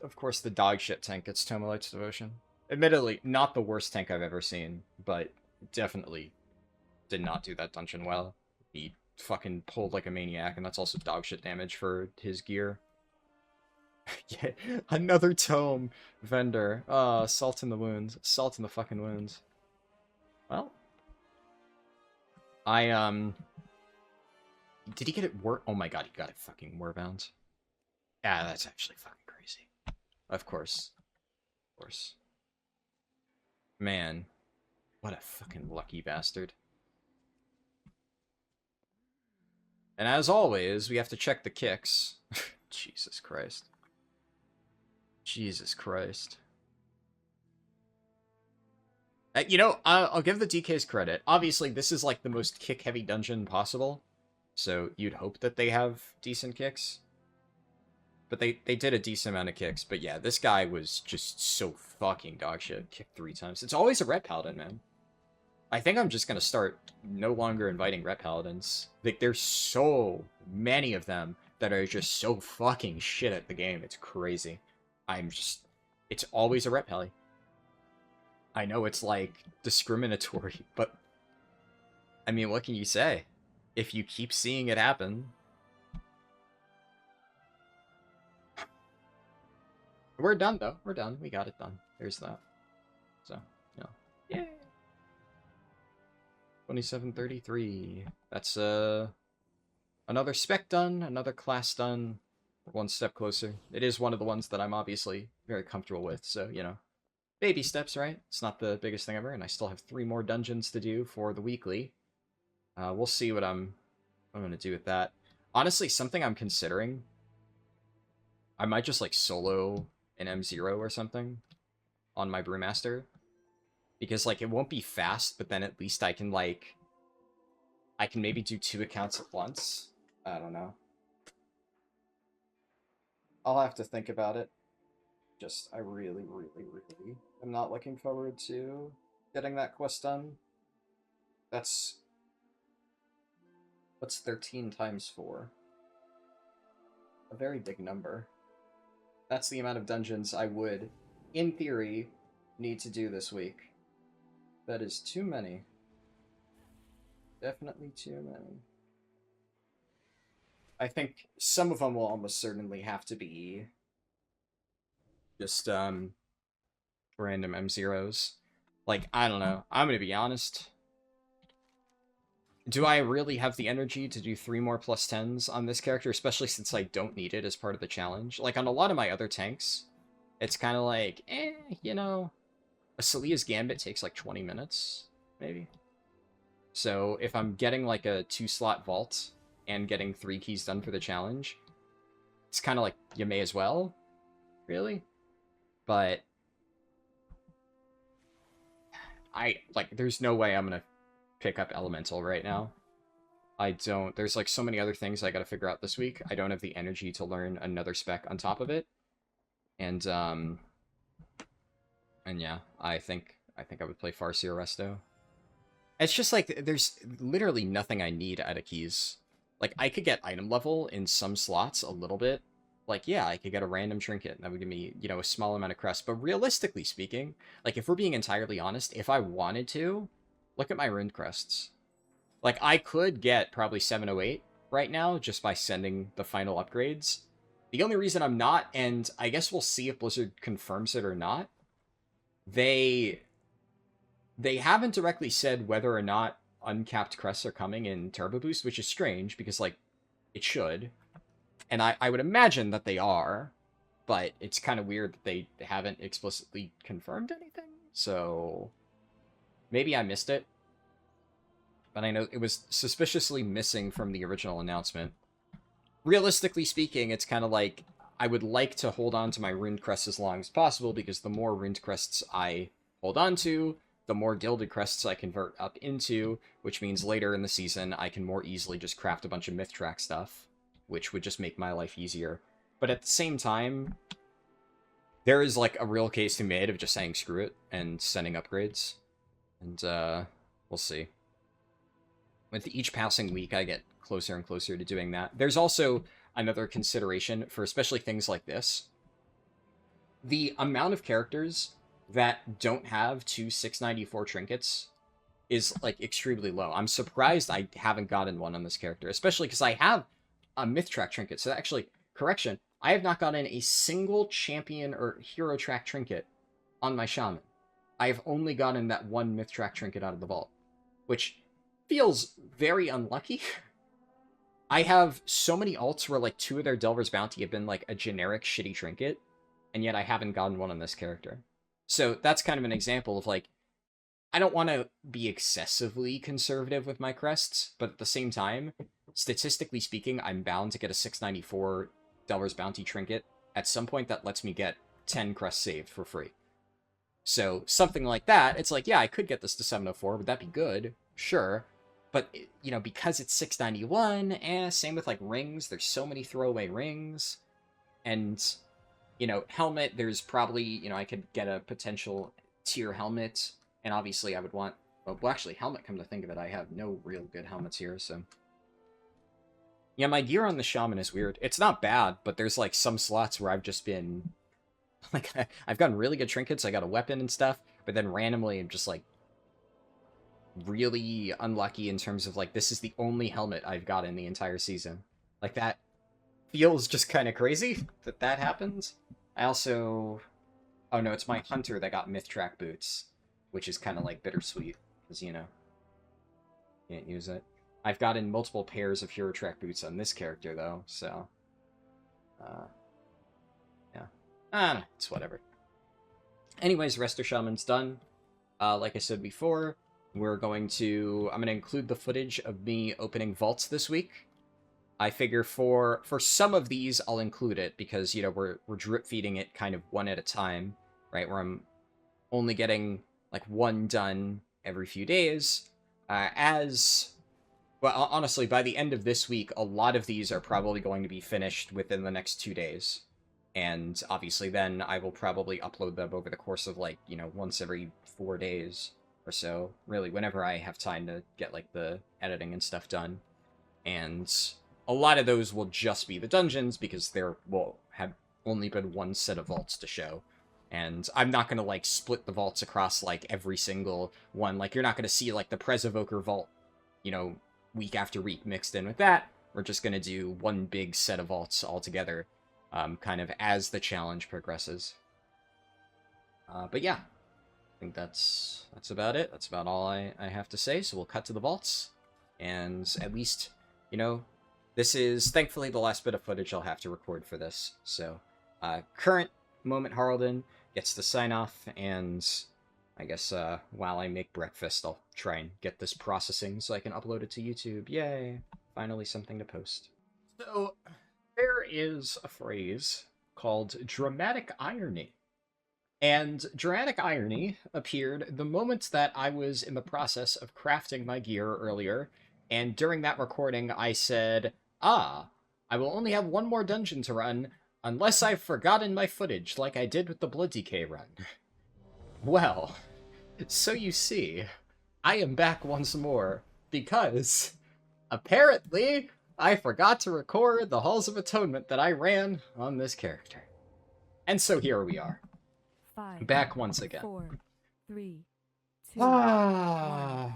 Speaker 1: Of course, the dog shit tank gets Tome of Light's Devotion. Admittedly, not the worst tank I've ever seen, but definitely did not do that dungeon well. He fucking pulled like a maniac, and that's also dog shit damage for his gear. Yeah, another tome vendor. Salt in the wounds. Salt in the fucking wounds. Well. Did he get it Oh my god, he got it fucking warbound. Yeah, that's actually fucking crazy. Of course. Of course. Man. What a fucking lucky bastard. And as always, we have to check the kicks. Jesus Christ. Jesus Christ. You know, I'll give the DKs credit. Obviously, this is like the most kick-heavy dungeon possible. So you'd hope that they have decent kicks. But they did a decent amount of kicks. But yeah, this guy was just so fucking dogshit. Kicked 3 times. It's always a Ret Paladin, man. I think I'm just going to start no longer inviting Ret Paladins. Like, there's so many of them that are just so fucking shit at the game. It's crazy. It's always a Ret Pally. I know it's, like, discriminatory, but, I mean, what can you say? If you keep seeing it happen. We're done, though. We're done. We got it done. There's that. So, yeah. Yay! 2733. That's, another spec done, another class done. One step closer. It is one of the ones that I'm obviously very comfortable with, so, you know. Baby steps, right? It's not the biggest thing ever, and I still have 3 more dungeons to do for the weekly. We'll see what I'm going to do with that. Honestly, something I'm considering, I might just, like, solo an M0 or something on my Brewmaster. Because, like, it won't be fast, but then at least I can, like, I can maybe do 2 accounts at once. I don't know. I'll have to think about it. Just, I really, really, really am not looking forward to getting that quest done. That's... What's 13 times 4? A very big number. That's the amount of dungeons I would, in theory, need to do this week. That is too many. Definitely too many. I think some of them will almost certainly have to be just random M0s. Like, I don't know. I'm gonna be honest. Do I really have the energy to do 3 more +10s on this character, especially since I don't need it as part of the challenge? Like, on a lot of my other tanks, it's kind of like, you know, a Celia's Gambit takes like 20 minutes, maybe. So if I'm getting like a 2-slot vault and getting 3 keys done for the challenge, it's kind of like, you may as well, really. But there's no way I'm gonna pick up Elemental right now. I don't. There's like so many other things I gotta figure out this week. I don't have the energy to learn another spec on top of it. And yeah, I think I would play Farseer Resto. It's just like there's literally nothing I need out of keys. Like, I could get item level in some slots a little bit. Like, yeah, I could get a random trinket, and that would give me, you know, a small amount of crest. But realistically speaking, like, if we're being entirely honest, if I wanted to, look at my ruined crests. Like, I could get probably 708 right now just by sending the final upgrades. The only reason I'm not, and I guess we'll see if Blizzard confirms it or not, they haven't directly said whether or not uncapped crests are coming in Turbo Boost, which is strange, because, like, it should. And I would imagine that they are, but it's kind of weird that they haven't explicitly confirmed anything. So maybe I missed it. But I know it was suspiciously missing from the original announcement. Realistically speaking, it's kind of like, I would like to hold on to my ruined crests as long as possible, because the more ruined crests I hold on to, the more gilded crests I convert up into, which means later in the season I can more easily just craft a bunch of myth track stuff, which would just make my life easier. But at the same time, there is like a real case to be made of just saying screw it and sending upgrades. And we'll see. With each passing week, I get closer and closer to doing that. There's also another consideration for especially things like this. The amount of characters that don't have 2 694 trinkets is like extremely low. I'm surprised I haven't gotten one on this character, especially because I have a myth track trinket. So actually, correction, I have not gotten a single champion or hero track trinket on my shaman. I have only gotten that 1 myth track trinket out of the vault, which feels very unlucky. I have so many alts where like 2 of their Delver's Bounty have been like a generic shitty trinket, and yet I haven't gotten one on this character. So that's kind of an example of like, I don't want to be excessively conservative with my crests, but at the same time, statistically speaking, I'm bound to get a 694 Delver's Bounty trinket at some point that lets me get 10 crests saved for free. So something like that, it's like, yeah, I could get this to 704, would that be good? Sure. But, you know, because it's 691, same with, like, rings. There's so many throwaway rings. And, you know, helmet, there's probably, you know, I could get a potential tier helmet. And obviously I would want... Well, actually, helmet, come to think of it, I have no real good helmets here, so... Yeah, my gear on the shaman is weird. It's not bad, but there's, like, some slots where I've just been... Like, I've gotten really good trinkets, I got a weapon and stuff, but then randomly I'm just, like, really unlucky in terms of, like, this is the only helmet I've got in the entire season. Like, that feels just kind of crazy that happens. I also... Oh, no, it's my hunter that got myth track boots, which is kind of, like, bittersweet, because, you know, can't use it. I've gotten multiple pairs of hero track boots on this character, though, so... yeah. It's whatever. Anyways, Resto Shaman's done. Like I said before, I'm going to include the footage of me opening vaults this week. I figure for some of these, I'll include it because, you know, we're drip feeding it kind of one at a time, right? Where I'm only getting like one done every few days. As Well, honestly, by the end of this week, a lot of these are probably going to be finished within the next 2 days. And obviously then I will probably upload them over the course of, like, you know, once every 4 days or so. Really, whenever I have time to get, like, the editing and stuff done. And a lot of those will just be the dungeons, because there will have only been one set of vaults to show. And I'm not going to, like, split the vaults across, like, every single one. Like, you're not going to see, like, the Presevoker vault, you know, week after week mixed in with that. We're just going to do one big set of vaults altogether, kind of as the challenge progresses. But yeah, I think that's about it. That's about all I have to say. So we'll cut to the vaults. And at least, you know, this is thankfully the last bit of footage I'll have to record for this. So, current moment Harldan gets to sign off, and I guess while I make breakfast, I'll try and get this processing so I can upload it to YouTube. Yay! Finally something to post. So, there is a phrase called dramatic irony. And dramatic irony appeared the moment that I was in the process of crafting my gear earlier, and during that recording I said, I will only have one more dungeon to run, unless I've forgotten my footage like I did with the Blood Decay run. Well, so you see, I am back once more, because apparently I forgot to record the Halls of Atonement that I ran on this character. And so here we are.
Speaker 15: 5,
Speaker 1: back once again.
Speaker 15: 4, 3, 2, 1.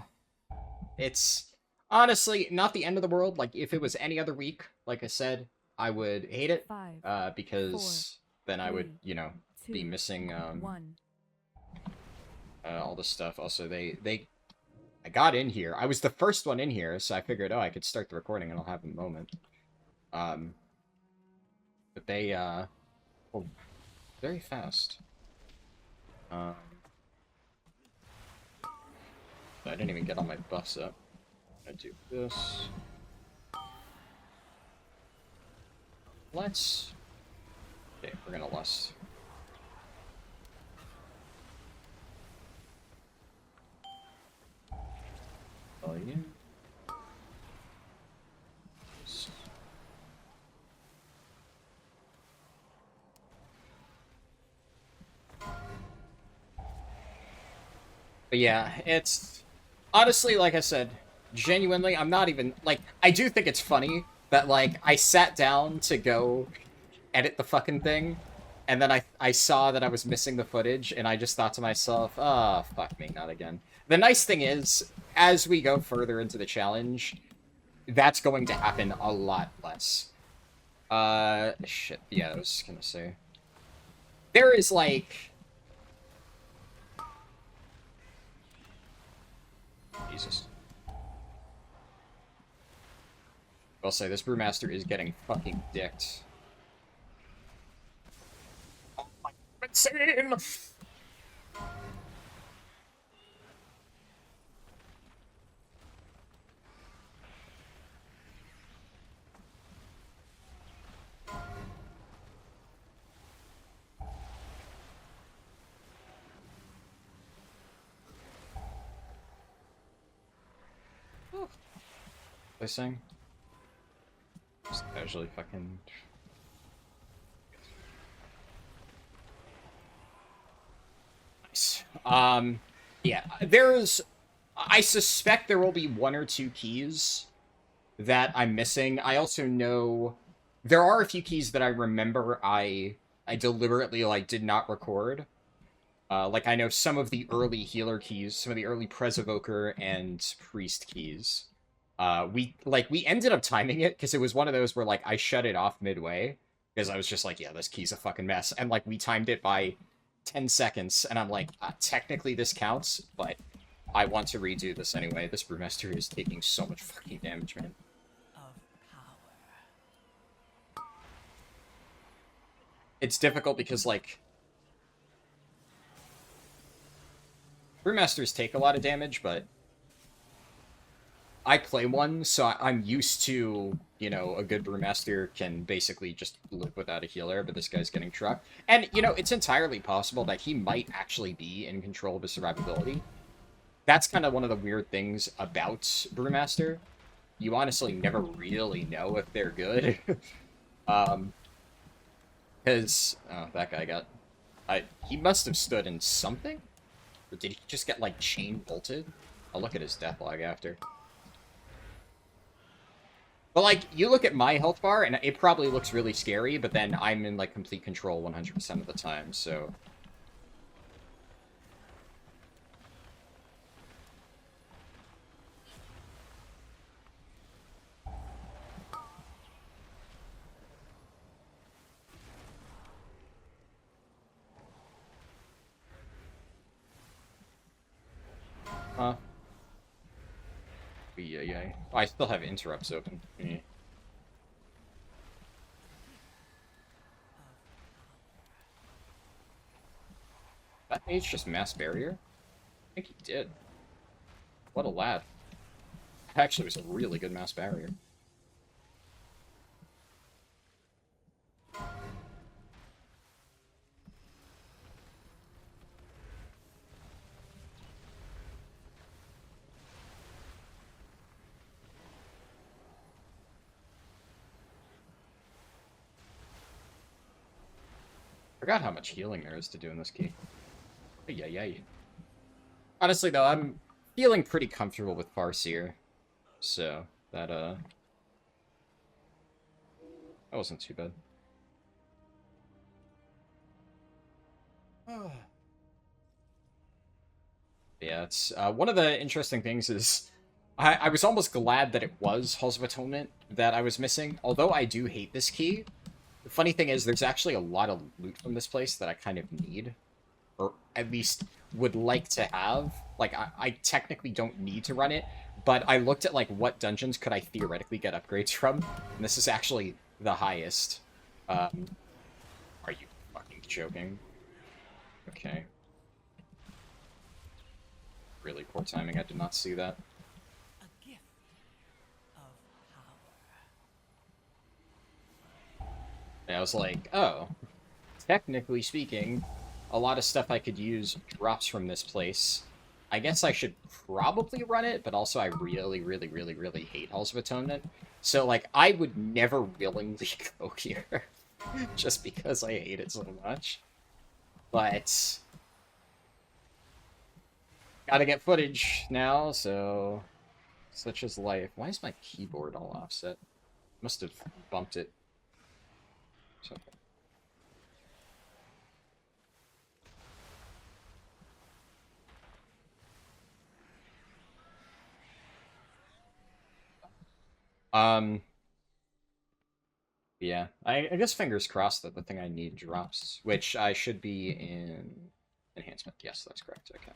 Speaker 1: It's honestly not the end of the world. Like, if it was any other week, like I said, I would hate it,
Speaker 15: 5,
Speaker 1: because
Speaker 15: 4,
Speaker 1: then I would,
Speaker 15: 3,
Speaker 1: you know, be
Speaker 15: 2,
Speaker 1: missing
Speaker 15: 1.
Speaker 1: all this stuff. Also, I got in here. I was the first one in here, so I figured, I could start the recording and I'll have a moment. But they, very fast. I didn't even get all my buffs up. I'm gonna do this. Let's... Okay, we're gonna lust. Oh, yeah. But yeah, it's... Honestly, like I said, genuinely, I'm not even... Like, I do think it's funny that, like, I sat down to go edit the fucking thing, and then I saw that I was missing the footage, and I just thought to myself, fuck me, not again. The nice thing is, as we go further into the challenge, that's going to happen a lot less. Shit, yeah, I was gonna say. There is, like... Jesus. I'll say, this Brewmaster is getting fucking dicked. Oh my... Insane! They sing? Just casually fucking... Nice. Yeah, there's... I suspect there will be 1 or 2 keys that I'm missing. I also know... There are a few keys that I remember I deliberately, like, did not record. Like, I know some of the early healer keys, some of the early Presevoker and Priest keys. We ended up timing it, because it was one of those where, like, I shut it off midway, because I was just like, yeah, this key's a fucking mess, and, like, we timed it by 10 seconds, and I'm like, technically this counts, but I want to redo this anyway. This Brewmaster is taking so much fucking damage, man. It's difficult because, like, Brewmasters take a lot of damage, but I play one, so I'm used to, you know, a good Brewmaster can basically just live without a healer, but this guy's getting trucked. And, you know, it's entirely possible that he might actually be in control of his survivability. That's kind of one of the weird things about Brewmaster, you honestly never really know if they're good. Because that guy got, he must have stood in something, or did he just get like chain bolted? I'll look at his death log after. But like, you look at my health bar, and it probably looks really scary, but then I'm in like complete control 100% of the time, so. Huh? Yeah. Oh, I still have interrupts open. Yeah. That mage just mass barrier? I think he did. What a lad. Actually, it was a really good mass barrier. Forgot how much healing there is to do in this key. Yeah. Honestly, though, I'm feeling pretty comfortable with Farseer. So, that wasn't too bad. Yeah, it's, one of the interesting things is, I was almost glad that it was Halls of Atonement that I was missing, although I do hate this key. The funny thing is, there's actually a lot of loot from this place that I kind of need. Or at least would like to have. Like, I technically don't need to run it, but I looked at, like, what dungeons could I theoretically get upgrades from, and this is actually the highest. Are you fucking joking? Okay. Really poor timing, I did not see that. And I was like, oh, technically speaking, a lot of stuff I could use drops from this place. I guess I should probably run it, but also I really hate Halls of Atonement. So, like, I would never willingly go here, just because I hate it so much. But gotta get footage now, so such is life. Why is my keyboard all offset? Must have bumped it. So. Yeah, I guess fingers crossed that the thing I need drops, which I should be in enhancement. Yes, that's correct. Okay.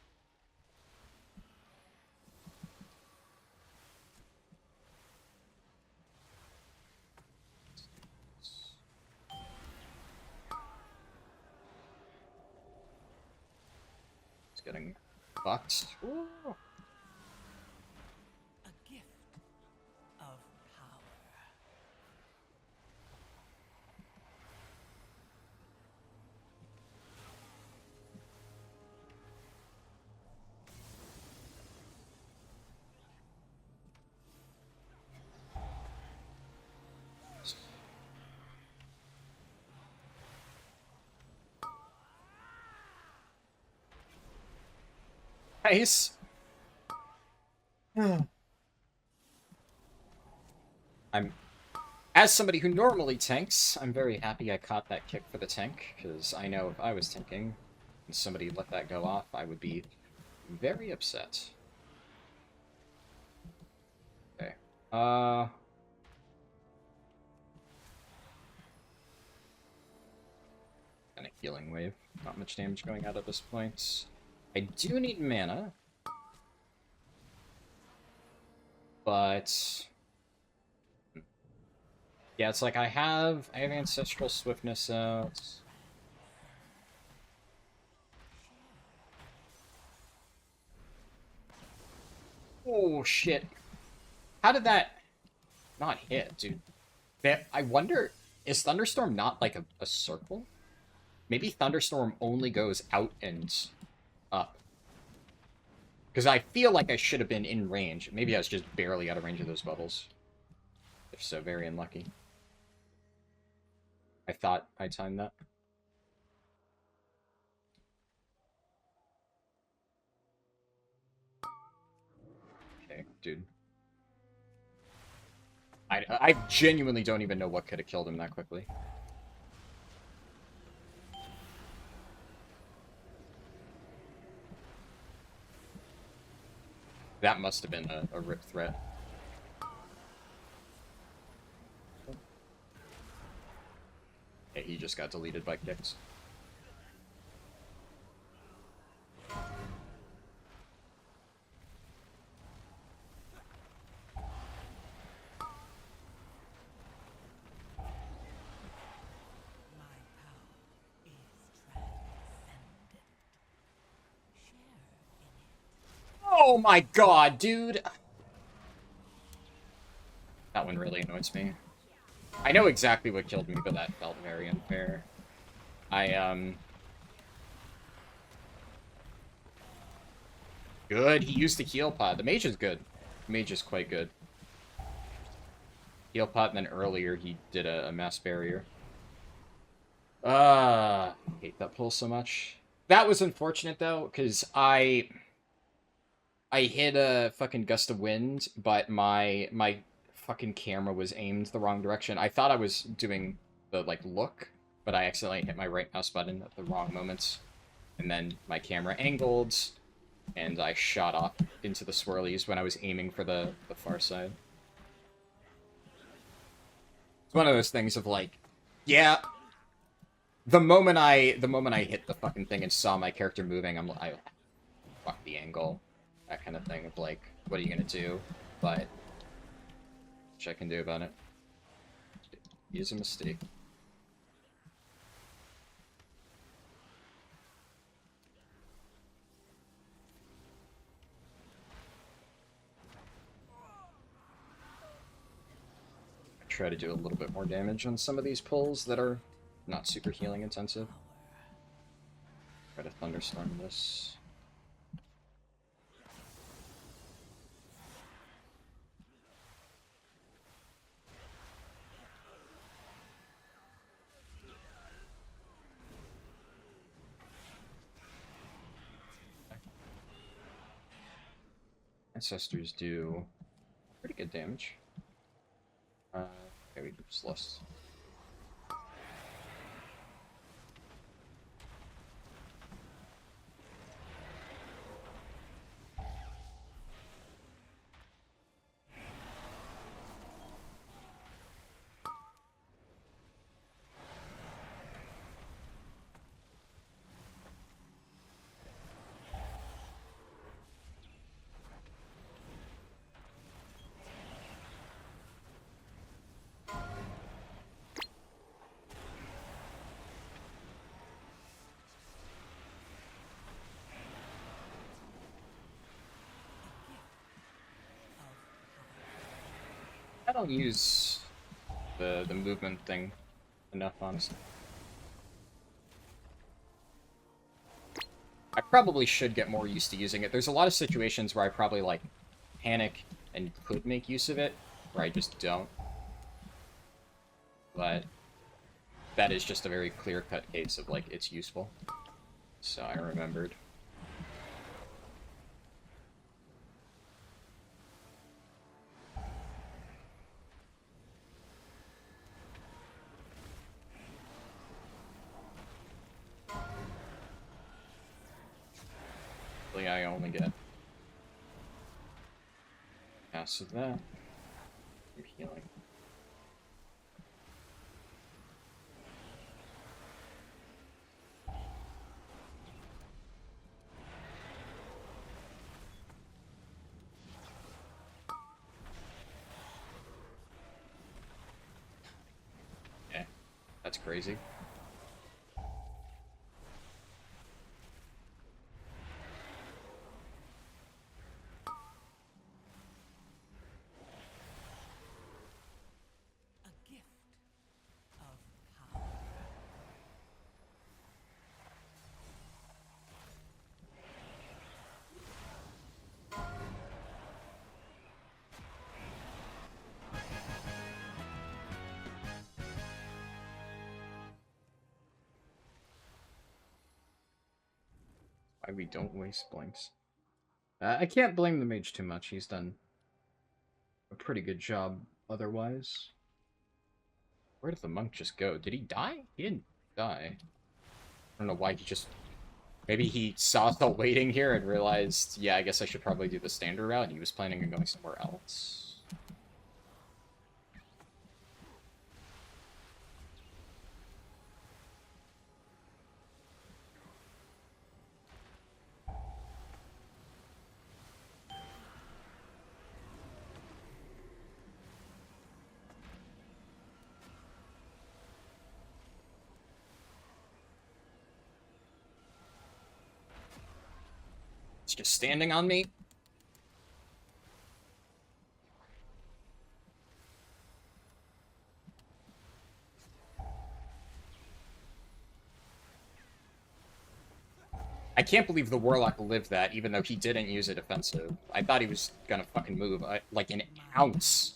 Speaker 1: It's getting fucked. Ooh. Nice. As somebody who normally tanks, I'm very happy I caught that kick for the tank, because I know if I was tanking and somebody let that go off, I would be very upset. Okay. And a healing wave. Not much damage going out at this point. I do need mana. But yeah, it's like I have Ancestral Swiftness out. Oh shit. How did that not hit, dude? I wonder, is Thunderstorm not like a circle? Maybe Thunderstorm only goes out and up. Because I feel like I should have been in range. Maybe I was just barely out of range of those bubbles. If so, very unlucky. I thought I timed that. Okay, dude. I genuinely don't even know what could have killed him that quickly. That must have been a rip threat. Okay, he just got deleted by kicks. Oh my god, dude! That one really annoys me. I know exactly what killed me, but that felt very unfair. Good, he used the heal pod. The mage is good. The mage is quite good. Heal pod, and then earlier he did a mass barrier. I hate that pull so much. That was unfortunate, though, because I hit a fucking gust of wind, but my fucking camera was aimed the wrong direction. I thought I was doing the, like, look, but I accidentally hit my right mouse button at the wrong moments. And then my camera angled, and I shot off into the swirlies when I was aiming for the far side. It's one of those things of, like, yeah, the moment I hit the fucking thing and saw my character moving, I fuck the angle. That kind of thing of, like, what are you gonna do? But which I can do about it. It is a mistake. I try to do a little bit more damage on some of these pulls that are not super healing intensive. Try to thunderstorm this. Ancestors do pretty good damage. Okay, we just lost. I don't use the movement thing enough, honestly. I probably should get more used to using it. There's a lot of situations where I probably, like, panic and could make use of it, where I just don't. But that is just a very clear-cut case of, like, it's useful. So I remembered. I only get half of that. You're healing. Okay, that's crazy. Why we don't waste blinks. I can't blame the mage too much. He's done a pretty good job otherwise. Where did the monk just go? Did he die? He didn't die. I don't know why he just... Maybe he saw us all waiting here and realized, yeah, I guess I should probably do the standard route, and he was planning on going somewhere else. It's just standing on me. I can't believe the Warlock lived that, even though he didn't use a defensive. I thought he was gonna fucking move, like, an ounce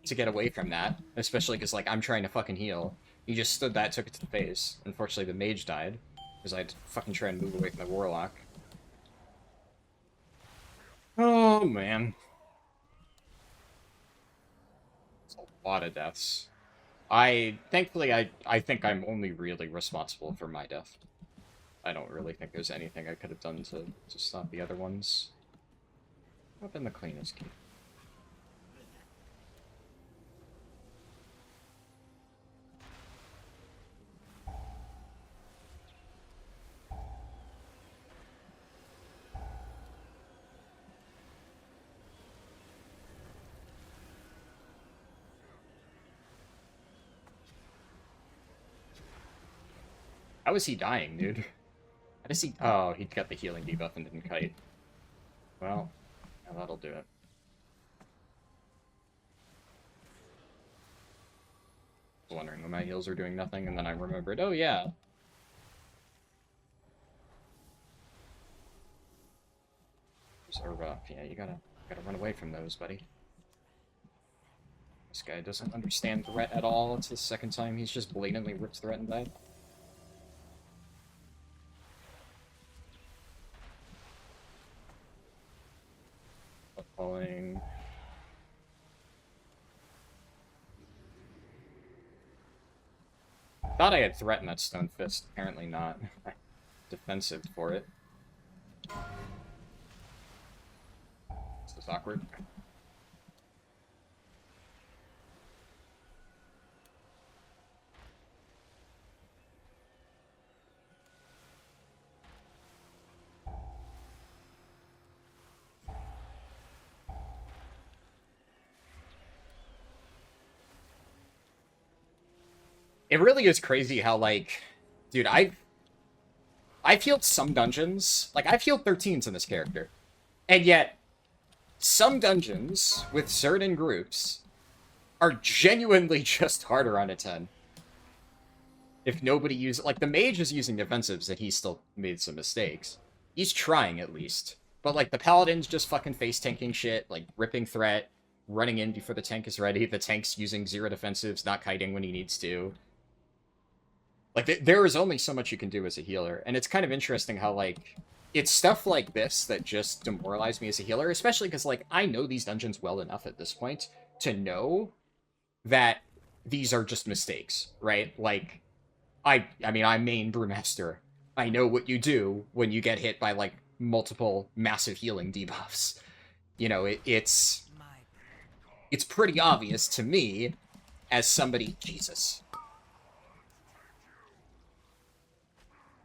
Speaker 1: to get away from that. Especially because, like, I'm trying to fucking heal. He just stood that, took it to the face. Unfortunately, the mage died, because I had to fucking try and move away from the Warlock. Oh, man. It's a lot of deaths. Thankfully, I think I'm only really responsible for my death. I don't really think there's anything I could have done to stop the other ones. Not been the cleanest game. How is he dying, dude? How does he... Oh, he got the healing debuff and didn't kite. Well, yeah, that'll do it. I was wondering when my heals are doing nothing, and then I remembered, oh yeah. Those are rough. Yeah, you gotta run away from those, buddy. This guy doesn't understand threat at all. It's the second time he's just blatantly ripped threat and died. Falling. Thought I had threatened that stone fist. Apparently not. Defensive for it. This is awkward. It really is crazy how, like, dude, I've healed some dungeons. Like, I've healed 13s in this character. And yet, some dungeons with certain groups are genuinely just harder on a 10. If nobody uses... Like, the mage is using defensives and he still made some mistakes. He's trying, at least. But, like, the paladin's just fucking face-tanking shit, like, ripping threat, running in before the tank is ready, the tank's using 0 defensives, not kiting when he needs to. Like, there is only so much you can do as a healer, and it's kind of interesting how, like, it's stuff like this that just demoralize me as a healer, especially because, like, I know these dungeons well enough at this point to know that these are just mistakes, right? Like, I mean, I'm main Brewmaster. I know what you do when you get hit by, like, multiple massive healing debuffs. You know, it's pretty obvious to me as somebody... Jesus.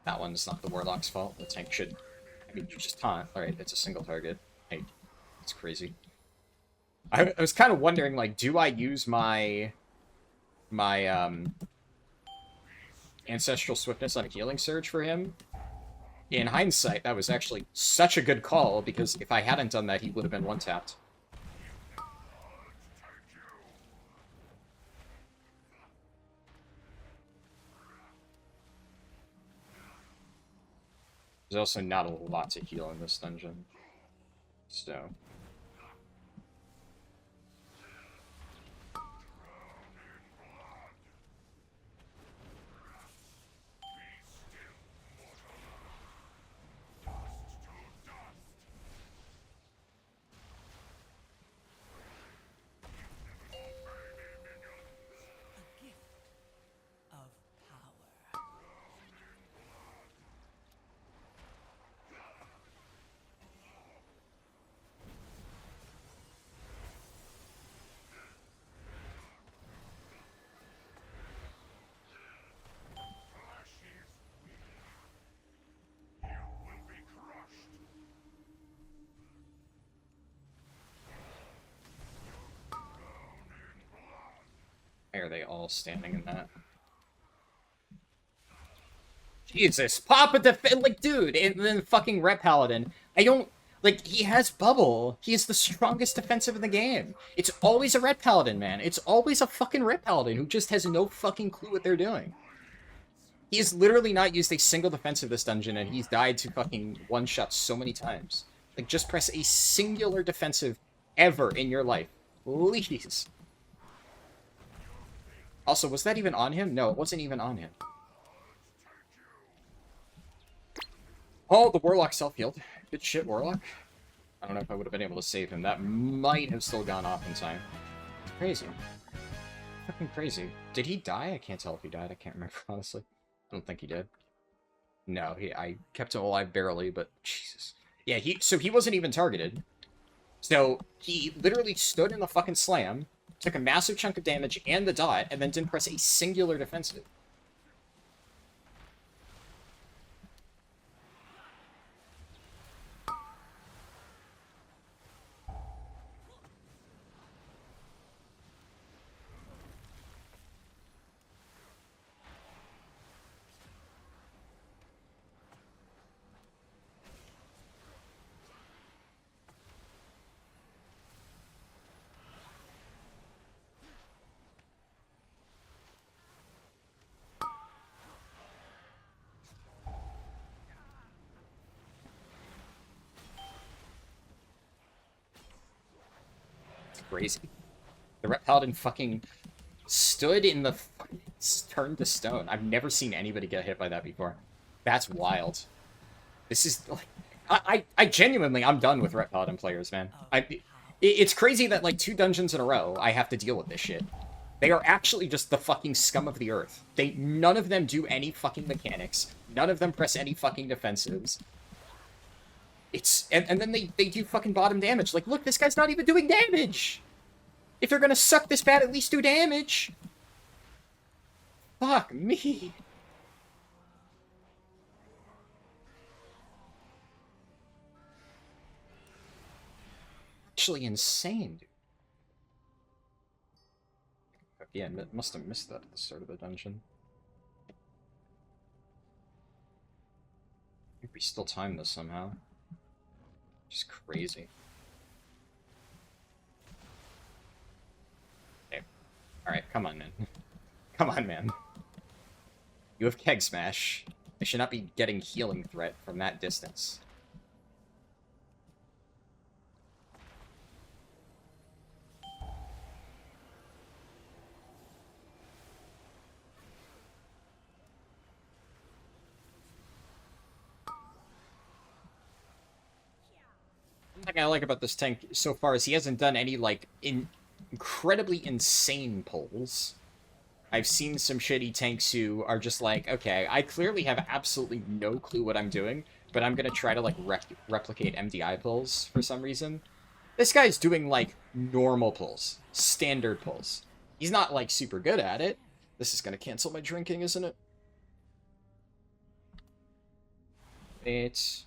Speaker 1: That one's not the Warlock's fault. The tank should... I mean, you just taunt. Alright, it's a single target. Hey, it's crazy. I was kind of wondering, like, do I use my Ancestral Swiftness on a Healing Surge for him? In hindsight, that was actually such a good call, because if I hadn't done that, he would have been one-tapped. There's also not a lot to heal in this dungeon, so... Why are they all standing in that? Jesus, pop a defense, like, dude, and then fucking Ret Paladin. I don't, like, he has bubble. He is the strongest defensive in the game. It's always a Ret Paladin, man. It's always a fucking Ret Paladin who just has no fucking clue what they're doing. He has literally not used a single defensive this dungeon, and he's died to fucking one-shots so many times. Like, just press a singular defensive ever in your life. Please. Also, was that even on him? No, it wasn't even on him. Oh, the Warlock self-healed. Good shit, Warlock. I don't know if I would have been able to save him. That might have still gone off in time. It's crazy. Fucking crazy. Did he die? I can't tell if he died. I can't remember, honestly. I don't think he did. No, I kept him alive barely, but Jesus. Yeah, so he wasn't even targeted. So he literally stood in the fucking slam, took a massive chunk of damage and the dot, and then didn't press a singular defensive. Crazy. The Ret Paladin fucking stood in the turned to stone. I've never seen anybody get hit by that before. That's wild. This is like, I genuinely, I'm done with Ret Paladin players, man. It's crazy that like 2 dungeons in a row I have to deal with this shit. They are actually just the fucking scum of the earth. None of them do any fucking mechanics. None of them press any fucking defensives. And then they do fucking bottom damage. Like, look, this guy's not even doing damage! If they're gonna suck this bad, at least do damage! Fuck me! Actually insane, dude. Yeah, must have missed that at the start of the dungeon. I think we still time this somehow. Just crazy. Okay. Alright, come on, man. Come on, man. You have Keg Smash. I should not be getting healing threat from that distance. One thing I like about this tank so far is he hasn't done any, like, incredibly insane pulls. I've seen some shitty tanks who are just like, okay, I clearly have absolutely no clue what I'm doing, but I'm gonna try to, like, replicate MDI pulls for some reason. This guy's doing, like, normal pulls. Standard pulls. He's not, like, super good at it. This is gonna cancel my drinking, isn't it? It's...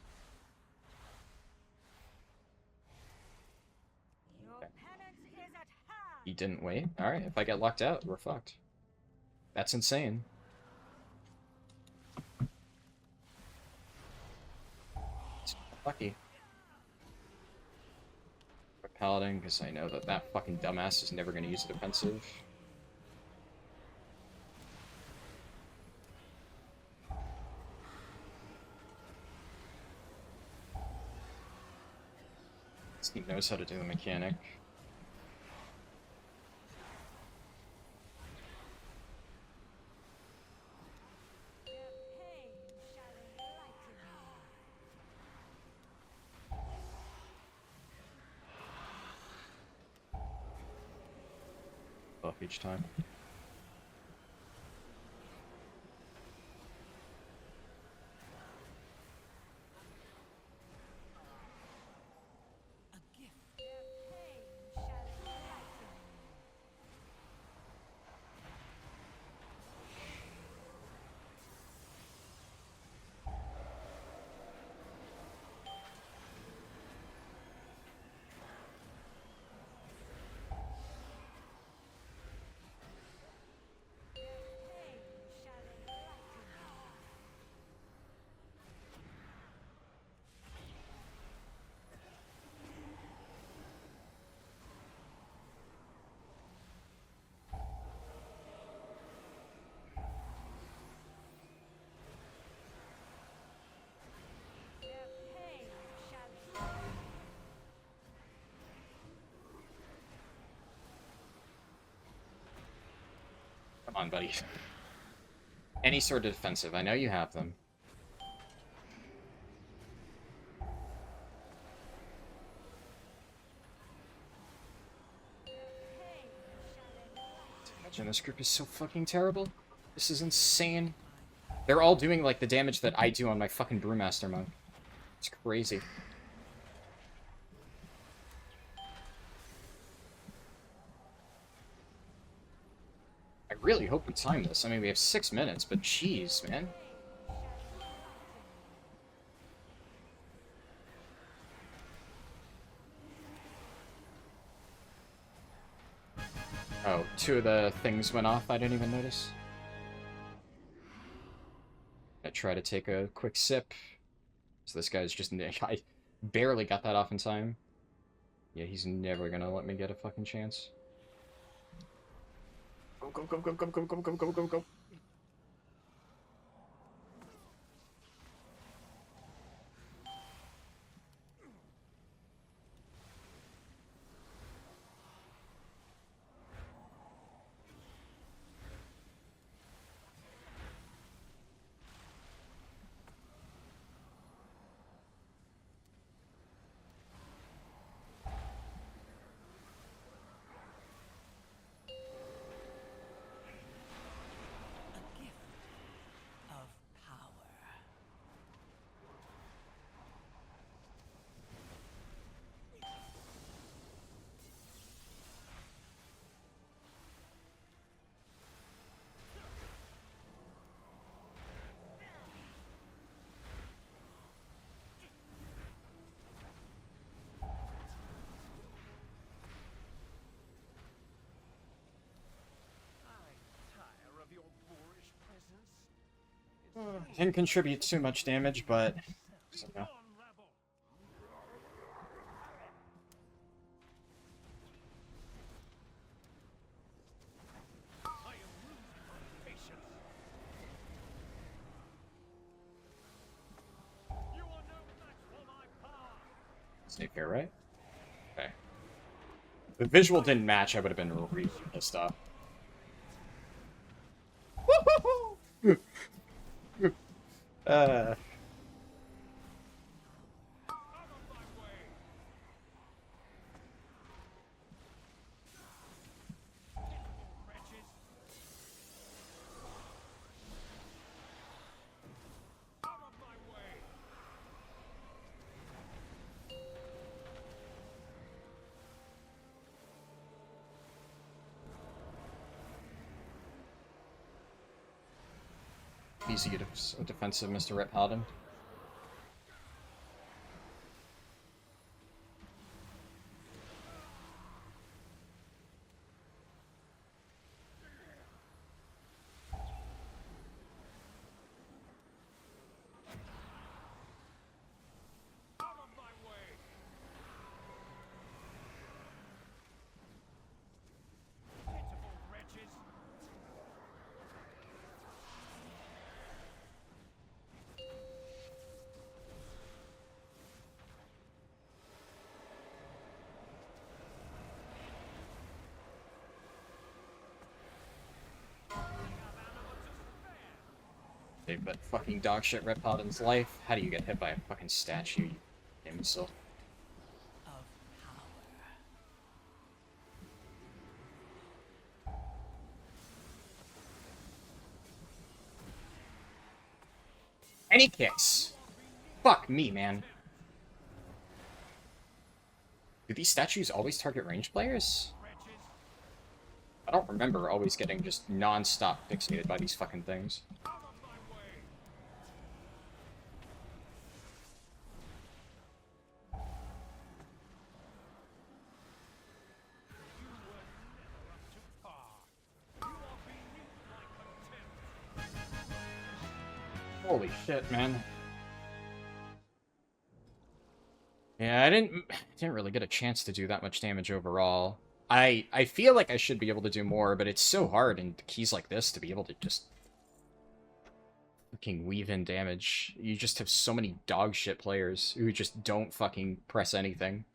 Speaker 1: He didn't wait. Alright, if I get locked out, we're fucked. That's insane. It's lucky. For Paladin, because I know that that fucking dumbass is never going to use a defensive. He knows how to do the mechanic. Buff each time. on, buddy. Any sort of defensive. I know you have them. Imagine this group is so fucking terrible. This is insane. They're all doing, like, the damage that I do on my fucking Brewmaster monk. It's crazy. I really hope we time this. I mean, we have 6 minutes, but jeez, man. Oh, 2 of the things went off. I didn't even notice. I try to take a quick sip. So this guy's just... I barely got that off in time. Yeah, he's never gonna let me get a fucking chance. Go, go, go, go, go, go, go, go, go, go, go. Didn't contribute too much damage, but... yeah. Stay fair, right? Okay. If the visual didn't match, I would have been really pissed off. Easy to defensive, Mr. Rep Harldan. But fucking dog shit Rep Harldan's life. How do you get hit by a fucking statue, you imbecile? Any case. Fuck me, man. Do these statues always target ranged players? I don't remember always getting just non-stop fixated by these fucking things. Holy shit, man. Yeah, I didn't really get a chance to do that much damage overall. I feel like I should be able to do more, but it's so hard in keys like this to be able to just fucking weave in damage. You just have so many dog shit players who just don't fucking press anything.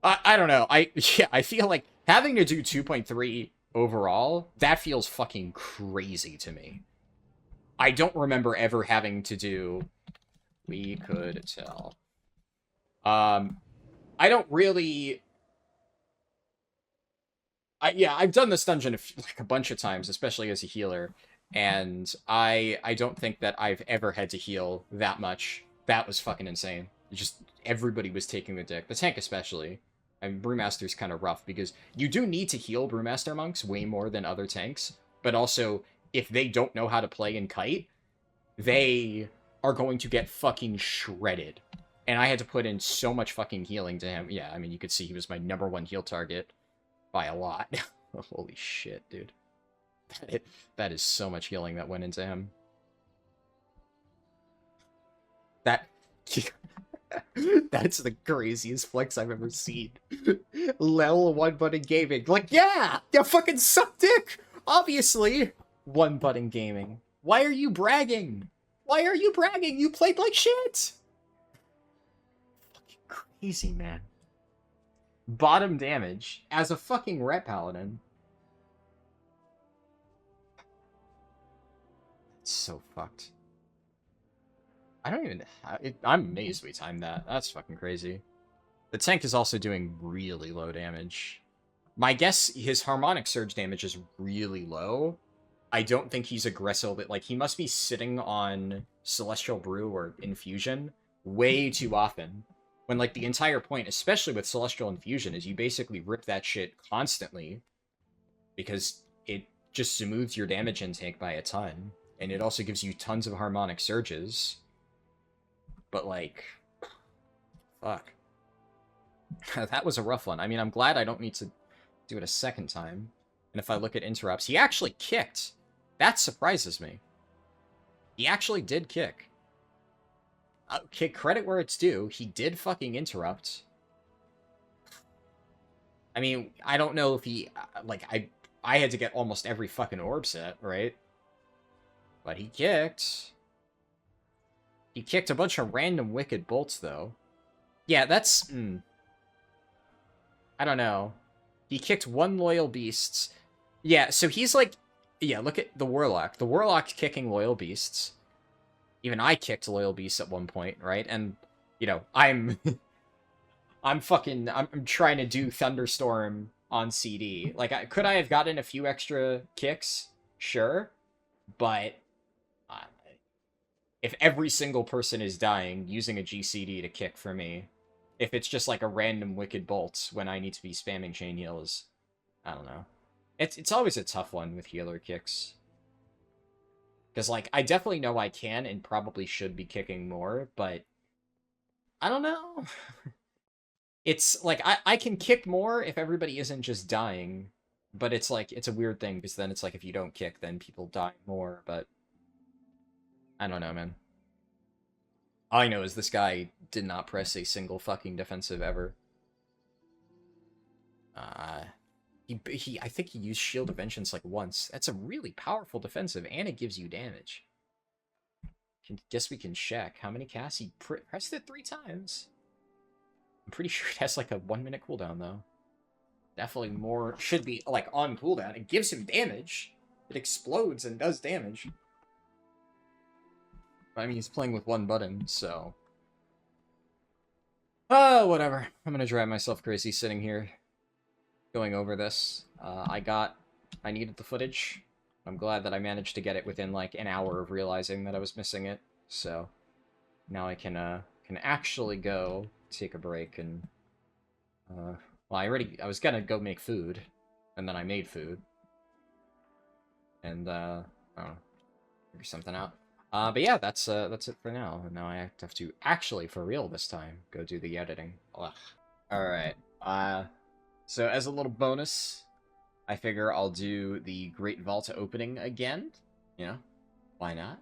Speaker 1: I don't know. I feel like having to do 2.3 overall, that feels fucking crazy to me. I don't remember ever having to do... We could tell. I don't really... I've done this dungeon like a bunch of times, especially as a healer, and I don't think that I've ever had to heal that much. That was fucking insane. Just everybody was taking the dick. The tank especially. And Brewmaster's kind of rough, because you do need to heal Brewmaster monks way more than other tanks, but also, if they don't know how to play in kite, they are going to get fucking shredded. And I had to put in so much fucking healing to him. Yeah, I mean, you could see he was my #1 heal target by a lot. Holy shit, dude. That is so much healing that went into him. That's the craziest flex I've ever seen. Level 1 button gaming. Like, yeah! You fucking suck dick! Obviously! 1 button gaming. Why are you bragging? Why are you bragging? You played like shit! Fucking crazy, man. Bottom damage as a fucking Ret Paladin. That's so fucked. I don't even... I'm amazed we timed that. That's fucking crazy. The tank is also doing really low damage. My guess, his Harmonic Surge damage is really low. I don't think he's aggressive. Like, he must be sitting on Celestial Brew or Infusion way too often. When, like, the entire point, especially with Celestial Infusion, is you basically rip that shit constantly. Because it just smooths your damage intake by a ton. And it also gives you tons of Harmonic Surges. But, like, fuck. That was a rough one. I mean, I'm glad I don't need to do it a second time. And if I look at interrupts, he actually kicked. That surprises me. He actually did kick. Okay, credit where it's due. He did fucking interrupt. I mean, I don't know if he... Like, I had to get almost every fucking orb set, right? But he kicked. He kicked a bunch of random wicked bolts, though. Yeah, that's... I don't know. He kicked 1 Loyal Beasts. Yeah, so he's like... Yeah, look at the Warlock. The Warlock's kicking Loyal Beasts. Even I kicked Loyal Beasts at one point, right? And, you know, I'm trying to do Thunderstorm on CD. Like, could I have gotten a few extra kicks? Sure. But... if every single person is dying, using a GCD to kick for me, if it's just like a random Wicked Bolt when I need to be spamming Chain Heals, I don't know. It's always a tough one with healer kicks. Because, like, I definitely know I can and probably should be kicking more, but I don't know. It's, like, I can kick more if everybody isn't just dying, but it's, like, it's a weird thing, because then it's, like, if you don't kick, then people die more, but I don't know, man. All I know is this guy did not press a single fucking defensive ever. I think he used Shield of Vengeance like once. That's a really powerful defensive, and it gives you damage. Guess we can check how many casts he pressed it 3 times. I'm pretty sure it has like a 1-minute cooldown though. Definitely more should be like on cooldown. It gives him damage. It explodes and does damage. I mean, he's playing with 1 button, so... Oh, whatever. I'm gonna drive myself crazy sitting here, going over this. I needed the footage. I'm glad that I managed to get it within, like, an hour of realizing that I was missing it. So, now I can actually go take a break and... well, I was gonna go make food, and then I made food. And, I don't know, figure something out. But yeah, that's it for now. Now I have to actually, for real this time, go do the editing. Ugh. Alright, so as a little bonus, I figure I'll do the Great Vault opening again. You know, why not?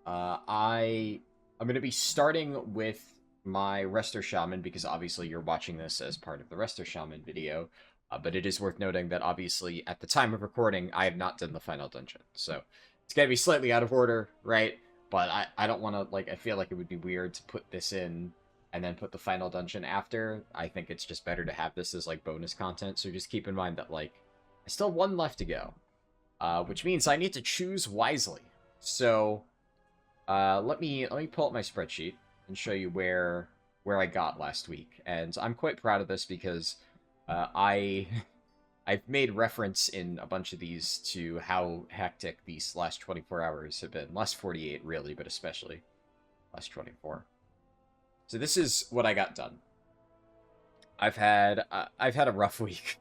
Speaker 1: I'm gonna be starting with my Resto Shaman, because obviously you're watching this as part of the Resto Shaman video, but it is worth noting that obviously at the time of recording, I have not done the final dungeon, so... It's gonna be slightly out of order, right? But I don't want to, like, I feel like it would be weird to put this in and then put the final dungeon after. I think it's just better to have this as, like, bonus content, so just keep in mind that, like, I still have one left to go, which means I need to choose wisely. So, let me pull up my spreadsheet and show you where I got last week. And I'm quite proud of this because I've made reference in a bunch of these to how hectic these last 24 hours have been. Last 48, really, but especially last 24. So this is what I got done. I've had a rough week.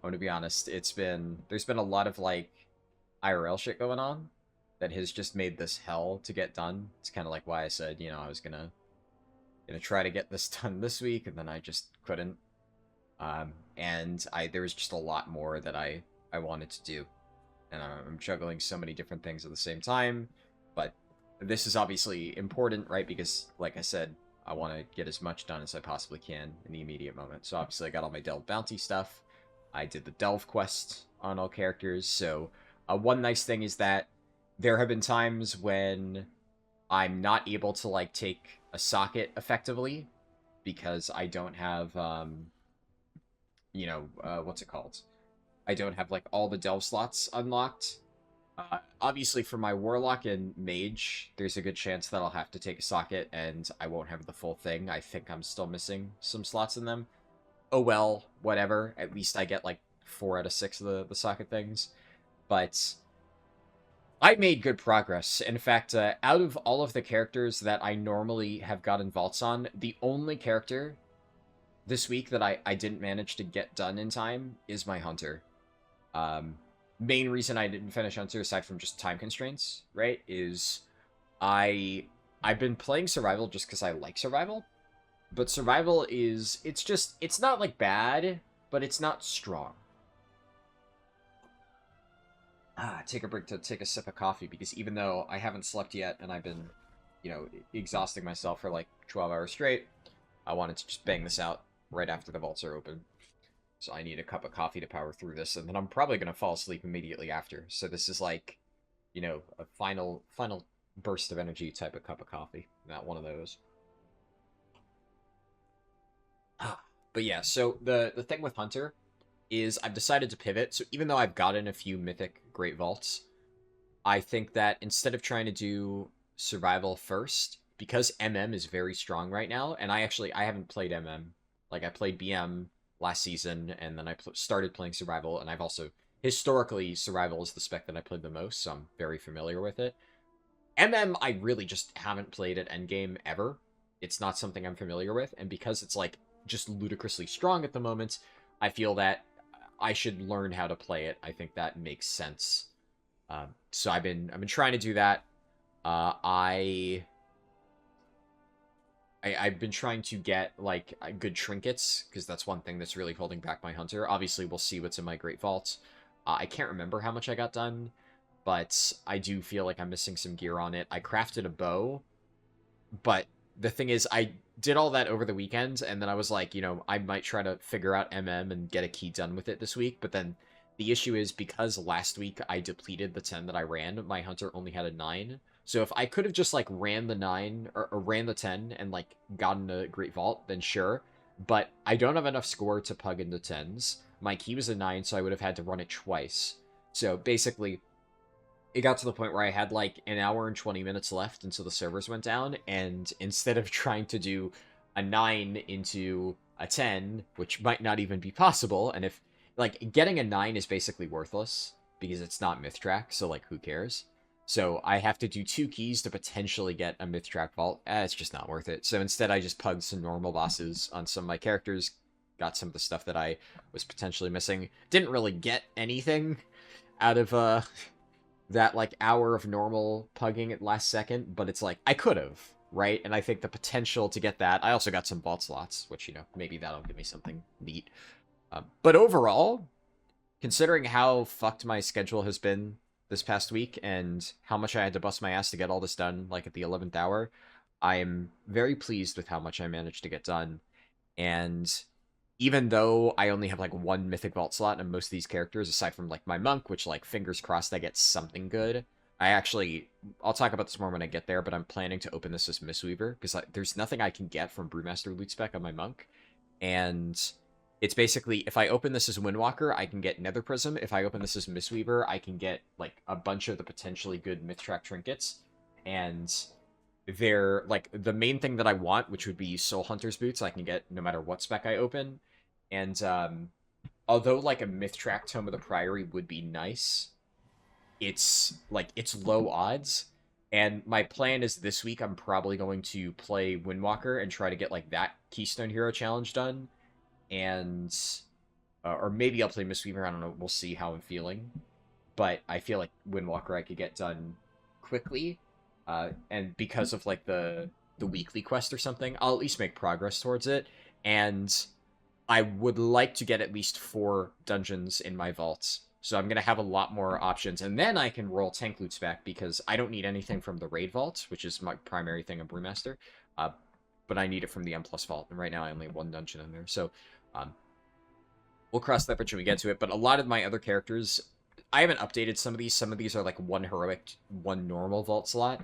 Speaker 1: I'm gonna be honest. There's been a lot of like IRL shit going on that has just made this hell to get done. It's kind of like why I said, you know, I was gonna try to get this done this week, and then I just couldn't. And there was just a lot more that I wanted to do, and I'm juggling so many different things at the same time. But this is obviously important, right? Because, like I said, I want to get as much done as I possibly can in the immediate moment. So obviously I got all my Delve Bounty stuff. I did the Delve quest on all characters. So one nice thing is that there have been times when I'm not able to, like, take a socket effectively because I don't have, what's it called? I don't have, like, all the Delve slots unlocked. Obviously, for my Warlock and Mage, there's a good chance that I'll have to take a socket, and I won't have the full thing. I think I'm still missing some slots in them. Oh well, whatever. At least I get, like, 4 out of 6 of the socket things. But I made good progress. In fact, out of all of the characters that I normally have gotten vaults on, the only character this week that I didn't manage to get done in time is my Hunter. Main reason I didn't finish Hunter, aside from just time constraints, right, is I've been playing Survival just because I like Survival, but Survival it's not, like, bad, but it's not strong. Take a break to take a sip of coffee, because even though I haven't slept yet, and I've been, exhausting myself for, like, 12 hours straight, I wanted to just bang this out right after the vaults are open. So I need a cup of coffee to power through this, and then I'm probably going to fall asleep immediately after. So this is like, a final burst of energy type of cup of coffee. Not one of those. But yeah, so the thing with Hunter is I've decided to pivot. So even though I've gotten a few Mythic Great Vaults, I think that instead of trying to do Survival first, because MM is very strong right now, and I haven't played MM. Like, I played BM last season, and then I started playing Survival, and I've also, historically, Survival is the spec that I played the most, so I'm very familiar with it. MM, I really just haven't played at endgame ever. It's not something I'm familiar with, and because it's, like, just ludicrously strong at the moment, I feel that I should learn how to play it. I think that makes sense. So I've been trying to do that. I've been trying to get, like, good trinkets, because that's one thing that's really holding back my Hunter. Obviously, we'll see what's in my Great Vault. I can't remember how much I got done, but I do feel like I'm missing some gear on it. I crafted a bow, but the thing is, I did all that over the weekend, and then I was like, I might try to figure out MM and get a key done with it this week, but then the issue is, because last week I depleted the 10 that I ran, my Hunter only had a 9. So if I could have just, like, ran the 9, or ran the 10, and, like, gotten a Great Vault, then sure. But I don't have enough score to pug into 10s. My key was a 9, so I would have had to run it twice. So basically, it got to the point where I had, like, an hour and 20 minutes left until the servers went down, and instead of trying to do a 9 into a 10, which might not even be possible, and if, like, getting a 9 is basically worthless, because it's not myth track, so, like, who cares? So I have to do 2 keys to potentially get a myth track vault. It's just not worth it. So instead I just pugged some normal bosses on some of my characters, got some of the stuff that I was potentially missing. Didn't really get anything out of that, like, hour of normal pugging at last second, but it's like, I could have, right? And I think the potential to get that, I also got some vault slots, which, maybe that'll give me something neat. But overall, considering how fucked my schedule has been this past week, and how much I had to bust my ass to get all this done, like, at the 11th hour, I'm very pleased with how much I managed to get done. And even though I only have, like, 1 Mythic Vault slot in most of these characters, aside from, like, my Monk, which, like, fingers crossed I get something good, I'll talk about this more when I get there, but I'm planning to open this as Mistweaver, because, like, there's nothing I can get from Brewmaster Loot Spec on my Monk, and It's basically, if I open this as Windwalker, I can get Nether Prism. If I open this as Mistweaver, I can get, like, a bunch of the potentially good Mythtrack trinkets. And they're, like, the main thing that I want, which would be Soul Hunter's Boots, I can get no matter what spec I open. And, although, like, a Mythtrack Tome of the Priory would be nice, it's, like, it's low odds. And my plan is this week I'm probably going to play Windwalker and try to get, like, that Keystone Hero challenge done. And or maybe I'll play Mistweaver, I don't know, we'll see how I'm feeling. But I feel like Windwalker I could get done quickly, and because of like the weekly quest or something, I'll at least make progress towards it. And I would like to get at least 4 dungeons in my vaults, so I'm gonna have a lot more options, and then I can roll tank loots back because I don't need anything from the raid vault, which is my primary thing in Brewmaster, but I need it from the M+ vault, and right now I only have 1 dungeon in there, so we'll cross that bridge when we get to it. But a lot of my other characters, I haven't updated some of these. Some of these are like 1 heroic, 1 normal vault slot.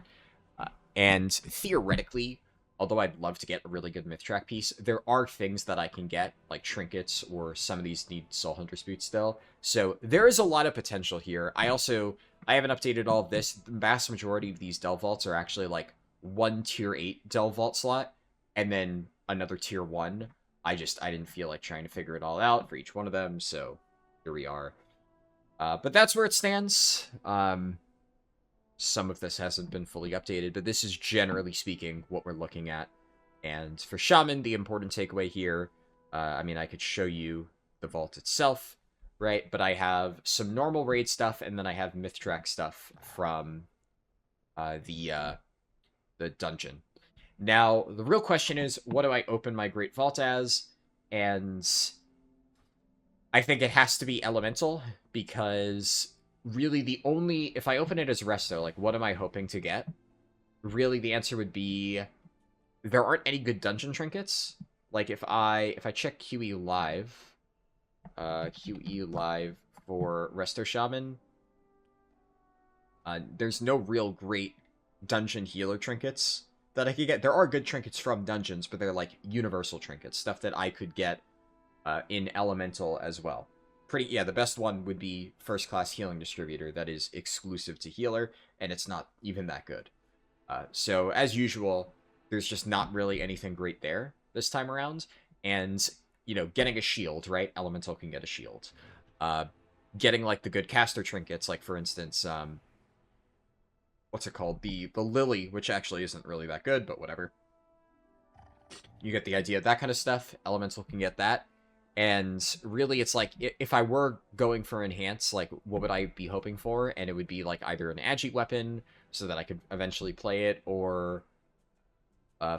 Speaker 1: And theoretically, although I'd love to get a really good Mythtrack piece, there are things that I can get, like trinkets, or some of these need Soul Hunter's Boots still. So there is a lot of potential here. I haven't updated all of this. The vast majority of these Delve Vaults are actually like 1 tier 8 Delve Vault slot, and then another tier 1. I didn't feel like trying to figure it all out for each one of them, so here we are. But that's where it stands. Some of this hasn't been fully updated, but this is generally speaking what we're looking at. And for Shaman, the important takeaway here, I mean, I could show you the vault itself, right? But I have some normal raid stuff, and then I have Mythtrack stuff from the dungeon. Now, the real question is, what do I open my Great Vault as? And I think it has to be Elemental, because really the only... If I open it as Resto, like, what am I hoping to get? Really, the answer would be... There aren't any good dungeon trinkets. Like, if I check QE Live... QE Live for Resto Shaman... there's no real great dungeon healer trinkets that I could get. There are good trinkets from dungeons, but they're like universal trinkets, stuff that I could get in Elemental as well. The best one would be First Class Healing Distributor that is exclusive to healer, and it's not even that good. So, as usual, there's just not really anything great there this time around, and, you know, getting a shield, right? Elemental can get a shield. Getting, like, the good caster trinkets, like, for instance, what's it called? The Lily, which actually isn't really that good, but whatever. You get the idea. That kind of stuff. Elemental can get that. And really, it's like, if I were going for Enhance, like, what would I be hoping for? And it would be, like, either an Agi weapon, so that I could eventually play it, or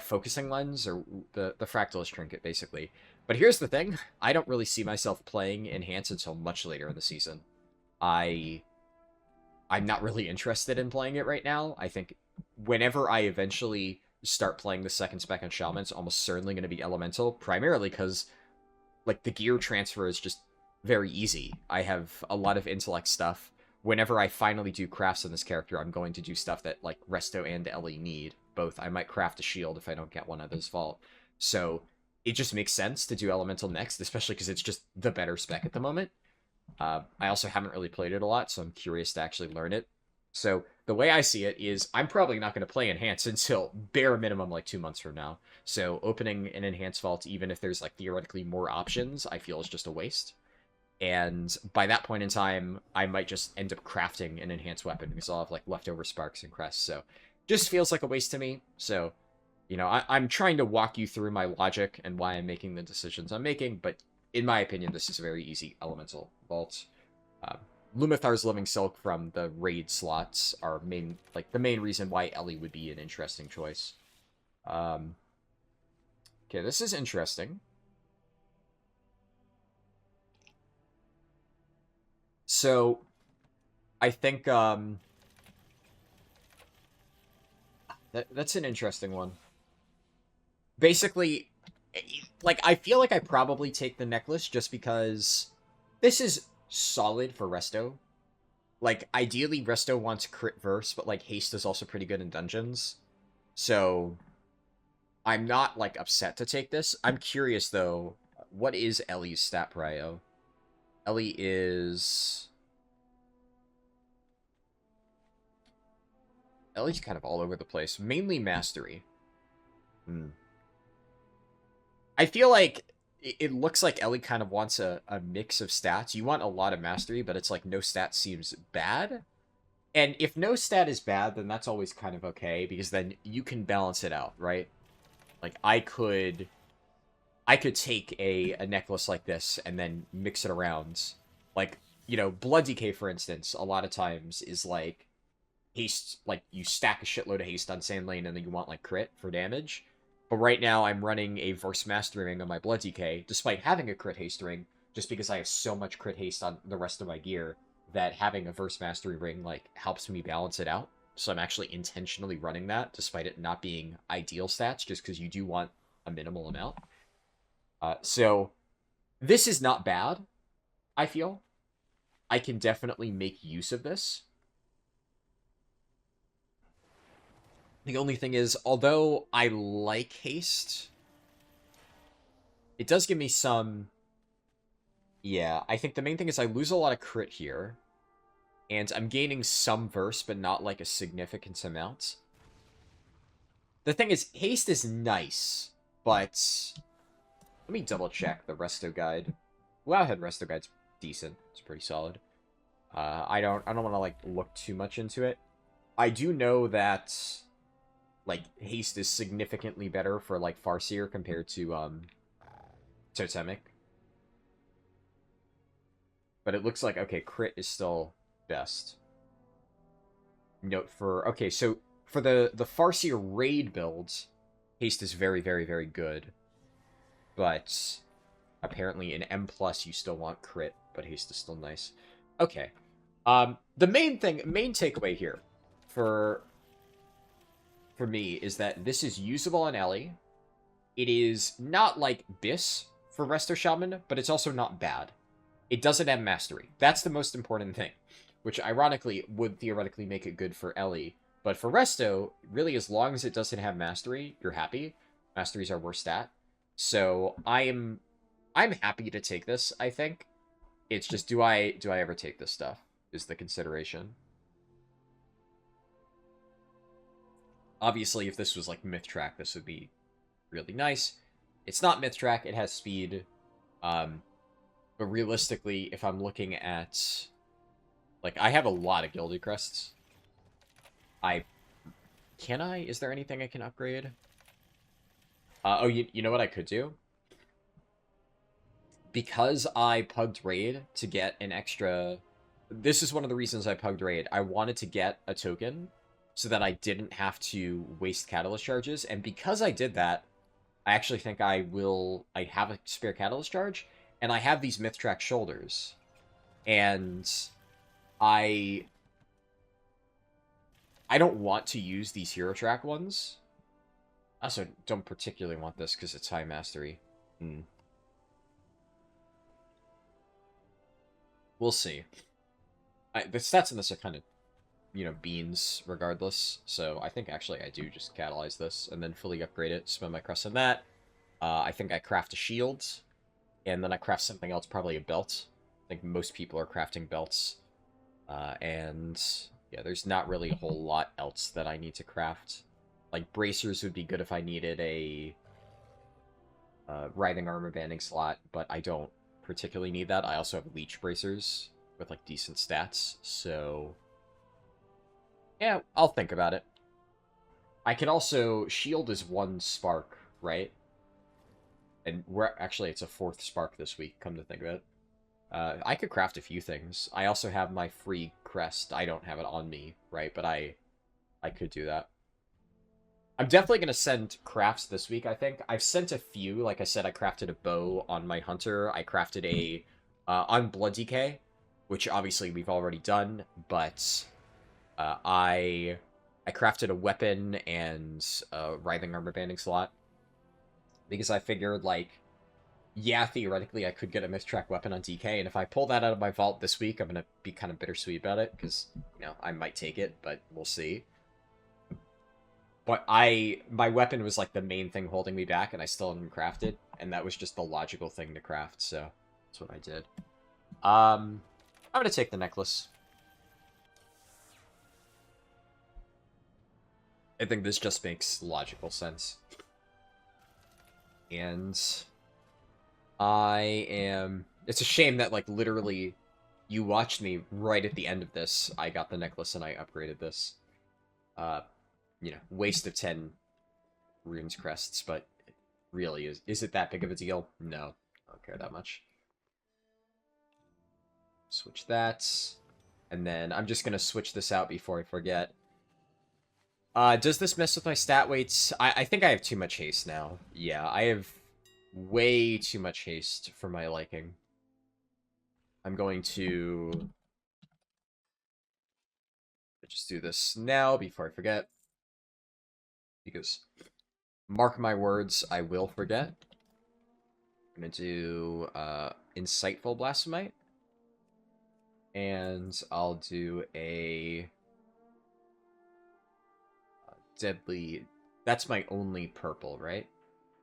Speaker 1: Focusing Lens, or the Fractalist trinket, basically. But here's the thing. I don't really see myself playing Enhance until much later in the season. I'm not really interested in playing it right now. I think whenever I eventually start playing the second spec on Shaman, it's almost certainly going to be Elemental, primarily because, like, the gear transfer is just very easy. I have a lot of intellect stuff. Whenever I finally do crafts on this character, I'm going to do stuff that, like, Resto and Ellie need. Both. I might craft a shield if I don't get one out of this vault. So it just makes sense to do Elemental next, especially because it's just the better spec at the moment. I also haven't really played it a lot, so I'm curious to actually learn it. So the way I see it is I'm probably not going to play Enhance until bare minimum like 2 months from now. So opening an Enhance vault, even if there's like theoretically more options, I feel is just a waste. And by that point in time, I might just end up crafting an Enhanced weapon because I'll have like leftover sparks and crests. So just feels like a waste to me. So, you know, I'm trying to walk you through my logic and why I'm making the decisions I'm making, but in my opinion, this is a very easy Elemental vault. Lumithar's Living Silk from the raid slots are the main reason why Ellie would be an interesting choice. Okay, this is interesting. So, I think, that's an interesting one. Basically, like, I feel like I probably take the necklace just because this is solid for Resto. Like, ideally, Resto wants crit verse, but, like, haste is also pretty good in dungeons. So, I'm not, like, upset to take this. I'm curious, though, what is Ellie's stat prio? Ellie is... Ellie's kind of all over the place. Mainly mastery. I feel like it looks like Ellie kind of wants a mix of stats. You want a lot of mastery, but it's like no stat seems bad. And if no stat is bad, then that's always kind of okay, because then you can balance it out, right? Like, I could take a necklace like this and then mix it around. Like, you know, Blood Decay, for instance, a lot of times is like haste, like you stack a shitload of haste on Sand Lane and then you want like crit for damage. But right now I'm running a Verse Mastery ring on my Blood Decay, despite having a crit haste ring, just because I have so much crit haste on the rest of my gear that having a Verse Mastery ring like helps me balance it out. So I'm actually intentionally running that, despite it not being ideal stats, just because you do want a minimal amount. So this is not bad, I feel. I can definitely make use of this. The only thing is, although I like haste, it does give me some... Yeah, I think the main thing is I lose a lot of crit here. And I'm gaining some verse, but not like a significant amount. The thing is, haste is nice, but... Let me double check the Resto guide. Wowhead Resto guide's decent. It's pretty solid. I don't want to like look too much into it. I do know that like haste is significantly better for like Farseer compared to Totemic. But it looks like okay, crit is still best. Note for okay, so for the Farseer raid builds, haste is very, very, very good. But apparently in M+ you still want crit, but haste is still nice. Okay. The main takeaway here for me is that this is usable on Ellie. It is not like Biss for Resto Shaman, but it's also not bad. It doesn't have mastery. That's the most important thing, which ironically would theoretically make it good for Ellie. But for Resto, really as long as it doesn't have mastery, you're happy. Mastery's our worst stat. So I'm happy to take this, I think. It's just do I ever take this stuff is the consideration. Obviously, if this was like Myth Track, this would be really nice. It's not Myth Track, it has speed. But realistically, if I'm looking at like I have a lot of Gilded Crests. Is there anything I can upgrade? Oh, you know what I could do? Because I pugged Raid to get an extra... This is one of the reasons I pugged Raid. I wanted to get a token so that I didn't have to waste Catalyst charges. And because I did that, I actually think I have a spare Catalyst charge. And I have these Myth Track shoulders. And I don't want to use these Hero Track ones. I also don't particularly want this because it's high mastery. We'll see. The stats in this are kind of, you know, beans regardless. So I think actually I do just catalyze this and then fully upgrade it, spend my crest on that. I think I craft a shield, and then I craft something else, probably a belt. I think most people are crafting belts. And yeah, there's not really a whole lot else that I need to craft. Like, bracers would be good if I needed a writhing armor banding slot, but I don't particularly need that. I also have leech bracers with, like, decent stats, so... Yeah, I'll think about it. I can also... Shield is 1 spark, right? And actually, it's a 4th spark this week, come to think of it. I could craft a few things. I also have my free crest. I don't have it on me, right? But I could do that. I'm definitely going to send crafts this week, I think. I've sent a few. Like I said, I crafted a bow on my hunter. I crafted a... on Blood Decay, which obviously we've already done, but I crafted a weapon and a writhing armor banding slot. Because I figured, like, yeah, theoretically I could get a Myth Track weapon on DK, and if I pull that out of my vault this week, I'm going to be kind of bittersweet about it, because, you know, I might take it, but we'll see. But my weapon was like the main thing holding me back, and I still hadn't crafted, and that was just the logical thing to craft, so that's what I did. I'm gonna take the necklace. I think this just makes logical sense. And it's a shame that, like, literally you watched me right at the end of this. I got the necklace and I upgraded this. You know, waste of 10 runes crests, but really, is it that big of a deal? No, I don't care that much. Switch that. And then I'm just gonna switch this out before I forget. Does this mess with my stat weights? I think I have too much haste now. Yeah, I have way too much haste for my liking. I'm going to just do this now before I forget. Because, mark my words, I will forget. I'm going to do Insightful Blasphemite. And I'll do a Deadly... That's my only purple, right?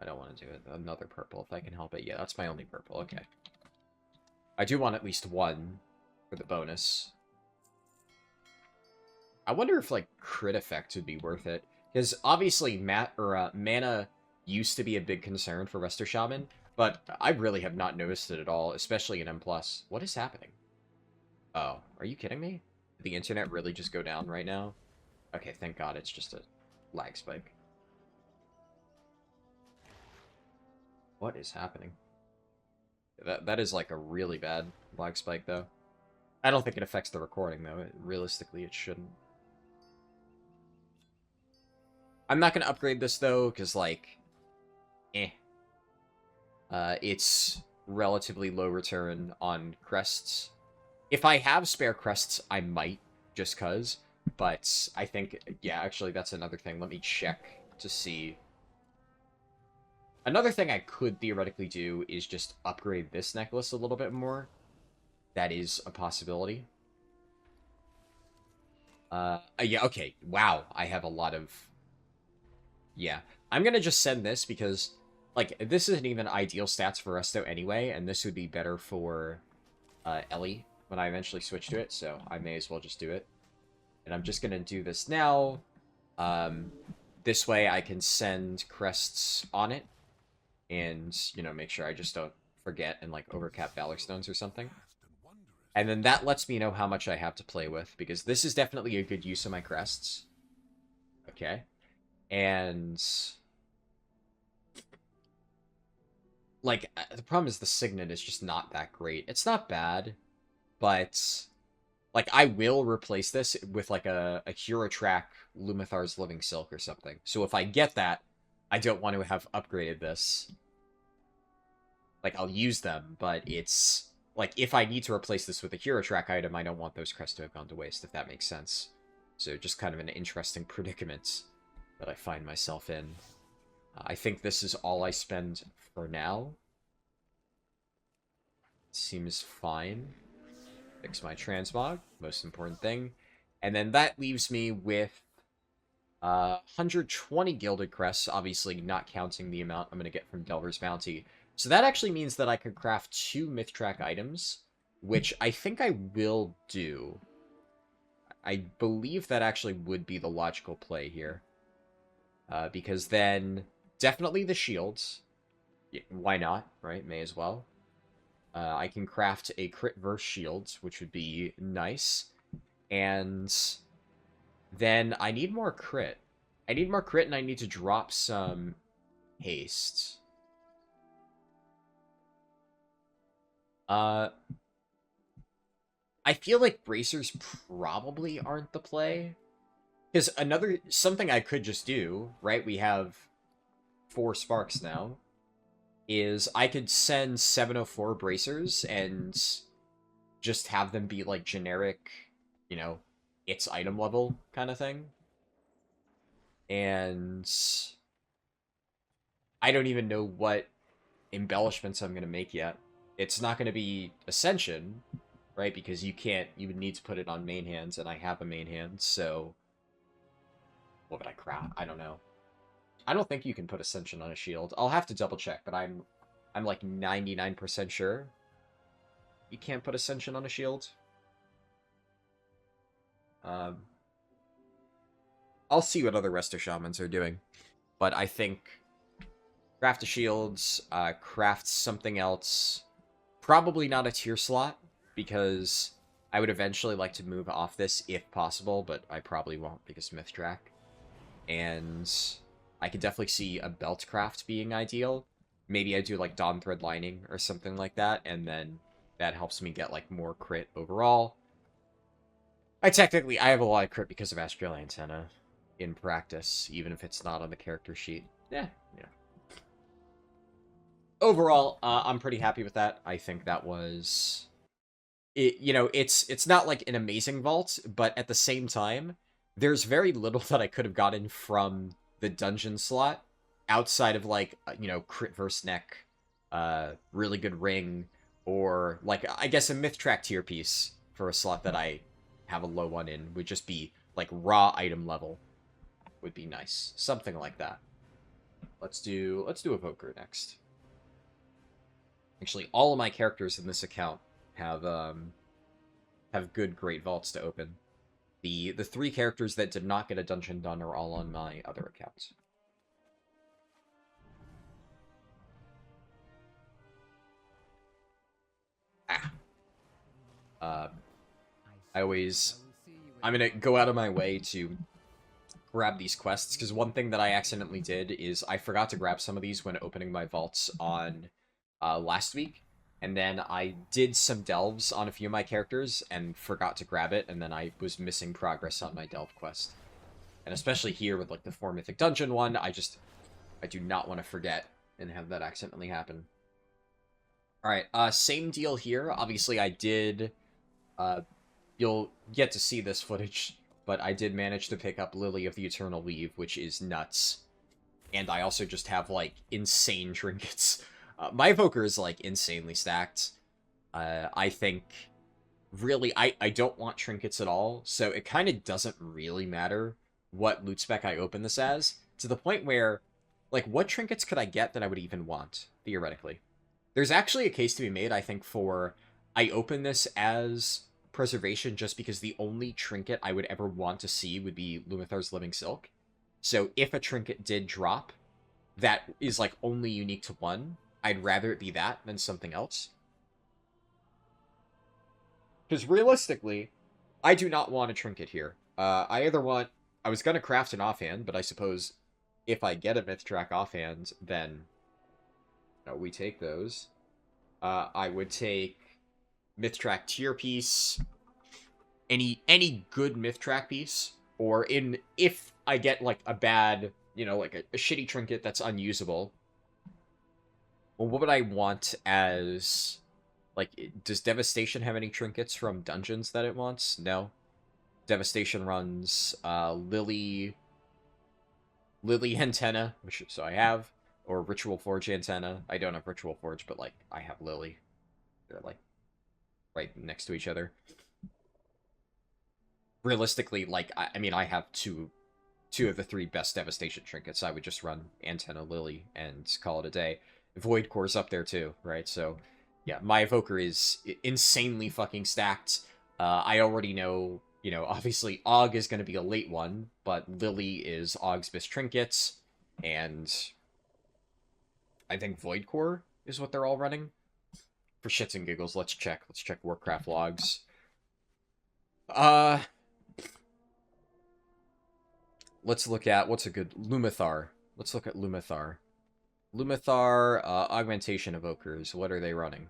Speaker 1: I don't want to do it. Another purple if I can help it. Yeah, that's my only purple. Okay. I do want at least one for the bonus. I wonder if, like, crit effect would be worth it. Because obviously mana used to be a big concern for Resto Shaman, but I really have not noticed it at all, especially in M+. What is happening? Oh, are you kidding me? Did the internet really just go down right now? Okay, thank God it's just a lag spike. What is happening? That is like a really bad lag spike, though. I don't think it affects the recording, though. Realistically, it shouldn't. I'm not going to upgrade this, though, because, like, it's relatively low return on crests. If I have spare crests, I might, just because. But I think, yeah, actually, that's another thing. Let me check to see. Another thing I could theoretically do is just upgrade this necklace a little bit more. That is a possibility. Yeah, okay. Wow, I have a lot of... Yeah. I'm gonna just send this because, like, this isn't even ideal stats for Resto anyway, and this would be better for Ellie when I eventually switch to it, so I may as well just do it. And I'm just gonna do this now. This way I can send crests on it, and, you know, make sure I just don't forget and, like, overcap Valor Stones or something. And then that lets me know how much I have to play with, because this is definitely a good use of my crests. Okay. And... like, the problem is the Signet is just not that great. It's not bad, but... like, I will replace this with, like, a Hero Track Lumithar's Living Silk or something. So if I get that, I don't want to have upgraded this. Like, I'll use them, but it's... like, if I need to replace this with a Hero Track item, I don't want those crests to have gone to waste, if that makes sense. So just kind of an interesting predicament that I find myself in. I think this is all I spend for now. Seems fine. Fix my transmog, most important thing. And then that leaves me with 120 Gilded Crests, obviously not counting the amount I'm going to get from Delver's Bounty. So that actually means that I could craft 2 Myth Track items, which I think I will do. I believe that actually would be the logical play here. Because then, definitely the shields. Yeah, why not, right? May as well. I can craft a crit verse shield, which would be nice. And then I need more crit. I need more crit, and I need to drop some haste. I feel like bracers probably aren't the play. Because something I could just do, right? We have 4 sparks now. Is I could send 704 bracers and just have them be like generic, you know, it's item level kind of thing. And I don't even know what embellishments I'm going to make yet. It's not going to be Ascension, right? Because you would need to put it on main hands, and I have a main hand, so... what would I craft? I don't know. I don't think you can put Ascension on a shield. I'll have to double check, but I'm like 99% sure you can't put Ascension on a shield. I'll see what other Resto Shamans are doing, but I think craft a shields, craft something else. Probably not a tier slot, because I would eventually like to move off this if possible, but I probably won't because Myth Track. And I could definitely see a belt craft being ideal. Maybe I do like Dawn Thread Lining or something like that, and then that helps me get like more crit overall. I have a lot of crit because of Astral Antenna in practice, even if it's not on the character sheet. Yeah. Overall, I'm pretty happy with that. I think that was... it's not like an amazing vault, but at the same time, there's very little that I could have gotten from the dungeon slot outside of like, crit verse neck, really good ring, or like, I guess a Myth Track tier piece for a slot that I have a low one in would just be like raw item level would be nice. Something like that. Let's do Evoker next. Actually, all of my characters in this account have good great vaults to open. The 3 characters that did not get a dungeon done are all on my other accounts. I'm gonna go out of my way to grab these quests, because one thing that I accidentally did is I forgot to grab some of these when opening my vaults on last week, and then I did some delves on a few of my characters and forgot to grab it, and then I was missing progress on my delve quest. And especially here with like the 4 Mythic Dungeon one, I do not want to forget and have that accidentally happen. Alright, same deal here. Obviously I did, you'll get to see this footage, but I did manage to pick up Lily of the Eternal Weave, which is nuts. And I also just have like insane trinkets. My Evoker is, like, insanely stacked. I think, really, I don't want trinkets at all, so it kind of doesn't really matter what loot spec I open this as, to the point where, like, what trinkets could I get that I would even want, theoretically? There's actually a case to be made, I think, for I open this as Preservation just because the only trinket I would ever want to see would be Lumithar's Living Silk. So if a trinket did drop that is, like, only unique to one, I'd rather it be that than something else. Because realistically, I do not want a trinket here. I was going to craft an offhand, but I suppose if I get a Myth Track offhand, then we take those. I would take Myth Track tier piece, any good Myth Track piece, or if I get like a bad, like a shitty trinket that's unusable. Well, what would I want as, like, does Devastation have any trinkets from dungeons that it wants? No. Devastation runs Lily Antenna, so I have, or Ritual Forge Antenna. I don't have Ritual Forge, but, like, I have Lily. They're, like, right next to each other. Realistically, like, I mean, I have two of the 3 best Devastation trinkets. I would just run Antenna, Lily, and call it a day. Void Core's up there too, right? So, yeah, my Evoker is insanely fucking stacked. I already know, obviously Og is going to be a late one, but Lily is Og's best trinkets, and I think Void Core is what they're all running. For shits and giggles, let's check Warcraft logs. Let's look at, what's a good, Lumithar. Let's look at Lumithar. Lumithar, Augmentation Evokers, what are they running?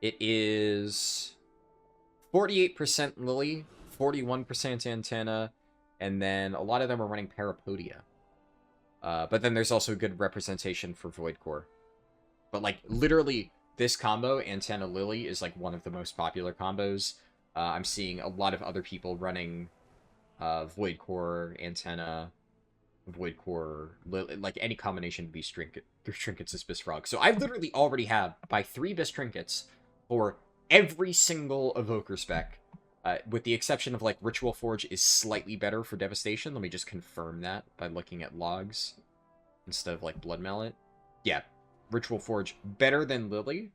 Speaker 1: It is 48% Lily, 41% Antenna, and then a lot of them are running Parapodia. But then there's also good representation for Void Core. But, like, literally, this combo, Antenna Lily, is, like, one of the most popular combos. I'm seeing a lot of other people running Void Core, Antenna, Void Core, like any combination of these trinkets is Bisfrog. So I literally already have, by 3 Bis trinkets, for every single Evoker spec with the exception of like Ritual Forge is slightly better for Devastation. Let me just confirm that by looking at logs instead of like Blood Mallet. Yeah, Ritual Forge better than Lily,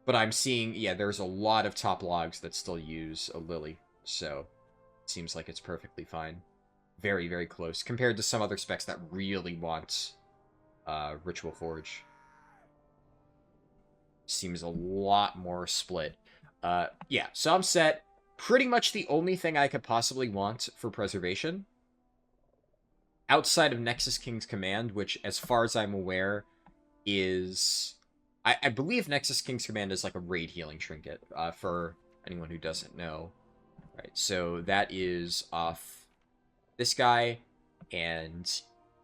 Speaker 1: but I'm seeing, yeah, there's a lot of top logs that still use a Lily, so it seems like it's perfectly fine. Very, very close compared to some other specs that really want Ritual Forge. Seems a lot more split. Yeah, so I'm set. Pretty much the only thing I could possibly want for preservation, outside of Nexus King's Command, which, as far as I'm aware, is... I believe Nexus King's Command is like a raid healing trinket, for anyone who doesn't know. Right, so that is off this guy, and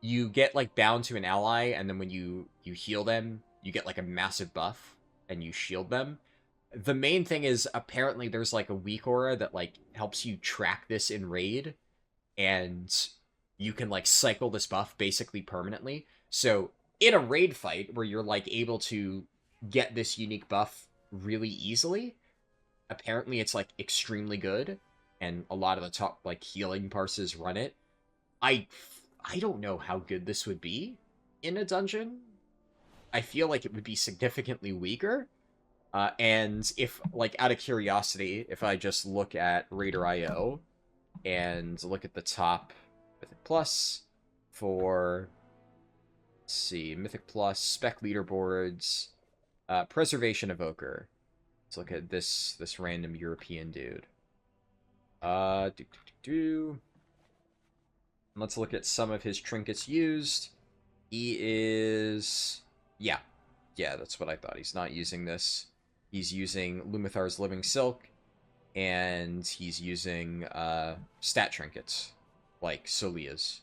Speaker 1: you get, like, bound to an ally, and then when you heal them, you get, like, a massive buff, and you shield them. The main thing is, apparently there's, like, a weak aura that, like, helps you track this in raid, and you can, like, cycle this buff basically permanently. So, in a raid fight, where you're, like, able to get this unique buff really easily, apparently it's, like, extremely good, and a lot of the top, like, healing parses run it. I don't know how good this would be in a dungeon. I feel like it would be significantly weaker. And if, like, out of curiosity, if I just look at Raider.io and look at the top Mythic Plus for, let's see, Mythic Plus, Spec leaderboards, Preservation Evoker. Let's look at this random European dude. Let's look at some of his trinkets used. He is... Yeah, that's what I thought. He's not using this. He's using Lumithar's Living Silk, and he's using stat trinkets, like Solia's.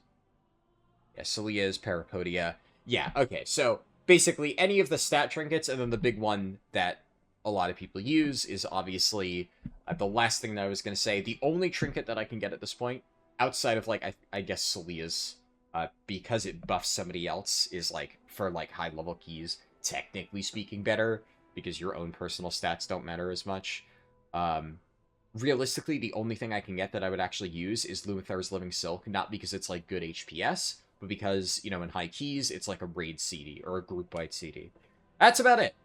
Speaker 1: Yeah, Solia's, Parapodia. Yeah, okay, so basically any of the stat trinkets, and then the big one that a lot of people use is obviously the last thing that I was going to say. The only trinket that I can get at this point, outside of, like, I guess Solia's, because it buffs somebody else, is, like, for, like, high-level keys, technically speaking, better, because your own personal stats don't matter as much. Realistically, the only thing I can get that I would actually use is Lumithar's Living Silk, not because it's, like, good HPS, but because, you know, in high keys, it's like a raid CD, or a group-wide CD. That's about it!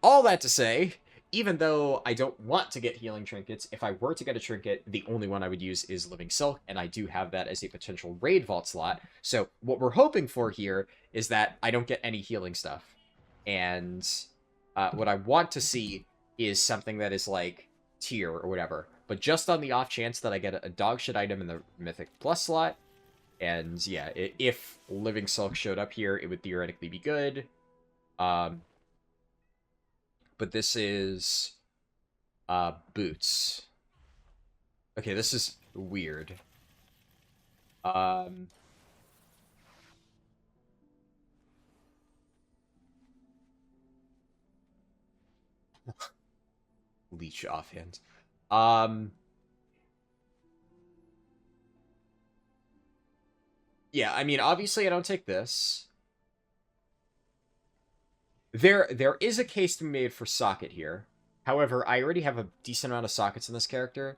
Speaker 1: All that to say, even though I don't want to get healing trinkets, if I were to get a trinket, the only one I would use is Living Silk, and I do have that as a potential raid vault slot. So what we're hoping for here is that I don't get any healing stuff. And what I want to see is something that is like tier or whatever. But just on the off chance that I get a dogshit item in the Mythic Plus slot, and yeah, if Living Silk showed up here, it would theoretically be good. But this is boots. Okay, this is weird. Leech offhand. Yeah, I mean, obviously I don't take this. There is a case to be made for socket here. However, I already have a decent amount of sockets in this character.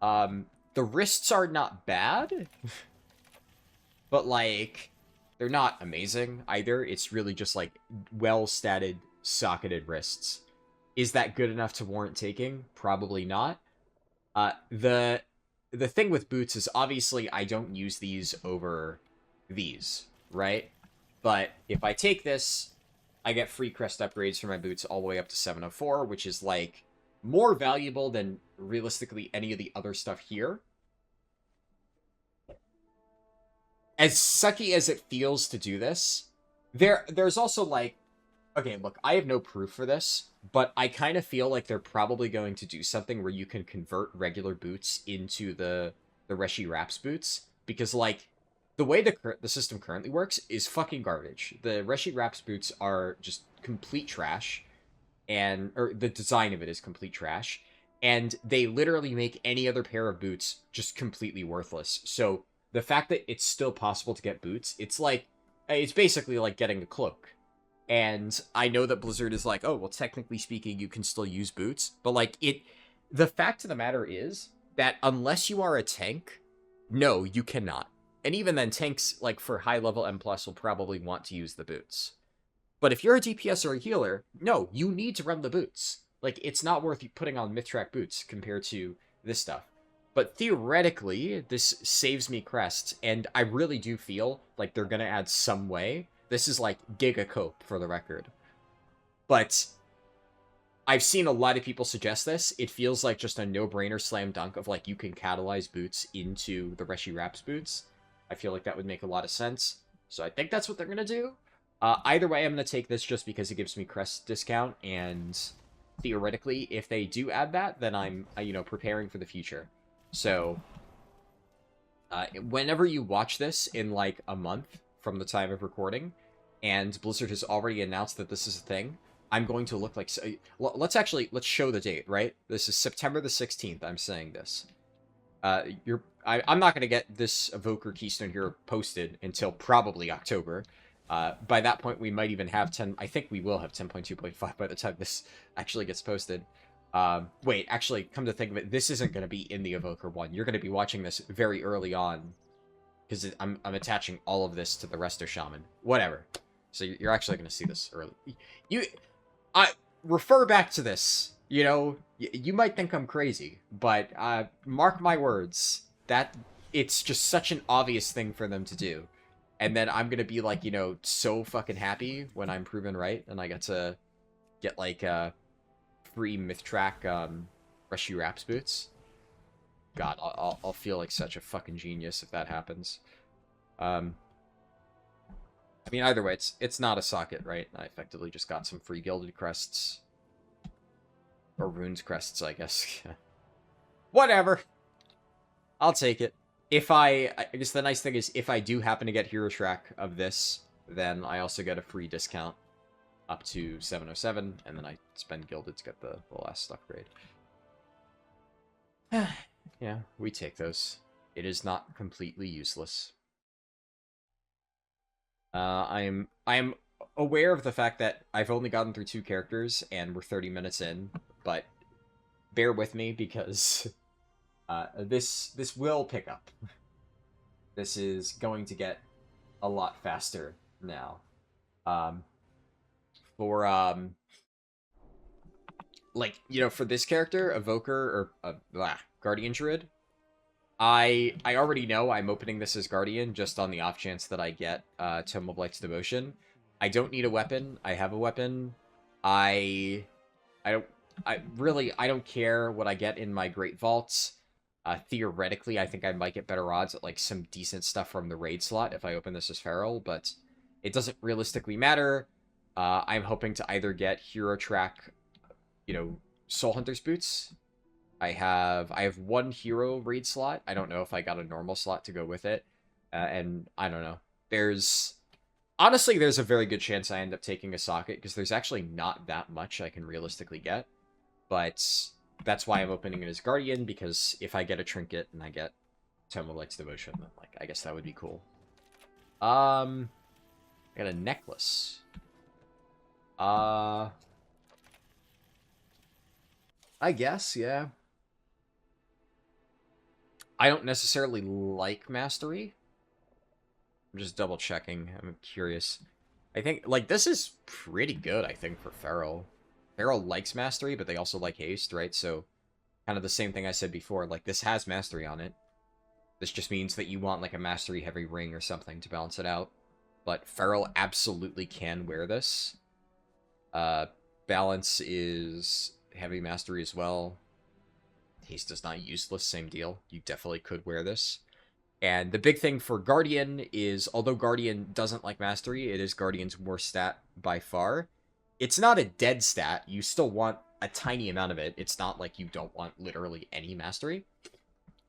Speaker 1: The wrists are not bad, but, like, they're not amazing either. It's really just, like, well-statted, socketed wrists. Is that good enough to warrant taking? Probably not. The thing with boots is, obviously, I don't use these over these, right? But if I take this, I get free crest upgrades for my boots all the way up to 704, which is, like, more valuable than, realistically, any of the other stuff here. As sucky as it feels to do this, there's also, like... Okay, look, I have no proof for this, but I kind of feel like they're probably going to do something where you can convert regular boots into the Reshi Raps boots, because, like, the way the system currently works is fucking garbage. The Reshi Raps boots are just complete trash, or the design of it is complete trash, and they literally make any other pair of boots just completely worthless. So the fact that it's still possible to get boots, it's basically like getting a cloak. And I know that Blizzard is like, oh, well, technically speaking, you can still use boots, but, like, the fact of the matter is that unless you are a tank, no, you cannot. And even then, tanks, like, for high-level M+, will probably want to use the boots. But if you're a DPS or a healer, no, you need to run the boots. Like, it's not worth you putting on Mythtrack boots compared to this stuff. But theoretically, this saves me crests, and I really do feel like they're going to add some way. This is like Giga Cope, for the record. But I've seen a lot of people suggest this. It feels like just a no-brainer slam dunk of, like, you can catalyze boots into the Reshi Raps boots. I feel like that would make a lot of sense. So I think that's what they're going to do. Either way, I'm going to take this just because it gives me crest discount, and theoretically, if they do add that, then I'm, preparing for the future. So, whenever you watch this in, like, a month from the time of recording, and Blizzard has already announced that this is a thing, I'm going to look like... let's show the date, right? This is September the 16th, I'm saying this. I'm not going to get this Evoker Keystone Hero posted until probably October. By that point, we might even have 10... I think we will have 10.2.5 by the time this actually gets posted. Wait, actually, come to think of it, this isn't going to be in the Evoker one. You're going to be watching this very early on, because I'm attaching all of this to the Resto Shaman. Whatever. So you're actually going to see this early. Refer back to this. You might think I'm crazy, but mark my words, that it's just such an obvious thing for them to do. And then I'm going to be, like, so fucking happy when I'm proven right, and I get to get, like, free Mythtrack Reshi Raps boots. God, I'll feel like such a fucking genius if that happens. I mean, either way, it's not a socket, right? I effectively just got some free gilded crests. Or runes crests, I guess. Whatever. I'll take it. I guess the nice thing is, if I do happen to get Hero Track of this, then I also get a free discount up to 707, and then I spend gilded to get the last upgrade. Yeah, we take those. It is not completely useless. I am aware of the fact that I've only gotten through 2 characters, and we're 30 minutes in, but bear with me, because this will pick up. This is going to get a lot faster now. For this character, Evoker, or Guardian Druid, I already know I'm opening this as Guardian, just on the off chance that I get Tome of Light's Devotion. I don't need a weapon. I have a weapon. I don't care what I get in my Great Vaults. Theoretically, I think I might get better odds at, like, some decent stuff from the raid slot if I open this as Feral, but it doesn't realistically matter. I'm hoping to either get Hero Track, Soul Hunter's boots. I have 1 hero raid slot. I don't know if I got a normal slot to go with it. And I don't know. Honestly, there's a very good chance I end up taking a socket, because there's actually not that much I can realistically get. But that's why I'm opening it as Guardian, because if I get a trinket and I get Tome of Light's Devotion, then, like, I guess that would be cool. I got a necklace. I guess, yeah. I don't necessarily like Mastery. I'm just double checking. I'm curious. I think, like, this is pretty good, I think, for Feral. Feral likes Mastery, but they also like Haste, right? So, kind of the same thing I said before. Like, this has Mastery on it. This just means that you want, like, a Mastery-heavy ring or something to balance it out. But Feral absolutely can wear this. Balance is heavy Mastery as well. Haste is not useless, same deal. You definitely could wear this. And the big thing for Guardian is, although Guardian doesn't like Mastery, it is Guardian's worst stat by far. It's not a dead stat. You still want a tiny amount of it. It's not like you don't want literally any Mastery.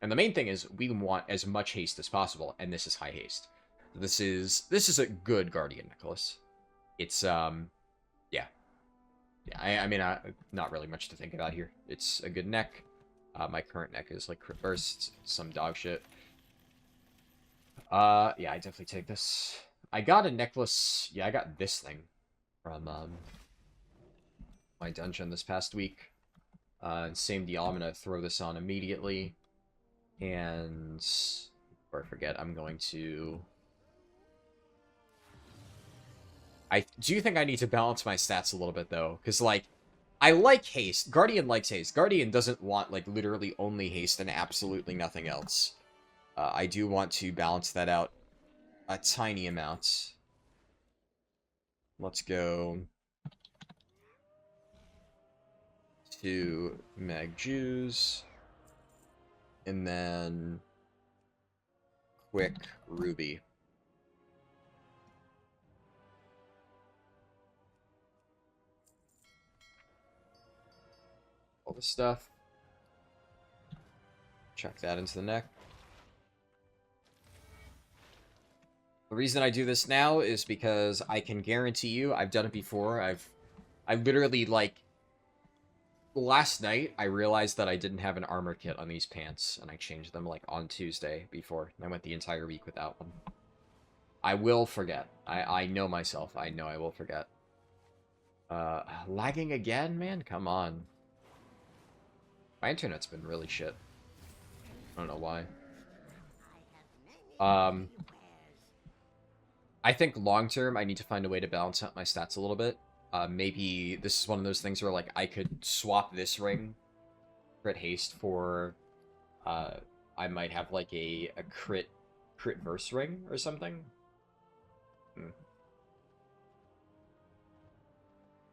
Speaker 1: And the main thing is, we want as much haste as possible, and this is high haste. This is a good Guardian necklace. It's, yeah. I mean, not really much to think about here. It's a good neck. My current neck is, like, Crit Burst, some dog shit. Yeah, I definitely take this. I got a necklace. Yeah, I got this thing from my dungeon this past week. Same deal, I'm going to throw this on immediately. And before I forget, I'm going to... I do think I need to balance my stats a little bit, though. Because, like, I like haste. Guardian likes haste. Guardian doesn't want, like, literally only haste and absolutely nothing else. I do want to balance that out a tiny amount. Let's go to Mag Jews. And then quick Ruby. All this stuff. Check that into the neck. The reason I do this now is because I can guarantee you, I've done it before. I literally, like, last night I realized that I didn't have an armor kit on these pants, and I changed them, like, on Tuesday before. And I went the entire week without one. I will forget. I know myself. I know I will forget. Lagging again, man? Come on. My internet's been really shit. I don't know why. I think long-term, I need to find a way to balance out my stats a little bit. Maybe this is one of those things where, like, I could swap this ring, crit haste, for, I might have, like, a crit verse ring or something.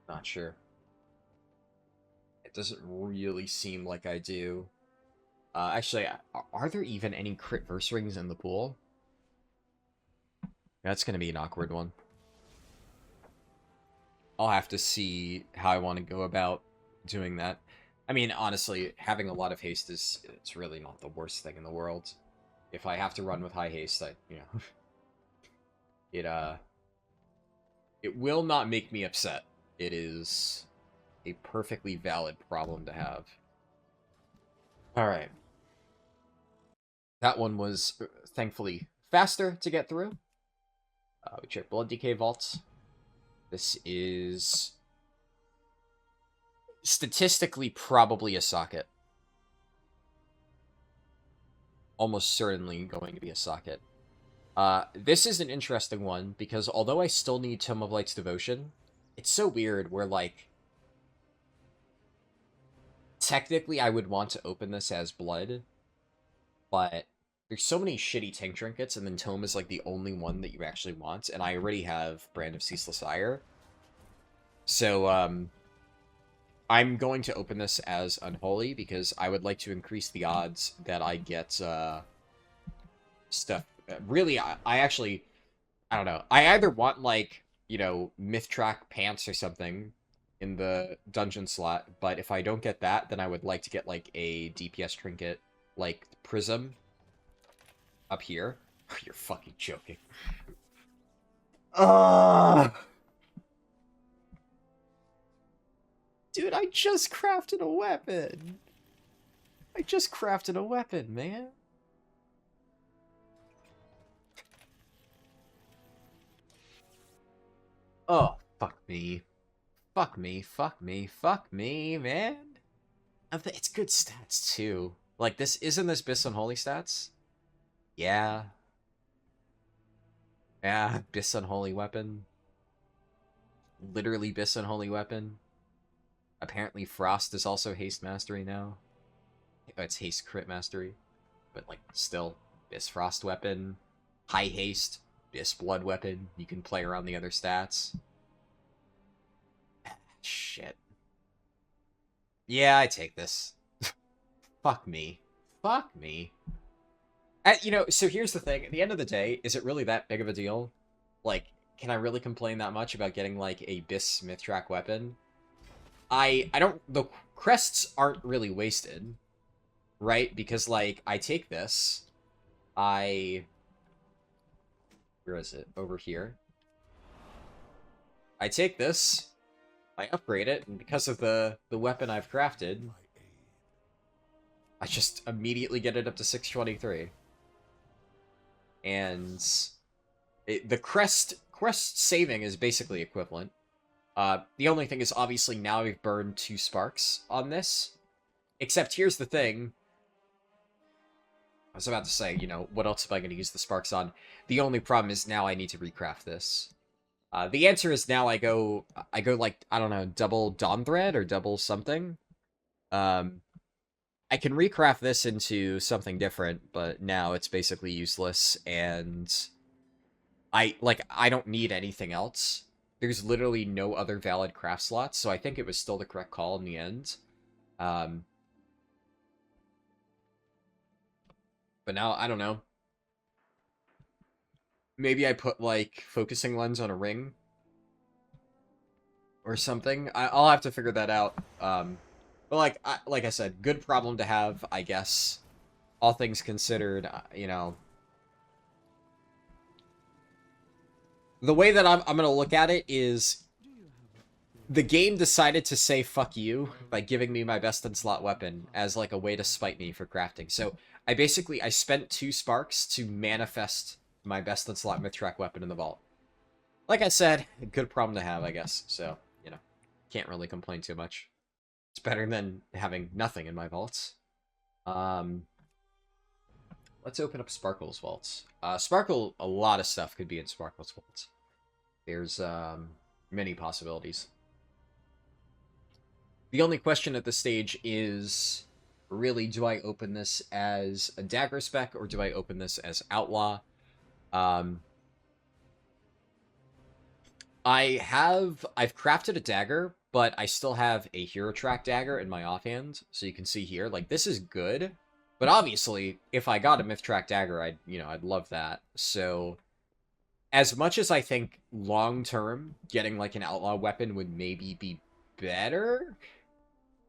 Speaker 1: Not sure. It doesn't really seem like I do. Actually, are there even any crit verse rings in the pool? That's going to be an awkward one. I'll have to see how I want to go about doing that. I mean, honestly, having a lot of haste it's really not the worst thing in the world. If I have to run with high haste, it will not make me upset. It is a perfectly valid problem to have. Alright. That one was, thankfully, faster to get through. We check Blood Decay Vaults. This is statistically probably a socket. Almost certainly going to be a socket. This is an interesting one, because although I still need Tome of Light's Devotion, it's so weird where, like, technically I would want to open this as blood, but there's so many shitty tank trinkets, and then Tome is, like, the only one that you actually want, and I already have Brand of Ceaseless Ire. So, I'm going to open this as Unholy, because I would like to increase the odds that I get, stuff. Really, I actually, I don't know. I either want, like, you know, Myth Track pants or something in the dungeon slot, but if I don't get that, then I would like to get, like, a DPS trinket, like Prism, up here. You're fucking joking. Dude, I just crafted a weapon. I just crafted a weapon, man. Oh, fuck me. Fuck me, fuck me, fuck me, man. It's good stats, too. Like, isn't this Bis Unholy stats? Yeah. Yeah, Bis Unholy weapon. Literally Bis Unholy weapon. Apparently Frost is also haste mastery now. Oh, it's haste crit mastery. But, like, still, Bis Frost weapon. High haste. Bis blood weapon. You can play around the other stats. Shit. Yeah, I take this. Fuck me. Fuck me. You know, so here's the thing. At the end of the day, is it really that big of a deal? Like, can I really complain that much about getting, like, a Bis Myth Track weapon? I don't... The crests aren't really wasted, right? Because, like, I take this. Where is it? Over here. I take this. I upgrade it, and because of the weapon I've crafted, I just immediately get it up to 623. And the crest saving is basically equivalent. The only thing is, obviously, now we've burned 2 sparks on this. Except here's the thing. I was about to say, you know, what else am I going to use the sparks on? The only problem is now I need to recraft this. The answer is now I go like, I don't know, double Dawn Thread or double something. I can recraft this into something different, but now it's basically useless, and I don't need anything else. There's literally no other valid craft slots, so I think it was still the correct call in the end. But now, I don't know. Maybe I put, like, focusing lens on a ring or something. I'll have to figure that out. But like I said, good problem to have, I guess. All things considered, you know. The way that I'm gonna look at it is the game decided to say fuck you by giving me my best in slot weapon as like a way to spite me for crafting. So I spent 2 sparks to manifest my best in slot Mithrak weapon in the vault. Like I said, a good problem to have, I guess. So, you know, can't really complain too much. It's better than having nothing in my vaults. Let's open up Sparkle's vaults. Sparkle, a lot of stuff could be in Sparkle's vaults. There's many possibilities. The only question at this stage is, really, do I open this as a dagger spec or do I open this as outlaw? I've crafted a dagger, but I still have a hero track dagger in my offhand. So you can see here, like, this is good. But obviously, if I got a myth track dagger, I'd love that. So as much as I think long term getting like an outlaw weapon would maybe be better,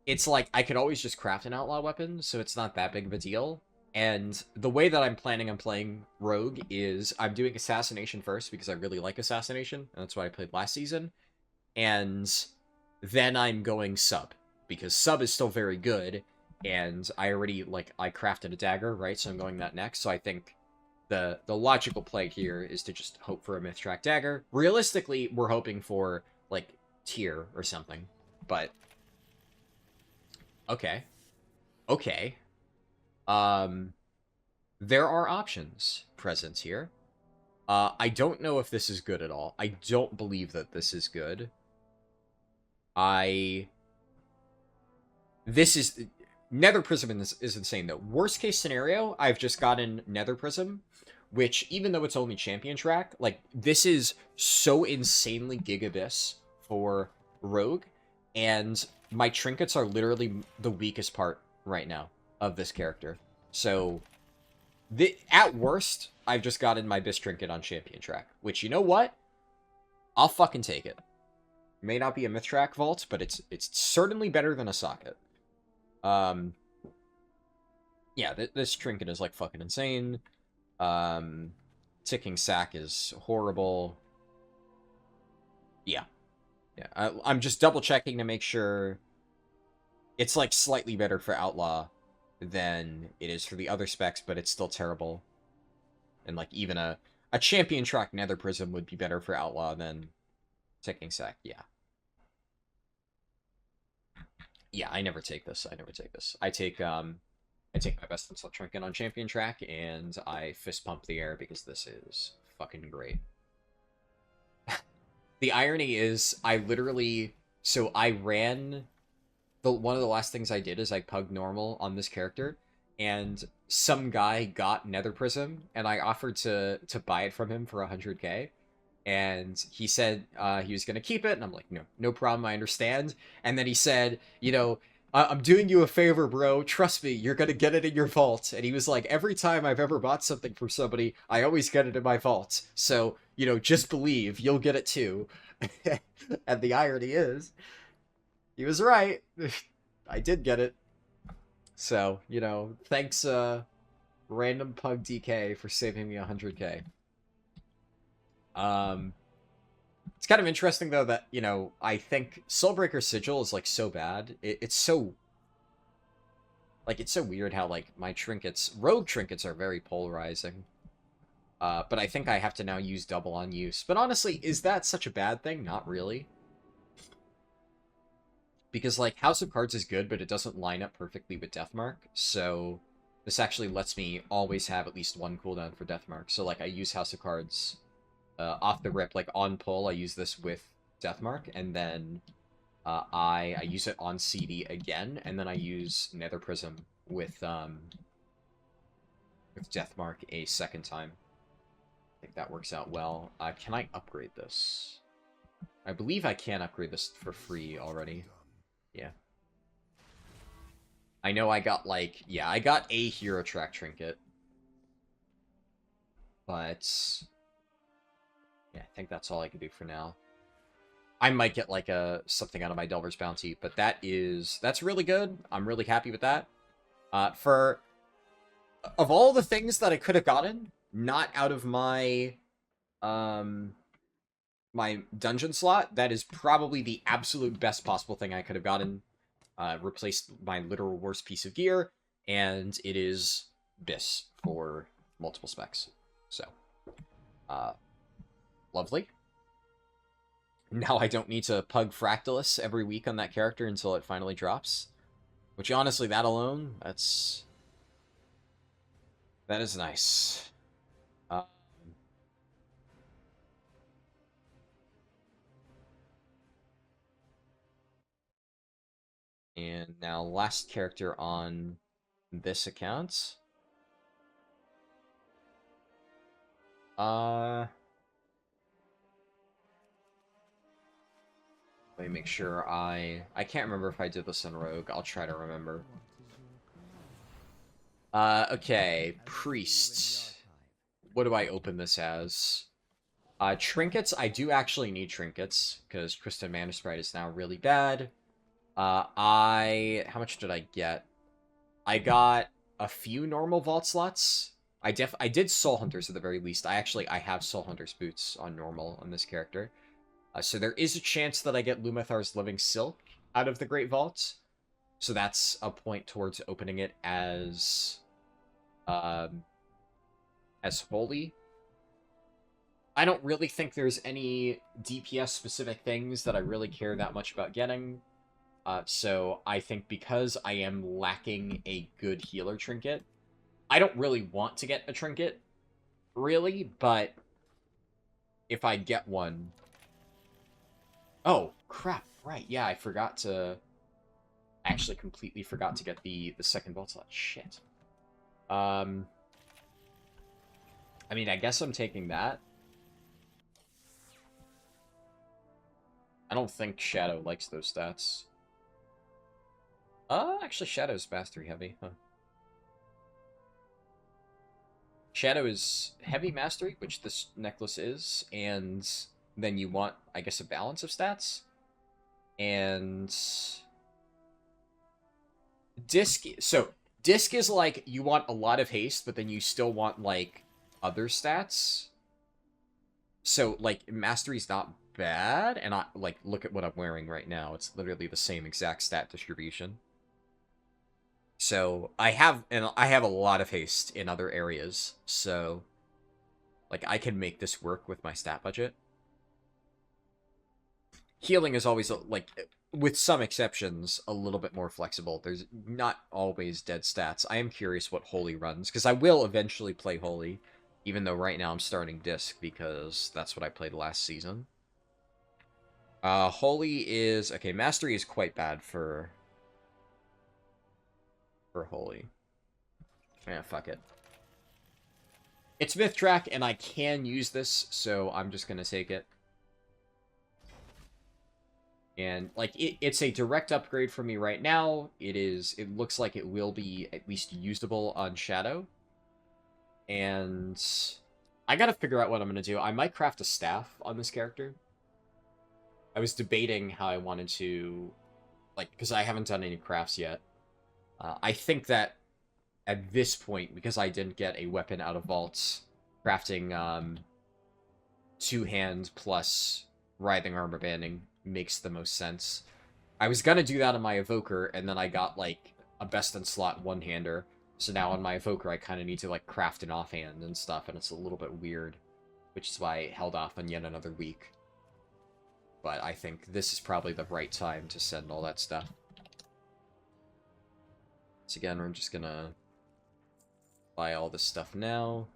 Speaker 1: it's like I could always just craft an outlaw weapon, so it's not that big of a deal. And the way that I'm planning on playing Rogue is I'm doing Assassination first because I really like Assassination, and that's what I played last season. And then I'm going Sub, because Sub is still very good, and I already, I crafted a dagger, right? So I'm going that next. So I think the logical play here is to just hope for a myth track dagger. Realistically, we're hoping for, like, tier or something. But okay. Okay. There are options present here. I don't know if this is good at all. I don't believe that this is good. Nether Prism is insane, though. Worst case scenario, I've just gotten Nether Prism, which, even though it's only champion track, like, this is so insanely Gigabyss for Rogue, and my trinkets are literally the weakest part right now of this character. So, at worst, I've just gotten my Biss trinket on champion track, which, you know what? I'll fucking take it. May not be a myth track vault, but it's certainly better than a socket. Yeah, this trinket is, like, fucking insane. Ticking sack is horrible. Yeah. Yeah, I'm just double-checking to make sure it's, like, slightly better for Outlaw than it is for the other specs, but it's still terrible. And, like, even a champion track Nether Prism would be better for Outlaw than Ticking sack, yeah. Yeah, I never take this. I take my best in slot trinket on champion track, and I fist pump the air because this is fucking great. The irony is, I ran one of the last things I did is I pugged normal on this character, and some guy got Nether Prism, and I offered to buy it from him for 100k. And he said he was going to keep it, and I'm like, no problem, I understand. And then he said, you know, I'm doing you a favor, bro. Trust me, you're going to get it in your vault. And he was like, every time I've ever bought something from somebody, I always get it in my vault. So, you know, just believe, you'll get it too. And the irony is, he was right. I did get it. So, you know, thanks, Random Pug DK, for saving me 100k. It's kind of interesting, though, that, you know, I think Soulbreaker Sigil is, like, so bad. It's so... Like, it's so weird how, like, my trinkets... Rogue trinkets are very polarizing. But I think I have to now use double on use. But honestly, is that such a bad thing? Not really. because like House of Cards is good, but it doesn't line up perfectly with Deathmark. So this actually lets me always have at least one cooldown for Deathmark. So like I use House of Cards off the rip, like on pull. I use this with Deathmark, and then I use it on CD again, and then I use Nether Prism with Deathmark a second time. I think that works out well. Can I upgrade this? I believe I can upgrade this for free already. Yeah. I know I got, like... Yeah, I got a Hero Track Trinket. But... Yeah, I think that's all I can do for now. I might get, like, something out of my Delver's Bounty, but that's really good. I'm really happy with that. Of all the things that I could have gotten, not out of my... my dungeon slot, that is probably the absolute best possible thing I could have gotten. Replaced my literal worst piece of gear, and it is Biss for multiple specs. So, lovely. Now I don't need to pug Fractalus every week on that character until it finally drops. Which, honestly, that alone, that is nice. And now, last character on this account. Let me make sure I can't remember if I did this on Rogue. I'll try to remember. Okay. Priest. What do I open this as? Trinkets. I do actually need trinkets, because Crystal Mana Sprite is now really bad. How much did I get? I got a few normal vault slots. I did Soul Hunters at the very least. I have Soul Hunters boots on normal on this character. So there is a chance that I get Lumithar's Living Silk out of the Great Vault. So that's a point towards opening it as holy. I don't really think there's any DPS specific things that I really care that much about getting. So I think because I am lacking a good healer trinket, I don't really want to get a trinket, really, but if I get one... Oh, crap, right, yeah, I actually completely forgot to get the second vault slot. Shit. I mean, I guess I'm taking that. I don't think Shadow likes those stats. Actually, Shadow's mastery heavy, huh? Shadow is heavy mastery, which this necklace is, and then you want, I guess, a balance of stats. And... Disc is like, you want a lot of haste, but then you still want, like, other stats. So, like, mastery's not bad, and look at what I'm wearing right now. It's literally the same exact stat distribution. So, I have a lot of haste in other areas, so, like, I can make this work with my stat budget. Healing is always, like, with some exceptions, a little bit more flexible. There's not always dead stats. I am curious what Holy runs, because I will eventually play Holy, even though right now I'm starting Disc, because that's what I played last season. Holy is... Okay, Mastery is quite bad for Holy. Yeah, fuck it. It's Myth Track, and I can use this, so I'm just gonna take it. And, like, it's a direct upgrade for me right now. It looks like it will be at least usable on Shadow. And I gotta figure out what I'm gonna do. I might craft a staff on this character. I was debating how I wanted to, like, because I haven't done any crafts yet. I think that at this point, because I didn't get a weapon out of vaults, crafting two-hand plus writhing armor banding makes the most sense. I was gonna do that on my Evoker, and then I got, like, a best-in-slot one-hander. So now on my Evoker, I kind of need to, like, craft an offhand and stuff, and it's a little bit weird. Which is why I held off on yet another week. But I think this is probably the right time to send all that stuff. So again, we're just gonna buy all this stuff now.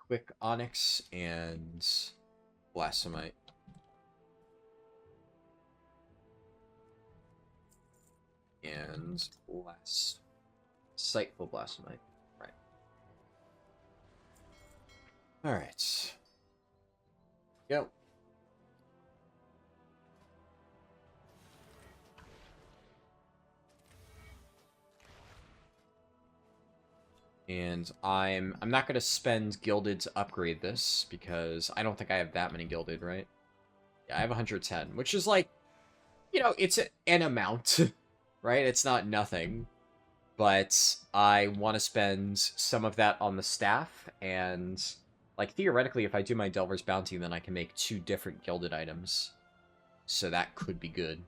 Speaker 1: Quick Onyx and Blasphemite. And Sightful Blasphemite. Right. Alright. Go. And I'm not going to spend Gilded to upgrade this, because I don't think I have that many Gilded, right? Yeah, I have 110, which is like, you know, it's an amount, right? It's not nothing. But I want to spend some of that on the staff, and, like, theoretically, if I do my Delver's Bounty, then I can make 2 different Gilded items. So that could be good.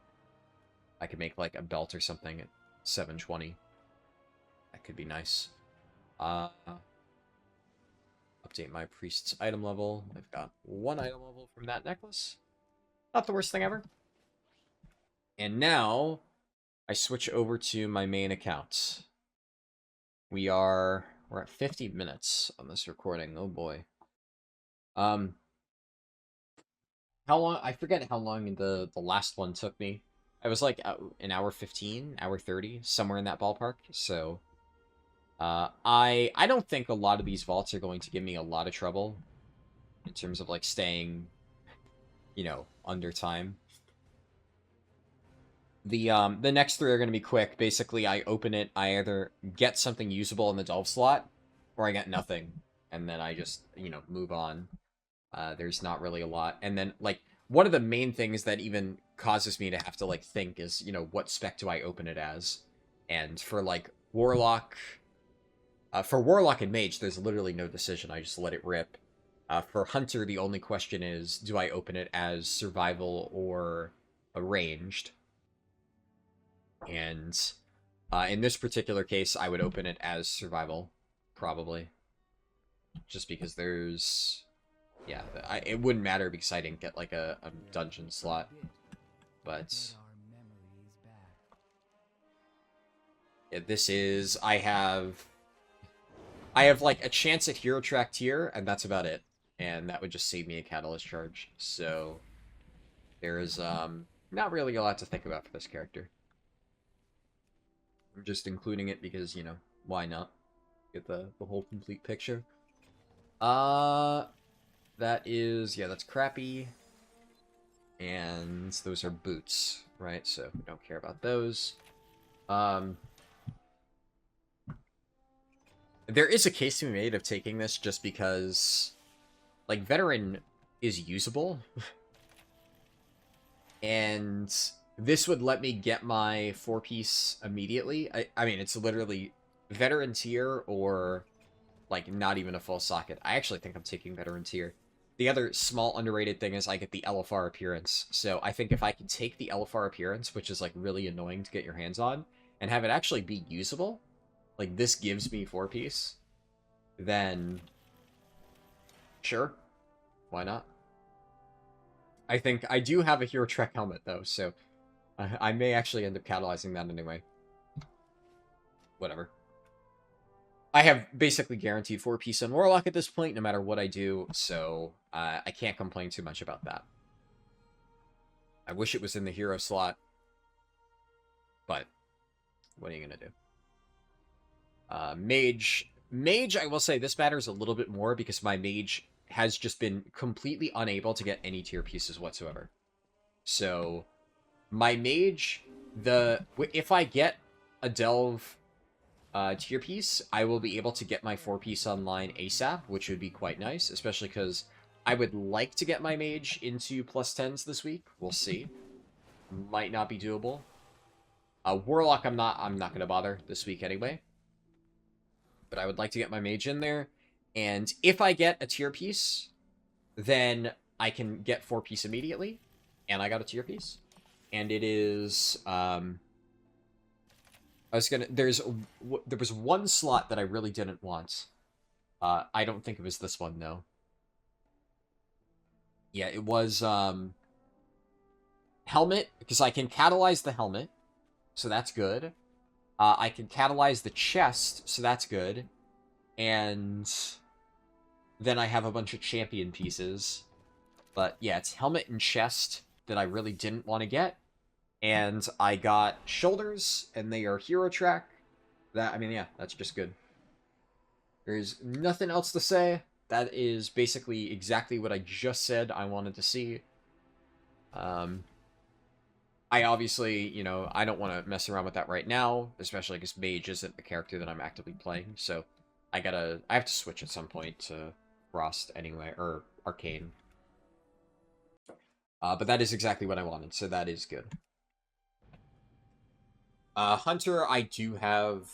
Speaker 1: I could make, like, a belt or something at 720. That could be nice. Update my priest's item level. I've got 1 item level from that necklace. Not the worst thing ever. And now I switch over to my main account. We're at 50 minutes on this recording. Oh boy. How long? I forget how long the last one took me. I was like an hour 15, hour 30, somewhere in that ballpark. So I don't think a lot of these vaults are going to give me a lot of trouble in terms of like staying, you know, under time. The next 3 are going to be quick. Basically, I open it, I either get something usable in the delve slot, or I get nothing, and then I just, you know, move on. There's not really a lot. And then, like, one of the main things that even causes me to have to, like, think is, you know, what spec do I open it as? And for, like, Warlock... for Warlock and Mage, there's literally no decision. I just let it rip. For Hunter, the only question is, do I open it as Survival or Ranged? And in this particular case, I would open it as Survival, probably. Just because there's... Yeah, it wouldn't matter because I didn't get, like, a dungeon slot. But... Yeah, this is... I have, like, a chance at Hero Track tier, and that's about it. And that would just save me a Catalyst charge. So... There's, not really a lot to think about for this character. I'm just including it because, you know, why not? Get the whole complete picture. That is... Yeah, that's crappy. And those are boots, right? So we don't care about those. There is a case to be made of taking this just because, like, Veteran is usable. And this would let me get my 4-piece immediately. I mean, it's literally Veteran tier or, like, not even a full socket. I actually think I'm taking Veteran tier. The other small underrated thing is I get the LFR appearance. So I think if I can take the LFR appearance, which is, like, really annoying to get your hands on, and have it actually be usable, like, this gives me 4-piece, then sure, why not? I think I do have a Hero Trek helmet, though, so I may actually end up catalyzing that anyway. Whatever. I have basically guaranteed 4-piece on Warlock at this point, no matter what I do, so I can't complain too much about that. I wish it was in the hero slot, but what are you going to do? Mage, I will say this matters a little bit more because my Mage has just been completely unable to get any tier pieces whatsoever. So, my Mage, if I get a Delve tier piece, I will be able to get my 4-piece online ASAP, which would be quite nice, especially because I would like to get my Mage into +10s this week. We'll see. Might not be doable. Warlock, I'm not going to bother this week anyway. But I would like to get my Mage in there. And if I get a tier piece, then I can get 4-piece immediately. And I got a tier piece. And it is... there was one slot that I really didn't want I don't think it was this one, though. Yeah, it was, helmet, because I can catalyze the helmet, so that's good. I can catalyze the chest, so that's good. And then I have a bunch of champion pieces. But yeah, it's helmet and chest that I really didn't want to get. And I got shoulders, and they are hero track. That, I mean, yeah, that's just good. There's nothing else to say. That is basically exactly what I just said I wanted to see. I obviously, you know, I don't want to mess around with that right now, especially because Mage isn't the character that I'm actively playing, so I have to switch at some point to Frost anyway, or Arcane. But that is exactly what I wanted, so that is good. Hunter, I do have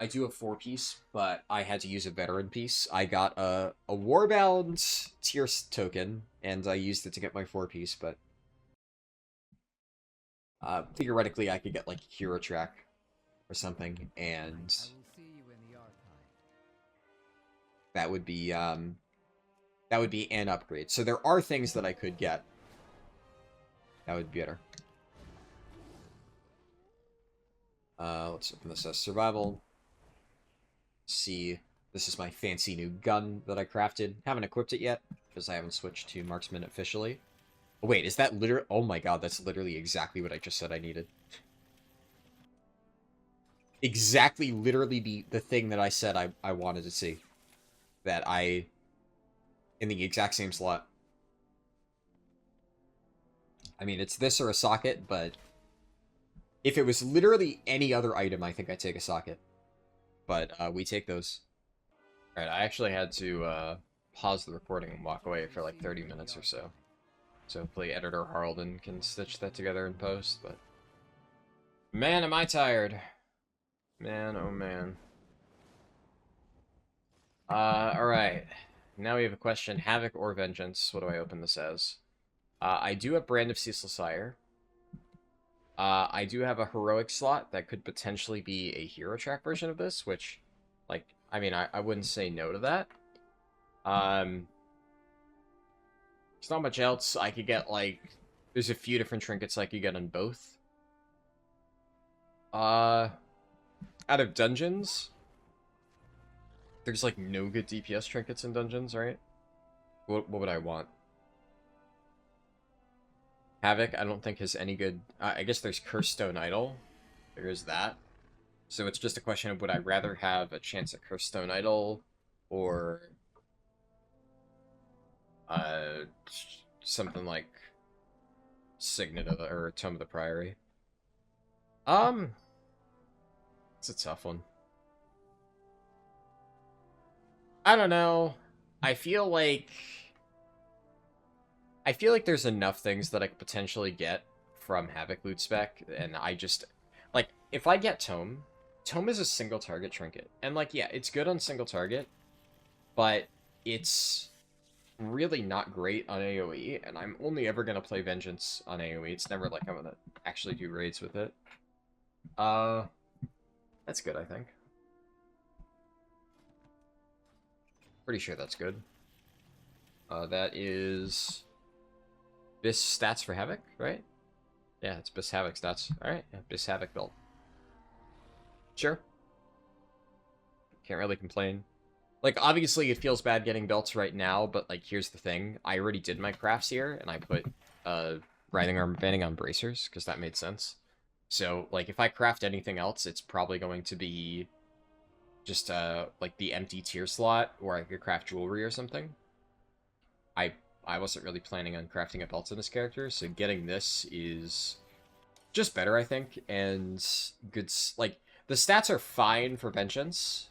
Speaker 1: 4-piece, but I had to use a veteran piece. I got a Warbound tier token, and I used it to get my 4-piece, but theoretically I could get like hero track or something, and that would be an upgrade. So there are things that I could get that would be better. Let's open this as survival. See, this is my fancy new gun that I crafted. Haven't equipped it yet, because I haven't switched to marksman officially. Oh, wait, is that literally... Oh my god, that's literally exactly what I just said I needed. Exactly, literally the thing that I said I wanted to see. That I... In the exact same slot. I mean, it's this or a socket, but... If it was literally any other item, I think I'd take a socket. But, we take those. Alright, I actually had to, pause the recording and walk away for like 30 minutes or so. So hopefully editor Harldan can stitch that together in post, but... Man, am I tired. Man, oh man. Alright. Now we have a question. Havoc or Vengeance? What do I open this as? I do have Brand of Ceaseless Ire. I do have a heroic slot that could potentially be a hero track version of this, which, like, I mean, I wouldn't say no to that. There's not much else. I could get, like, there's a few different trinkets I could get on both. Out of dungeons, there's, like, no good DPS trinkets in dungeons, right? What would I want? Havoc, I don't think has any good... I guess there's Cursed Stone Idol. There is that. So it's just a question of would I rather have a chance at Cursed Stone Idol or... something like Signet of the, or Tome of the Priory. It's a tough one. I don't know. I feel like there's enough things that I could potentially get from Havoc loot spec, and I just like if I get Tome is a single target trinket, and like yeah, it's good on single target, but it's really not great on AoE, and I'm only ever gonna play Vengeance on AoE. It's never like I'm gonna actually do raids with it. That's good, I think. Pretty sure that's good. That is Bis stats for Havoc, right? Yeah, it's Bis Havoc stats. Alright, yeah, Bis Havoc build. Sure. Can't really complain. Like, obviously, it feels bad getting belts right now, but, like, here's the thing. I already did my crafts here, and I put, Riding Armor Banding on Bracers, because that made sense. So, like, if I craft anything else, it's probably going to be just, like, the empty tier slot, or I could craft jewelry or something. I wasn't really planning on crafting a belt in this character, so getting this is just better, I think, and good, like, the stats are fine for Vengeance.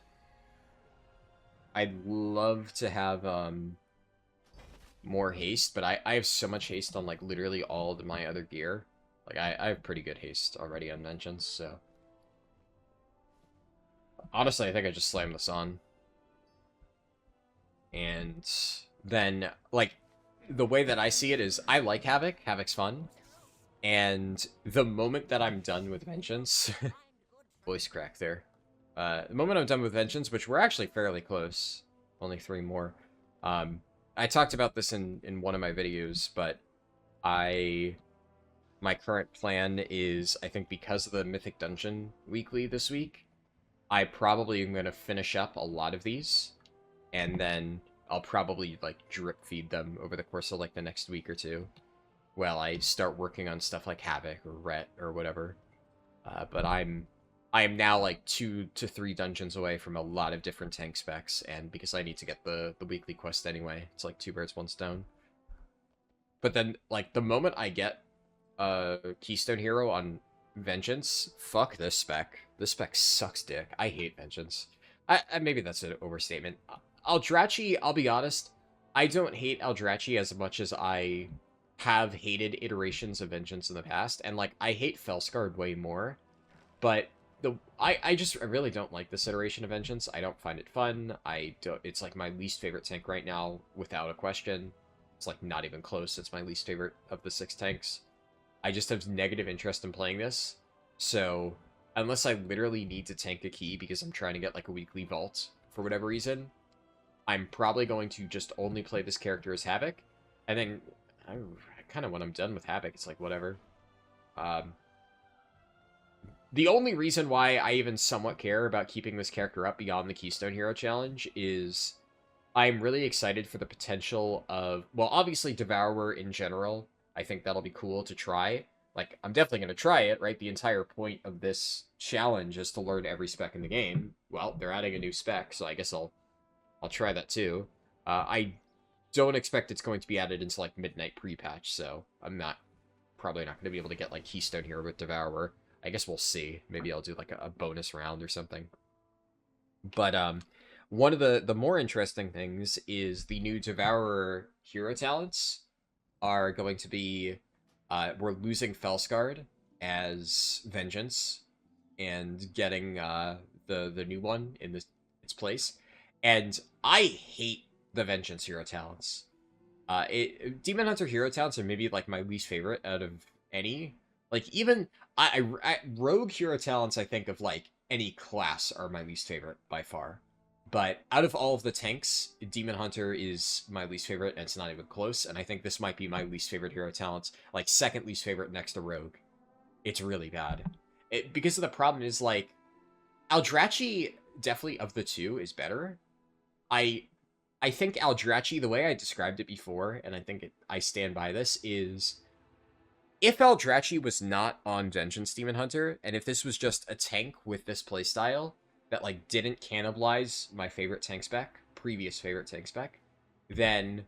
Speaker 1: I'd love to have, more haste, but I have so much haste on, like, literally all of my other gear. Like, I have pretty good haste already on Vengeance, so... Honestly, I think I just slammed this on. And then, like, the way that I see it is, I like Havoc. Havoc's fun. And the moment that I'm done with Vengeance... voice crack there. The moment I'm done with Vengeance, which we're actually fairly close, only 3 more. I talked about this in one of my videos, but my current plan is, I think because of the Mythic Dungeon weekly this week, I probably am going to finish up a lot of these, and then I'll probably, like, drip feed them over the course of, like, the next week or 2, while I start working on stuff like Havoc or Ret or whatever. But I am now, like, 2 to 3 dungeons away from a lot of different tank specs, and because I need to get the weekly quest anyway, it's like 2 birds, 1 stone. But then, like, the moment I get Keystone Hero on Vengeance, fuck this spec. This spec sucks dick. I hate Vengeance. Maybe that's an overstatement. Eldrachi, I'll be honest, I don't hate Eldrachi as much as I have hated iterations of Vengeance in the past, and, like, I hate Felscard way more, but I really don't like this iteration of Vengeance. I don't find it fun. It's, like, my least favorite tank right now, without a question. It's, like, not even close. It's my least favorite of the 6 tanks. I just have negative interest in playing this, so unless I literally need to tank a key because I'm trying to get, like, a weekly vault for whatever reason, I'm probably going to just only play this character as Havoc, and then kind of when I'm done with Havoc, it's like, whatever. The only reason why I even somewhat care about keeping this character up beyond the Keystone Hero challenge is I'm really excited for the potential of, well, obviously Devourer in general. I think that'll be cool to try. Like, I'm definitely going to try it, right? The entire point of this challenge is to learn every spec in the game. Well, they're adding a new spec, so I guess I'll try that too. I don't expect it's going to be added into, like, Midnight pre-patch, so I'm probably not going to be able to get, like, Keystone Hero with Devourer. I guess we'll see. Maybe I'll do, like, a bonus round or something. But, one of the more interesting things is the new Devourer hero talents are going to be, we're losing Felscard as Vengeance and getting the new one in its place. And I hate the Vengeance hero talents. Demon Hunter hero talents are maybe, like, my least favorite out of any. Like, even Rogue hero talents, I think, of, like, any class are my least favorite by far. But out of all of the tanks, Demon Hunter is my least favorite, and it's not even close. And I think this might be my least favorite hero talents, like, second least favorite next to Rogue. It's really bad. Because of the problem is, like, Eldrachi, definitely of the 2, is better. I think Eldrachi, the way I described it before, and I think I stand by this, is if Eldrachi was not on Vengeance Demon Hunter, and if this was just a tank with this playstyle that, like, didn't cannibalize my favorite tank spec, previous favorite tank spec, then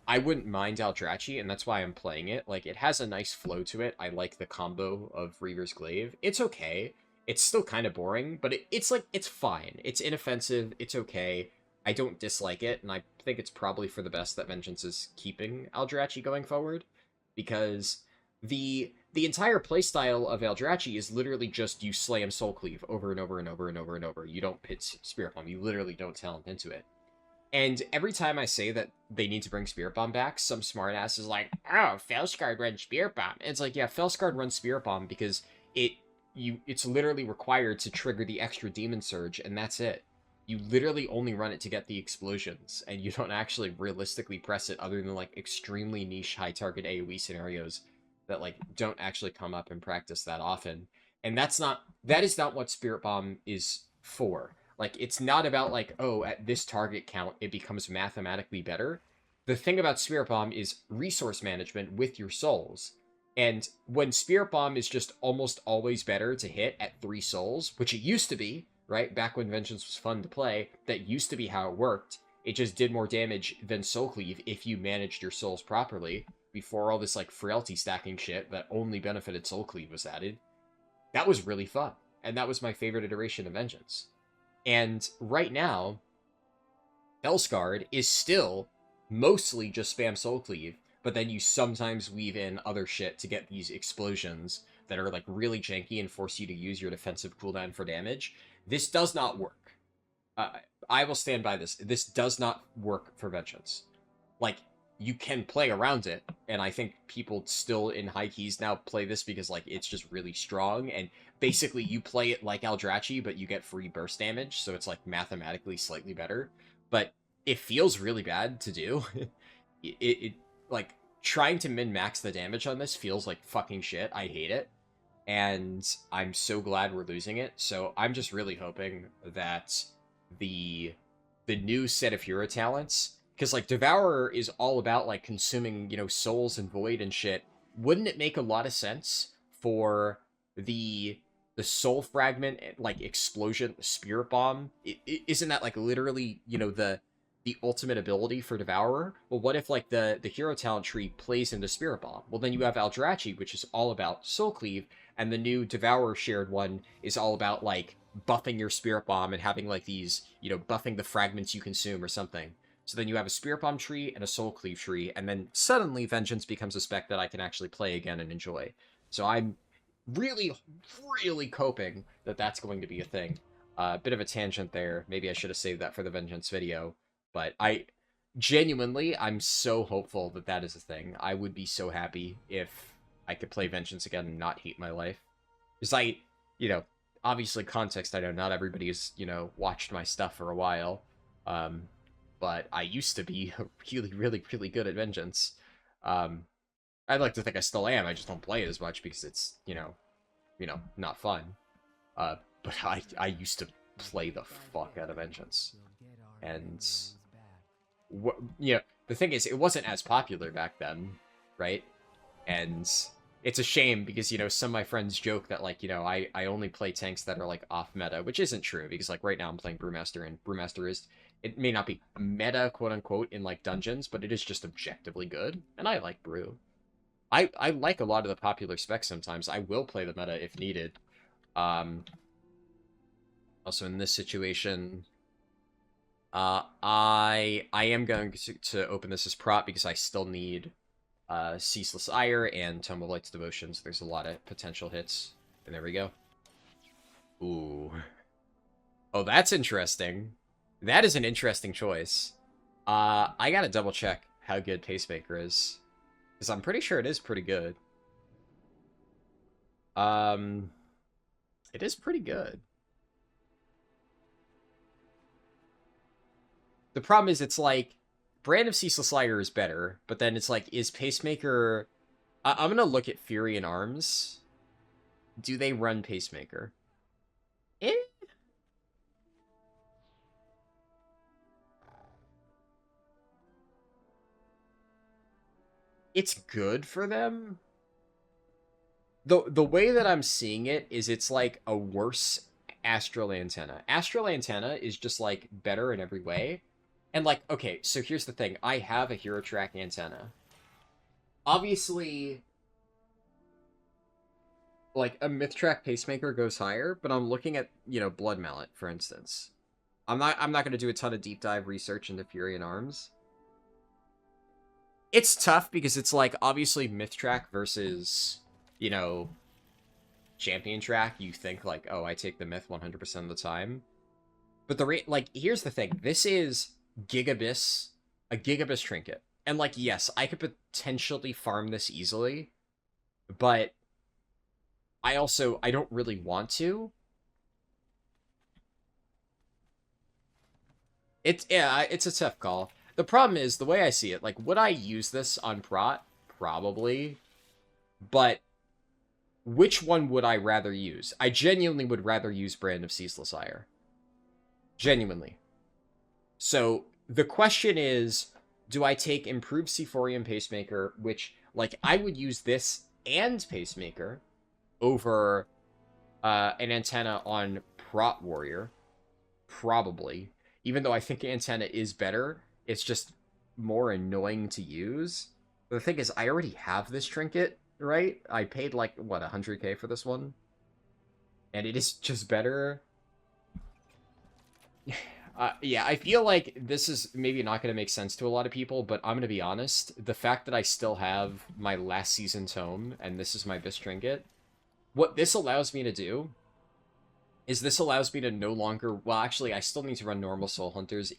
Speaker 1: I wouldn't mind Eldrachi, and that's why I'm playing it. Like, it has a nice flow to it. I like the combo of Reaver's Glaive. It's okay. It's still kind of boring, but it's fine. It's inoffensive. It's okay. I don't dislike it, and I think it's probably for the best that Vengeance is keeping Eldrachi going forward, because the entire playstyle of Eldrachi is literally just you slam Soul Cleave over and over and over and over and over. You don't pit Spirit Bomb. You literally don't talent into it. And every time I say that they need to bring Spirit Bomb back, some smartass is like, oh, Felscard runs Spirit Bomb. And it's like, yeah, Felscard runs Spirit Bomb because it's literally required to trigger the extra Demon Surge, and that's it. You literally only run it to get the explosions, and you don't actually realistically press it other than, like, extremely niche high target AoE scenarios that, like, don't actually come up in practice that often. And that is not what Spirit Bomb is for. Like, it's not about, like, oh, at this target count, it becomes mathematically better. The thing about Spirit Bomb is resource management with your souls. And when Spirit Bomb is just almost always better to hit at 3 souls, which it used to be, right? Back when Vengeance was fun to play, that used to be how it worked. It just did more damage than Soul Cleave if you managed your souls properly, before all this, like, frailty stacking shit that only benefited Soul Cleave was added. That was really fun, and that was my favorite iteration of Vengeance. And right now, Felscard is still mostly just spam Soul Cleave, but then you sometimes weave in other shit to get these explosions that are, like, really janky and force you to use your defensive cooldown for damage. This does not work. I will stand by this. This does not work for Vengeance. Like, you can play around it, and I think people still in high keys now play this because like it's just really strong, and basically you play it like Eldrachi, but you get free burst damage, so it's like mathematically slightly better. But it feels really bad to do. it like trying to min-max the damage on this feels like fucking shit. I hate it. And I'm so glad we're losing it. So I'm just really hoping that the new set of hero talents, because like Devourer is all about like consuming, you know, souls and void and shit. Wouldn't it make a lot of sense for the soul fragment, like explosion, spirit bomb? Isn't that like literally, you know, the ultimate ability for Devourer? Well, what if like the hero talent tree plays into Spirit Bomb? Well, then you have Eldrachi, which is all about Soul Cleave, and the new Devourer shared one is all about like buffing your Spirit Bomb and having like these, you know, buffing the fragments you consume or something. So then you have a Spirit Bomb tree and a Soul Cleave tree, and then suddenly Vengeance becomes a spec that I can actually play again and enjoy. So I'm really, really hoping that that's going to be a thing. Bit of a tangent there. Maybe I should have saved that for the Vengeance video. But I'm so hopeful that that is a thing. I would be so happy if I could play Vengeance again and not hate my life. Because you know, obviously context, I know not everybody has, you know, watched my stuff for a while. But I used to be really, really, really good at Vengeance. I'd like to think I still am, I just don't play it as much because it's, you know, not fun. But I used to play the fuck out of Vengeance. And you know, the thing is, it wasn't as popular back then, right? And it's a shame because, you know, some of my friends joke that, like, you know, I only play tanks that are, like, off meta, which isn't true because, like, right now I'm playing Brewmaster, and Brewmaster is, it may not be meta, quote-unquote, in, like, dungeons, but it is just objectively good, and I like Brew. I like a lot of the popular specs sometimes. I will play the meta if needed. Also, in this situation, I am going to open this as prop because I still need Ceaseless Ire and Tome of Light's Devotions. There's a lot of potential hits. And there we go. Ooh. Oh, that's interesting. That is an interesting choice. I gotta double check how good Pacemaker is. Because I'm pretty sure it is pretty good. It is pretty good. The problem is, it's like, Brand of Ceaseless Ire is better, but then it's like, is Pacemaker... I'm gonna look at Fury and Arms. Do they run Pacemaker? It's good for them. The way that I'm seeing it is it's like a worse Astral Antenna. Astral Antenna is just like better in every way. And like, okay, so here's the thing. I have a Hero Track antenna. Obviously, like, a Myth Track Pacemaker goes higher, but I'm looking at, you know, Blood Mallet, for instance. I'm not going to do a ton of deep dive research into Fury and Arms. It's tough because it's like, obviously, Myth Track versus, you know, Champion Track, you think like, oh, I take the Myth 100% of the time. But like, here's the thing. This is a Gigabyss trinket. And like, yes, I could potentially farm this easily, but I don't really want to. It's a tough call. The problem is, the way I see it, like, would I use this on Prot? Probably. But which one would I rather use? I genuinely would rather use Brand of Ceaseless Ire. Genuinely. So, the question is, do I take Improved Sephorium Pacemaker, which, like, I would use this and Pacemaker over an antenna on Prot Warrior? Probably. Even though I think antenna is better, it's just more annoying to use. The thing is, I already have this trinket, right? I paid, like, what, 100k for this one? And it is just better. Yeah, I feel like this is maybe not going to make sense to a lot of people, but I'm going to be honest. The fact that I still have my last season tome, and this is my Abyss trinket, what this allows me to do is this allows me to no longer... Well, actually, I still need to run normal Soul Hunters.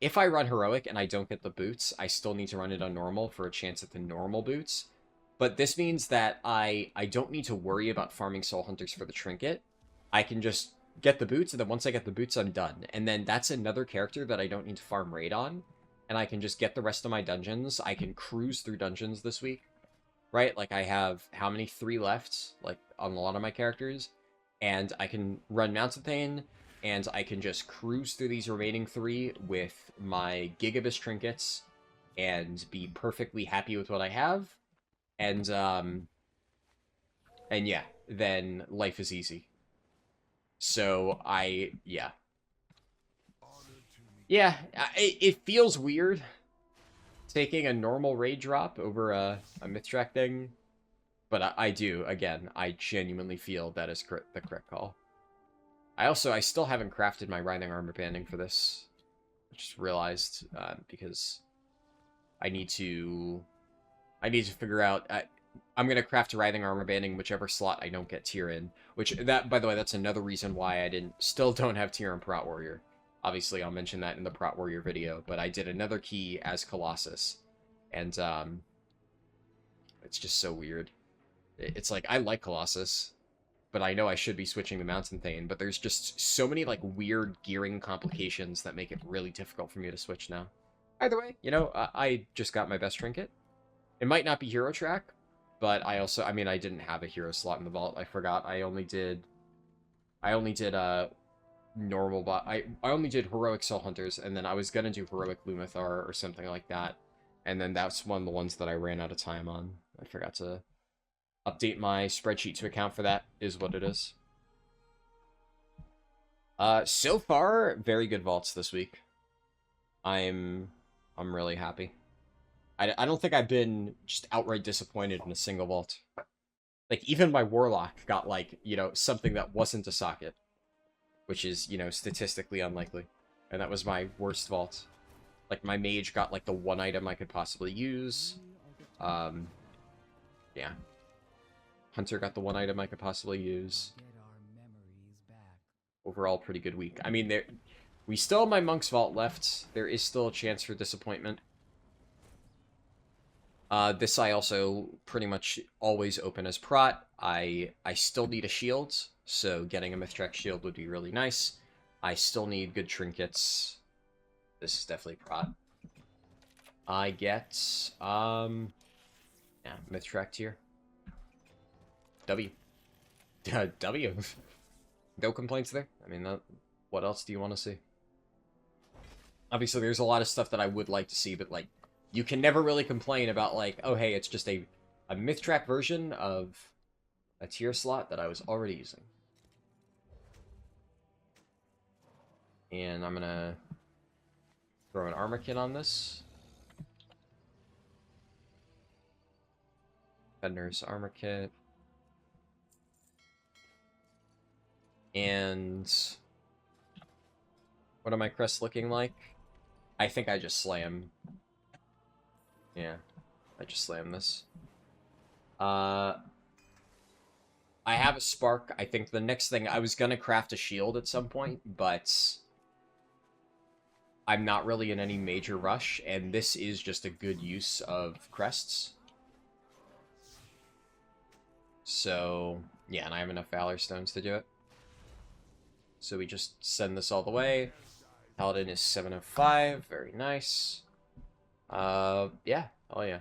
Speaker 1: if I run Heroic and I don't get the boots, I still need to run it on normal for a chance at the normal boots. But this means that I don't need to worry about farming Soul Hunters for the trinket. I can just get the boots, and then once I get the boots, I'm done. And then that's another character that I don't need to farm raid on, and I can just get the rest of my dungeons. I can cruise through dungeons this week, right? Like, I have, how many? 3 left, like, on a lot of my characters, and I can run Mountain Thane, and I can just cruise through these remaining 3 with my Gigabus trinkets, and be perfectly happy with what I have, and yeah, then life is easy. So, yeah. Yeah, it feels weird taking a normal raid drop over a Mythtrack thing, but I do, again, I genuinely feel that is the correct call. I still haven't crafted my Writhing Armor banding for this. I just realized, because I need to figure out, I'm going to craft a Writhing Armor banding whichever slot I don't get tier in. Which, by the way, that's another reason why I still don't have tier in Prot Warrior. Obviously, I'll mention that in the Prot Warrior video, but I did another key as Colossus. And, it's just so weird. It's like, I like Colossus, but I know I should be switching to Mountain Thane, but there's just so many, like, weird gearing complications that make it really difficult for me to switch now. Either way, you know, I just got my best trinket. It might not be Hero Track, but I didn't have a hero slot in the vault. I forgot. I only did normal bot. I only did Heroic Soul Hunters, and then I was gonna do Heroic Lumathar or something like that. And then that's one of the ones that I ran out of time on. I forgot to update my spreadsheet to account for that, is what it is. So far, very good vaults this week. I'm really happy. I don't think I've been just outright disappointed in a single vault. Like, even my Warlock got, like, you know, something that wasn't a socket. Which is, you know, statistically unlikely. And that was my worst vault. Like, my Mage got, like, the one item I could possibly use. Yeah. Hunter got the one item I could possibly use. Overall, pretty good week. I mean, we still have my Monk's Vault left. There is still a chance for disappointment. This I also pretty much always open as Prot. I still need a shield, so getting a Mythtrack shield would be really nice. I still need good trinkets. This is definitely Prot. I get, yeah, Mythtrack tier. W. W. No complaints there. I mean, what else do you want to see? Obviously, there's a lot of stuff that I would like to see, but, like, you can never really complain about, like, oh, hey, it's just a Mythtrack version of a tier slot that I was already using. And I'm gonna throw an armor kit on this. Fender's armor kit. And what are my crests looking like? I think I just slam. Yeah, I just slam this. I have a spark. I think the next thing, I was gonna craft a shield at some point, but I'm not really in any major rush, and this is just a good use of crests. So, yeah, and I have enough Valor Stones to do it. So we just send this all the way. Paladin is 705, very nice. Yeah, oh yeah.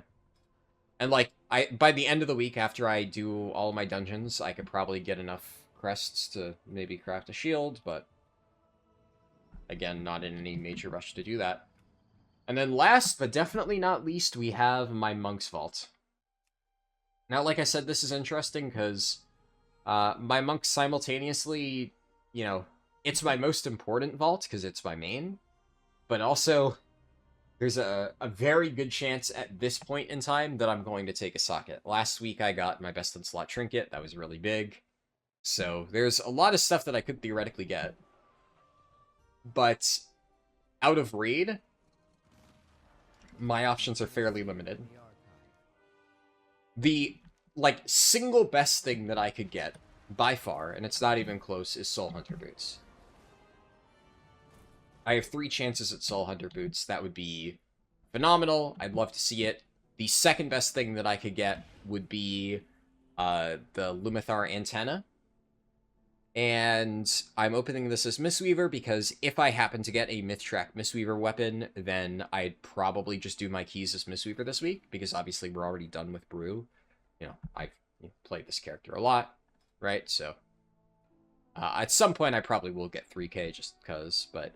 Speaker 1: And, like, by the end of the week, after I do all my dungeons, I could probably get enough crests to maybe craft a shield, but again, not in any major rush to do that. And then last, but definitely not least, we have my Monk's Vault. Now, like I said, this is interesting because my Monk simultaneously, you know, it's my most important vault because it's my main, but also there's a very good chance at this point in time that I'm going to take a socket. Last week I got my best in slot trinket. That was really big. So there's a lot of stuff that I could theoretically get. But out of raid, my options are fairly limited. The, like, single best thing that I could get, by far, and it's not even close, is Soul Hunter boots. I have 3 chances at Soul Hunter boots. That would be phenomenal. I'd love to see it. The second best thing that I could get would be the Lumathar antenna. And I'm opening this as Mistweaver because if I happen to get a Mythtrack Mistweaver weapon, then I'd probably just do my keys as Mistweaver this week, because obviously we're already done with Brew. You know, I've played this character a lot, right? So at some point I probably will get 3K just because, but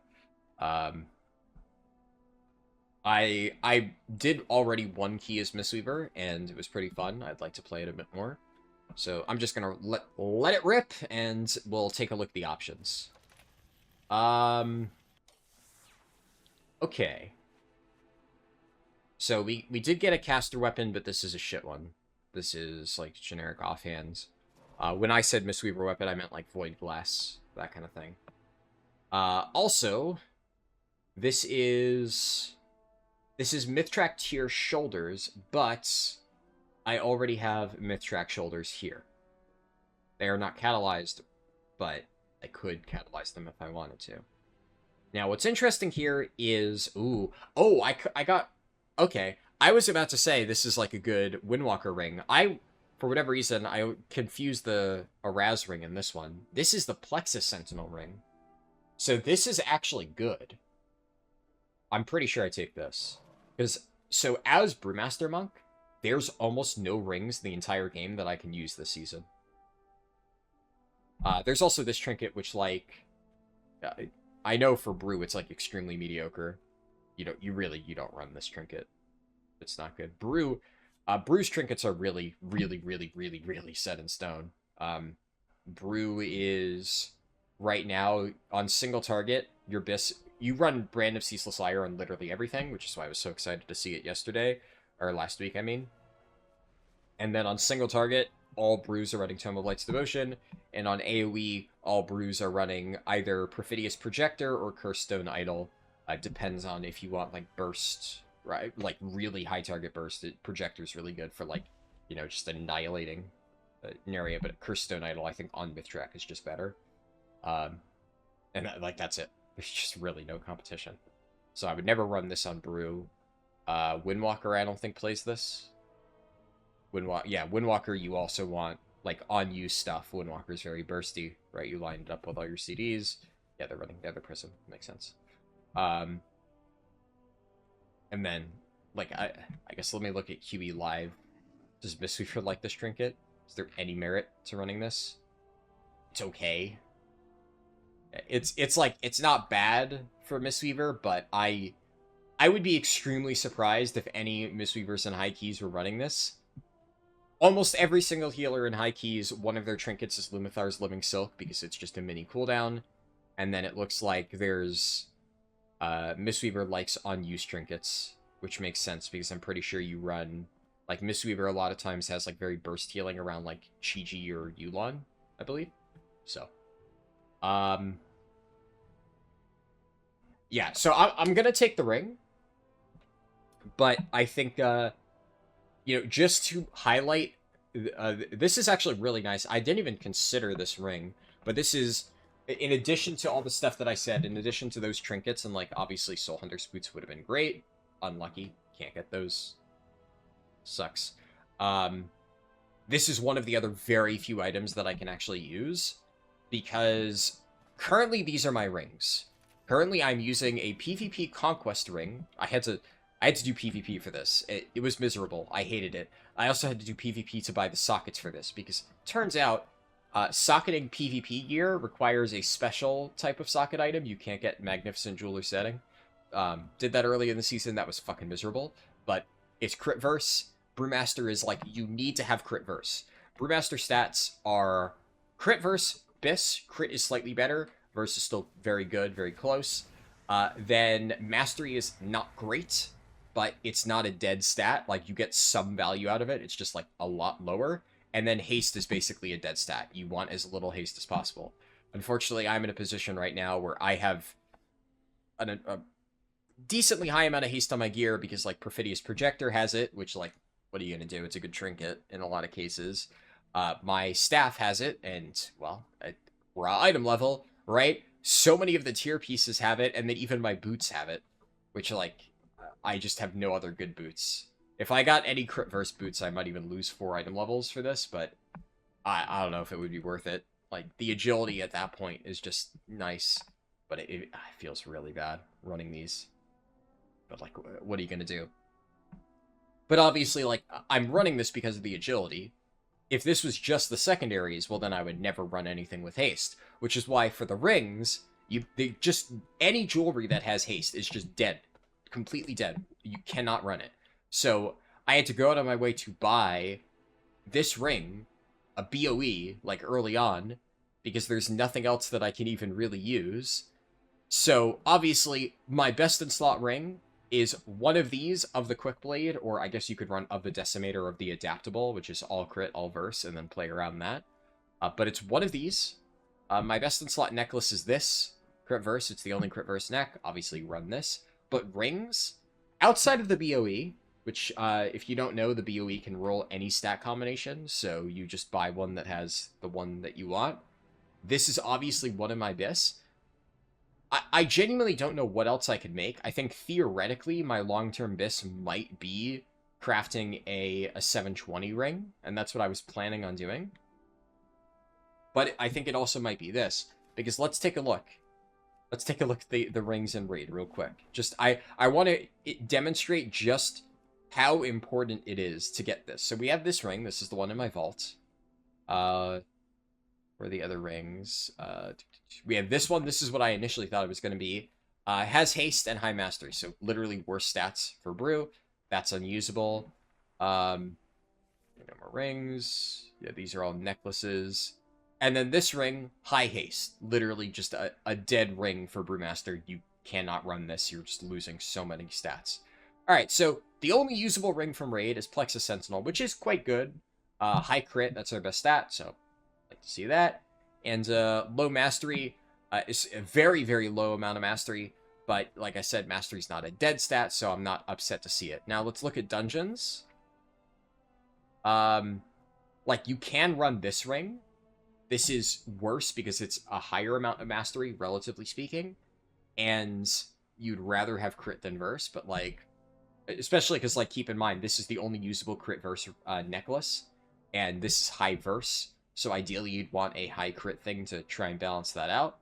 Speaker 1: I did already 1 key as Mistweaver, and it was pretty fun. I'd like to play it a bit more. So I'm just gonna let it rip, and we'll take a look at the options. Okay. So we did get a caster weapon, but this is a shit one. This is like generic offhand. When I said Mistweaver weapon, I meant like Void Glass, that kind of thing. Also, this is Mythtrack tier shoulders, but I already have Mythtrack shoulders here. They are not catalyzed, but I could catalyze them if I wanted to. Now, what's interesting here is... I got... Okay, I was about to say this is like a good Windwalker ring. For whatever reason, I confused the Araz ring in this one. This is the Plexus Sentinel ring. So this is actually good. I'm pretty sure I take this. So as Brewmaster Monk, there's almost no rings the entire game that I can use this season. There's also this trinket, which, like, I know for Brew, it's, like, extremely mediocre. You don't run this trinket. It's not good. Brew's trinkets are really, really, really, really, really set in stone. Brew is, right now, on single target, your you run Brand of Ceaseless Ire on literally everything, which is why I was so excited to see it yesterday. Or last week, I mean. And then on single target, all brews are running Tome of Light's Devotion. And on AoE, all brews are running either Perfidious Projector or Cursed Stone Idol. Depends on if you want, like, burst, right? Like, really high target burst. Projector's really good for, like, just annihilating an area. But Cursed Stone Idol, I think, on Mythtrack is just better. And, that's it. There's just really no competition. So I would never run this on Brew. Windwalker, I don't think, plays this. Windwalker, you also want, like, on-use stuff. Windwalker's very bursty, right? You line it up with all your CDs. Yeah, they're running Nether Prism. Makes sense. And then, like, I guess let me look at QE Live. Does Mistweaver like this trinket? Is there any merit to running this? It's okay. It's not bad for Mistweaver, but I would be extremely surprised if any Mistweavers and high keys were running this. Almost every single healer in high keys, one of their trinkets is Lumathar's Living Silk, because it's just a mini cooldown. And then it looks like there's... Mistweaver likes on-use trinkets, which makes sense, because I'm pretty sure you run... Like, Mistweaver a lot of times has, like, very burst healing around, like, Chi-Ji or Yulon, I believe. So... Yeah, so I'm gonna take the ring. But I think, just to highlight, this is actually really nice. I didn't even consider this ring, but this is, in addition to all the stuff that I said, in addition to those trinkets, and, like, obviously Soul Hunter's boots would have been great. Unlucky. Can't get those. Sucks. This is one of the other very few items that I can actually use, because currently these are my rings. Currently, I'm using a PvP Conquest ring. I had to do PvP for this. It was miserable. I hated it. I also had to do PvP to buy the sockets for this, because turns out socketing PvP gear requires a special type of socket item you can't get in Magnificent Jeweler setting. Did that early in the season. That was fucking miserable. But it's crit verse. Brewmaster is like, you need to have crit verse. Brewmaster stats are crit verse, bis. Crit is slightly better. Verse is still very good, very close. Then Mastery is not great, but it's not a dead stat. Like, you get some value out of it. It's just, like, a lot lower. And then Haste is basically a dead stat. You want as little Haste as possible. Unfortunately, I'm in a position right now where I have a decently high amount of Haste on my gear because, like, Perfidious Projector has it, which, like, what are you going to do? It's a good trinket in a lot of cases. My staff has it, and, well, we're at item level, right? so many of the tier pieces have it, and then even my boots have it, which, like, I just have no other good boots. If I got any crit verse boots, I might even lose 4 item levels for this, but I don't know if it would be worth it. Like, the agility at that point is just nice, but it feels really bad running these. But, like, what are you going to do? But obviously, like, I'm running this because of the agility. If this was just the secondaries, well, then I would never run anything with haste, which is why for the rings, any jewelry that has haste is just dead. Completely dead. You cannot run it. So I had to go out of my way to buy this ring, a BOE, like early on, because there's nothing else that I can even really use. So obviously, my best in slot ring is one of these of the Quick Blade, or I guess you could run of the Decimator of the Adaptable, which is all crit, all verse, and then play around that. But it's one of these. My best in slot necklace is this. Crit verse, it's the only crit verse neck. Obviously, run this. But rings, outside of the BOE, which, if you don't know, the BOE can roll any stat combination, so you just buy one that has the one that you want. This is obviously one of my bis. I genuinely don't know what else I could make. I think, theoretically, my long-term bis might be crafting a 720 ring, and that's what I was planning on doing. But I think it also might be this, because let's take a look. Let's take a look at the rings in Raid real quick. Just, I want to demonstrate just how important it is to get this. So we have this ring. This is the one in my vault. Where are the other rings? We have this one. This is what I initially thought it was going to be. Has haste and high mastery, so literally worse stats for brew. That's unusable. No more rings. Yeah, these are all necklaces. And then this ring, high haste. Literally just a dead ring for Brewmaster. You cannot run this. You're just losing so many stats. Alright, so the only usable ring from Raid is Plexus Sentinel, which is quite good. High crit, that's our best stat, so I'd like to see that. And low mastery is a very, very low amount of mastery. But like I said, mastery's not a dead stat, so I'm not upset to see it. Now let's look at dungeons. Like, you can run this ring. This is worse because it's a higher amount of mastery, relatively speaking. And you'd rather have crit than verse, but, like, especially because, like, keep in mind, this is the only usable crit verse necklace. And this is high verse. So ideally, you'd want a high crit thing to try and balance that out.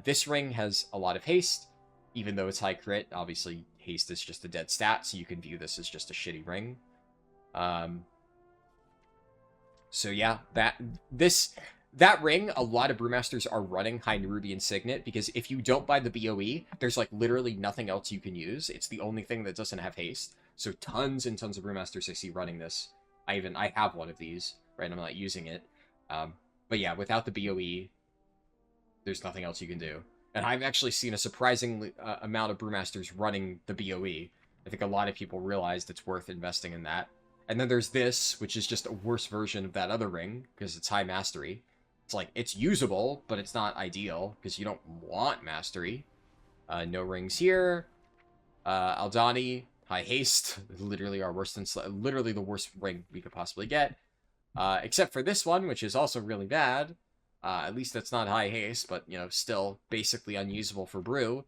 Speaker 1: This ring has a lot of haste, even though it's high crit. Obviously, haste is just a dead stat, so you can view this as just a shitty ring. So yeah, that ring, a lot of Brewmasters are running High Nerubian Signet, because if you don't buy the BOE, there's, like, literally nothing else you can use. It's the only thing that doesn't have haste. So tons and tons of Brewmasters I see running this. I have one of these, right? I'm not using it. But yeah, without the BOE, there's nothing else you can do. And I've actually seen a surprising amount of Brewmasters running the BOE. I think a lot of people realized it's worth investing in that. And then there's this, which is just a worse version of that other ring, because it's high mastery. It's like, it's usable, but it's not ideal, because you don't want mastery. No rings here. Aldani, high haste, literally our worst, literally the worst ring we could possibly get. Except for this one, which is also really bad. At least that's not high haste, but, you know, still basically unusable for brew.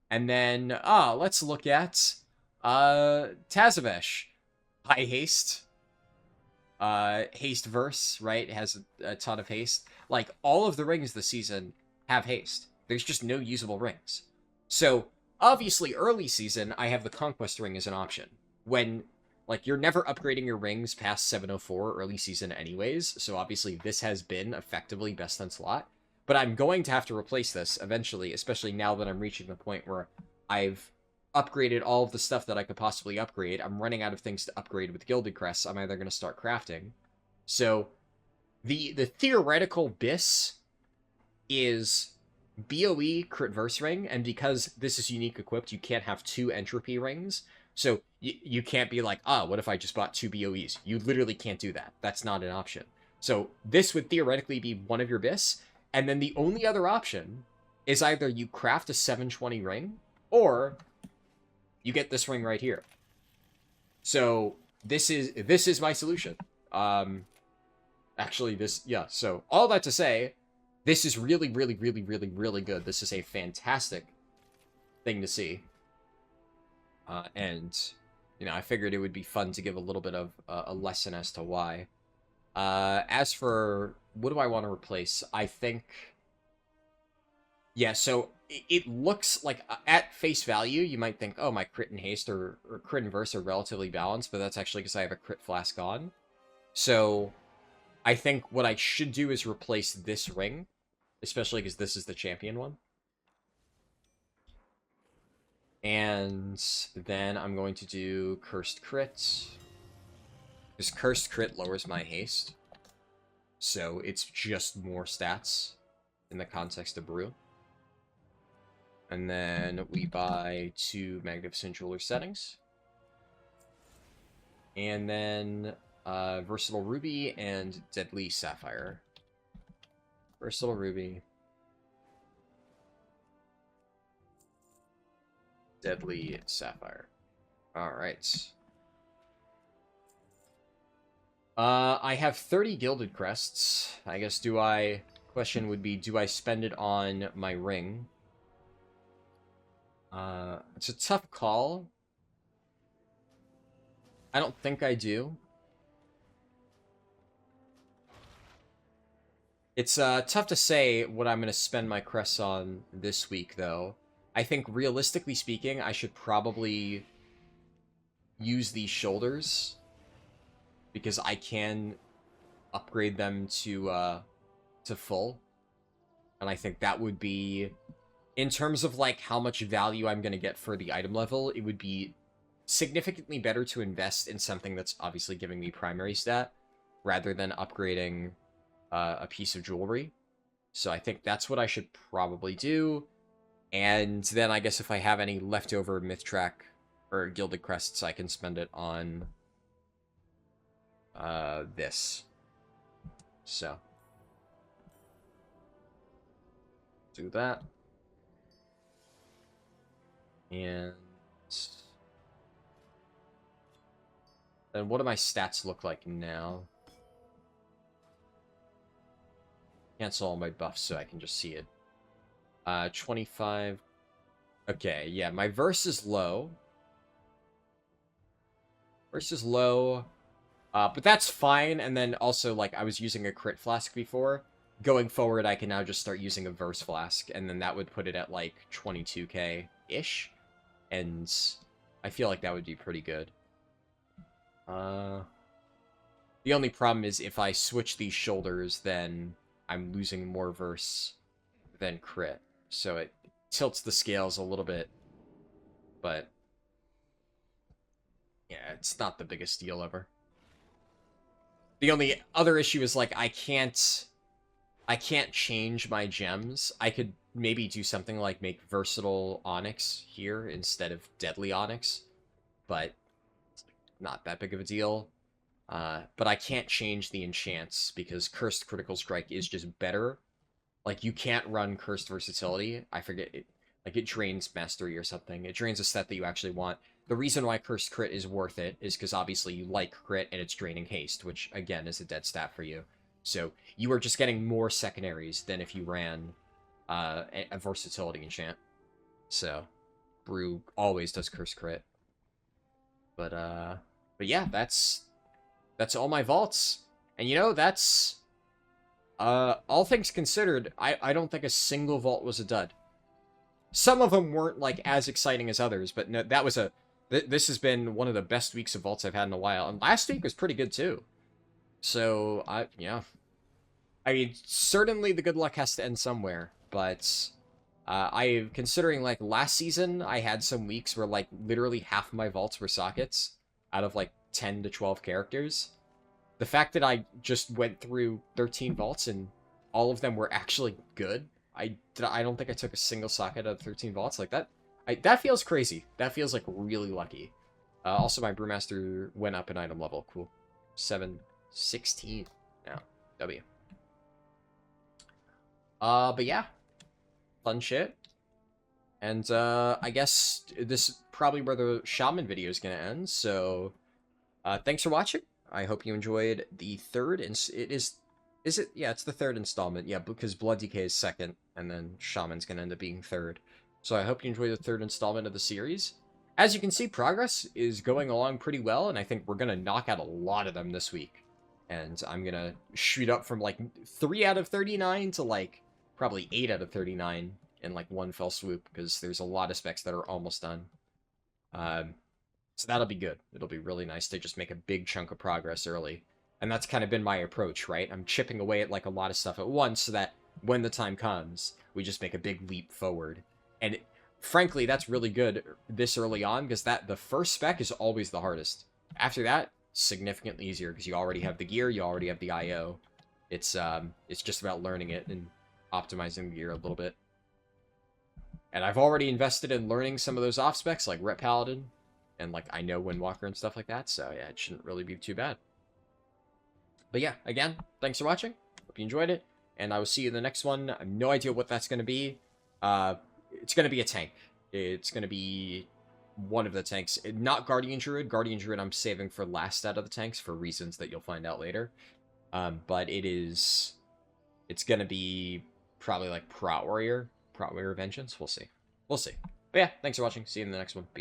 Speaker 1: And then, let's look at Tazavesh. High haste. Haste verse, right? It has a ton of haste. Like, all of the rings this season have haste. There's just no usable rings. So, obviously, early season, I have the Conquest ring as an option. When, like, you're never upgrading your rings past 704 early season anyways, so obviously this has been effectively best in slot. But I'm going to have to replace this eventually, especially now that I'm reaching the point where I've upgraded all of the stuff that I could possibly upgrade. I'm running out of things to upgrade with Gilded Crests. I'm either going to start crafting. So, the theoretical bis is BOE crit verse ring, and because this is unique equipped, you can't have 2 entropy rings. So, you can't be like, what if I just bought 2 BOEs? You literally can't do that. That's not an option. So, this would theoretically be one of your bis, and then the only other option is either you craft a 720 ring, or you get this ring right here. So, this is my solution. Actually, so all that to say, This is really, really, really, really, really good. This is a fantastic thing to see. And, you know, I figured it would be fun to give a little bit of a lesson as to why. As for what do I want to replace, I think... Yeah, so it looks like, at face value, you might think, oh, my crit and haste or crit and verse are relatively balanced, but that's actually because I have a crit flask on. So I think what I should do is replace this ring, especially because this is the champion one. And then I'm going to do Cursed Crit. Because Cursed Crit lowers my haste. So it's just more stats in the context of Brew. And then we buy 2 Magnificent Jeweler settings. And then Versatile Ruby and Deadly Sapphire. Versatile Ruby. Deadly Sapphire. Alright. I have 30 Gilded Crests. I guess question would be, do I spend it on my ring? It's a tough call. I don't think I do. It's tough to say what I'm going to spend my crests on this week, though. I think, realistically speaking, I should probably use these shoulders, because I can upgrade them to full. And I think that would be, in terms of, like, how much value I'm going to get for the item level, it would be significantly better to invest in something that's obviously giving me primary stat, rather than upgrading a piece of jewelry. So I think that's what I should probably do. And then I guess if I have any leftover Myth Track or Gilded Crests, I can spend it on this. So do that. And then what do my stats look like now? Cancel all my buffs so I can just see it. 25. Okay, yeah, my verse is low. Verse is low. But that's fine, and then also, like, I was using a crit flask before. Going forward, I can now just start using a verse flask, and then that would put it at, like, 22k-ish. And I feel like that would be pretty good. The only problem is if I switch these shoulders, then I'm losing more verse than crit. So it tilts the scales a little bit. But yeah, it's not the biggest deal ever. The only other issue is, like, I can't change my gems. I could maybe do something like make Versatile Onyx here instead of Deadly Onyx, but it's not that big of a deal. But I can't change the enchants because Cursed Critical Strike is just better. Like, you can't run Cursed Versatility. I forget it. Like, it drains Mastery or something. It drains a set that you actually want. The reason why Cursed Crit is worth it is because obviously you like crit and it's draining haste, which, again, is a dead stat for you. So you are just getting more secondaries than if you ran a Versatility enchant. So Brew always does Cursed Crit. But yeah, that's all my vaults. And, you know, that's... all things considered, I don't think a single vault was a dud. Some of them weren't, like, as exciting as others, but no, that was a... This has been one of the best weeks of vaults I've had in a while. And last week was pretty good, too. So, yeah. I mean, certainly the good luck has to end somewhere, but... considering, like, last season, I had some weeks where, like, literally half of my vaults were sockets out of, like, 10 to 12 characters. The fact that I just went through 13 vaults and all of them were actually good, I don't think I took a single socket out of 13 vaults. Like, that feels crazy. That feels, like, really lucky. Also, my Brewmaster went up in item level. Cool. 716 now. W. But yeah. Fun shit. And, I guess this is probably where the Shaman video is going to end, so... thanks for watching. I hope you enjoyed the third, and it is Is it? Yeah, it's the third installment. Yeah, because Blood DK is second, and then Shaman's gonna end up being third. So I hope you enjoy the third installment of the series. As you can see, progress is going along pretty well, and I think we're gonna knock out a lot of them this week. And I'm gonna shoot up from like 3 out of 39 to like probably 8 out of 39 in like one fell swoop, because there's a lot of specs that are almost done. So that'll be good. It'll be really nice to just make a big chunk of progress early. And that's kind of been my approach, right? I'm chipping away at like a lot of stuff at once so that when the time comes, we just make a big leap forward. And frankly, that's really good this early on, because the first spec is always the hardest. After that, significantly easier, because you already have the gear, you already have the IO. It's just about learning it and optimizing the gear a little bit. And I've already invested in learning some of those off specs, like Rep Paladin, and like I know Windwalker and stuff like that, so yeah, it shouldn't really be too bad. But yeah, again, thanks for watching. Hope you enjoyed it, and I will see you in the next one. I have no idea what that's going to be. It's going to be a tank. It's going to be one of the tanks. Not Guardian Druid. Guardian Druid I'm saving for last out of the tanks for reasons that you'll find out later. But it's going to be probably like Prot Warrior Vengeance. We'll see. We'll see. But yeah, thanks for watching. See you in the next one. Peace.